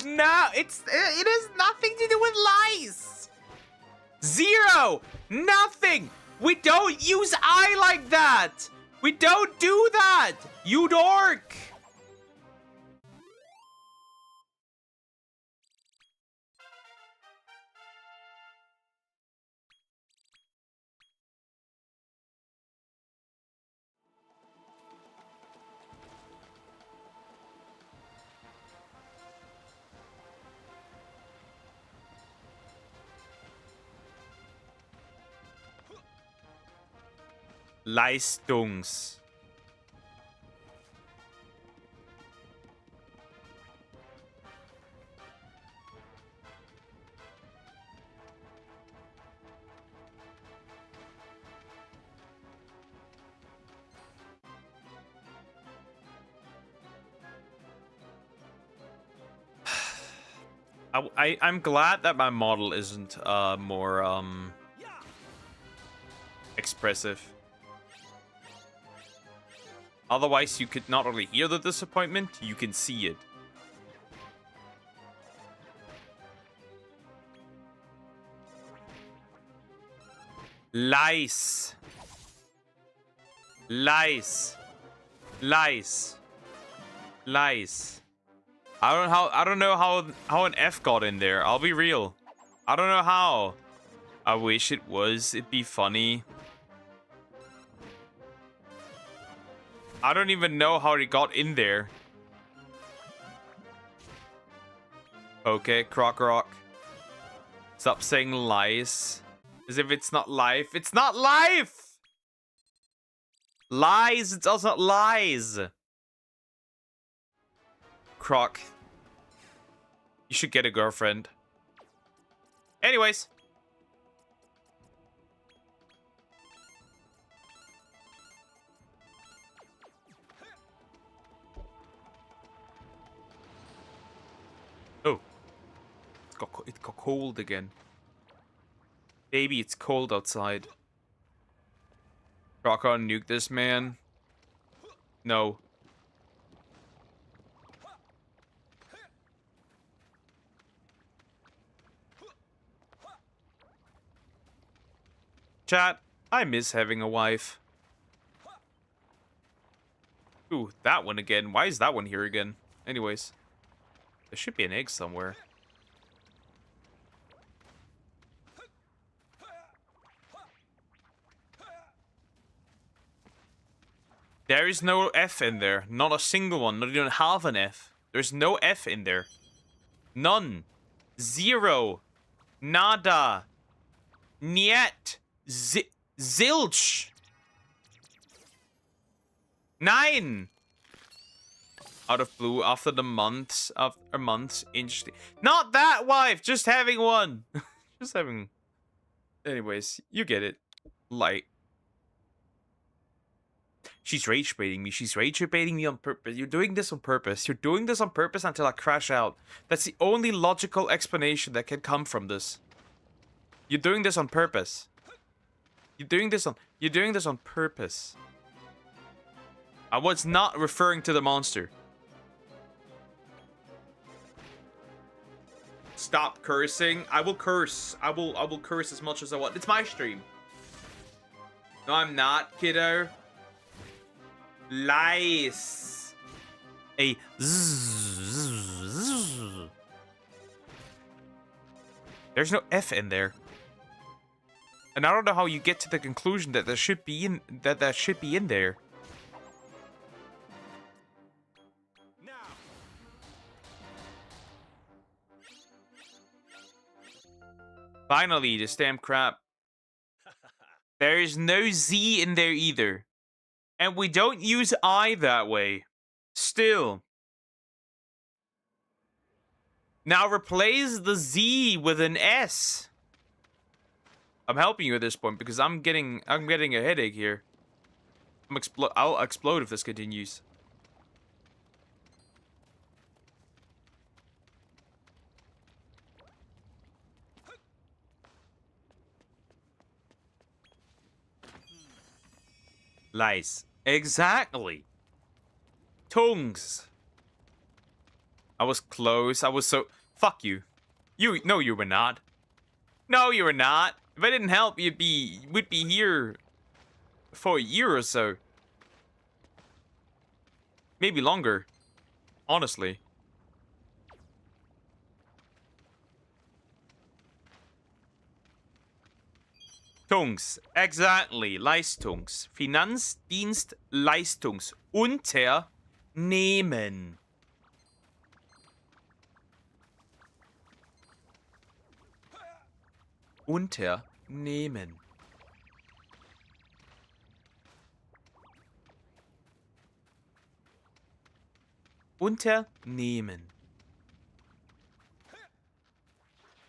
No, it has nothing to do with lice. Zero. Nothing. We don't use I like that. We don't do that. You dork. Leistungs. I'm glad that my model isn't more expressive. Otherwise, you could not only hear the disappointment, you can see it. Lice. Lice. Lice. Lice. I don't know how an F got in there. I'll be real. I don't know how. I wish it was. It'd be funny. I don't even know how it got in there. Okay, Croc Rock. Stop saying lies. As if it's not life. It's not life! Lies, it's also not lies. Croc. You should get a girlfriend. Anyways. Oh. It got cold again. Baby, it's cold outside. Croc on nuke this man. No. Chat, I miss having a wife. Ooh, that one again. Why is that one here again? Anyways. There should be an egg somewhere. There is no F in there. Not a single one. Not even half an F. There's no F in there. None. Zero. Nada. Niet. Zilch. Nine. Out of blue after the months interesting. Not that wife, just having one. Just having. Anyways, you get it. Light. She's rage baiting me. She's rage baiting me on purpose. You're doing this on purpose. You're doing this on purpose until I crash out. That's the only logical explanation that can come from this. You're doing this on purpose. You're doing this on purpose. I was not referring to the monster. Stop cursing. I will curse. I will curse as much as I want. It's my stream. No, I'm not, kiddo. Lice. A zzz. There's no F in there. And I don't know how you get to the conclusion that there should be in that should be in there. Now. Finally, the damn crap. There is no Z in there either. And we don't use I that way. Still. Now replace the Z with an S. I'm helping you at this point because I'm getting a headache here. I'll explode if this continues. Lice. Exactly. Tongues. I was close. I was so... Fuck you. No, you were not. No, you were not. If I didn't help, we'd be here for a year or so. Maybe longer. Honestly. Tungs. Exactly. Leistungs. Finanzdienstleistungsunternehmen. Unternehmen. Unternehmen.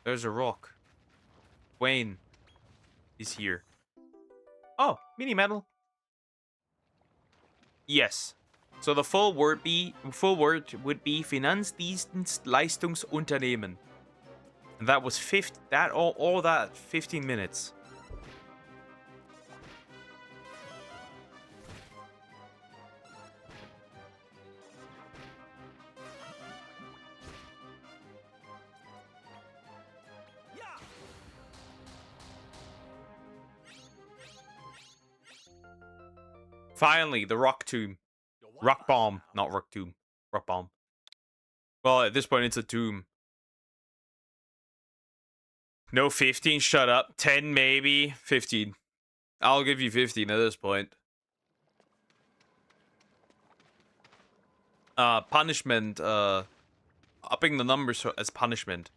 There's a rock. Wayne is here. Oh, mini medal. Yes. So the full word would be Finanzdienstleistungsunternehmen. And that was 50. That all that 15 minutes. Finally, the rock tomb. Rock bomb, not rock tomb. Rock bomb. Well, at this point, it's a tomb. No, 15, shut up. 10, maybe. 15. I'll give you 15 at this point. Punishment, upping the numbers as punishment.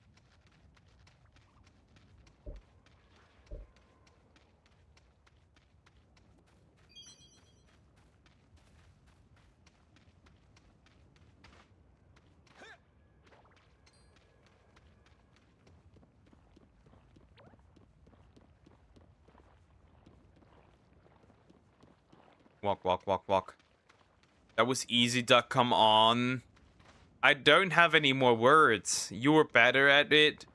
Walk, walk, walk, walk. That was easy, Duck. Come on. I don't have any more words. You were better at it.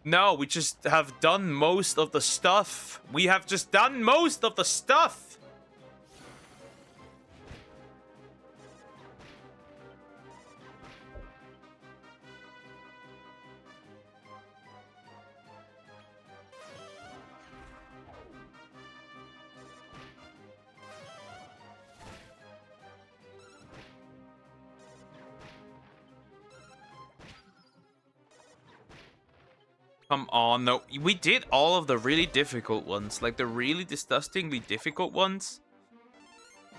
No, we just have done most of the stuff. We have just done most of the stuff. Come on, no. We did all of the really difficult ones. Like, the really disgustingly difficult ones.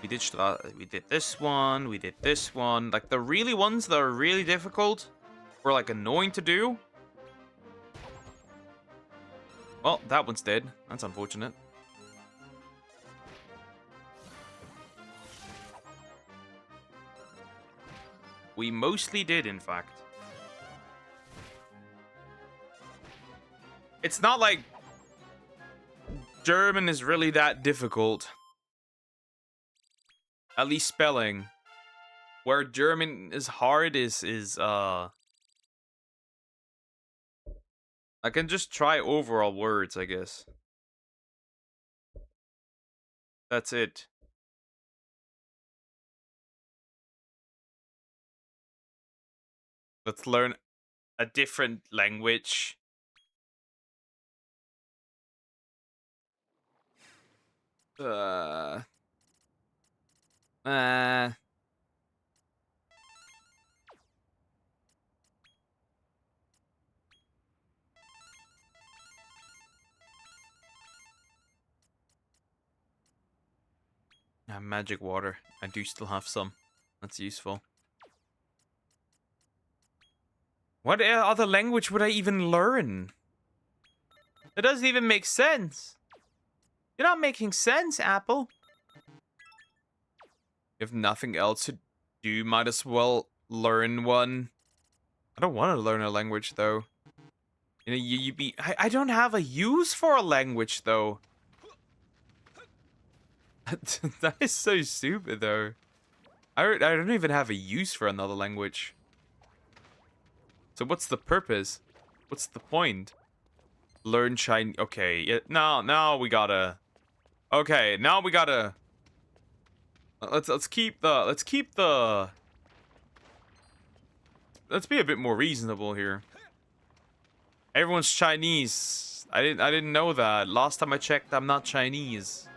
We did this one. We did this one. Like, the really ones that are really difficult were, like, annoying to do. Well, that one's dead. That's unfortunate. We mostly did, in fact. It's not like German is really that difficult. At least spelling. Where German is hard is I can just try overall words, I guess. That's it. Let's learn a different language. Magic water. I do still have some. That's useful. What other language would I even learn? It doesn't even make sense. You're not making sense, Apple. If nothing else to do, might as well learn one. I don't want to learn a language, though. You know, I don't have a use for a language, though. That is so stupid, though. I don't even have a use for another language. So what's the purpose? What's the point? Learn Chinese. Okay, yeah, now we gotta. Okay, now we gotta. Let's keep the. Let's be a bit more reasonable here. Everyone's Chinese. I didn't know that. Last time I checked, I'm not Chinese.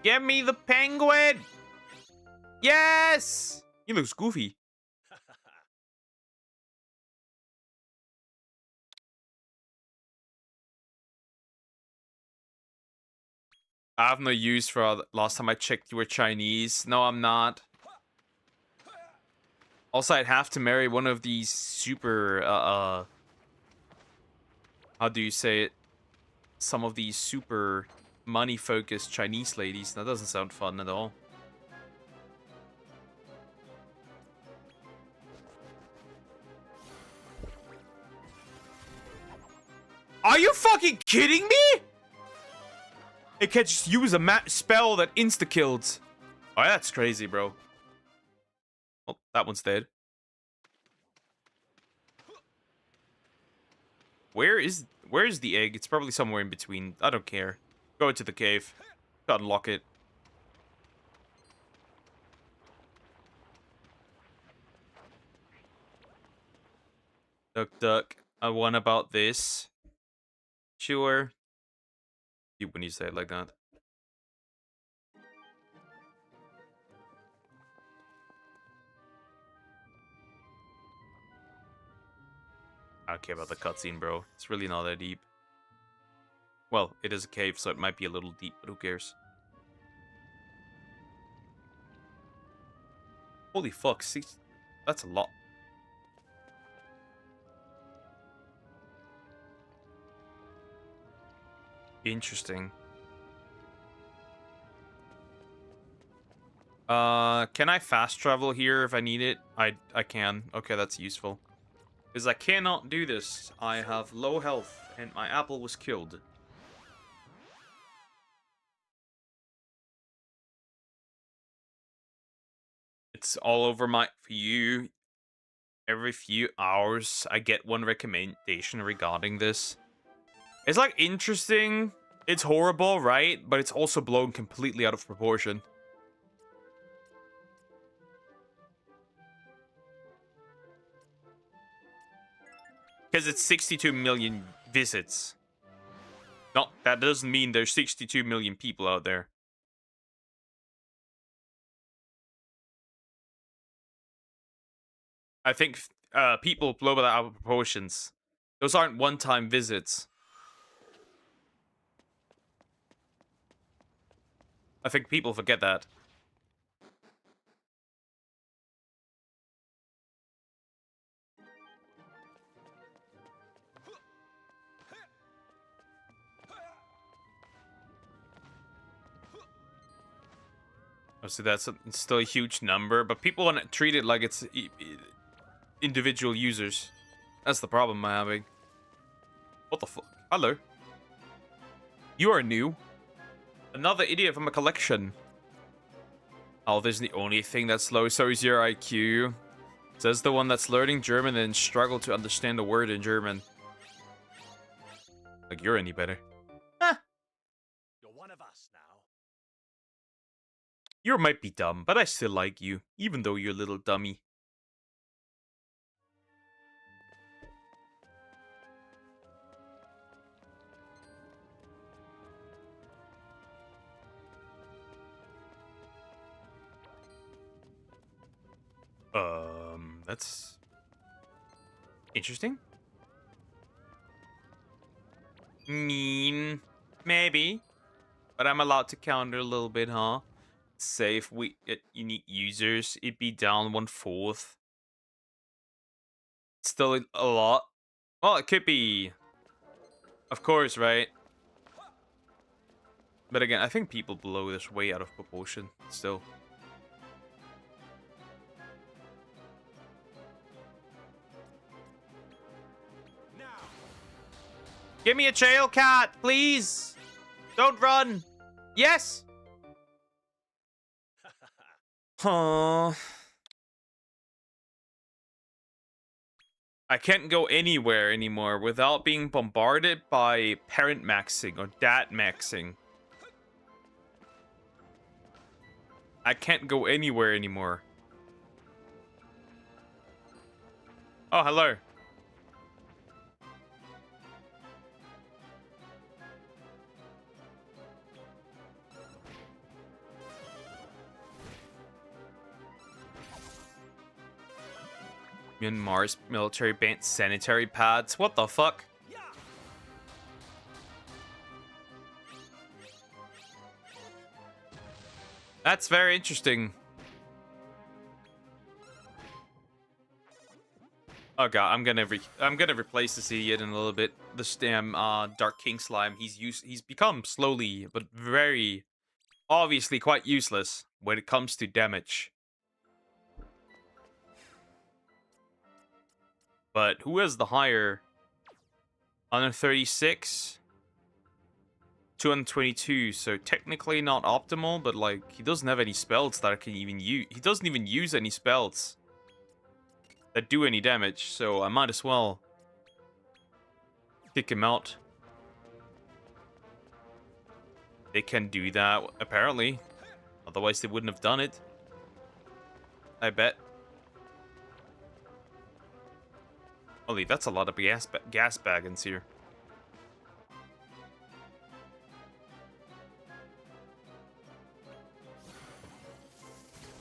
Give me the penguin! Yes! He looks goofy. I have no use for last time I checked you were Chinese. No, I'm not. Also, I'd have to marry one of these super, how do you say it? Some of these super money-focused Chinese ladies. That doesn't sound fun at all. Are you fucking kidding me? It can just use a spell that insta-kills. Oh, that's crazy, bro. Oh, that one's dead. Where's the egg? It's probably somewhere in between. I don't care. Go into the cave. Unlock it. Duck, duck. I won about this. Sure. When you say it like that. I don't care about the cutscene, bro. It's really not that deep. Well, it is a cave, so it might be a little deep, but who cares? Holy fuck, see, that's a lot. Interesting. Can I fast travel here if I need it? I can. Okay, that's useful. Because I cannot do this. I have low health, and my apple was killed. It's all over my view. Every few hours, I get one recommendation regarding this. It's like interesting. It's horrible, right? But it's also blown completely out of proportion. Because it's 62 million visits. No, that doesn't mean there's 62 million people out there. I think people blow that out of proportions. Those aren't one-time visits. I think people forget that. Obviously, that's still a huge number, but people want to treat it like it's individual users. That's the problem I'm having. What the fuck? Hello. You are new. Another idiot from a collection. Oh, this is the only thing that's slow, so is your IQ. Says the one that's learning German and struggle to understand a word in German. Like you're any better. Huh. You're one of us now. You might be dumb, but I still like you, even though you're a little dummy. That's interesting. Mean, maybe, but I'm allowed to counter a little bit, huh? Say if we get unique users, it'd be down 1/4. Still a lot. Well, it could be, of course, right? But again, I think people blow this way out of proportion. Still. Give me a jail cat, please. Don't run. Yes. Huh. I can't go anywhere anymore without being bombarded by parent maxing or dad maxing. I can't go anywhere anymore. Oh, hello. Myanmar's military banned sanitary pads. What the fuck? That's very interesting. Oh god, I'm gonna replace this idiot in a little bit. This damn Dark King slime. He's become slowly but very obviously quite useless when it comes to damage. But who has the higher? 136, 222. So technically not optimal, but like he doesn't have any spells that I can even use. He doesn't even use any spells. that do any damage, so I might as well kick him out. They can do that, apparently. Otherwise, they wouldn't have done it. I bet. Holy, that's a lot of gas baggins here.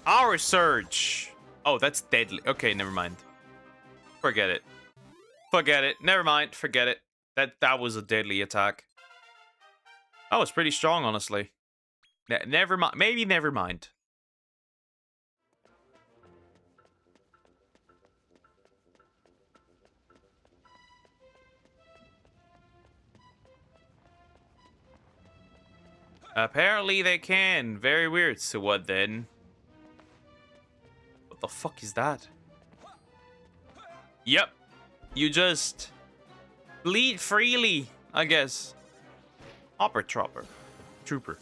Our surge! Oh, that's deadly. Okay, never mind. Forget it. Forget it. Never mind. Forget it. That was a deadly attack. That was pretty strong, honestly. Never mind. Maybe never mind. Apparently they can. Very weird. So what then? What the fuck is that? Yep. You just bleed freely, I guess. Hopper Trooper. Trooper.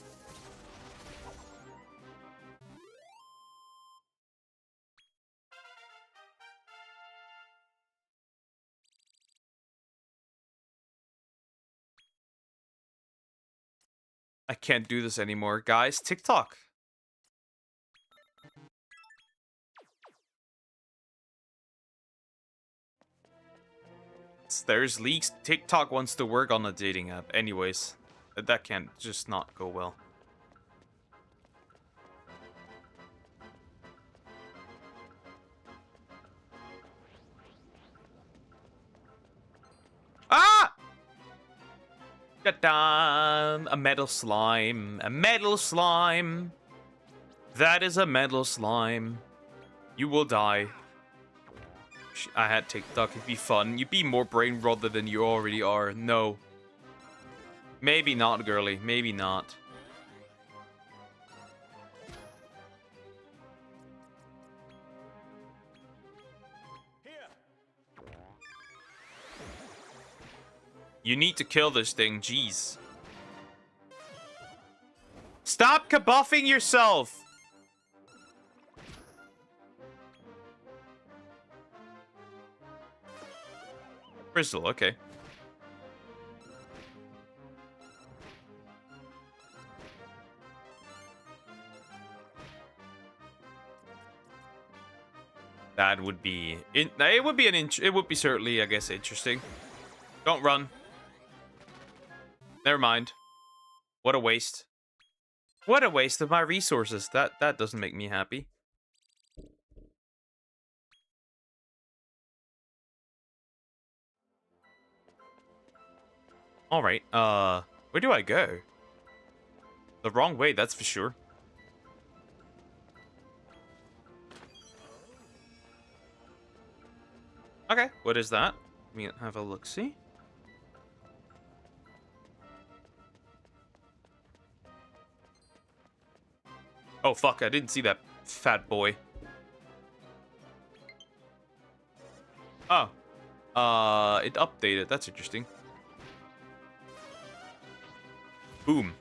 I can't do this anymore, guys. TikTok. There's leaks. TikTok wants to work on a dating app. Anyways, that can't just not go well. Ah! Ta-da! A metal slime. A metal slime. That is a metal slime. You will die. I had TikTok. It'd be fun. You'd be more brain rotted than you already are. No. Maybe not, girly. Maybe not. Here. You need to kill this thing. Jeez. Stop kabuffing yourself! Crystal, okay. That would be it would be certainly, I guess, interesting. Don't run. Never mind. What a waste. What a waste of my resources. That doesn't make me happy. Alright, where do I go? The wrong way, that's for sure. Okay, what is that? Let me have a look-see. Oh, fuck, I didn't see that fat boy. Oh. It updated, that's interesting. Boom.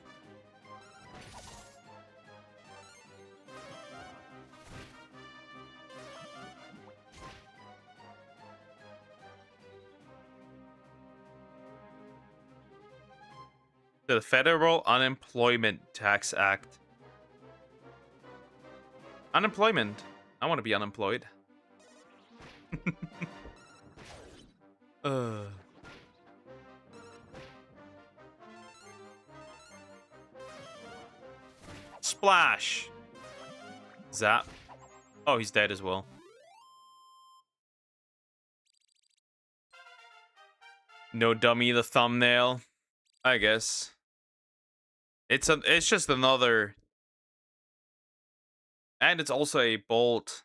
The Federal Unemployment Tax Act. Unemployment. I want to be unemployed. Splash. Zap. Oh, he's dead as well. No dummy, the thumbnail. I guess. It's just another. And it's also a bolt.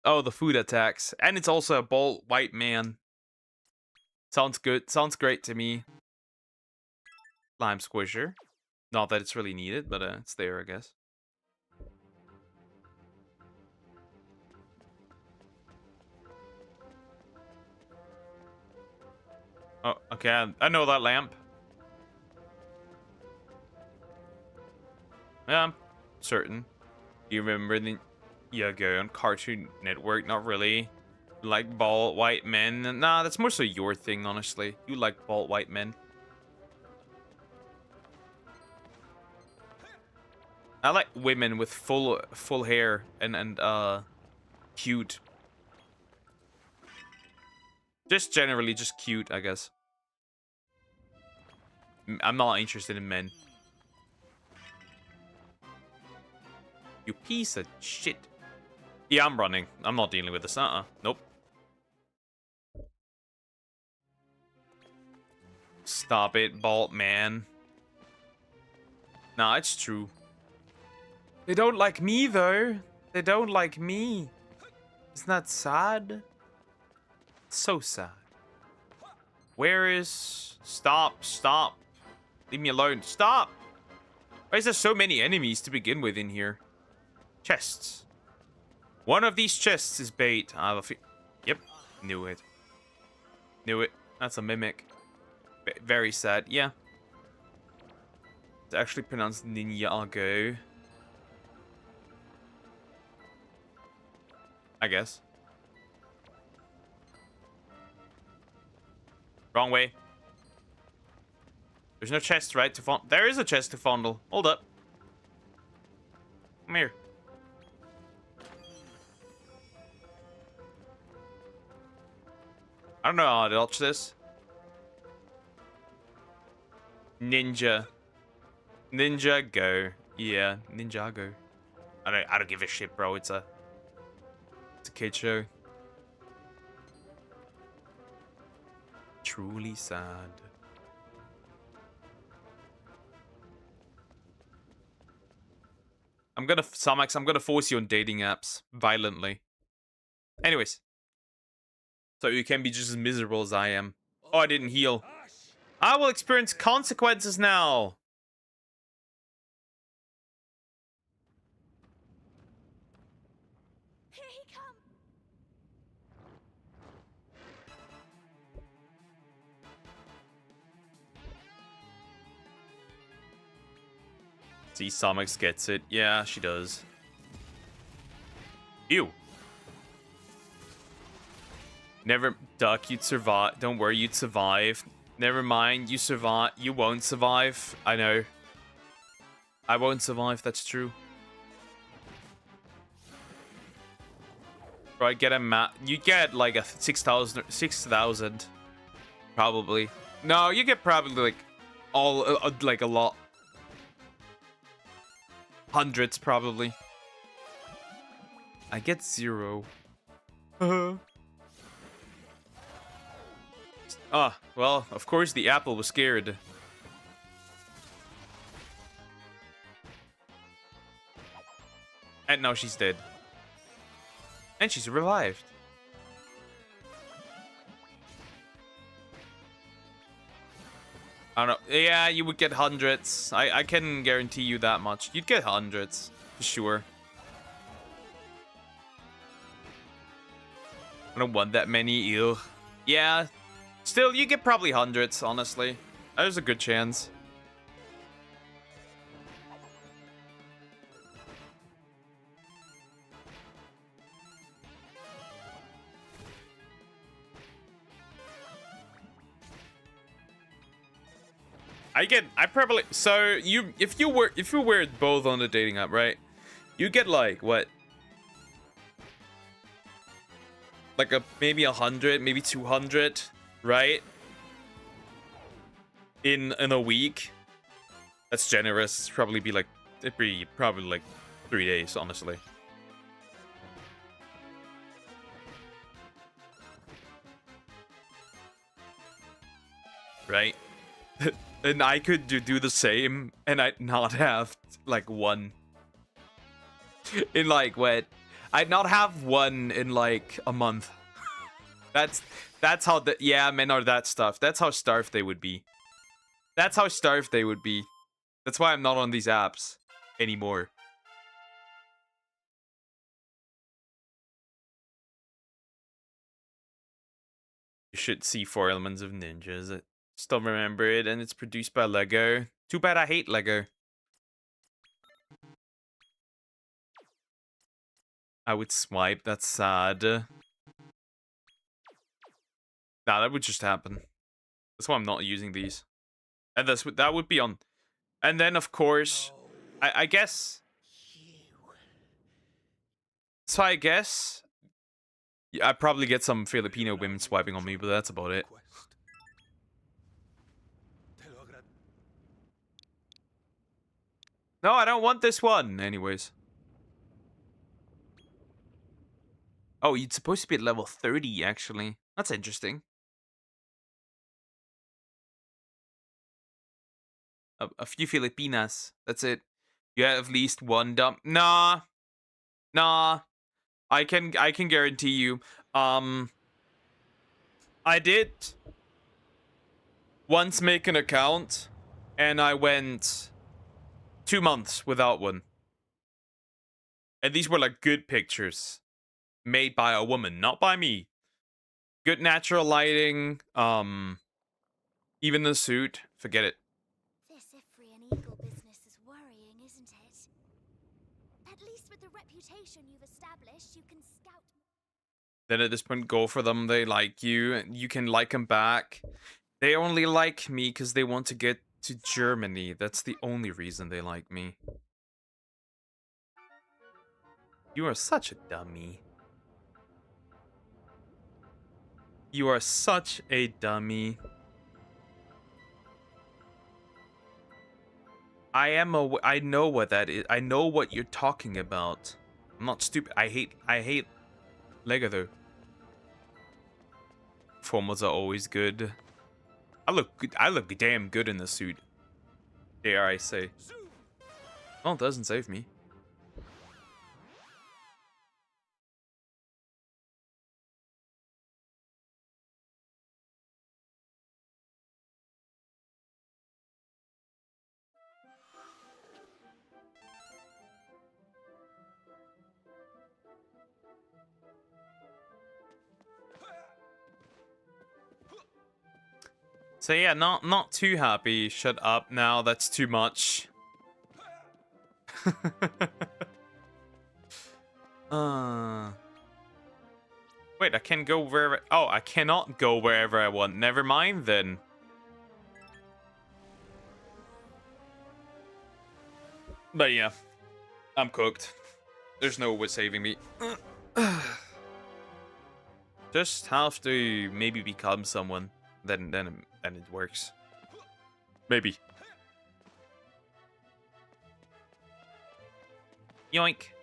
Oh, the food attacks. And it's also a bolt white man. Sounds good. Sounds great to me. Slime squisher. Not that it's really needed, but it's there, I guess. Oh, okay. I know that lamp. Yeah, I'm certain. Do you remember the... Yeah, go on Cartoon Network. Not really. Like bald white men. Nah, that's more so your thing, honestly. You like bald white men. I like women with full hair and cute. Just generally just cute, I guess. I'm not interested in men. You piece of shit. Yeah, I'm running. I'm not dealing with this. Nope. Stop it, bald man. Nah, it's true. They don't like me, though. They don't like me. Isn't that sad? So sad. Where is... Stop, stop. Leave me alone. Stop! Why is there so many enemies to begin with in here? Chests. One of these chests is bait. I have a few... Yep. Knew it. Knew it. That's a mimic. Very sad. Yeah. It's actually pronounced Ninjago. I guess. Wrong way. There's no chest, right? To fondle. There is a chest to fondle. Hold up. Come here. I don't know how to dodge this. Ninja. Ninja go. Yeah, Ninja go. I don't give a shit, bro. It's a kid show. Truly sad. Samax, I'm gonna force you on dating apps violently. Anyways. So you can be just as miserable as I am. Oh, I didn't heal. I will experience consequences now. Here he comes. See, Samax gets it. Yeah, she does. Ew. Never, Duck, you'd survive. Don't worry, you'd survive. Never mind, you survive. You won't survive. I know. I won't survive, that's true. Right, get a you get like a 6,000. Probably. No, you get probably like like a lot. Hundreds, probably. I get 0. Ah, well, of course the apple was scared. And now she's dead. And she's revived. I don't know. Yeah, you would get hundreds. I can guarantee you that much. You'd get hundreds, for sure. I don't want that many, ew. Yeah. Still, you get probably hundreds, honestly. There's a good chance. So if you were both on the dating app, right? You get like what? Like maybe 100, maybe 200, right? In a week. That's generous. It'd be probably like 3 days, honestly. Right? And I could do the same, and I'd not have like one. In like what? I'd not have one in like a month. That's how men are that stuff. That's how starved they would be. That's how starved they would be. That's why I'm not on these apps anymore. You should see 4 Elements of Ninjas. Still remember it, and it's produced by Lego. Too bad I hate Lego. I would swipe. That's sad. Nah, that would just happen. That's why I'm not using these. And that would be on. And then, of course, I guess. So I guess. Yeah, I'd probably get some Filipino women swiping on me, but that's about it. No, I don't want this one. Anyways. Oh, you're supposed to be at level 30, actually. That's interesting. A few Filipinas. That's it. You have at least one dump. Nah. Nah. I can guarantee you. I did once make an account, and I went 2 months without one. And these were like good pictures made by a woman, not by me. Good natural lighting. Even the suit. Forget it. This Ifri and Eagle business is worrying, isn't it? At least with the reputation you've established, you can scout. Then at this point, go for them. They like you, and you can like them back. They only like me because they want to get to Germany. That's the only reason they like me. You are such a dummy. You are such a dummy. I know what that is. I know what you're talking about. I'm not stupid. I hate Lego though. Formals are always good. I look damn good in the suit. Dare I say. Well, it doesn't save me. So yeah, not too happy. Shut up now. That's too much. Wait, I can go wherever. Oh, I cannot go wherever I want. Never mind then. But yeah, I'm cooked. There's no way saving me. Just have to maybe become someone. Then it works. Maybe. Yoink.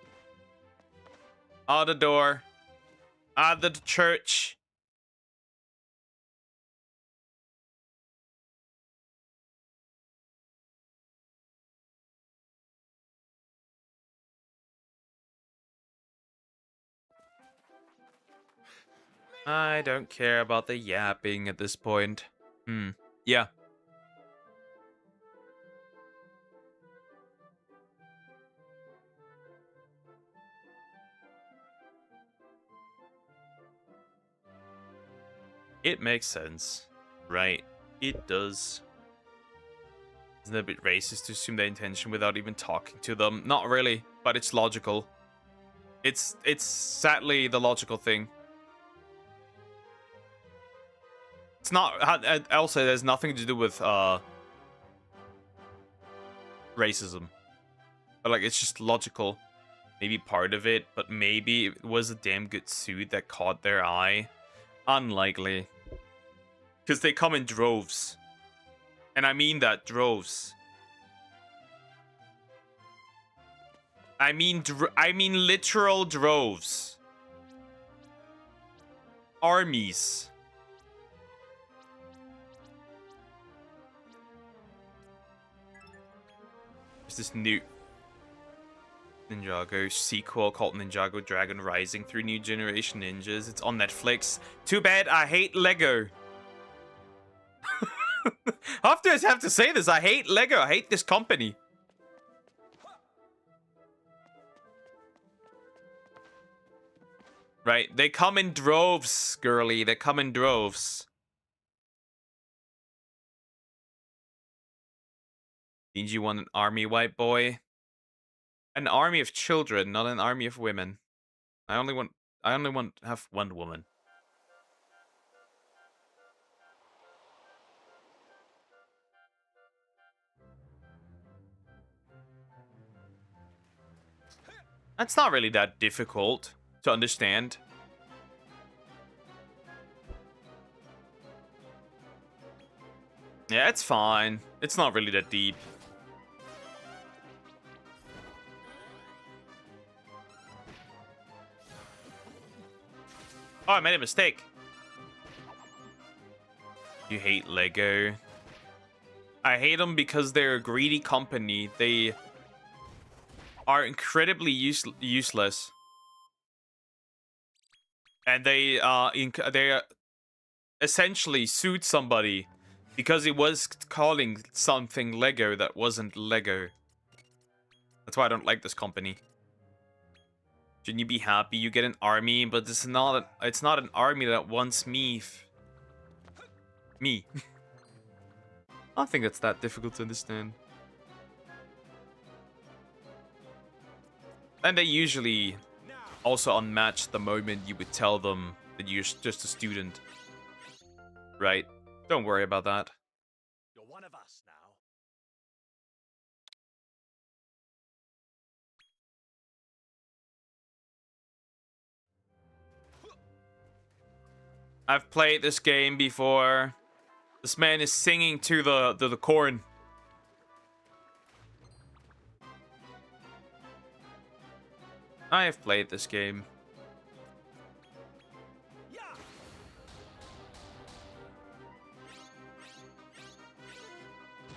Out the door. Out of the church. I don't care about the yapping at this point. Yeah. It makes sense, right? It does. Isn't it a bit racist to assume their intention without even talking to them? Not really, but it's logical. It's sadly the logical thing. It's not. Also, there's nothing to do with racism, but like it's just logical. Maybe part of it, but maybe it was a damn good suit that caught their eye. Unlikely, because they come in droves, and I mean that droves. I mean literal droves. Armies. There's this new Ninjago sequel called Ninjago Dragon Rising through New Generation Ninjas. It's on Netflix. Too bad I hate Lego. After I have to say this, I hate Lego. I hate this company. Right, they come in droves, girly. They come in droves. Means you want an army, white boy? An army of children, not an army of women. I only want to have one woman. That's not really that difficult to understand. Yeah, it's fine. It's not really that deep. Oh, I made a mistake. You hate Lego. I hate them because they're a greedy company. They are incredibly useless. And they essentially sued somebody because it was calling something Lego that wasn't Lego. That's why I don't like this company. Shouldn't you be happy you get an army? But it's not an army that wants me. Me. I don't think that's that difficult to understand. And they usually also unmatch the moment you would tell them that you're just a student. Right? Don't worry about that. You're one of us now. I've played this game before. This man is singing to the corn. I have played this game. Yeah.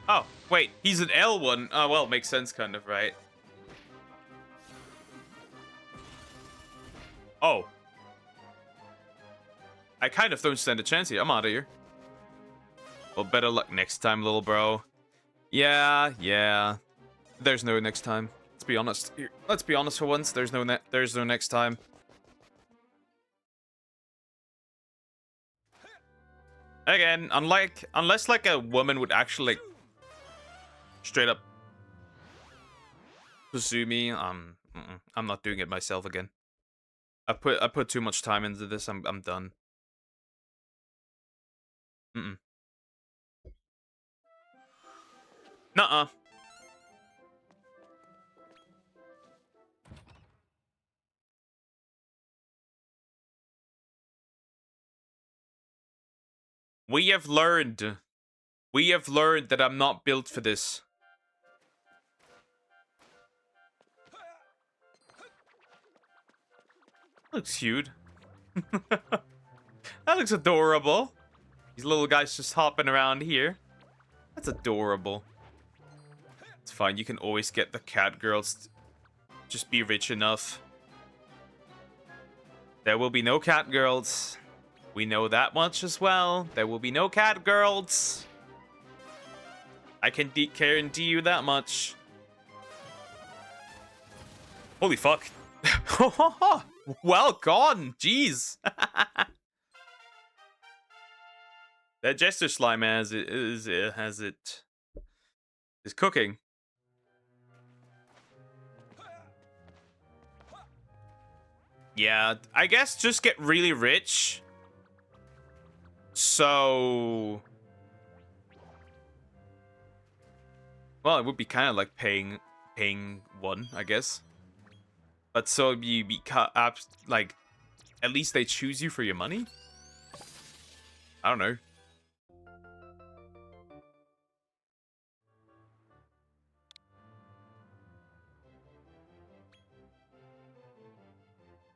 Oh, wait, he's an L1. Oh, well, makes sense, kind of, right? Oh. I kind of don't stand a chance here. I'm out of here. Well, better luck next time, little bro. Yeah. There's no next time. Let's be honest. Here, let's be honest for once. There's no next time. Again, unless like a woman would actually like straight up pursue me, I'm not doing it myself again. I put too much time into this. I'm done. Nuh-uh. We have learned that I'm not built for this. Looks cute. That looks adorable. These little guys just hopping around here. That's adorable. It's fine. You can always get the cat girls. Just be rich enough. There will be no cat girls. We know that much as well. There will be no cat girls. I can guarantee you that much. Holy fuck. Well gone. Jeez. That Jester Slime has it is cooking. Yeah, I guess just get really rich. So, well, it would be kind of like paying one, I guess. But so you be like, at least they choose you for your money. I don't know.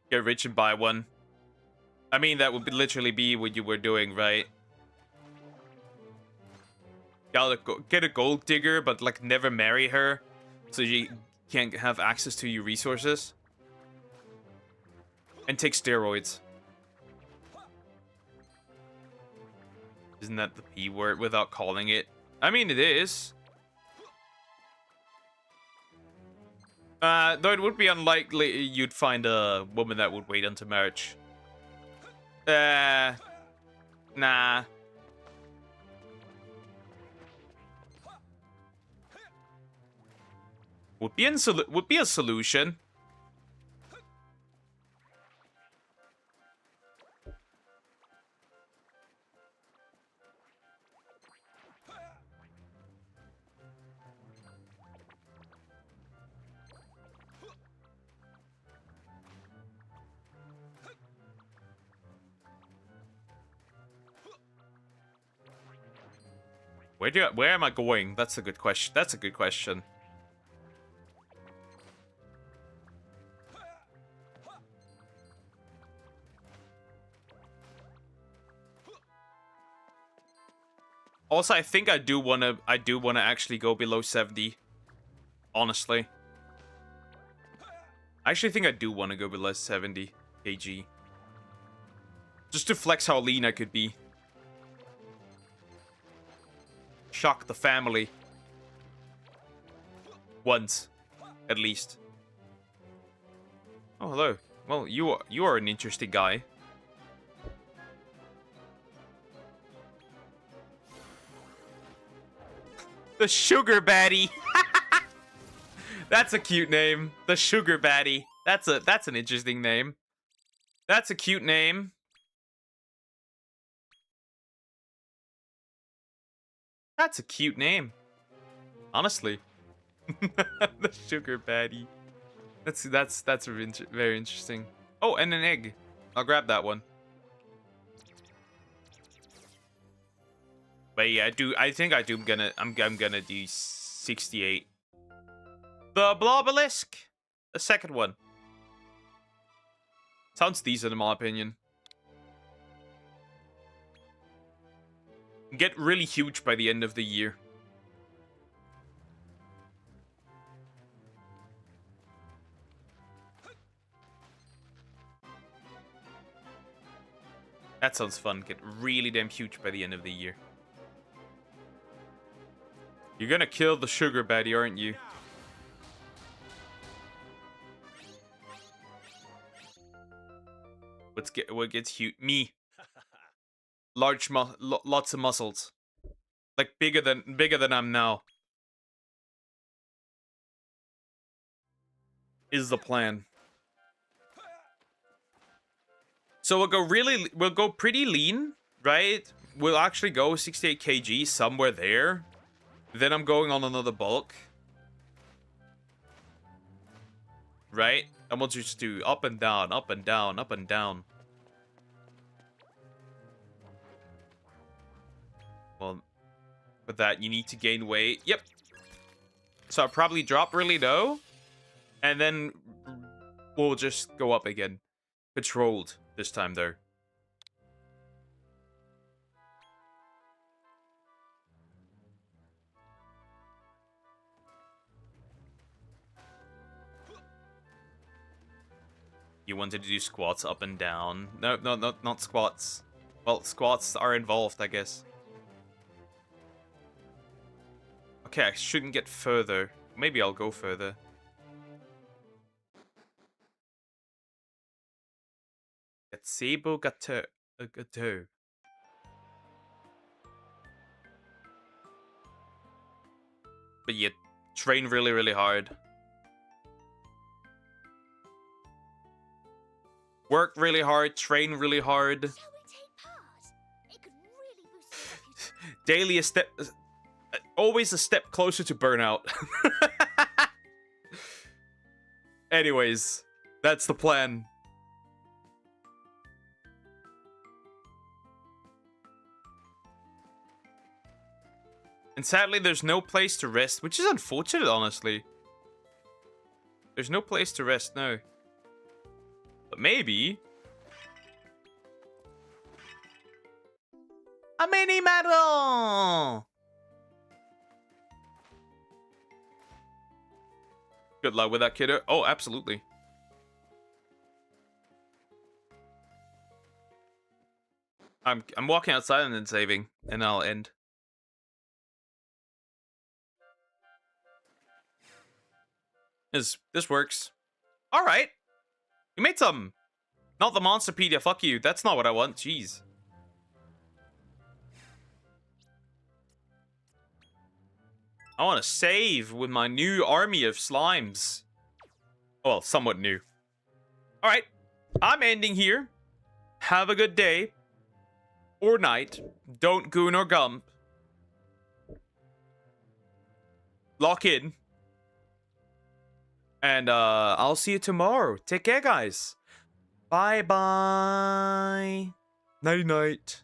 Get rich and buy one. I mean, that would literally be what you were doing, right? Get a gold digger, but like never marry her, so you can't have access to your resources. And take steroids. Isn't that the P word without calling it? I mean, it is. Though it would be unlikely you'd find a woman that would wait until marriage. Nah. Would be a solution. Where am I going? That's a good question. That's a good question. Also, I think I do wanna actually go below 70. Honestly. I actually think I do want to go below 70 kg. Just to flex how lean I could be. Shock the family. Once. At least. Oh, hello. Well, you are an interesting guy. The Sugar Baddie. That's a cute name. The Sugar Baddie. That's an interesting name. That's a cute name. That's a cute name. Honestly. The Sugar Baddie. That's very interesting. Oh, and an egg. I'll grab that one. But yeah, I think I'm gonna do 68. The Blobelisk. The second one. Sounds decent in my opinion. Get really huge by the end of the year. That sounds fun. Get really damn huge by the end of the year. You're gonna kill the Sugar Baddie, aren't you? What gets huge? Me. Lots of muscles. Like bigger than I'm now. Is the plan. So we'll go pretty lean, right? We'll actually go 68 kg somewhere there. Then I'm going on another bulk. Right? And we'll just do up and down, up and down, up and down. Well, with that, you need to gain weight. Yep. So I'll probably drop really low. And then we'll just go up again. Controlled this time, though. You wanted to do squats up and down. No, not squats. Well, squats are involved, I guess. Okay, I shouldn't get further. Maybe I'll go further. Gazebo gateau. But you train really, really hard. Work really hard, train really hard. Shall we take part? It could really boost your reputation. Daily a step... always a step closer to burnout. Anyways, that's the plan. And sadly, there's no place to rest, which is unfortunate, honestly. There's no place to rest now. But maybe... a mini medal! Good luck with that, kiddo. Oh, absolutely. I'm walking outside and then saving, and I'll end. This works. All right. You made some. Not the Monsterpedia. Fuck you. That's not what I want. Jeez. I want to save with my new army of slimes. Well, somewhat new. All right. I'm ending here. Have a good day. Or night. Don't goon or gump. Lock in. And I'll see you tomorrow. Take care, guys. Bye-bye. Night-night.